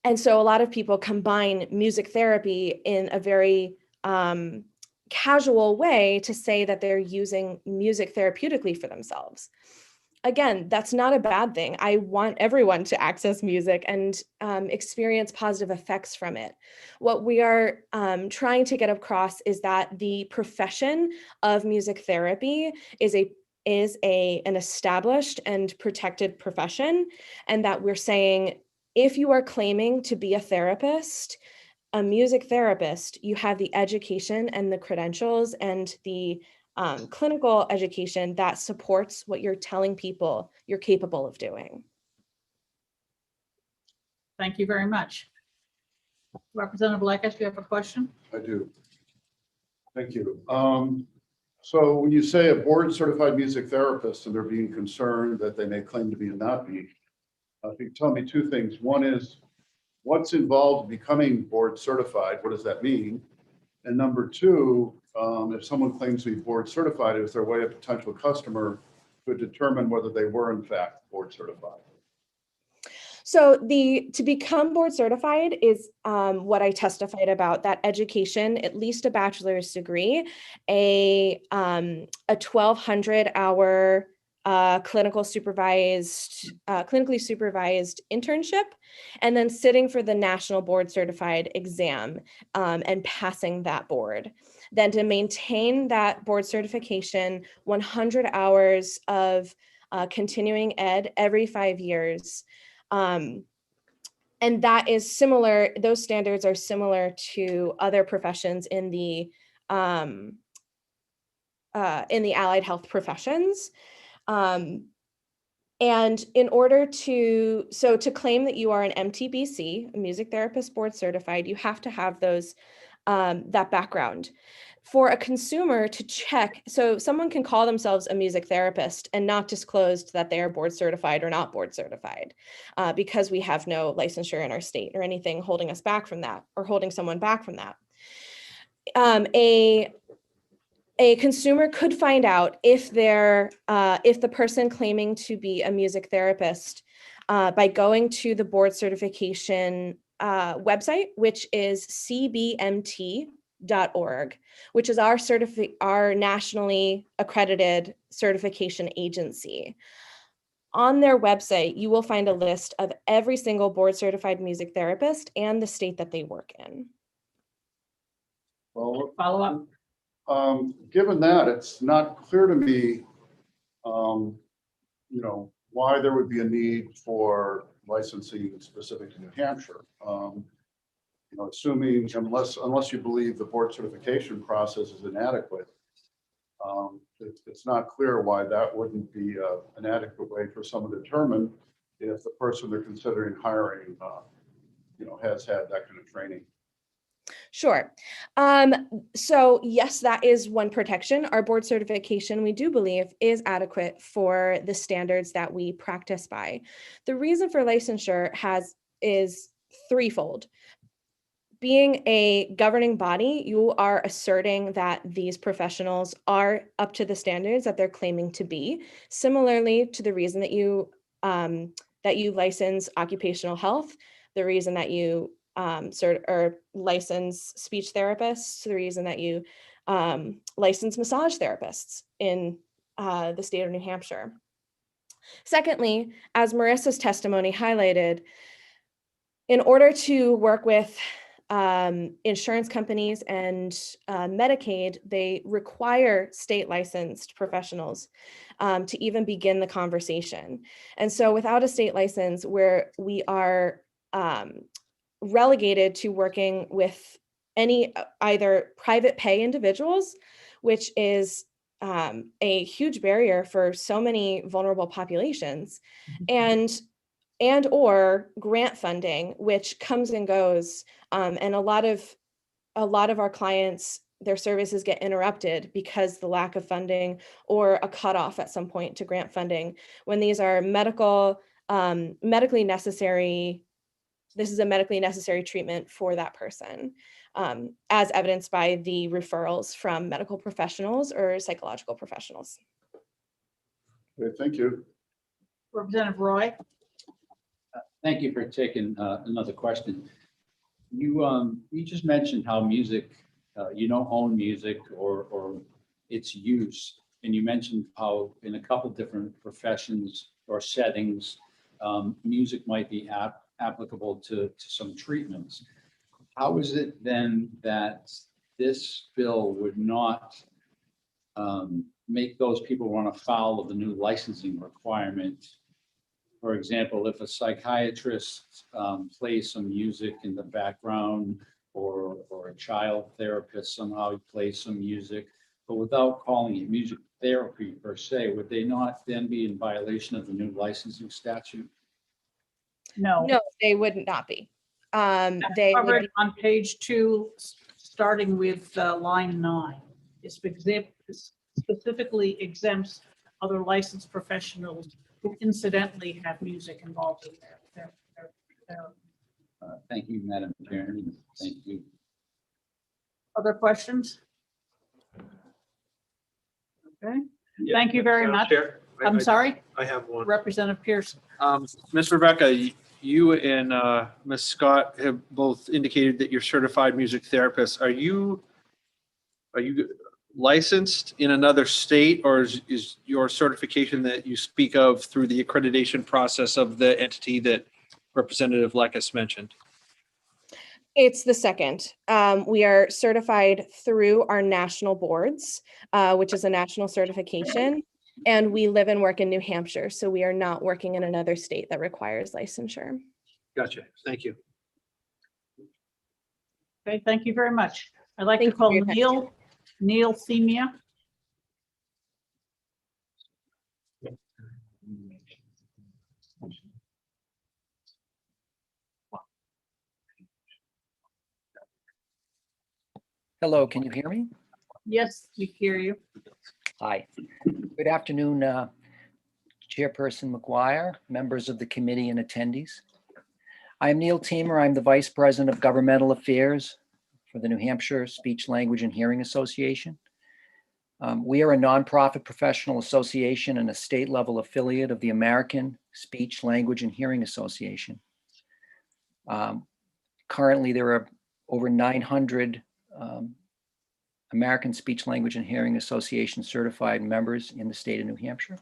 And so a lot of people combine music therapy in a very casual way to say that they're using music therapeutically for themselves. Again, that's not a bad thing. I want everyone to access music and experience positive effects from it. What we are trying to get across is that the profession of music therapy is an established and protected profession, and that we're saying if you are claiming to be a therapist, a music therapist, you have the education and the credentials and the clinical education that supports what you're telling people you're capable of doing. Thank you very much. Representative Lakis, do you have a question? I do. Thank you. So when you say a board certified music therapist and they're being concerned that they may claim to be and not be, if you tell me two things. One is what's involved in becoming board certified? What does that mean? And number two, if someone claims to be board certified, is there a way a potential customer could determine whether they were in fact board certified? So to become board certified is what I testified about, that education, at least a bachelor's degree, a 1,200 hour clinically supervised internship, and then sitting for the national board certified exam and passing that board. Then to maintain that board certification, 100 hours of continuing ed every 5 years. And that is similar, those standards are similar to other professions in the allied health professions. And in order to claim that you are an MTBC, a music therapist board certified, you have to have those, that background. For a consumer to check, so someone can call themselves a music therapist and not disclose that they are board certified or not board certified, because we have no licensure in our state or anything holding us back from that or holding someone back from that. A consumer could find out if the person claiming to be a music therapist by going to the board certification website, which is cbmt.org, which is our nationally accredited certification agency. On their website, you will find a list of every single board certified music therapist and the state that they work in. Well, follow up. Given that, it's not clear to me, why there would be a need for licensing specific to New Hampshire. Assuming unless you believe the board certification process is inadequate, it's not clear why that wouldn't be an adequate way for someone to determine if the person they're considering hiring, has had that kind of training. Sure. So yes, that is one protection. Our board certification, we do believe, is adequate for the standards that we practice by. The reason for licensure is threefold. Being a governing body, you are asserting that these professionals are up to the standards that they're claiming to be. Similarly to the reason that you license occupational health, the reason that you license speech therapists, the reason that you license massage therapists in the state of New Hampshire. Secondly, as Marissa's testimony highlighted, in order to work with insurance companies and Medicaid, they require state licensed professionals to even begin the conversation. And so without a state license, where we are relegated to working with any either private pay individuals, which is a huge barrier for so many vulnerable populations, and or grant funding, which comes and goes. And a lot of our clients, their services get interrupted because the lack of funding or a cutoff at some point to grant funding. When these are medically necessary, this is a medically necessary treatment for that person, as evidenced by the referrals from medical professionals or psychological professionals. Okay, thank you. Representative Roy? Thank you for taking another question. You just mentioned how music, you don't own music or its use. And you mentioned how in a couple different professions or settings, music might be applicable to some treatments. How is it then that this bill would not make those people run afoul of the new licensing requirement? For example, if a psychiatrist plays some music in the background, or a child therapist somehow plays some music, but without calling it music therapy per se, would they not then be in violation of the new licensing statute? No. No, they would not be. They would Covered be, on page 2, starting with line 9. It specifically exempts other licensed professionals who incidentally have music involved in their Thank you, Madam Chair. Thank you. Other questions? Okay, Yeah, thank you very Madam much. Chair, I'm sorry, I have one. Representative Pearson. Ms. Rebecca, you and Ms. Scott have both indicated that you're certified music therapists. Are you licensed in another state, or is your certification that you speak of through the accreditation process of the entity that Representative Lekes mentioned? it's the second. We are certified through our national boards, which is a national certification, and we live and work in New Hampshire, so we are not working in another state that requires licensure. Gotcha. Thank you. Okay, thank you very much. I'd like Thank to you call for your time. Neil Themia. Hello, can you hear me? Yes, we hear you. Hi. Good afternoon, Chairperson McGuire, members of the committee and attendees. I'm Neil Teamer. I'm the Vice President of Governmental Affairs for the New Hampshire Speech, Language, and Hearing Association. We are a nonprofit professional association and a state-level affiliate of the American Speech, Language, and Hearing Association. Currently, there are over 900 American Speech, Language, and Hearing Association certified members in the state of New Hampshire.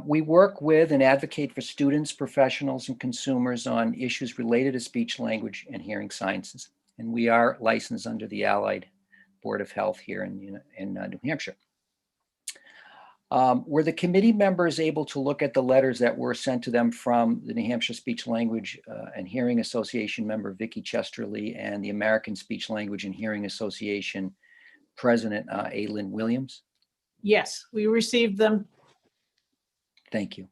We work with and advocate for students, professionals, and consumers on issues related to speech, language, and hearing sciences. And we are licensed under the Allied Board of Health here in New Hampshire. Were the committee members able to look at the letters that were sent to them from the New Hampshire Speech, Language, and Hearing Association member Vicki Chesterly and the American Speech, Language, and Hearing Association President Aileen Williams? Yes, we received them. Thank you.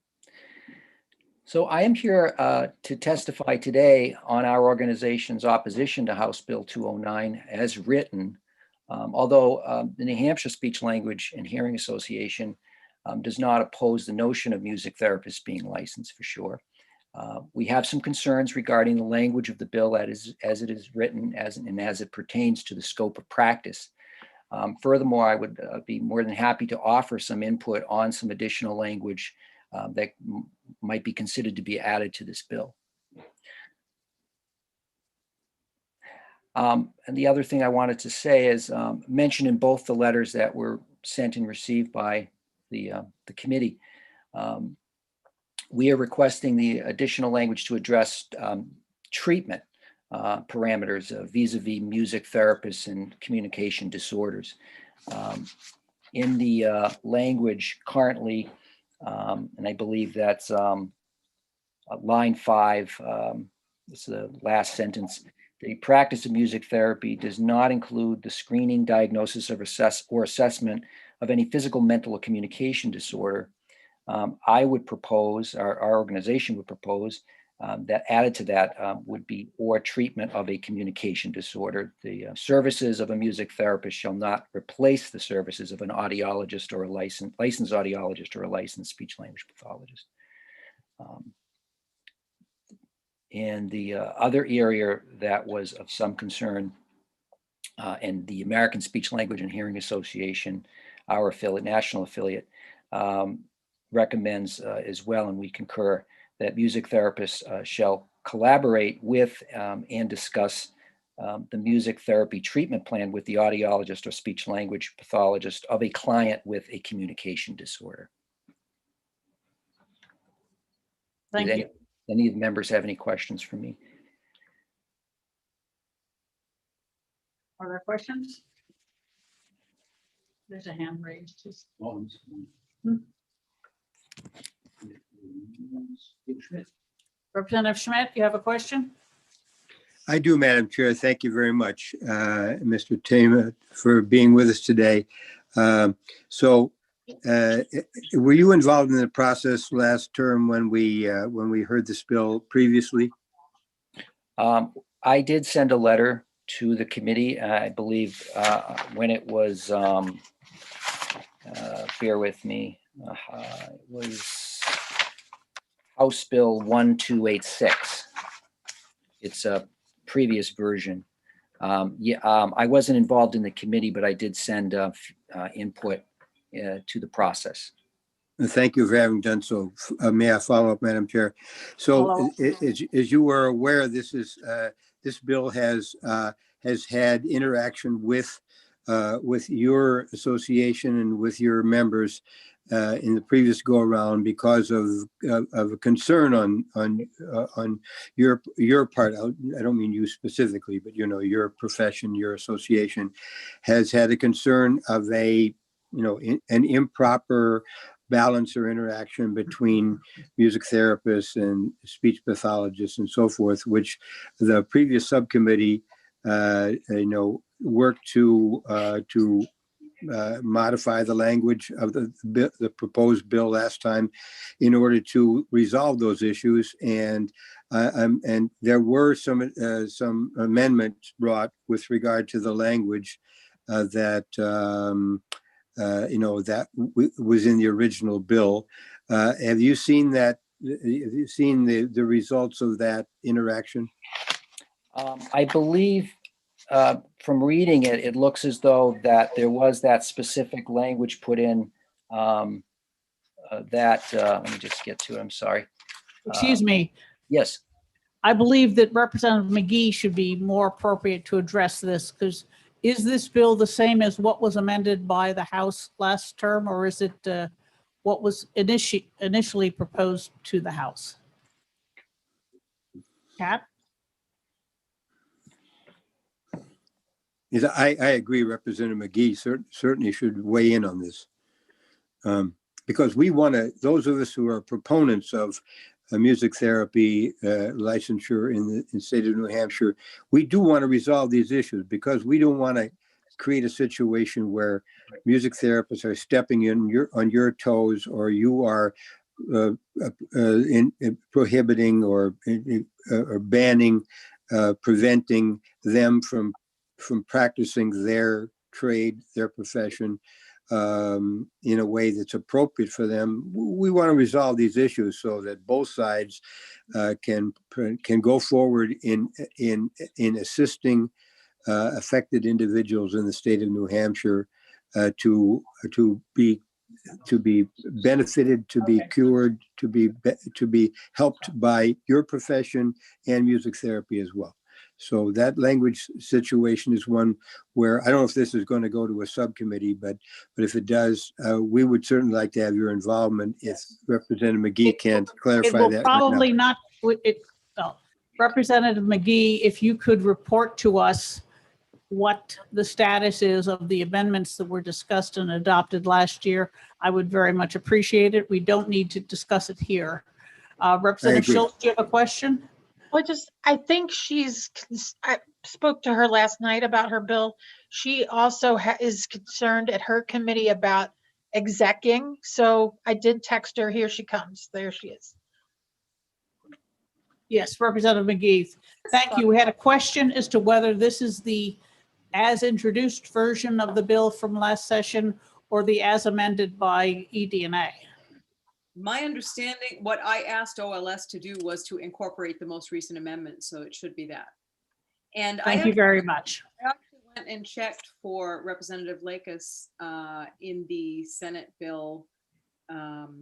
So I am here to testify today on our organization's opposition to House Bill 209 as written, although the New Hampshire Speech, Language, and Hearing Association does not oppose the notion of music therapists being licensed for sure. We have some concerns regarding the language of the bill as it is written and as it pertains to the scope of practice. Furthermore, I would be more than happy to offer some input on some additional language that might be considered to be added to this bill. And the other thing I wanted to say is mentioned in both the letters that were sent and received by the committee. We are requesting the additional language to address treatment parameters vis-a-vis music therapists and communication disorders. In the language currently, and I believe that's line 5, it's the last sentence. the practice of music therapy does not include the screening, diagnosis of assessment of any physical, mental, or communication disorder. I would propose, our organization would propose, that added to that would be or treatment of a communication disorder. The services of a music therapist shall not replace the services of an audiologist or a licensed audiologist or a licensed speech language pathologist. And the other area that was of some concern, and the American Speech Language and Hearing Association, our affiliate, national affiliate, recommends as well, and we concur, that music therapists shall collaborate with and discuss the music therapy treatment plan with the audiologist or speech language pathologist of a client with a communication disorder. Thank you. Any of the members have any questions for me? Are there questions? There's a hand raised. Representative Schmidt, you have a question? I do, Madam Chair. Thank you very much, Mr. Tama, for being with us today. Were you involved in the process last term when we heard this bill previously? I did send a letter to the committee, I believe, when it was, bear with me, it was House Bill 1286. It's a previous version. I wasn't involved in the committee, but I did send input to the process. Thank you for having done so. May I follow up, Madam Chair? So, as you were aware, this bill has had interaction with your association and with your members in the previous go around because of a concern on your part. I don't mean you specifically, but your profession, your association has had a concern of an improper balance or interaction between music therapists and speech pathologists and so forth, which the previous subcommittee worked to modify the language of the proposed bill last time in order to resolve those issues, and there were some amendments brought with regard to the language that was in the original bill. Have you seen that? Have you seen the results of that interaction? I believe from reading it, it looks as though that there was that specific language put in that, let me just get to it, I'm sorry. Excuse me. Yes. I believe that Representative McGee should be more appropriate to address this, because is this bill the same as what was amended by the House last term, or is it what was initially proposed to the House? Kat? Yes, I agree. Representative McGee certainly should weigh in on this, because we want to, those of us who are proponents of music therapy licensure in the state of New Hampshire, we do want to resolve these issues, because we don't want to create a situation where music therapists are stepping on your toes, or you are prohibiting or banning, preventing them from practicing their trade, their profession, in a way that's appropriate for them. We want to resolve these issues so that both sides can go forward in assisting affected individuals in the state of New Hampshire to be benefited, to be cured, to be helped by your profession and music therapy as well. So that language situation is one where I don't know if this is going to go to a subcommittee, but if it does, we would certainly like to have your involvement if Representative McGee can't clarify that. It will probably not. Representative McGee, if you could report to us what the status is of the amendments that were discussed and adopted last year, I would very much appreciate it. We don't need to discuss it here. Representative Schultz, do you have a question? I think I spoke to her last night about her bill. She also is concerned at her committee about execing. So I did text her. Here she comes. There she is. Yes, Representative McGee. Thank you. We had a question as to whether this is the as introduced version of the bill from last session or the as amended by EDNA. My understanding, what I asked OLS to do was to incorporate the most recent amendment, so it should be that. And Thank you very much. I actually went and checked for Representative Lakis in the Senate bill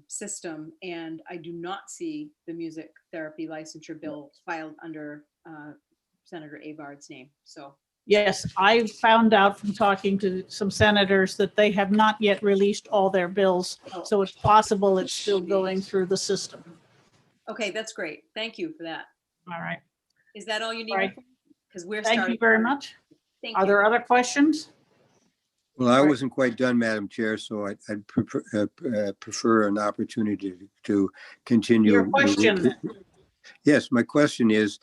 system, and I do not see the music therapy licensure bill filed under Senator Avard's name. So Yes, I found out from talking to some senators that they have not yet released all their bills. So it's possible it's still going through the system. okay, that's great. Thank you for that. All right. Is that all you need? All right. Because we're Thank starting. you very much. Thank Are you. there other questions? Well, I wasn't quite done, Madam Chair, so I'd prefer an opportunity to continue. Your question. Yes, my question is,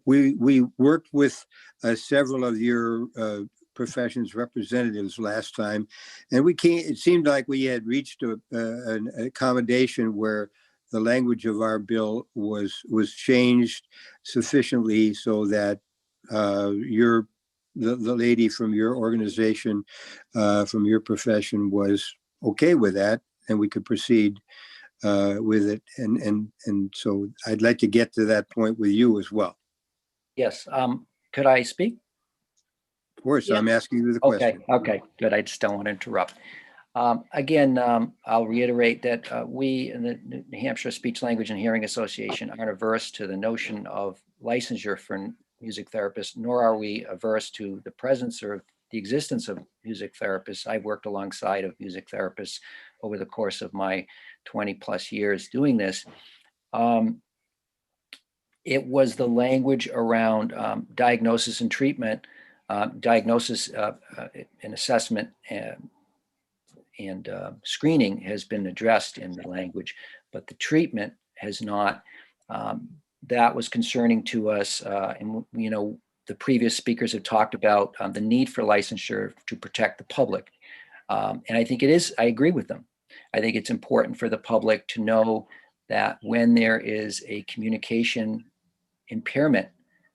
we worked with several of your professions representatives last time, and it seemed like we had reached an accommodation where the language of our bill was changed sufficiently so that the lady from your organization, from your profession, was okay with that, and we could proceed with it. And so I'd like to get to that point with you as well. Yes. Could I speak? Of course, Yeah. I'm asking you the Okay. question. Okay. Good. I just don't want to interrupt. Again, I'll reiterate that we in the New Hampshire Speech, Language, and Hearing Association aren't averse to the notion of licensure for music therapists, nor are we averse to the presence or the existence of music therapists. I've worked alongside of music therapists over the course of my 20 plus years doing this. It was the language around diagnosis and treatment, diagnosis and assessment and screening has been addressed in the language, but the treatment has not. That was concerning to us. And, the previous speakers have talked about the need for licensure to protect the public. And I think I agree with them. I think it's important for the public to know that when there is a communication impairment,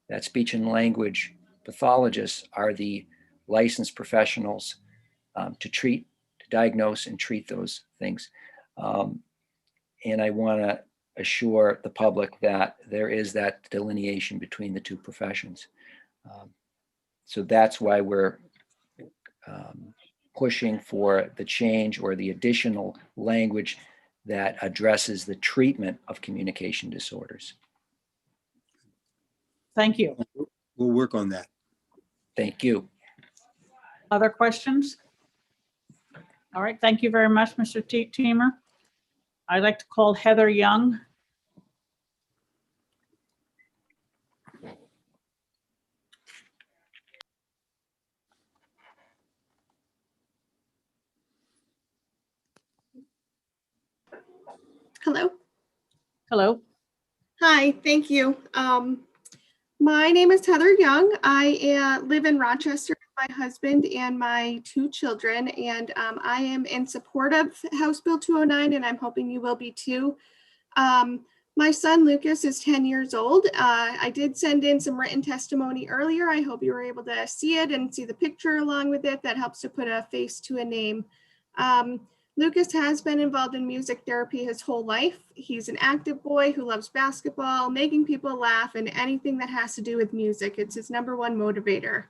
that speech and language pathologists are the licensed professionals to treat, to diagnose and treat those things. And I want to assure the public that there is that delineation between the two professions. So that's why we're pushing for the change or the additional language that addresses the treatment of communication disorders. Thank you. We'll work on that. Thank you. Other questions? All right. Thank you very much, Mr. Teamer. I'd like to call Heather Young. Hello. Hello. Hi, thank you. My name is Heather Young. I live in Rochester with my husband and my 2 children, and I am in support of House Bill 209, and I'm hoping you will be too. My son Lucas is 10 years old. I did send in some written testimony earlier. I hope you were able to see it and see the picture along with it. That helps to put a face to a name. Lucas has been involved in music therapy his whole life. He's an active boy who loves basketball, making people laugh, and anything that has to do with music. It's his #1 motivator.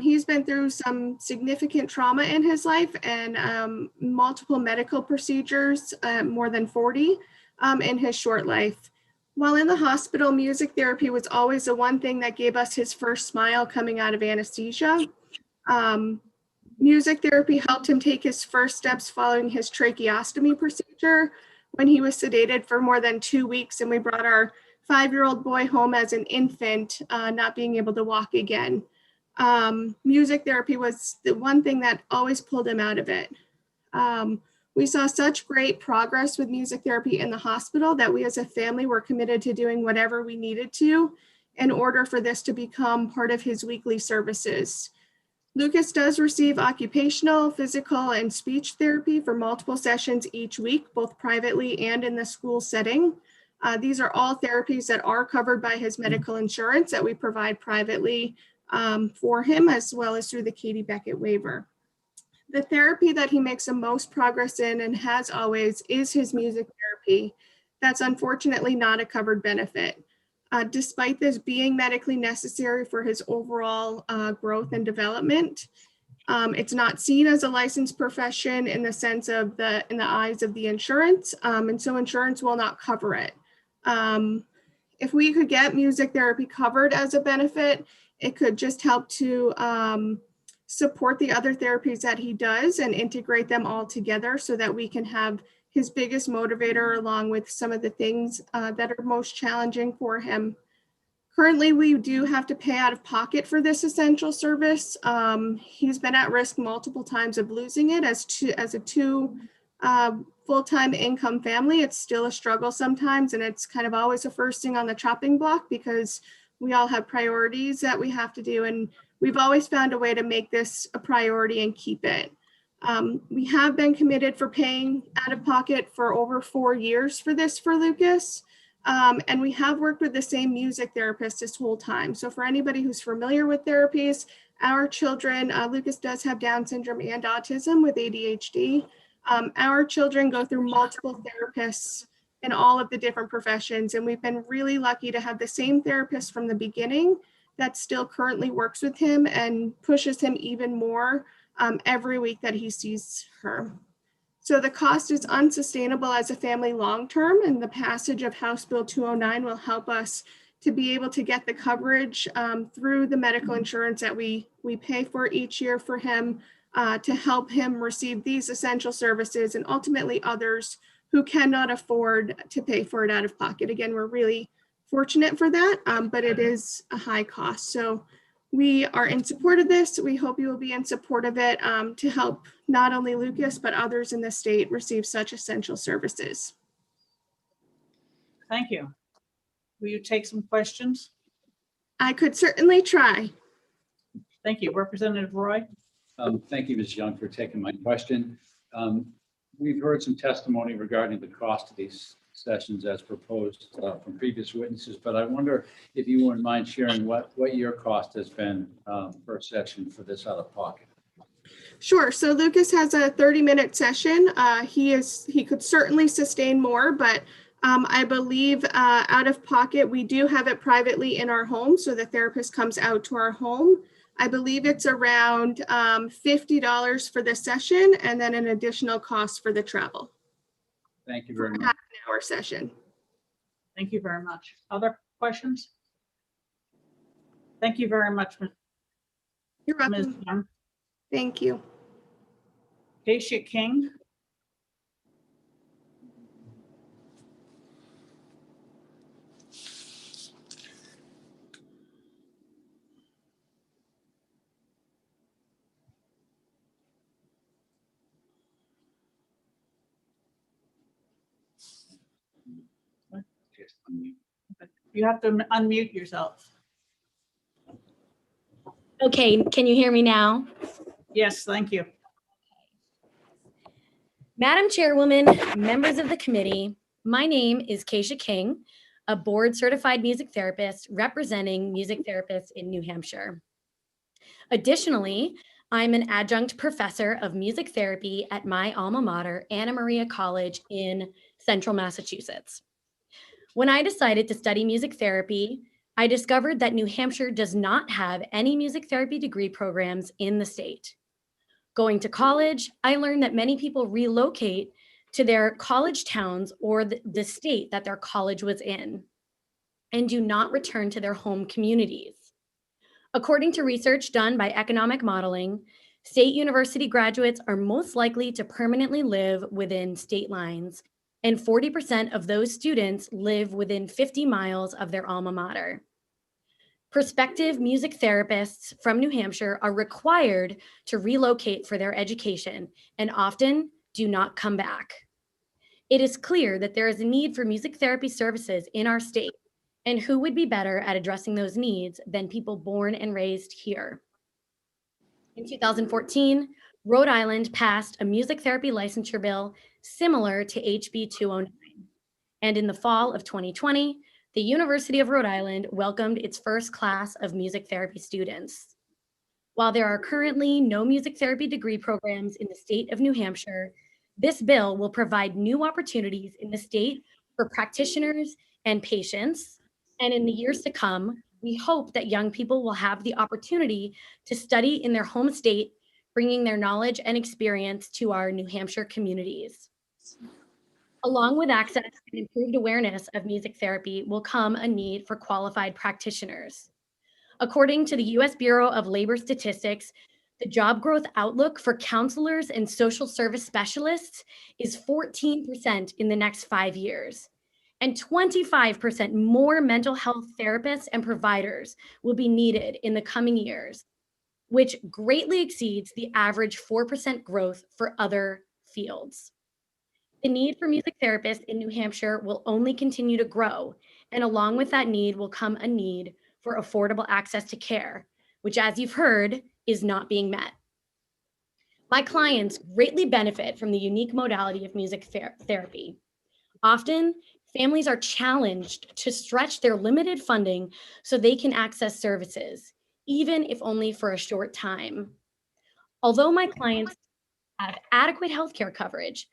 He's been through some significant trauma in his life and multiple medical procedures, more than 40 in his short life. While in the hospital, music therapy was always the one thing that gave us his first smile coming out of anesthesia. Music therapy helped him take his first steps following his tracheostomy procedure when he was sedated for more than 2 weeks, and we brought our 5-year-old boy home as an infant, not being able to walk again. Music therapy was the one thing that always pulled him out of it. We saw such great progress with music therapy in the hospital that we as a family were committed to doing whatever we needed to in order for this to become part of his weekly services. Lucas does receive occupational, physical, and speech therapy for multiple sessions each week, both privately and in the school setting. These are all therapies that are covered by his medical insurance that we provide privately for him, as well as through the Katie Beckett waiver. The therapy that he makes the most progress in and has always is his music therapy. That's unfortunately not a covered benefit. Despite this being medically necessary for his overall growth and development, it's not seen as a licensed profession in the sense of in the eyes of the insurance, and so insurance will not cover it. If we could get music therapy covered as a benefit, it could just help to support the other therapies that he does and integrate them all together so that we can have his biggest motivator along with some of the things that are most challenging for him. Currently, we do have to pay out of pocket for this essential service. He's been at risk multiple times of losing it as a two full-time income family. It's still a struggle sometimes, and it's kind of always the first thing on the chopping block because we all have priorities that we have to do, and we've always found a way to make this a priority and keep it. We have been committed for paying out of pocket for over 4 years for this for Lucas. And we have worked with the same music therapist this whole time. So for anybody who's familiar with therapies, our children, Lucas does have Down syndrome and autism with ADHD. Our children go through multiple therapists in all of the different professions. And we've been really lucky to have the same therapist from the beginning that still currently works with him and pushes him even more every week that he sees her. So the cost is unsustainable as a family long-term, and the passage of House Bill 209 will help us to be able to get the coverage through the medical insurance that we pay for each year for him to help him receive these essential services and ultimately others who cannot afford to pay for it out of pocket. Again, we're really fortunate for that, but it is a high cost. So we are in support of this. We hope you will be in support of it to help not only Lucas, but others in the state receive such essential services. Thank you. Will you take some questions? I could certainly try. Thank you. Representative Roy? Thank you, Ms. Young, for taking my question. We've heard some testimony regarding the cost of these sessions as proposed from previous witnesses, but I wonder if you wouldn't mind sharing what your cost has been per session for this out of pocket. Sure. So Lucas has a 30-minute session. He could certainly sustain more, but I believe out of pocket, we do have it privately in our home. So the therapist comes out to our home. I believe it's around $50 for the session and then an additional cost for the travel. Thank you very much. Half an hour session. Thank you very much. Other questions? Thank you very much, You're welcome. Ms. Young. Thank you. Keisha King? You have to unmute yourself. Okay, can you hear me now? Yes, thank you. Madam Chairwoman, members of the committee, my name is Keisha King, a board certified music therapist representing music therapists in New Hampshire. Additionally, I'm an adjunct professor of music therapy at my alma mater, Anna Maria College in Central Massachusetts. When I decided to study music therapy, I discovered that New Hampshire does not have any music therapy degree programs in the state. Going to college, I learned that many people relocate to their college towns or the state that their college was in and do not return to their home communities. According to research done by Economic Modeling, state university graduates are most likely to permanently live within state lines, and 40% of those students live within 50 miles of their alma mater. Prospective music therapists from New Hampshire are required to relocate for their education, and often do not come back. It is clear that there is a need for music therapy services in our state, and who would be better at addressing those needs than people born and raised here? In 2014, Rhode Island passed a music therapy licensure bill similar to HB 209. And in the fall of 2020, the University of Rhode Island welcomed its first class of music therapy students. While there are currently no music therapy degree programs in the state of New Hampshire, this bill will provide new opportunities in the state for practitioners and patients. And in the years to come, we hope that young people will have the opportunity to study in their home state, bringing their knowledge and experience to our New Hampshire communities. Along with access and improved awareness of music therapy will come a need for qualified practitioners. According to the U.S. Bureau of Labor Statistics, the job growth outlook for counselors and social service specialists is 14% in the next 5 years. And 25% more mental health therapists and providers will be needed in the coming years, which greatly exceeds the average 4% growth for other fields. The need for music therapists in New Hampshire will only continue to grow, and along with that need will come a need for affordable access to care, which, as you've heard, is not being met. My clients greatly benefit from the unique modality of music therapy. Often, families are challenged to stretch their limited funding so they can access services, even if only for a short time. Although my clients have adequate healthcare coverage,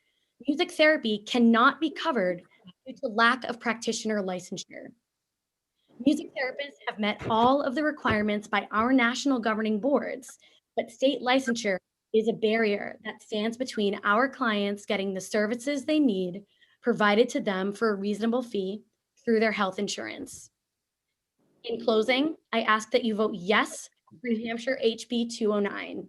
music therapy cannot be covered due to lack of practitioner licensure. Music therapists have met all of the requirements by our national governing boards, but state licensure is a barrier that stands between our clients getting the services they need provided to them for a reasonable fee through their health insurance. In closing, I ask that you vote yes for New Hampshire HB 209.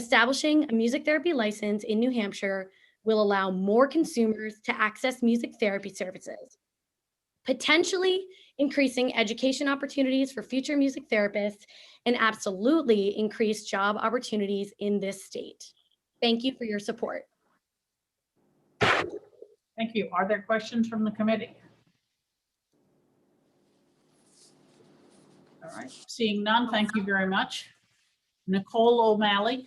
Establishing a music therapy license in New Hampshire will allow more consumers to access music therapy services, potentially increasing education opportunities for future music therapists, and absolutely increase job opportunities in this state. Thank you for your support. Thank you. Are there questions from the committee? All right, seeing none, thank you very much. Nicole O'Malley.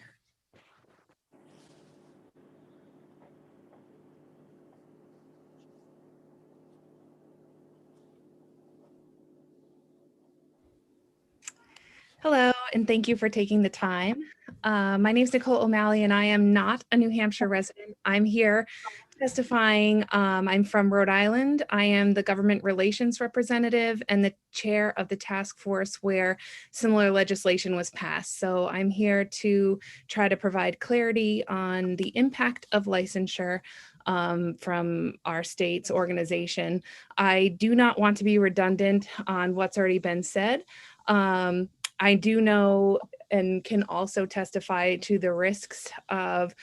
Hello, and thank you for taking the time. My name is Nicole O'Malley, and I am not a New Hampshire resident. I'm here testifying. I'm from Rhode Island. I am the government relations representative and the chair of the task force where similar legislation was passed. So I'm here to try to provide clarity on the impact of licensure from our state's organization. I do not want to be redundant on what's already been said. I do know and can also testify to the risks of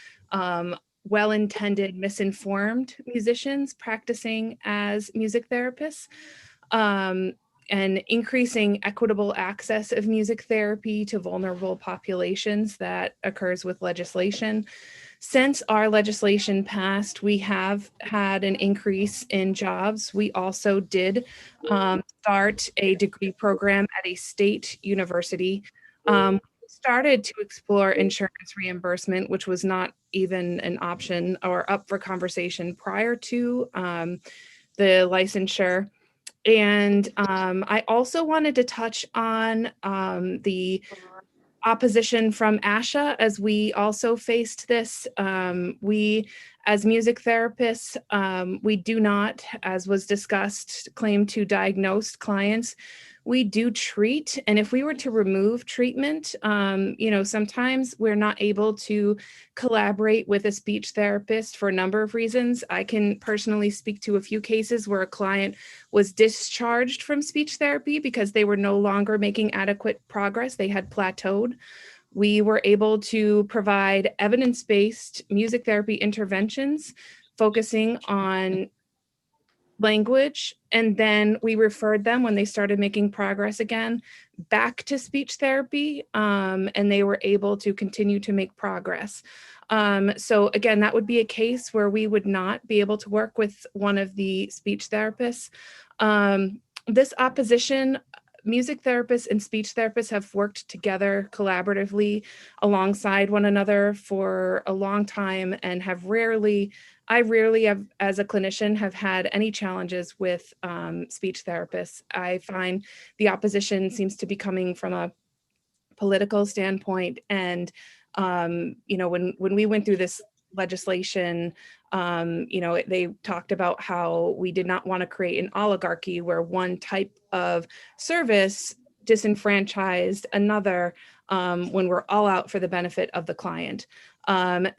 well-intended, misinformed musicians practicing as music therapists, and increasing equitable access of music therapy to vulnerable populations that occurs with legislation. Since our legislation passed, we have had an increase in jobs. We also did start a degree program at a state university. We started to explore insurance reimbursement, which was not even an option or up for conversation prior to the licensure. And I also wanted to touch on the opposition from ASHA as we also faced this. We, as music therapists, we do not, as was discussed, claim to diagnose clients. We do treat, and if we were to remove treatment, sometimes we're not able to collaborate with a speech therapist for a number of reasons. I can personally speak to a few cases where a client was discharged from speech therapy because they were no longer making adequate progress. They had plateaued. We were able to provide evidence-based music therapy interventions focusing on language, and then we referred them when they started making progress again back to speech therapy, and they were able to continue to make progress. So again, that would be a case where we would not be able to work with one of the speech therapists. This opposition, music therapists and speech therapists have worked together collaboratively alongside one another for a long time and I rarely have, as a clinician, have had any challenges with speech therapists. I find the opposition seems to be coming from a political standpoint. And, when we went through this legislation, they talked about how we did not want to create an oligarchy where one type of service disenfranchised another when we're all out for the benefit of the client.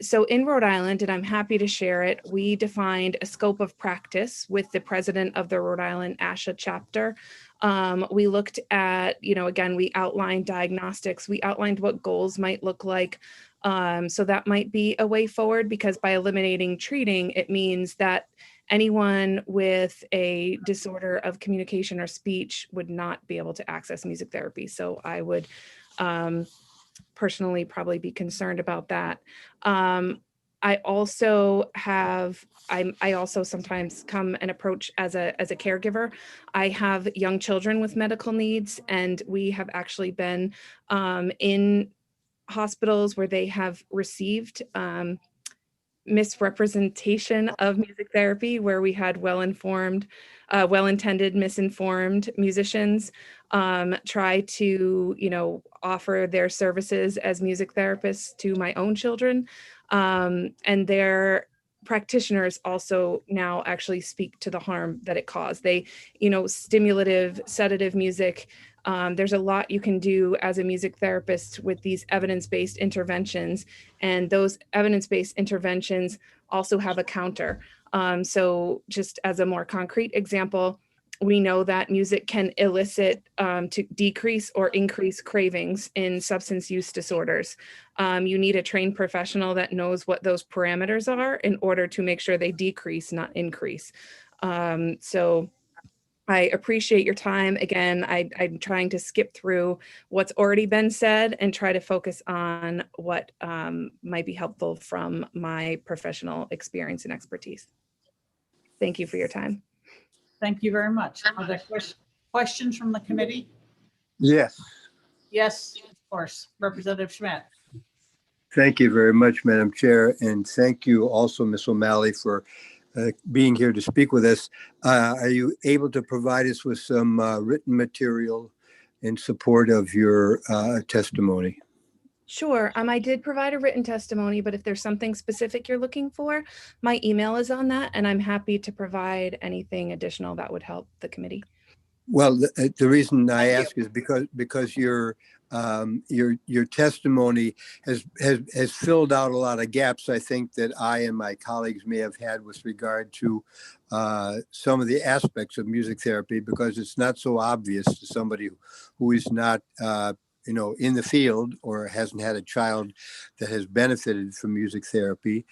So in Rhode Island, and I'm happy to share it, we defined a scope of practice with the president of the Rhode Island ASHA chapter. We looked at, again, we outlined diagnostics, we outlined what goals might look like. So that might be a way forward, because by eliminating treating, it means that anyone with a disorder of communication or speech would not be able to access music therapy. So I would personally probably be concerned about that. I also sometimes come and approach as a caregiver. I have young children with medical needs, and we have actually been in hospitals where they have received misrepresentation of music therapy, where we had well-intended, misinformed musicians try to, offer their services as music therapists to my own children. And their practitioners also now actually speak to the harm that it caused. They, stimulative, sedative music. There's a lot you can do as a music therapist with these evidence-based interventions, and those evidence-based interventions also have a counter. So just as a more concrete example, we know that music can elicit to decrease or increase cravings in substance use disorders. You need a trained professional that knows what those parameters are in order to make sure they decrease, not increase. So I appreciate your time. Again, I'm trying to skip through what's already been said and try to focus on what might be helpful from my professional experience and expertise. Thank you for your time. Thank you very much. Are there questions from the committee? Yes. Yes, of course. Representative Schmidt. Thank you very much, Madam Chair, and thank you also, Ms. O'Malley, for being here to speak with us. Are you able to provide us with some written material in support of your testimony? Sure. I did provide a written testimony, but if there's something specific you're looking for, my email is on that, and I'm happy to provide anything additional that would help the committee. Well, the reason I ask is because your testimony has filled out a lot of gaps, I think, that I and my colleagues may have had with regard to some of the aspects of music therapy, because it's not so obvious to somebody who is not in the field or hasn't had a child that has benefited from music therapy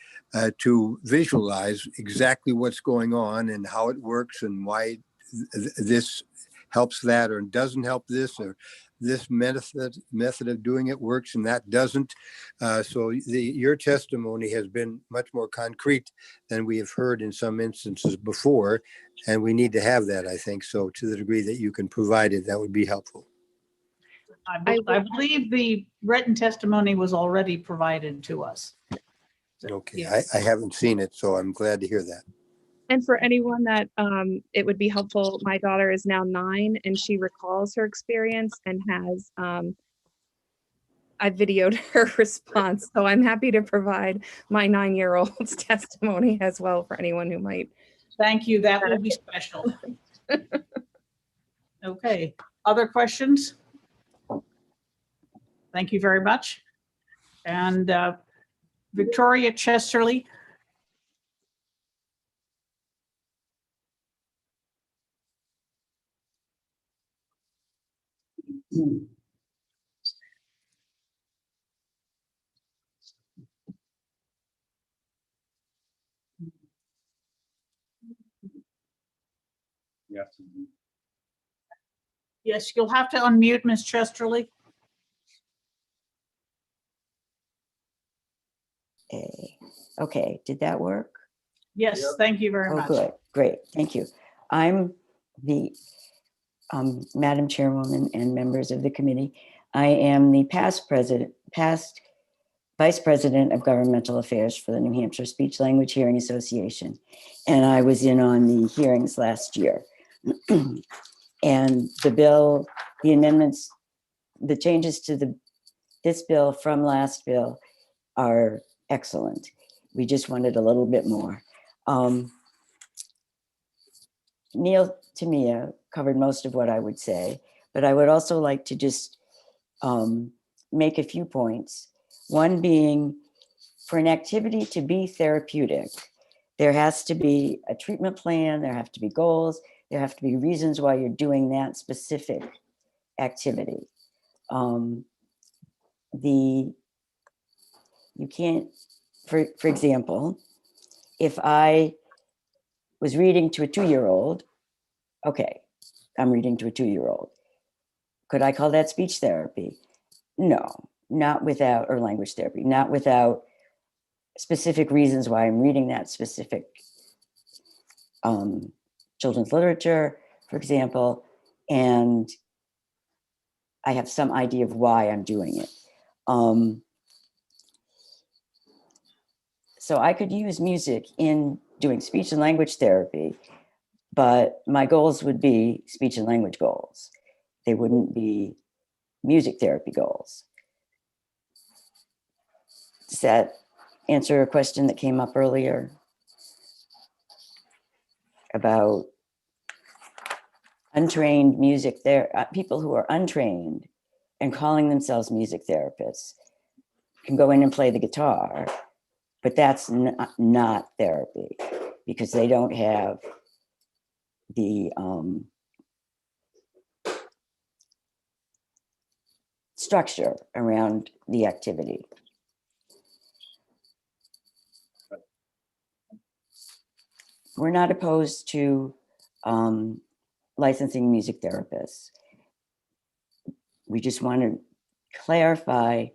to visualize exactly what's going on and how it works and why this helps that or doesn't help this, or this method of doing it works and that doesn't. So your testimony has been much more concrete than we have heard in some instances before, and we need to have that, I think. So to the degree that you can provide it, that would be helpful. I believe the written testimony was already provided to us. Okay, Yes. I haven't seen it, so I'm glad to hear that. And for anyone that it would be helpful, my daughter is now 9 and she recalls her experience and has, I videoed her response. So I'm happy to provide my 9-year-old's testimony as well for anyone who might. Thank you. That will be special. Okay. Other questions? Thank you very much. And Victoria Chesterly. Yes. Yes, you'll have to unmute Ms. Chesterly. Okay, did that work? Yes, thank you very Oh, much. good, great, thank you. I'm the Madam Chairwoman and members of the committee. I am the past Vice President of Governmental Affairs for the New Hampshire Speech Language Hearing Association. And I was in on the hearings last year. And the bill, the amendments, the changes to this bill from last bill are excellent. We just wanted a little bit more. Neil Tamia covered most of what I would say, but I would also like to just make a few points. One being, for an activity to be therapeutic, there has to be a treatment plan, there have to be goals, there have to be reasons why you're doing that specific activity. You can't, for example, if I was reading to a 2-year-old, okay, I'm reading to a 2-year-old. Could I call that speech therapy? No, not without, or language therapy, not without specific reasons why I'm reading that specific children's literature, for example, and I have some idea of why I'm doing it. So I could use music in doing speech and language therapy, but my goals would be speech and language goals. They wouldn't be music therapy goals. Does that answer a question that came up earlier about untrained music people who are untrained and calling themselves music therapists can go in and play the guitar, but that's not therapy because they don't have the structure around the activity. We're not opposed to licensing music therapists. We just want to clarify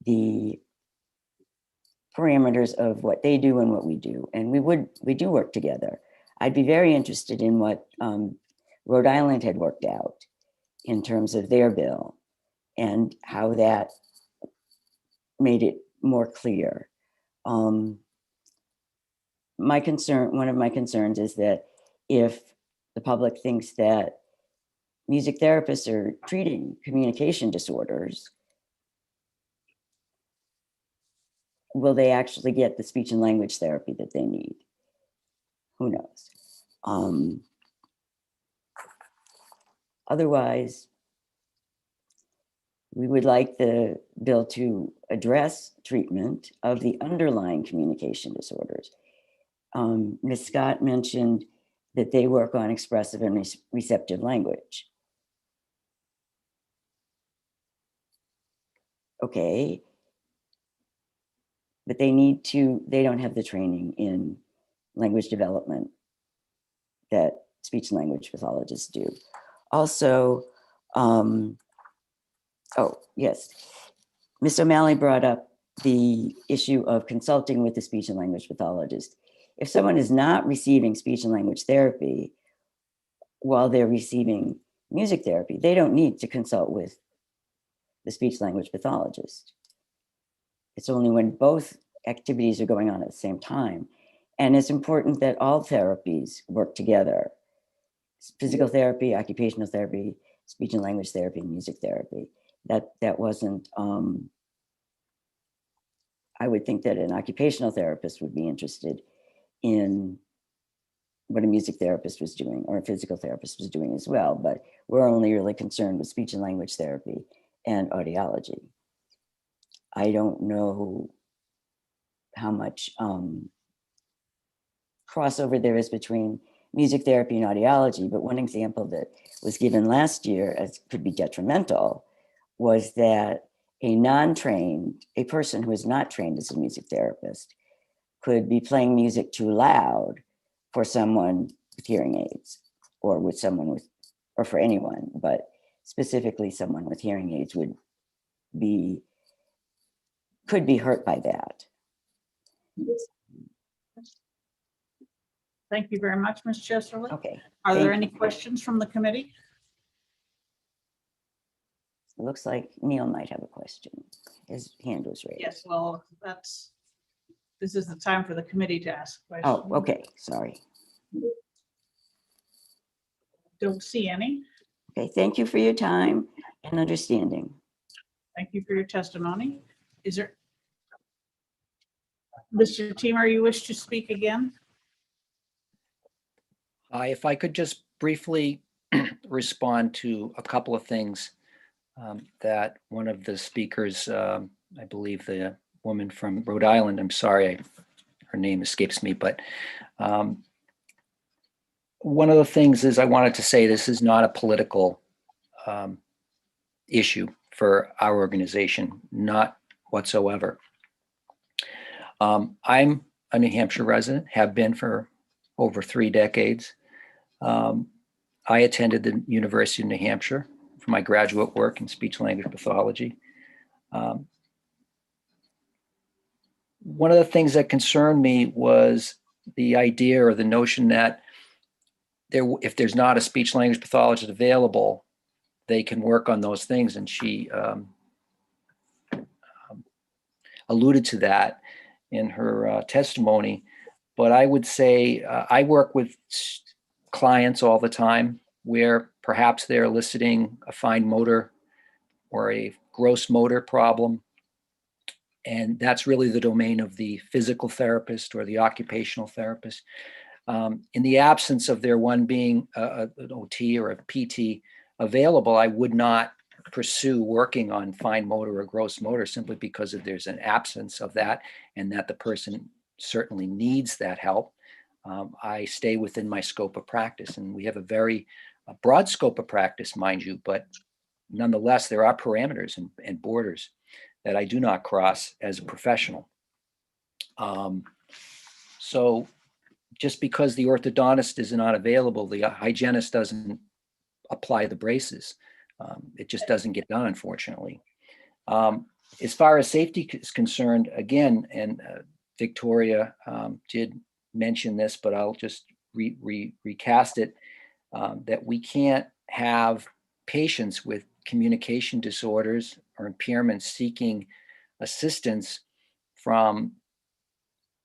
the parameters of what they do and what we do. And we do work together. I'd be very interested in what Rhode Island had worked out in terms of their bill and how that made it more clear. My concern, one of my concerns is that if the public thinks that music therapists are treating communication disorders, will they actually get the speech and language therapy that they need? Who knows? Otherwise, we would like the bill to address treatment of the underlying communication disorders. Ms. Scott mentioned that they work on expressive and receptive language. Okay, but they don't have the training in language development that speech and language pathologists do. Also, oh yes, Ms. O'Malley brought up the issue of consulting with the speech and language pathologist. If someone is not receiving speech and language therapy while they're receiving music therapy, they don't need to consult with the speech language pathologist. It's only when both activities are going on at the same time. And it's important that all therapies work together. Physical therapy, occupational therapy, speech and language therapy, and music therapy. That wasn't, I would think that an occupational therapist would be interested in what a music therapist was doing or a physical therapist was doing as well, but we're only really concerned with speech and language therapy and audiology. I don't know how much crossover there is between music therapy and audiology, but one example that was given last year as could be detrimental was that a person who is not trained as a music therapist could be playing music too loud for someone with hearing aids. or with someone with, or for anyone, but specifically someone with hearing aids could be hurt by that. Thank you very much, Ms. Chesterly. Okay. Are there thank any questions from the committee? It looks like Neil might have a question. His hand was raised. Yes, well, this is the time for the committee to ask questions. Oh, okay, sorry. Don't see any. Okay, thank you for your time and understanding. Thank you for your testimony. Is there? Mr. Teamer, you wish to speak again? If I could just briefly respond to a couple of things that one of the speakers, I believe the woman from Rhode Island, I'm sorry, her name escapes me, but one of the things is I wanted to say this is not a political issue for our organization, not whatsoever. I'm a New Hampshire resident, have been for over 3 decades. I attended the University of New Hampshire for my graduate work in speech language pathology. One of the things that concerned me was the idea or the notion that if there's not a speech language pathologist available, they can work on those things. And she alluded to that in her testimony. But I would say I work with clients all the time where perhaps they're eliciting a fine motor or a gross motor problem. And that's really the domain of the physical therapist or the occupational therapist. In the absence of there one being an OT or a PT available, I would not pursue working on fine motor or gross motor simply because if there's an absence of that and that the person certainly needs that help. I stay within my scope of practice, and we have a very broad scope of practice, mind you, but nonetheless, there are parameters and borders that I do not cross as a professional. So just because the orthodontist is not available, the hygienist doesn't apply the braces. It just doesn't get done, unfortunately. As far as safety is concerned, again, and Victoria did mention this, but I'll just recast it, that we can't have patients with communication disorders or impairments seeking assistance from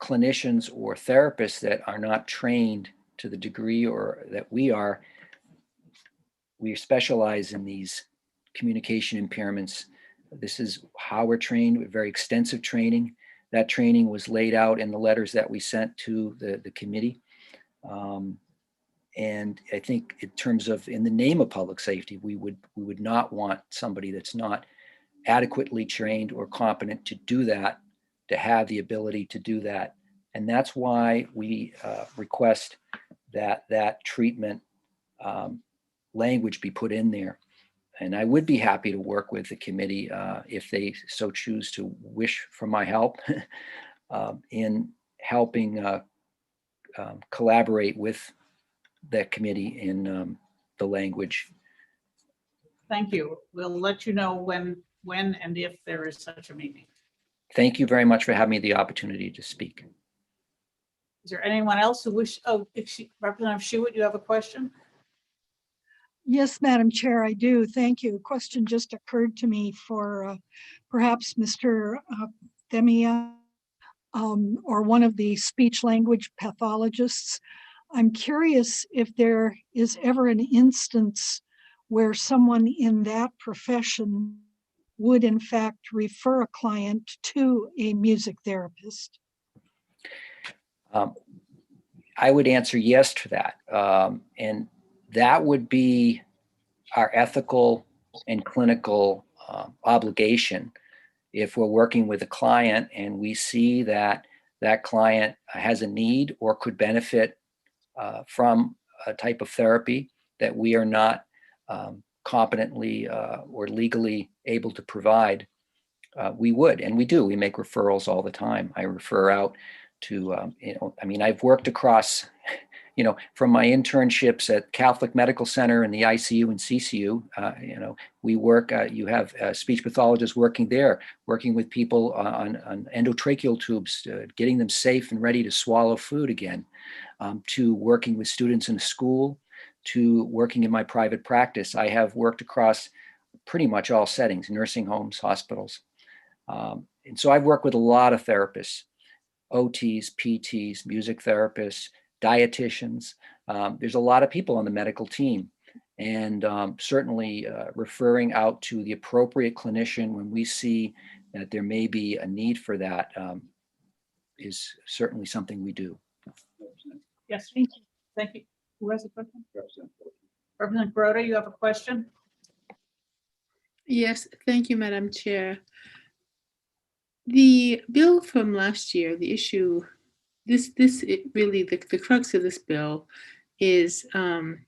clinicians or therapists that are not trained to the degree or that we are. We specialize in these communication impairments. This is how we're trained with very extensive training. That training was laid out in the letters that we sent to the committee. And I think in terms of in the name of public safety, we would not want somebody that's not adequately trained or competent to do that, to have the ability to do that. And that's why we request that treatment language be put in there. And I would be happy to work with the committee if they so choose to wish for my help in helping collaborate with that committee in the language. Thank you. We'll let you know when and if there is such a meeting. Thank you very much for having me the opportunity to speak. Is there anyone else who Representative Schuett, you have a question? Yes, Madam Chair, I do. Thank you. A question just occurred to me for perhaps Mr. Themia or one of the speech language pathologists. I'm curious if there is ever an instance where someone in that profession would in fact refer a client to a music therapist. I would answer yes to that. And that would be our ethical and clinical obligation if we're working with a client and we see that that client has a need or could benefit from a type of therapy that we are not competently or legally able to provide. We would, and we do. We make referrals all the time. I refer out to, I've worked across from my internships at Catholic Medical Center in the ICU and CCU, we work, you have speech pathologists working there, working with people on endotracheal tubes, getting them safe and ready to swallow food again, to working with students in school, to working in my private practice. I have worked across pretty much all settings, nursing homes, hospitals. And so I've worked with a lot of therapists, OTs, PTs, music therapists, dietitians. There's a lot of people on the medical team, and certainly referring out to the appropriate clinician when we see that there may be a need for that is certainly something we do. Yes, thank you. Thank you. Who has a question? Representative Groda, you have a question? Yes, thank you, Madam Chair. The bill from last year, the issue, really the crux of this bill is having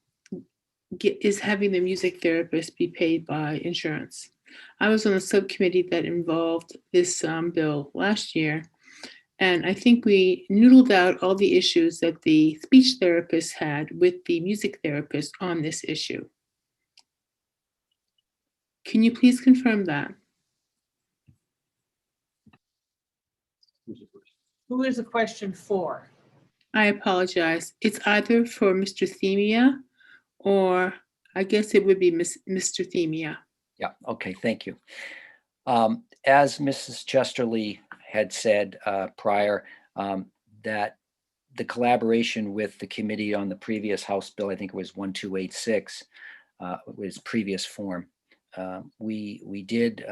the music therapist be paid by insurance. I was on a subcommittee that involved this bill last year, and I think we noodled out all the issues that the speech therapist had with the music therapist on this issue. Can you please confirm that? Who is the question for? I apologize. It's either for Mr. Themia or I guess it would be Mr. Themia. Yeah, okay, thank you. As Mrs. Chesterly had said prior, that the collaboration with the committee on the previous House bill, I think it was 1286, was previous form. We did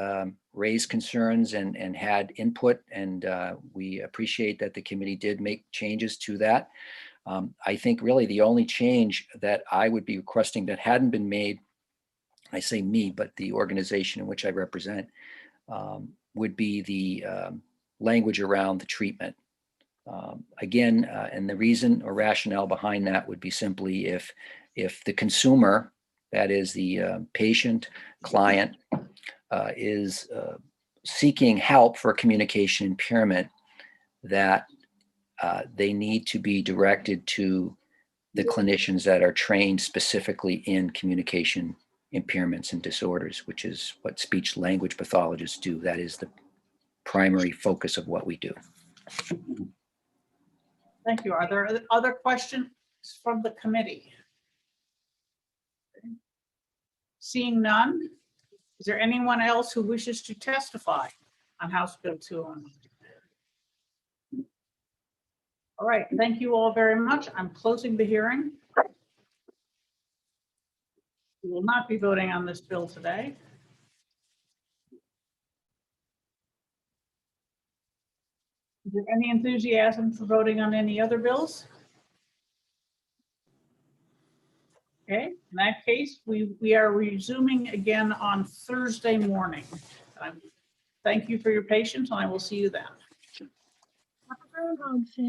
raise concerns and had input, and we appreciate that the committee did make changes to that. I think really the only change that I would be requesting that hadn't been made, I say me, but the organization in which I represent, would be the language around the treatment. Again, and the reason or rationale behind that would be simply if the consumer, that is the patient, client, is seeking help for communication impairment, that they need to be directed to the clinicians that are trained specifically in communication impairments and disorders, which is what speech language pathologists do. That is the primary focus of what we do. Thank you. Are there other questions from the committee? Seeing none, is there anyone else who wishes to testify on House Bill 209? All right, thank you all very much. I'm closing the hearing. We will not be voting on this bill today. Is there any enthusiasm for voting on any other bills? Okay, in that case, we are resuming again on Thursday morning. Thank you for your patience, and I will see you then.